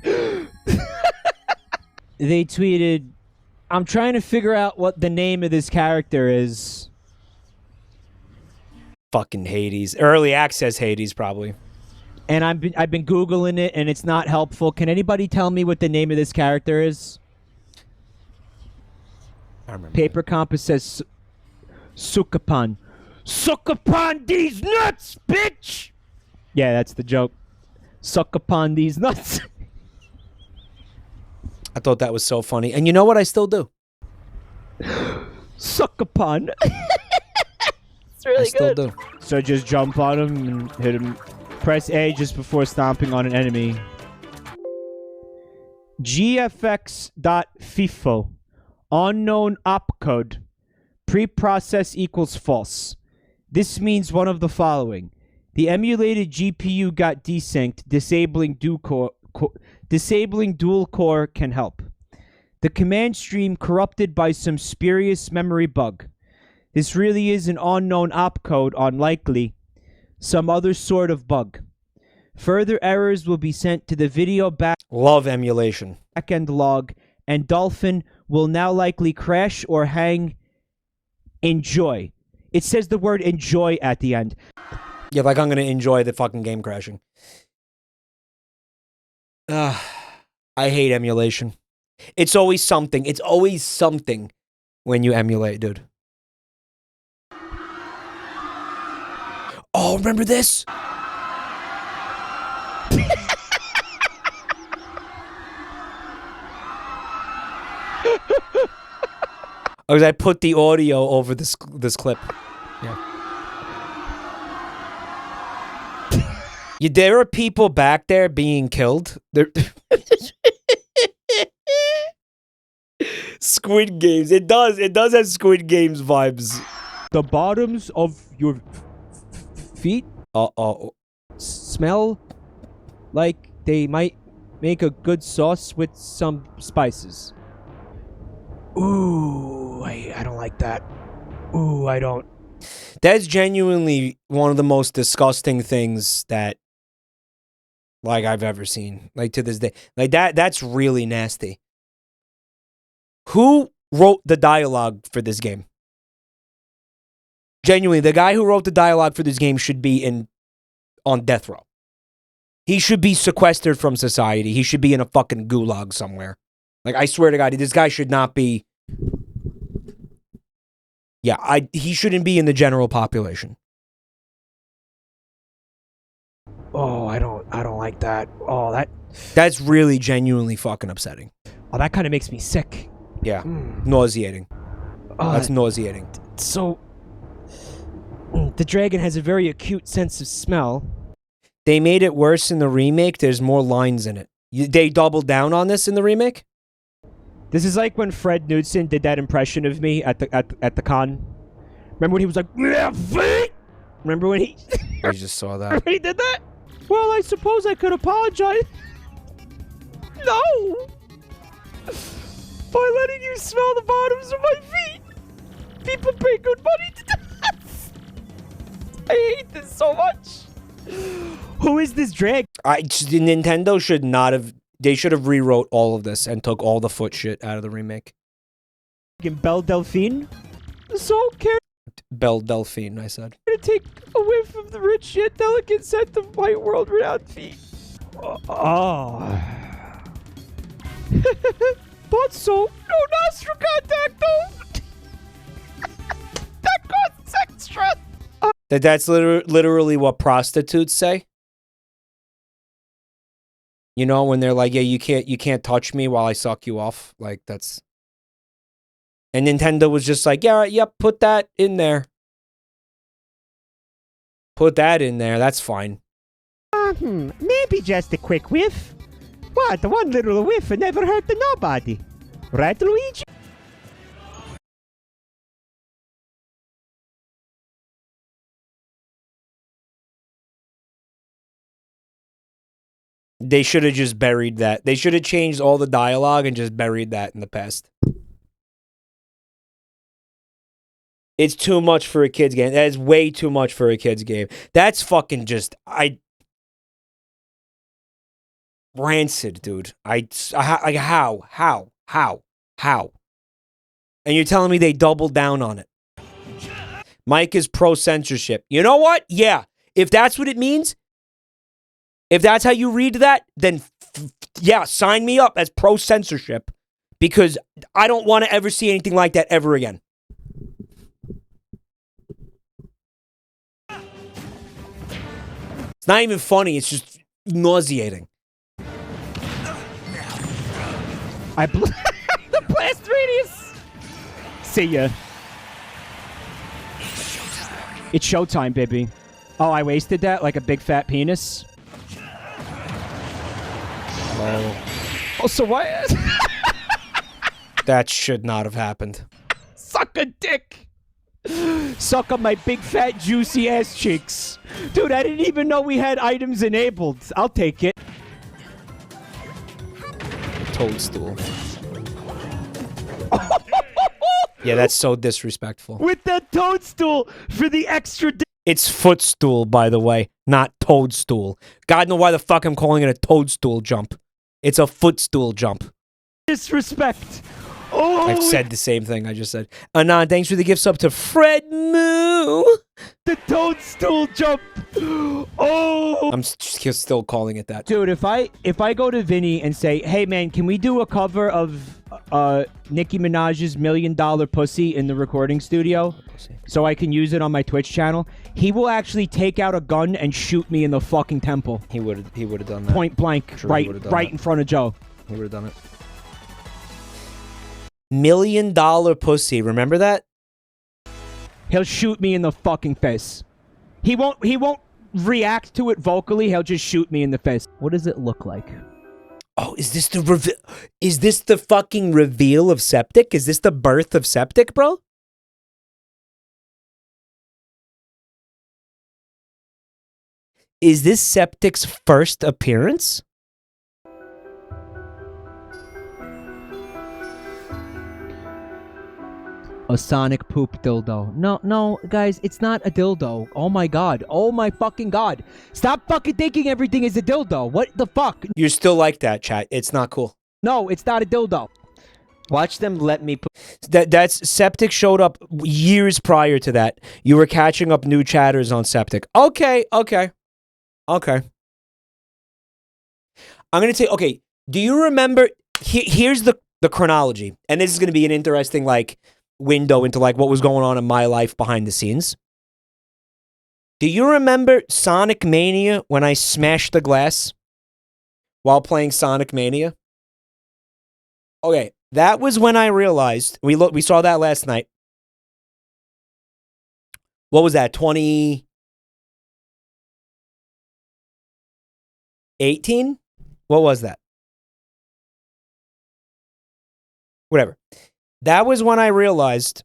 They tweeted, I'm trying to figure out what the name of this character is. Fucking Hades. Early access Hades, probably. And I've been Googling it, and it's not helpful. Can anybody tell me what the name of this character is? I remember. Paper Compass says Sukapan. Suck upon these nuts, bitch! Yeah, that's the joke. Suck upon these nuts. I thought that was so funny. And you know what? I still do. Suck upon. It's really I still good. do. So just jump on him and hit him. Press A just before stomping on an enemy. GFX.FIFO. Unknown opcode. Preprocess equals false. This means one of the following. The emulated GPU got desynced, disabling dual core can help. The command stream corrupted by some spurious memory bug. This really is an unknown opcode, unlikely. Some other sort of bug. Further errors will be sent to the video Love emulation. backend log, and Dolphin will now likely crash or hang. Enjoy. It says the word enjoy at the end. Yeah, like I'm going to enjoy the fucking game crashing. I hate emulation. It's always something. It's always something when you emulate, dude. Oh, remember this? Because I put the audio over this clip. Yeah. There are people back there being killed. Squid Games. It does have Squid Games vibes. The bottoms of your feet smell like they might make a good sauce with some spices. Ooh, I don't like that. Ooh, I don't. That's genuinely one of the most disgusting things that, like, I've ever seen. Like, to this day. Like, that's really nasty. Who wrote the dialogue for this game? Genuinely, the guy who wrote the dialogue for this game should be on death row. He should be sequestered from society. He should be in a fucking gulag somewhere. Like, I swear to God, this guy should not be... Yeah, he shouldn't be in the general population. Oh, I don't like that. Oh, that's really genuinely fucking upsetting. Oh, that kind of makes me sick. Yeah, nauseating. Oh, that's nauseating. So, the dragon has a very acute sense of smell. They made it worse in the remake. There's more lines in it. They doubled down on this in the remake. This is like when Fred Knudsen did that impression of me at the con. Remember when he was like, remember when he... I just saw that. Remember when he did that? Well, I suppose I could apologize. No! By letting you smell the bottoms of my feet. People pay good money to do this. I hate this so much. Who is this drag? Nintendo should not have... They should have rewrote all of this and took all the foot shit out of the remake. Belle Delphine? So care. Belle Delphine, I said. To take a whiff of the rich yet delicate scent of my world-renowned feet. Oh. But so, no nostril contact though. That causes extra. That's literally what prostitutes say. You know, when they're like, yeah, you can't touch me while I suck you off. Like, that's... And Nintendo was just like, yeah, yep, put that in there. Put that in there, that's fine. Maybe just a quick whiff. What, one little whiff and never hurt to nobody. Right, Luigi? They should have just buried that. They should have changed all the dialogue and just buried that in the past. It's too much for a kid's game. That is way too much for a kid's game. That's fucking just... rancid, dude. How? And you're telling me they doubled down on it. Mike is pro-censorship. You know what? Yeah. If that's what it means, if that's how you read that, then yeah, sign me up as pro-censorship because I don't want to ever see anything like that ever again. It's not even funny. It's just nauseating. I blew the blast radius. See ya. It's showtime, baby. Oh, I wasted that like a big fat penis. Oh, so why? That should not have happened. Suck a dick. Suck on my big fat juicy ass cheeks. Dude, I didn't even know we had items enabled. I'll take it. Toadstool. Yeah, that's so disrespectful. With that toadstool for the extra. It's footstool, by the way, not toadstool. God know why the fuck I'm calling it a toadstool jump. It's a footstool jump. Disrespect. Oh, I've said the same thing I just said. Anon, thanks for the gift sub to Fred Moo. The toadstool jump. Oh. I'm still calling it that. Dude, if I go to Vinny and say, hey man, can we do a cover of Nicki Minaj's $1 Million Pussy in the recording studio so I can use it on my Twitch channel, he will actually take out a gun and shoot me in the fucking temple. He would have done that. Point blank, Sure, right in front of Joe. He would have done it. $1 Million Pussy, remember that? He'll shoot me in the fucking face. He won't react to it vocally, he'll just shoot me in the face. What does it look like? Oh, is this the fucking reveal of Septic? Is this the birth of Septic, bro? Is this Septic's first appearance? A sonic poop dildo. No, guys, it's not a dildo. Oh my god. Oh my fucking god. Stop fucking thinking everything is a dildo. What the fuck? You're still like that, chat. It's not cool. No, it's not a dildo. Watch them let me put... That's... Septic showed up years prior to that. You were catching up new chatters on Septic. Okay. I'm gonna say, okay, do you remember... Here's the chronology. And this is gonna be an interesting, like... window into like what was going on in my life behind the scenes. Do you remember Sonic Mania when I smashed the glass while playing Sonic Mania? Okay, that was when I realized we saw that last night. What was that? 2018? What was that? Whatever. That was when I realized,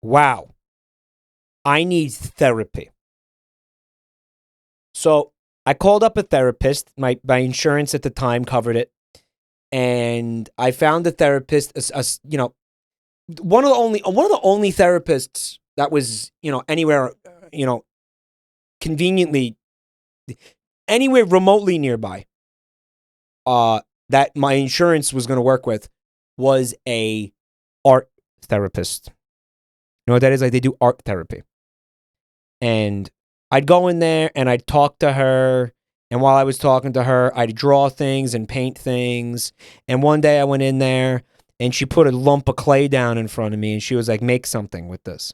wow, I need therapy. So I called up a therapist. My insurance at the time covered it. And I found a therapist, one of the only therapists that was, anywhere, conveniently, anywhere remotely nearby, that my insurance was going to work with was a art therapist. You know what that is? Like, they do art therapy. And I'd go in there and I'd talk to her. And while I was talking to her, I'd draw things and paint things. And one day I went in there and she put a lump of clay down in front of me and she was like, make something with this.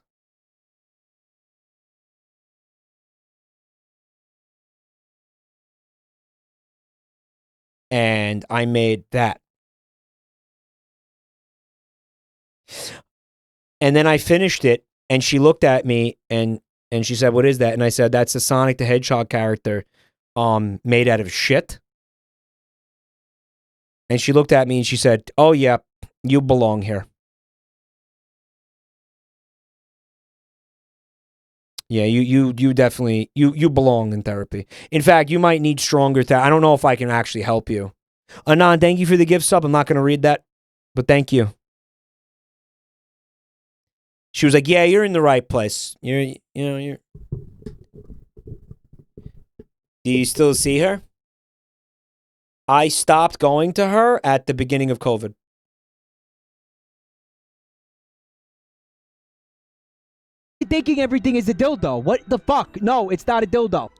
And I made that. And then I finished it, and she looked at me, and she said, what is that? And I said, that's a Sonic the Hedgehog character made out of shit. And she looked at me, and she said, oh, yeah, you belong here. Yeah, you definitely, you belong in therapy. In fact, you might need stronger therapy. I don't know if I can actually help you. Anon, thank you for the gift sub. I'm not going to read that, but thank you. She was like, yeah, you're in the right place. You're... Do you still see her? I stopped going to her at the beginning of COVID. thinking everything is a dildo. What the fuck? No, it's not a dildo.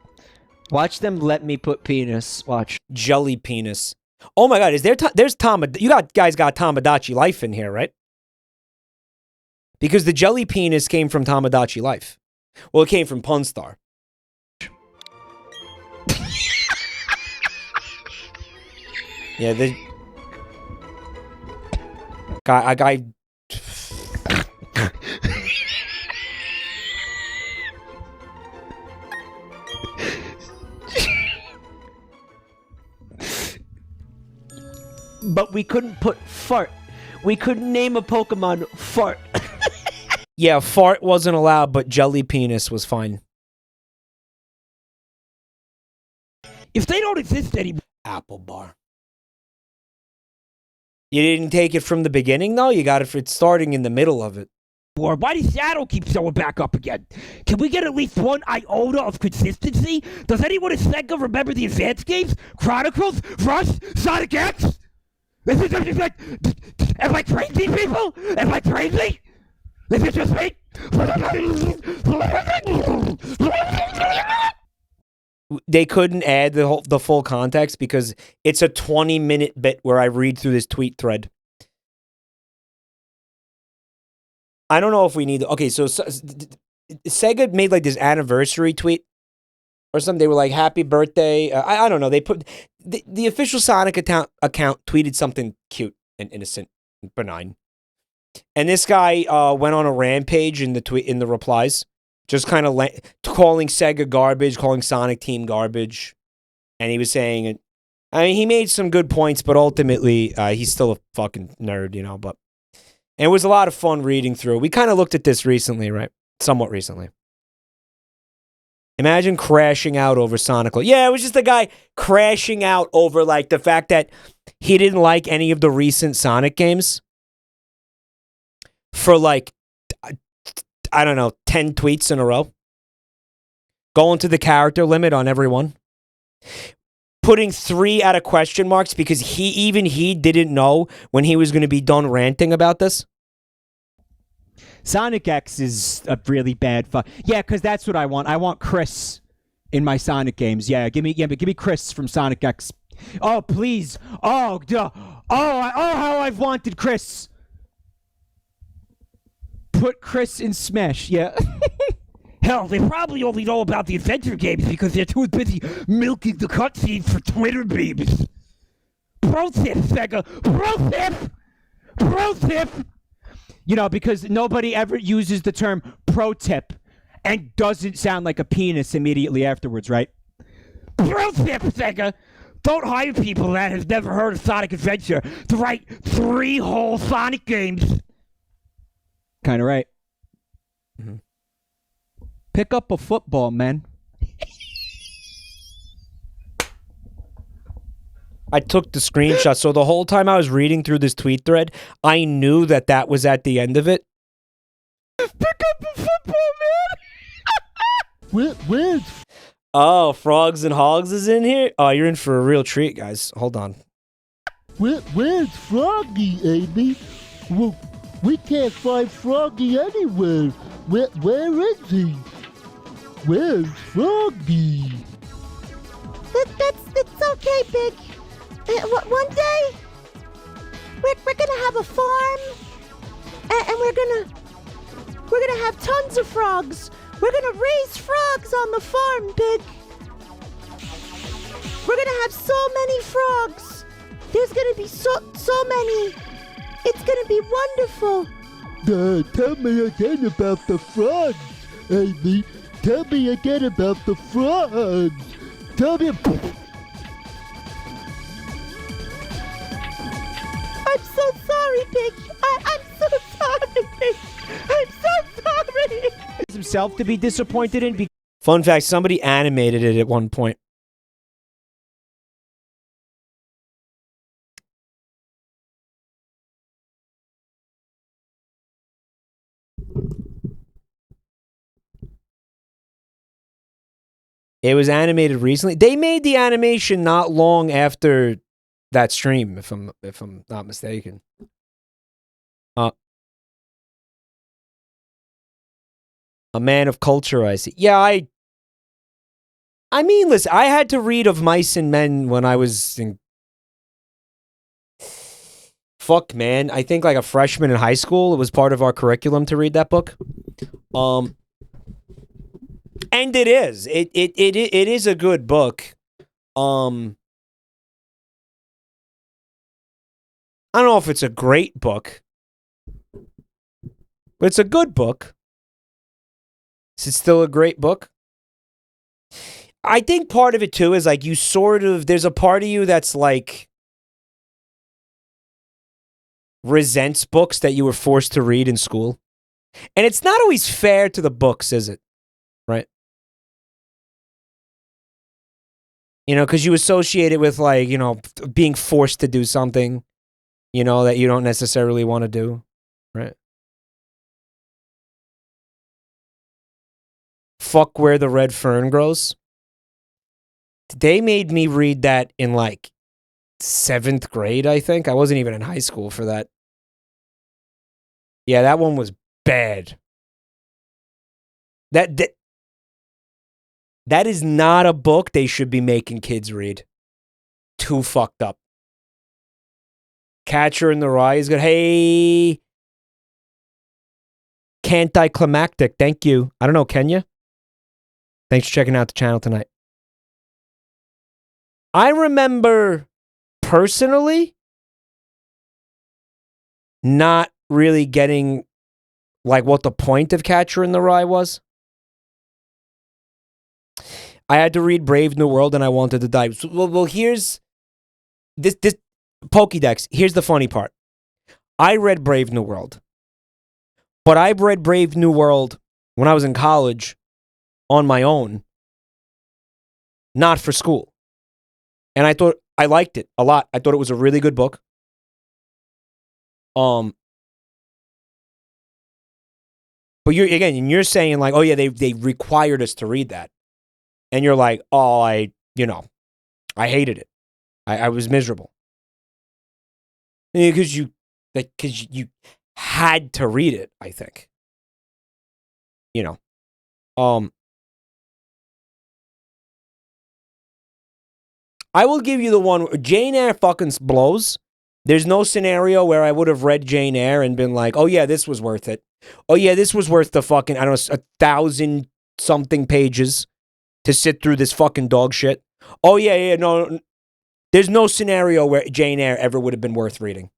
Watch them let me put penis. Watch. Jelly penis. Oh my god, is there there's you guys got Tamagotchi Life in here, right? Because the jelly penis came from Tamagotchi Life. Well, it came from Punstar. Yeah, the guy But we couldn't put fart. We couldn't name a Pokemon fart. Yeah, fart wasn't allowed, but jelly penis was fine. If they don't exist anymore. Apple bar. You didn't take it from the beginning, though? You got it starting in the middle of it. Or why does Shadow keep showing back up again? Can we get at least one iota of consistency? Does anyone at Sega remember the advanced games? Chronicles? Rush? Sonic X? This is just like... Am I crazy, people? Am I crazy? Is it just me? They couldn't add the full context because it's a 20-minute bit where I read through this tweet thread. I don't know if we need... Okay, so Sega made like this anniversary tweet or something. They were like, happy birthday. I don't know. They put... The official Sonic account tweeted something cute and innocent and benign. And this guy went on a rampage in the replies. Just kind of calling Sega garbage, calling Sonic Team garbage. And he was saying... I mean, he made some good points, but ultimately, he's still a fucking nerd, you know, but... And it was a lot of fun reading through. We kind of looked at this recently, right? Somewhat recently. Imagine crashing out over Sonic. Yeah, it was just a guy crashing out over like the fact that he didn't like any of the recent Sonic games for like, I don't know, 10 tweets in a row. Going to the character limit on every one. Putting 3 out of question marks because he didn't know when he was going to be done ranting about this. Sonic X is a really bad yeah, because that's what I want. I want Chris in my Sonic games. Yeah, give me Chris from Sonic X. Oh, please. Oh, duh. How I've wanted Chris. Put Chris in Smash. Yeah. Hell, they probably only know about the adventure games because they're too busy milking the cutscenes for Twitter memes. Pro tip, Sega. Pro tip. Pro tip. You know, because nobody ever uses the term pro tip and doesn't sound like a penis immediately afterwards, right? Pro tip, Sega. Don't hire people that have never heard of Sonic Adventure to write 3 whole Sonic games. Kind of right. Mm-hmm. Pick up a football, man. I took the screenshot, so the whole time I was reading through this tweet thread, I knew that was at the end of it. Pick up a football, man! Where's... Oh, Frogs and Hogs is in here? Oh, you're in for a real treat, guys. Hold on. Where's Froggy, Amy? Well, we can't find Froggy anywhere. Where is he? Where's Froggy? It's okay, Big. One day, we're gonna have a farm, and we're gonna have tons of frogs. We're gonna raise frogs on the farm, Big. We're gonna have so many frogs. There's gonna be so many. It's gonna be wonderful. Tell me again about the frogs, Amy. Tell me again about the frogs. Tell me. I'm so sorry, Pig. I'm so sorry, Pig. I'm so sorry. Himself to be disappointed in. Fun fact, somebody animated it at one point. It was animated recently. They made the animation not long after that stream, if I'm not mistaken. A man of culture, I see. Yeah, I mean, listen, I had to read Of Mice and Men when I was in... Fuck, man. I think like a freshman in high school. It was part of our curriculum to read that book. And it is. It is a good book. I don't know if it's a great book, but it's a good book. Is it still a great book? I think part of it too is like you sort of, there's a part of you that's like resents books that you were forced to read in school. And it's not always fair to the books, is it? Right? You know, because you associate it with like, you know, being forced to do something, you know, that you don't necessarily want to do. Right? Fuck Where the Red Fern Grows. They made me read that in like 7th grade, I think. I wasn't even in high school for that. Yeah, that one was bad. That is not a book they should be making kids read. Too fucked up. Catcher in the Rye is good. Hey, anticlimactic. Thank you. I don't know, can you? Thanks for checking out the channel tonight. I remember personally not really getting like what the point of Catcher in the Rye was. I had to read Brave New World and I wanted to die. So, well, here's this Pokédex. Here's the funny part. I read Brave New World. But I read Brave New World when I was in college on my own, not for school. And I thought I liked it a lot. I thought it was a really good book. But you're saying like, oh yeah, they required us to read that. And you're like, oh, I hated it. I was miserable. Because you had to read it, I think. You know. I will give you the one. Jane Eyre fucking blows. There's no scenario where I would have read Jane Eyre and been like, oh yeah, this was worth it. Oh yeah, this was worth the fucking, I don't know, 1,000-something pages to sit through this fucking dog shit. Oh yeah, no. There's no scenario where Jane Eyre ever would have been worth reading.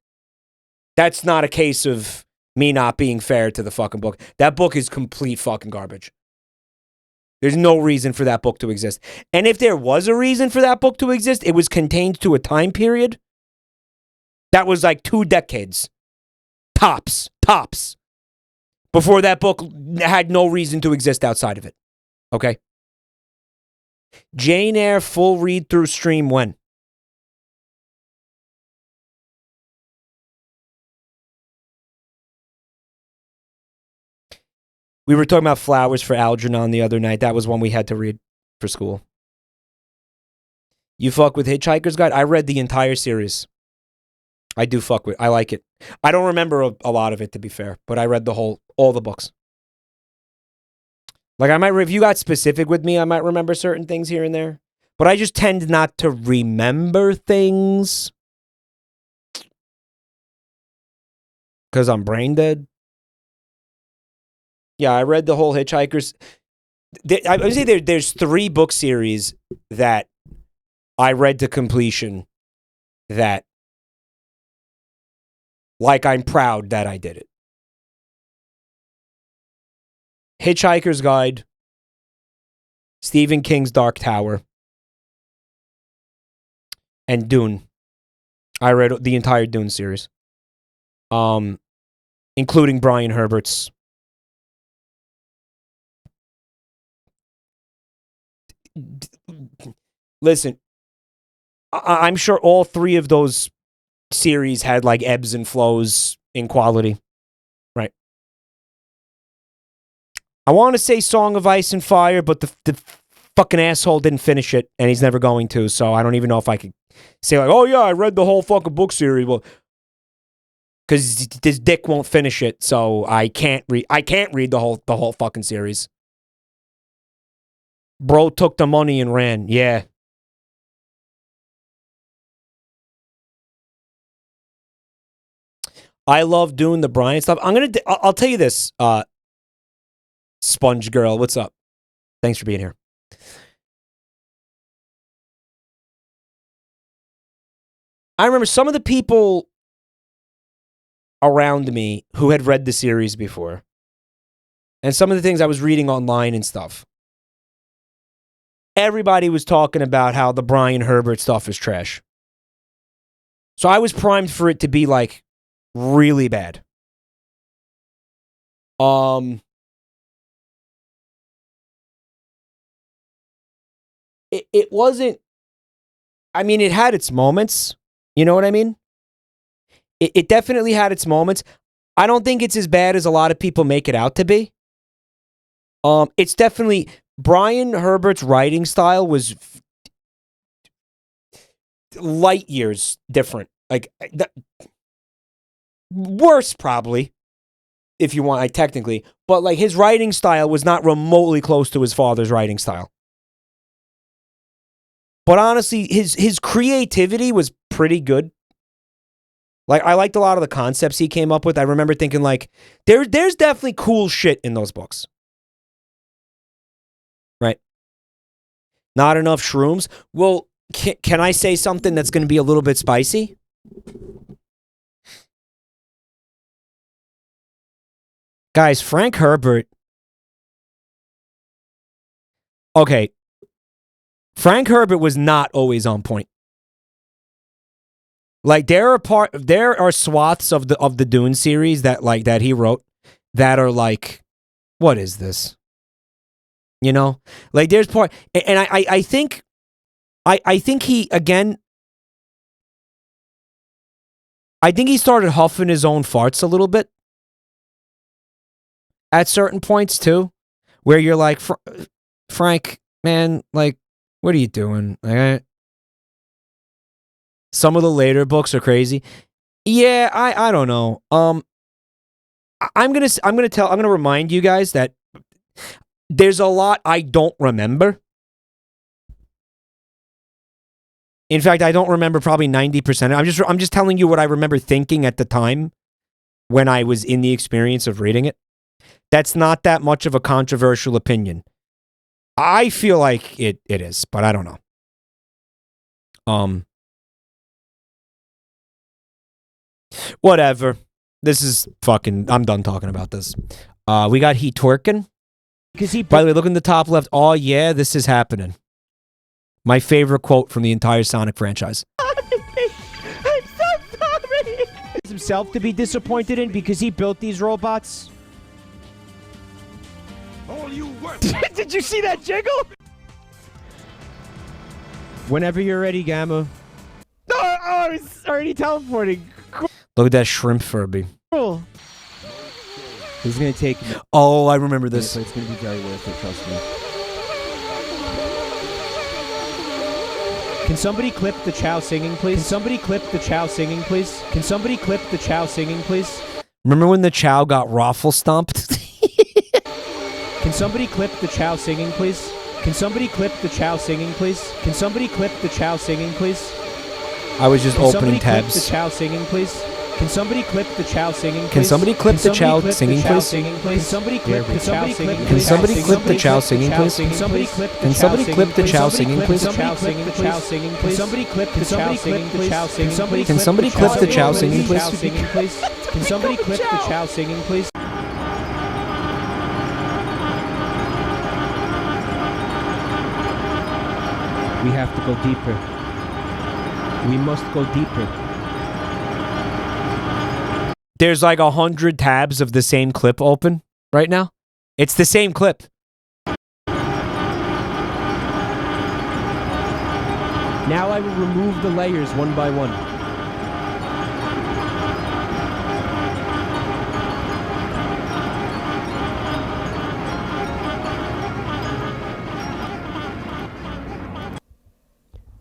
That's not a case of me not being fair to the fucking book. That book is complete fucking garbage. There's no reason for that book to exist. And if there was a reason for that book to exist, it was contained to a time period that was like 2 decades. Tops. Before that book had no reason to exist outside of it. Okay? Jane Eyre full read through stream when? We were talking about Flowers for Algernon the other night. That was one we had to read for school. You fuck with Hitchhiker's Guide? I read the entire series. I do fuck with. I like it. I don't remember a lot of it, to be fair, but I read all the books. Like I might, if you got specific with me, I might remember certain things here and there. But I just tend not to remember things because I'm brain dead. Yeah, I read the whole Hitchhikers. I would say there's 3 book series that I read to completion that, like, I'm proud that I did it. Hitchhiker's Guide, Stephen King's Dark Tower, and Dune. I read the entire Dune series, including Brian Herbert's. Listen, I'm sure all 3 of those series had like ebbs and flows in quality. Right. I want to say Song of Ice and Fire, but the fucking asshole didn't finish it, and he's never going to, so I don't even know if I could say like, oh yeah, I read the whole fucking book series. Well, because this dick won't finish it, so I can't read the whole fucking series. Bro took the money and ran. Yeah. I love doing the Brian stuff. I'll tell you this, Sponge Girl. What's up? Thanks for being here. I remember some of the people around me who had read the series before, and some of the things I was reading online and stuff. Everybody was talking about how the Brian Herbert stuff is trash. So I was primed for it to be like really bad. It wasn't, I mean, it had its moments. You know what I mean? It definitely had its moments. I don't think it's as bad as a lot of people make it out to be. It's definitely, Brian Herbert's writing style was light years different. Like, worse probably, if you want, like, technically. But like his writing style was not remotely close to his father's writing style. But honestly, his creativity was pretty good. Like, I liked a lot of the concepts he came up with. I remember thinking, like, there's definitely cool shit in those books. Right? Not enough shrooms. Well, can I say something that's going to be a little bit spicy? Guys, Frank Herbert. Okay. Frank Herbert was not always on point. Like, there are swaths of the Dune series that he wrote that are like, what is this? You know? Like, there's part, and I think he, again, I think he started huffing his own farts a little bit at certain points too, where you're like, Frank, man, like, what are you doing? Some of the later books are crazy. Yeah, I don't know. I'm gonna remind you guys that there's a lot I don't remember. In fact, I don't remember probably 90%. I'm just telling you what I remember thinking at the time when I was in the experience of reading it. That's not that much of a controversial opinion. I feel like it is, but I don't know. Whatever. This is fucking, I'm done talking about this. We got He Twerking. By the way, look in the top left. Oh yeah, this is happening. My favorite quote from the entire Sonic franchise. I'm so sorry. Himself to be disappointed in because he built these robots. All you worth. Did you see that jiggle? Whenever you're ready, Gamma. Oh, it's already teleporting. Look at that shrimp Furby. Cool. This is gonna take. Oh, I remember this. It's gonna be very worth it. Trust me. Can somebody clip the Chow singing, please? Can somebody clip the Chow singing, please? Can somebody clip the Chow singing, please? Remember when the Chow got raffle stomped? Can somebody clip the Chow singing, please? Can somebody clip the Chow singing, please? Can somebody clip the Chow singing, please? I was just opening tabs. Clip the Chow singing, please? Can somebody clip the Chow singing, please? Can somebody clip the Chow singing, please? Can somebody clip the Chow singing, please? Can somebody clip the Chow singing, please? Can somebody clip the Can somebody clip the Chow singing, please? Can somebody clip the Chow singing, please? Can somebody clip the Chow singing, please? Can somebody clip the Chow singing, please? We have to go deeper. We must go deeper. There's like 100 tabs of the same clip open right now. It's the same clip. Now I will remove the layers one by one.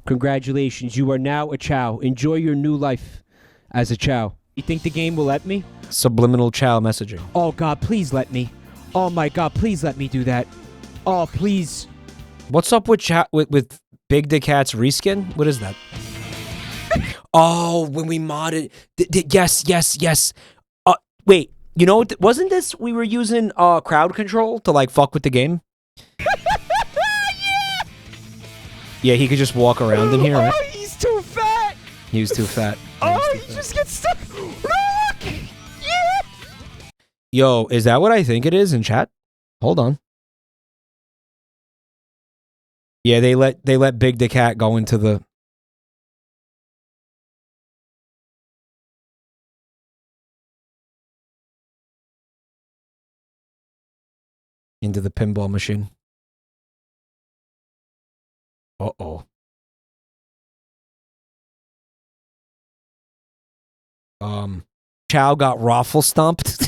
Congratulations, you are now a Chow. Enjoy your new life as a Chow. You think the game will let me? Subliminal chow messaging. Oh God, please let me. Oh my God, please let me do that. Oh please. What's up with with Big Dick Hat's reskin? What is that? Oh, when we modded. Yes. Wait. You know what? Wasn't this we were using crowd control to like fuck with the game? Yeah, he could just walk around in here, right? Oh, he's too fat. He was too fat. Oh, he just gets stuck. Look! Yeah! Yo, is that what I think it is in chat? Hold on. Yeah, they let Big Dick Hat go into the pinball machine. Uh-oh. Chow got raffle stomped.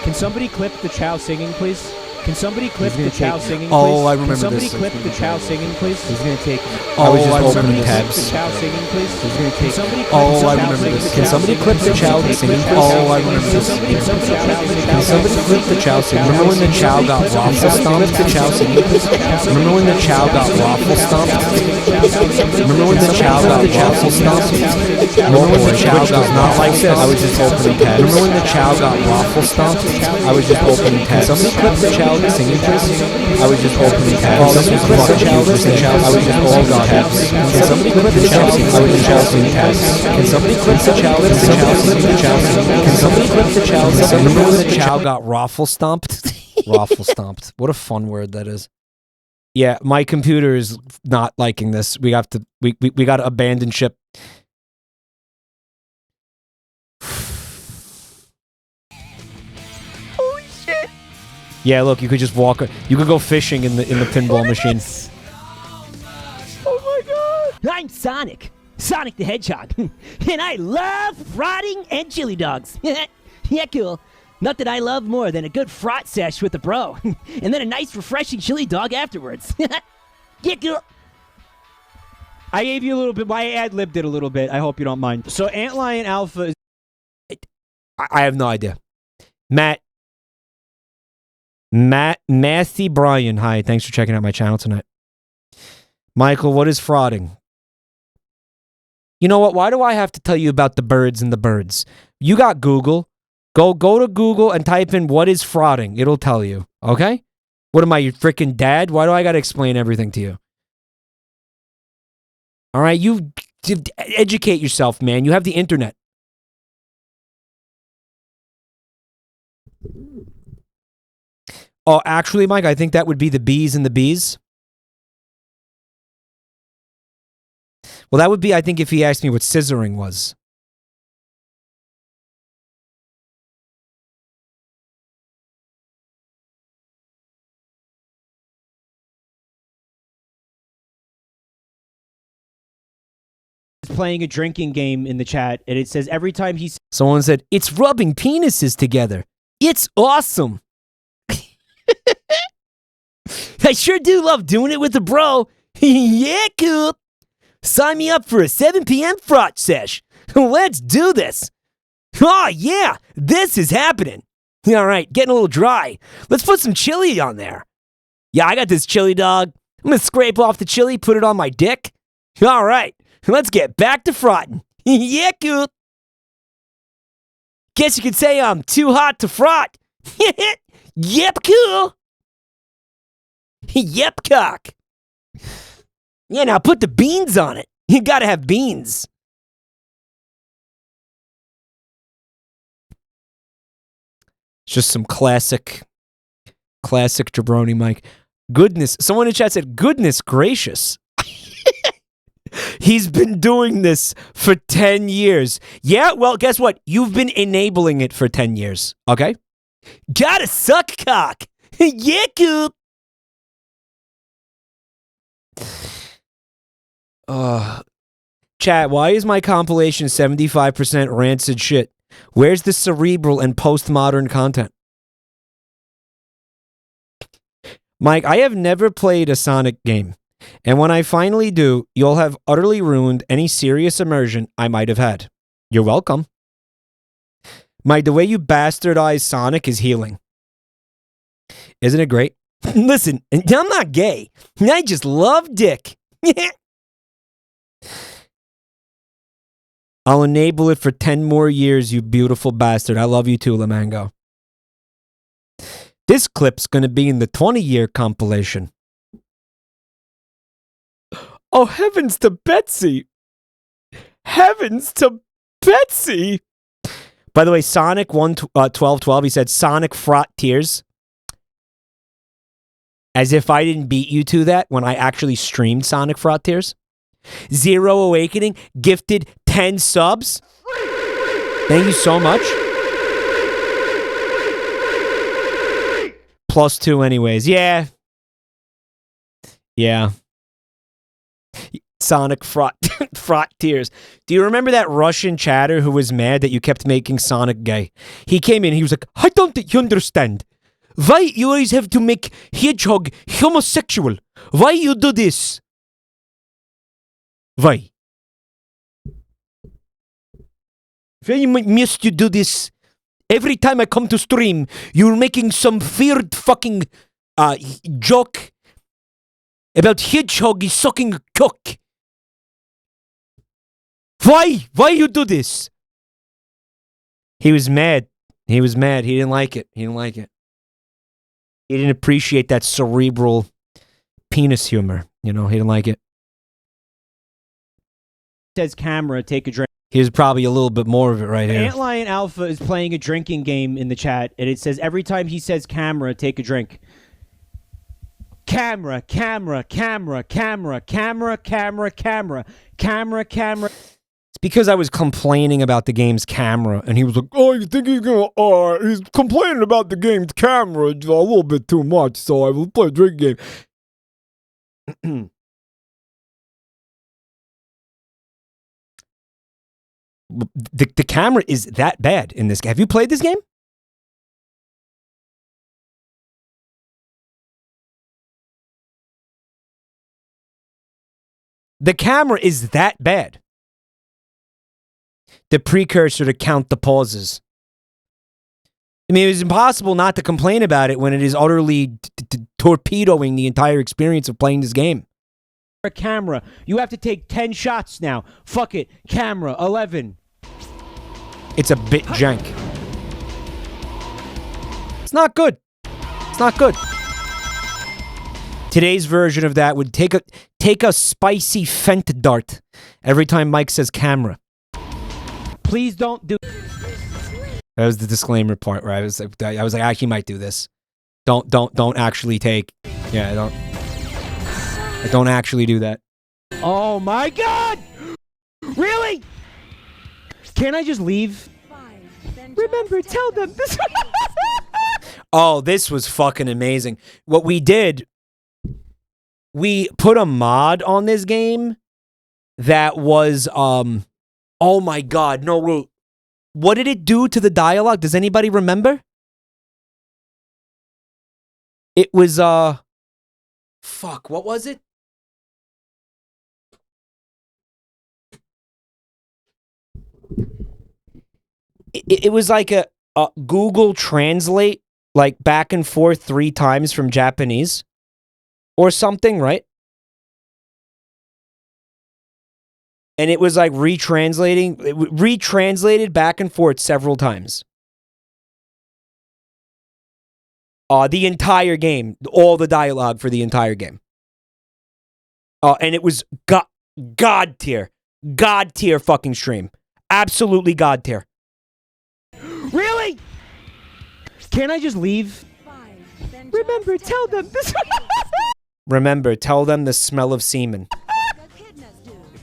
Can somebody clip the Chow singing, please? Can somebody clip the Chow singing, please? Oh, I remember this. Can somebody this. clip the Chow singing, please? He's gonna take. I was just opening tabs. The Chow singing, please. He's gonna take. Somebody Oh, I remember this. Can somebody clip the Chow singing? Oh, I remember this. Can somebody clip the Chow singing? Remember when the Chow got waffle stomped? The Chow singing. Remember when the Chow got waffle stomped? Remember when the Chow got waffle stomped? Remember when the Chow got not like this? I was just opening tabs. Remember when the Chow got waffle stomped? I was just opening tabs. Somebody clip the Chow singing, please. I was just opening tabs. Oh, this was fucking huge. I was just opening tabs. Can somebody clip the Chow? I was just opening tabs. Can somebody clip the Chow? Can somebody clip the Chow? Remember when the Chow got raffle stomped? Raffle stomped. What a fun word that is. Yeah, my computer is not liking this. We got to abandon ship. Holy shit! Yeah, look, you could just walk. You could go fishing in the pinball machine. Oh my God! I'm Sonic the Hedgehog, and I love frotting and chili dogs. Yeah, cool. Nothing I love more than a good frot sesh with a bro, and then a nice refreshing chili dog afterwards. Yeah, cool. I gave you a little bit. I ad-libbed it a little bit. I hope you don't mind. So Antlion Alpha is. I have no idea. Matthew Bryan. Hi, thanks for checking out my channel tonight. Michael, what is frauding? You know what? Why do I have to tell you about the birds and the birds? You got Google. Go to Google and type in what is frauding. It'll tell you. Okay? What am I, your freaking dad? Why do I got to explain everything to you? All right, you educate yourself, man. You have the internet. Oh, actually, Mike, I think that would be the bees and the bees. Well, that would be, I think, if he asked me what scissoring was. Playing a drinking game in the chat, and it says every time he. Someone said, it's rubbing penises together. It's awesome. I sure do love doing it with a bro. Yeah, cool. Sign me up for a 7 p.m. frot sesh. Let's do this. Oh, yeah, this is happening. All right, getting a little dry. Let's put some chili on there. Yeah, I got this chili dog. I'm going to scrape off the chili, put it on my dick. All right, let's get back to frotting. Yeah, cool. Guess you could say I'm too hot to frot. Yep, cool. Yep, cock. Yeah, now put the beans on it. You gotta have beans. It's just some classic Jabroni Mike. Goodness, someone in chat said, goodness gracious. He's been doing this for 10 years. Yeah, well, guess what? You've been enabling it for 10 years, okay? Gotta suck cock. Yeah, cool. Chat, why is my compilation 75% rancid shit? Where's the cerebral and postmodern content? Mike, I have never played a Sonic game. And when I finally do, you'll have utterly ruined any serious immersion I might have had. You're welcome. Mike, the way you bastardize Sonic is healing. Isn't it great? Listen, I'm not gay. I just love dick. I'll enable it for 10 more years, you beautiful bastard. I love you too, Lamango. This clip's gonna be in the 20-year compilation. Oh, heavens to Betsy. Heavens to Betsy. By the way, Sonic 1212, he said Sonic fraught tears. As if I didn't beat you to that when I actually streamed Sonic fraught tears. Zero Awakening gifted 10 subs. Thank you so much. +2 anyways. Yeah. Yeah. Sonic fraught tears. Do you remember that Russian chatter who was mad that you kept making Sonic gay? He came in, he was like, I don't think you understand. Why you always have to make Hedgehog homosexual? Why you do this? Why? Why must you do this? Every time I come to stream, you're making some weird fucking joke about Hedgehog is sucking cock. Why? Why you do this? He was mad. He was mad. He didn't like it. He didn't like it. He didn't appreciate that cerebral penis humor. You know, he didn't like it. Says camera, take a drink. Here's probably a little bit more of it right here. Antlion Alpha is playing a drinking game in the chat, and it says every time he says camera, take a drink. Camera, camera, camera, camera, camera, camera, camera, camera, camera. It's because I was complaining about the game's camera, and he was like, oh, you think he's gonna, he's complaining about the game's camera a little bit too much, so I will play a drinking game. The camera is that bad in this game. Have you played this game? The camera is that bad. The precursor to count the pauses. I mean, it was impossible not to complain about it when it is utterly torpedoing the entire experience of playing this game. Camera. You have to take 10 shots now. Fuck it. Camera. 11. It's a bit jank. It's not good. It's not good. Today's version of that would take a spicy Fent dart every time Mike says camera. Please don't do. That was the disclaimer part where I was like, I actually might do this. Don't actually take. Yeah, I don't actually do that. Oh my God! Really? Can't I just leave? Remember, tell them this. Oh, this was fucking amazing. What we did, we put a mod on this game that was, oh my God, no, wait. What did it do to the dialogue? Does anybody remember? It was, fuck, what was it? It was like a Google Translate, like back and forth 3 times from Japanese or something, right? And it was like retranslated back and forth several times. The entire game, all the dialogue for the entire game. And it was God tier fucking stream. Absolutely God tier. Really? Can't I just leave? Remember, tell them this. Remember, tell them the smell of semen. If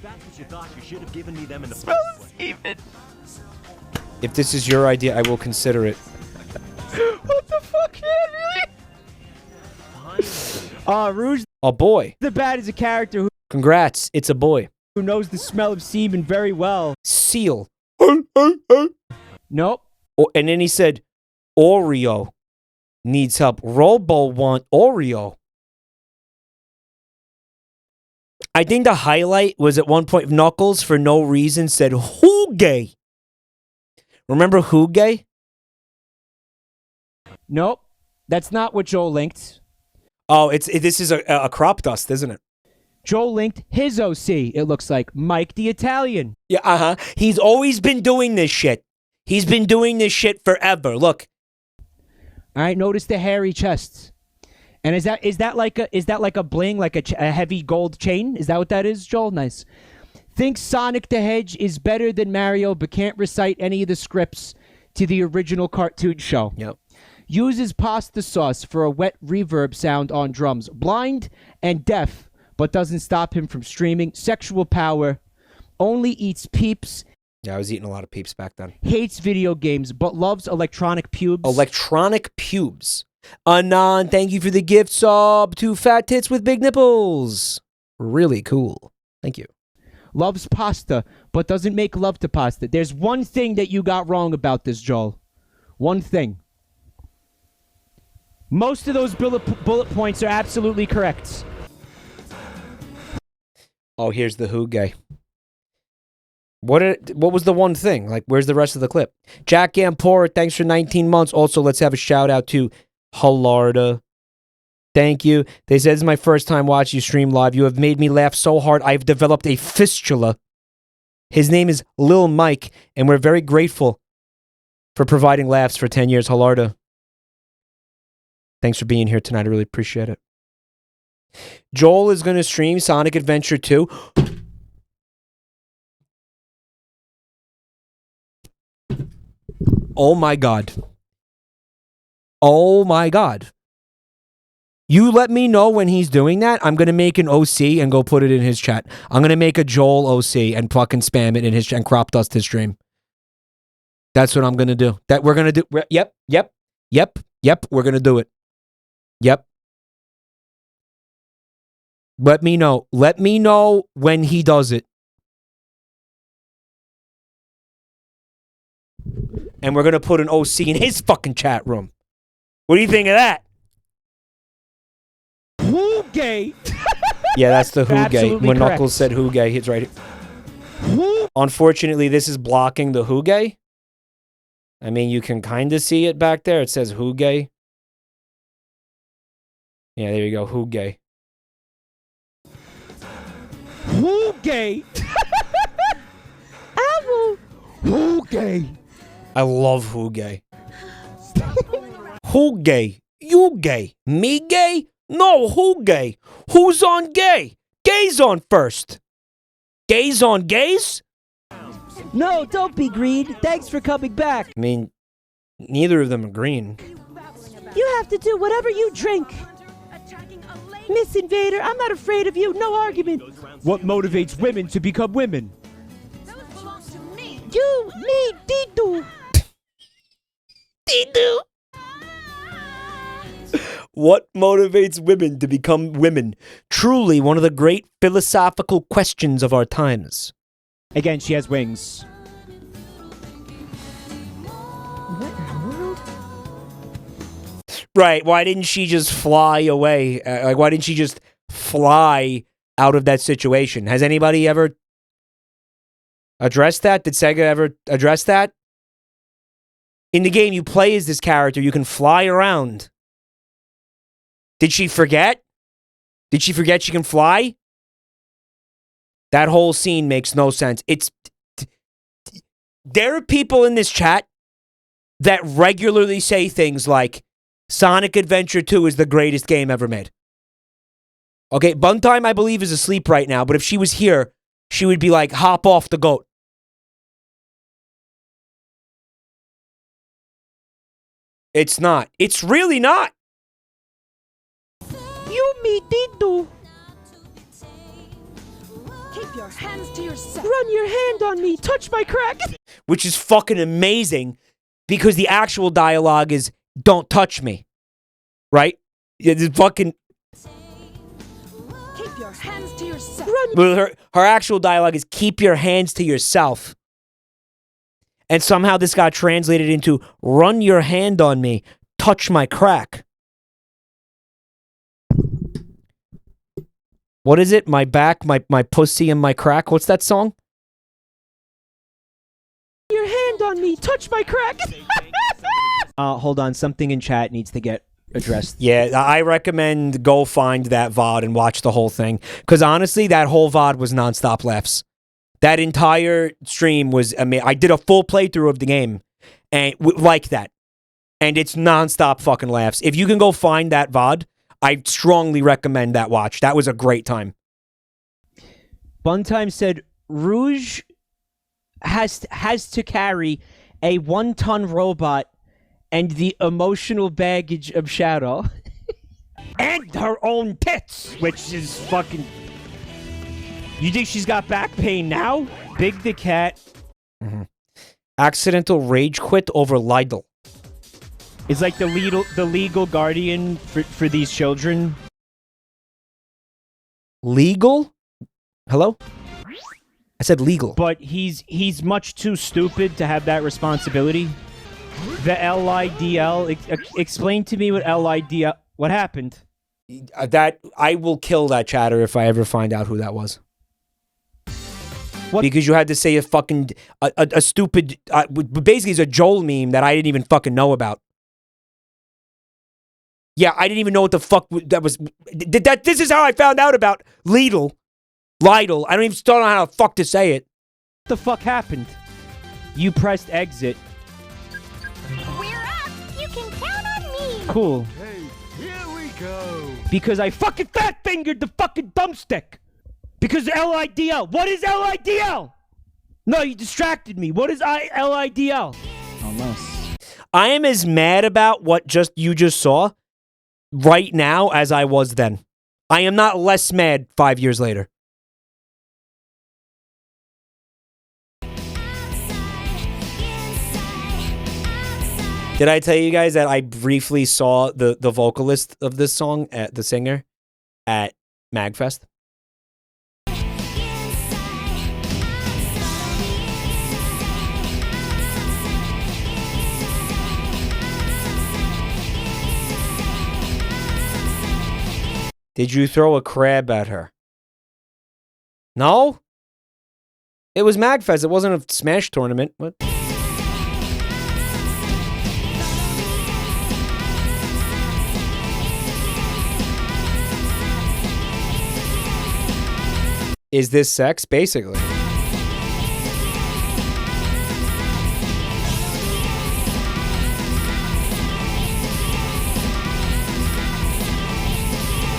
that's what you thought, you should have given me them in the Smell of semen. If this is your idea, I will consider it. What the fuck, man? Really? Rouge. A boy. The Bad is a character Congrats, it's a boy. who knows the smell of semen very well. Seal. Nope. Oh, and then he said, Oreo needs help. Robo want Oreo. I think the highlight was at one point Knuckles, for no reason, said, who gay? Remember Who Gay? Nope. That's not what Joel linked. Oh, this is a crop dust, isn't it? Joel linked his OC, it looks like. Mike the Italian. Yeah, He's always been doing this shit. He's been doing this shit forever. Look. All right, notice the hairy chest. And is that like a bling, like a heavy gold chain? Is that what that is, Joel? Nice. Thinks Sonic the Hedge is better than Mario, but can't recite any of the scripts to the original cartoon show. Yep. Uses pasta sauce for a wet reverb sound on drums. Blind and deaf, but doesn't stop him from streaming. Sexual power. Only eats Peeps. Yeah, I was eating a lot of Peeps back then. Hates video games, but loves electronic pubes. Electronic pubes. Anon, thank you for the gift sub to Fat Tits with Big Nipples. Really cool. Thank you. Loves pasta, but doesn't make love to pasta. There's one thing that you got wrong about this, Joel. One thing. Most of those bullet points are absolutely correct. Oh, here's the Who Gay. What was the one thing? Like, where's the rest of the clip? Jack Gamport, thanks for 19 months. Also, let's have a shout out to Halarda. Thank you. They said, this is my first time watching you stream live. You have made me laugh so hard, I've developed a fistula. His name is Lil Mike, and we're very grateful for providing laughs for 10 years. Halarda. Thanks for being here tonight. I really appreciate it. Joel is going to stream Sonic Adventure 2. Oh my God. Oh my God. You let me know when he's doing that. I'm going to make an OC and go put it in his chat. I'm going to make a Joel OC and fucking spam it in his chat and crop dust his stream. That's what I'm going to do. That we're going to do. Yep. We're going to do it. Yep. Let me know. Let me know when he does it. And we're going to put an OC in his fucking chat room. What do you think of that? Who Gay? Yeah, that's the Who Gay. Absolutely When correct. Knuckles said Who Gay, it's right here. Unfortunately, this is blocking the Who Gay. I mean, you can kind of see it back there. It says Who Gay. Yeah, there you go. Who Gay. Who Gay? Who Gay? I love Who Gay. Who gay? You gay? Me gay? No, who gay? Who's on gay? Gay's on first. Gays on gays? No, don't be green. Thanks for coming back. I mean, neither of them are green. You have to do whatever you drink. Miss Invader, I'm not afraid of you. No argument. What motivates women to become women? You, me, Didu. Didu. What motivates women to become women? Truly one of the great philosophical questions of our times. Again, she has wings. Right, why didn't she just fly away? Why didn't she just fly out of that situation? Has anybody ever addressed that? Did Sega ever address that? In the game you play as this character, you can fly around. Did she forget? Did she forget she can fly? That whole scene makes no sense. There are people in this chat that regularly say things like, Sonic Adventure 2 is the greatest game ever made. Okay, Buntime, I believe, is asleep right now, but if she was here, she would be like, hop off the goat. It's not. It's really not. You, me, Didu. Keep your hands to yourself. Run your hand on me. Touch my crack. Which is fucking amazing because the actual dialogue is, don't touch me. Right? It's fucking... Keep your hands to yourself. Well, her actual dialogue is, keep your hands to yourself. And somehow this got translated into, run your hand on me. Touch my crack. What is it? My back, my pussy, and my crack? What's that song? Your hand on me. Mommy, touch my crack. Hold on. Something in chat needs to get addressed. Yeah, I recommend go find that VOD and watch the whole thing. Because honestly, that whole VOD was nonstop laughs. That entire stream was amazing. I did a full playthrough of the game and like that. And it's nonstop fucking laughs. If you can go find that VOD, I strongly recommend that watch. That was a great time. Buntime said, Rouge has to carry a 1-ton robot and the emotional baggage of Shadow. And her own tits, which is fucking... You think she's got back pain now? Big the cat. Accidental rage quit over Lidl. It's like the legal guardian for these children. Legal? Hello? I said legal. But he's much too stupid to have that responsibility. The LIDL. Explain to me what LIDL. What happened? That I will kill that chatter if I ever find out who that was. What? Because you had to say a fucking a stupid. Basically, it's a Joel meme that I didn't even fucking know about. Yeah, I didn't even know what the fuck that was. This is how I found out about Lidl. I don't even still know how the fuck to say it. What the fuck happened? You pressed exit. We're up. You can count on me. Cool. Hey, here we go. Because I fucking fat fingered the fucking thumbstick. Because LIDL. What is LIDL? No, you distracted me. What is LIDL? Almost. I am as mad about what you just saw right now as I was then. I am not less mad 5 years later. Did I tell you guys that I briefly saw the vocalist of this song, the singer, at MagFest? Did you throw a crab at her? No? It was MagFest. It wasn't a Smash tournament. What? Is this sex? Basically.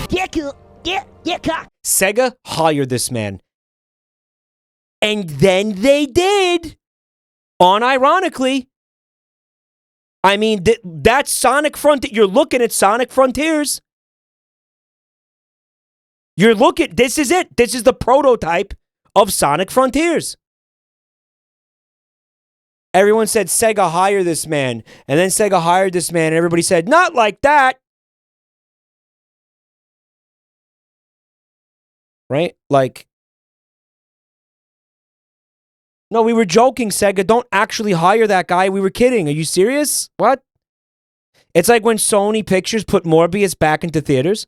Yeah, cool. Yeah, cock. Sega hired this man. And then they did. Unironically. I mean, that's Sonic Frontier. You're looking at Sonic Frontiers. You're looking, this is it. This is the prototype of Sonic Frontiers. Everyone said Sega hired this man. And then Sega hired this man and everybody said, not like that. Right? Like, no, we were joking, Sega. Don't actually hire that guy. We were kidding. Are you serious? What? It's like when Sony Pictures put Morbius back into theaters.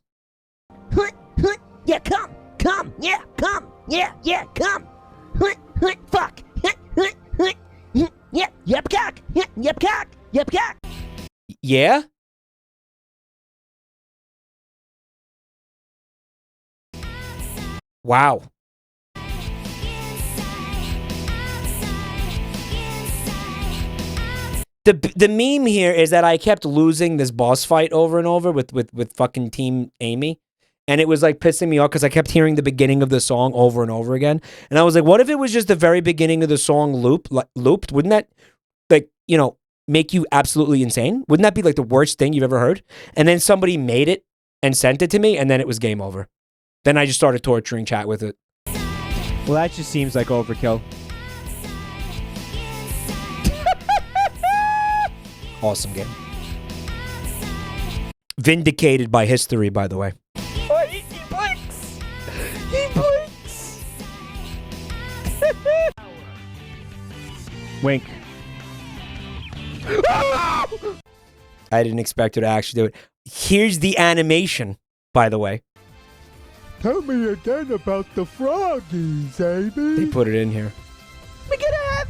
Yeah, come, yeah, come, yeah, come. Fuck. Yep, cock. Yep, cock. Yeah? Wow. The meme here is that I kept losing this boss fight over and over with fucking Team Amy. And it was like pissing me off because I kept hearing the beginning of the song over and over again. And I was like, what if it was just the very beginning of the song looped? Wouldn't that, like, you know, make you absolutely insane? Wouldn't that be like the worst thing you've ever heard? And then somebody made it and sent it to me, and then it was game over. Then I just started torturing chat with it. Well, that just seems like overkill. Awesome game. Vindicated by history, by the way. Oh, he blinks! He blinks! Wink. I didn't expect her to actually do it. Here's the animation, by the way. Tell me again about the froggies, Amy. They put it in here. We're gonna have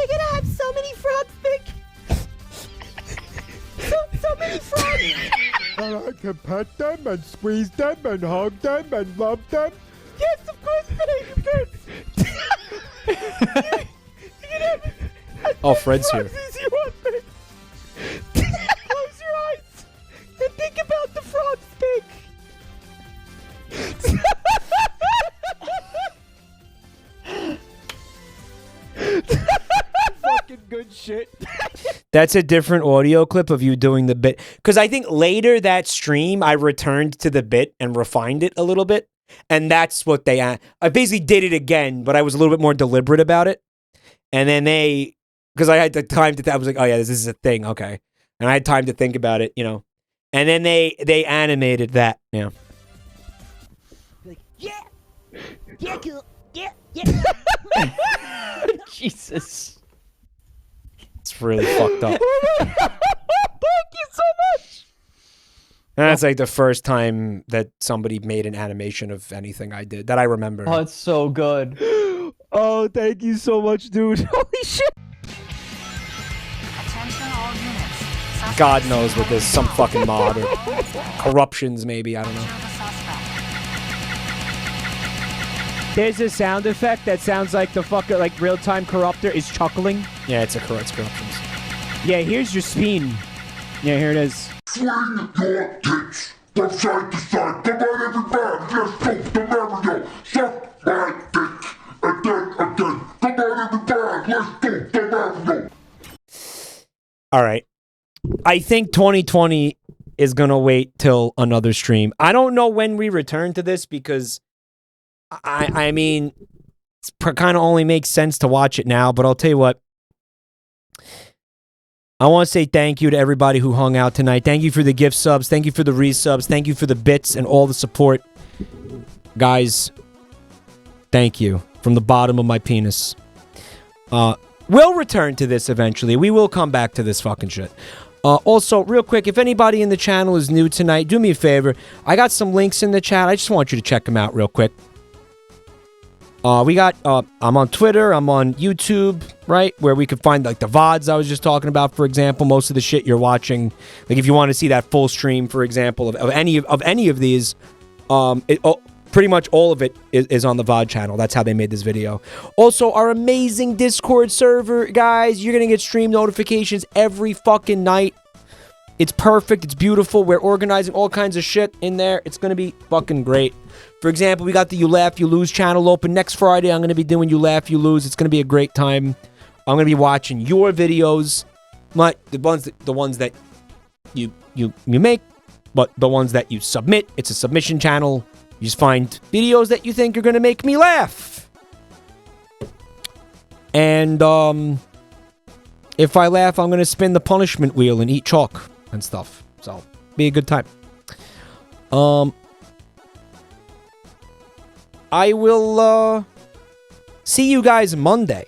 We're gonna have so many frogs, Vic. So many frogs. And I can pet them and squeeze them and hug them and love them. Yes, of course, Vic. Of course. You can have Oh, Fred's here. frogs as you want, Vic. Close your eyes and think about the frogs, Vic. Fucking good shit. That's a different audio clip of you doing the bit. Because I think later that stream, I returned to the bit and refined it a little bit. And that's what they... I basically did it again, but I was a little bit more deliberate about it. And then they... Because I had the time to... I was like, oh yeah, this is a thing, okay. And I had time to think about it, you know. And then they animated that, yeah. Yeah, cool. Yeah. Jesus. It's really fucked up. Thank you so much. And that's like the first time that somebody made an animation of anything I did that I remember. Oh, it's so good. Oh, thank you so much, dude. Holy shit. God knows what this, some fucking mod or corruptions maybe, I don't know. There's a sound effect that sounds like the fucker, like real-time corruptor is chuckling. Yeah, it's corruptions. Yeah, here's your spin. Yeah, here it is. Swing your tits from side to side. Come on, everybody, let's go to Mario. Suck my dick again. Come on, everybody, let's go to Mario. All right. I think 2020 is going to wait till another stream. I don't know when we return to this because I mean, it kind of only makes sense to watch it now, but I'll tell you what. I want to say thank you to everybody who hung out tonight. Thank you for the gift subs. Thank you for the resubs. Thank you for the bits and all the support. Guys, thank you from the bottom of my penis. We'll return to this eventually. We will come back to this fucking shit. Also, real quick, if anybody in the channel is new tonight, do me a favor. I got some links in the chat. I just want you to check them out real quick. We got, I'm on Twitter, I'm on YouTube, right? Where we could find, like, the VODs I was just talking about, for example. Most of the shit you're watching. Like, if you want to see that full stream, for example, of any of these, pretty much all of it is on the VOD channel. That's how they made this video. Also, our amazing Discord server, guys. You're going to get stream notifications every fucking night. It's perfect. It's beautiful. We're organizing all kinds of shit in there. It's going to be fucking great. For example, we got the You Laugh, You Lose channel open. Next Friday, I'm going to be doing You Laugh, You Lose. It's going to be a great time. I'm going to be watching your videos. Not the ones that you make, but the ones that you submit. It's a submission channel. You just find videos that you think are going to make me laugh. And if I laugh, I'm going to spin the punishment wheel and eat chalk and stuff. So, be a good time. I will see you guys Monday.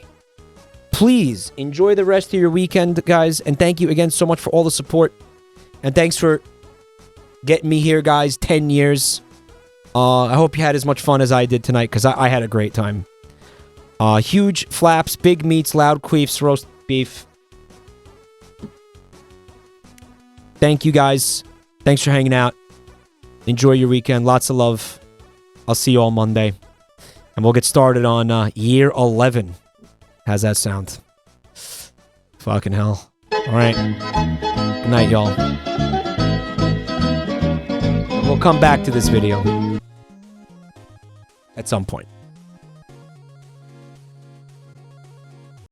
Please enjoy the rest of your weekend, guys. And thank you again so much for all the support. And thanks for getting me here, guys. 10 years. I hope you had as much fun as I did tonight, because I had a great time. Huge flaps, big meats, loud queefs, roast beef. Thank you, guys. Thanks for hanging out. Enjoy your weekend. Lots of love. I'll see you all Monday. And we'll get started on year 11. How's that sound? Fucking hell. All right. Good night, y'all. We'll come back to this video at some point.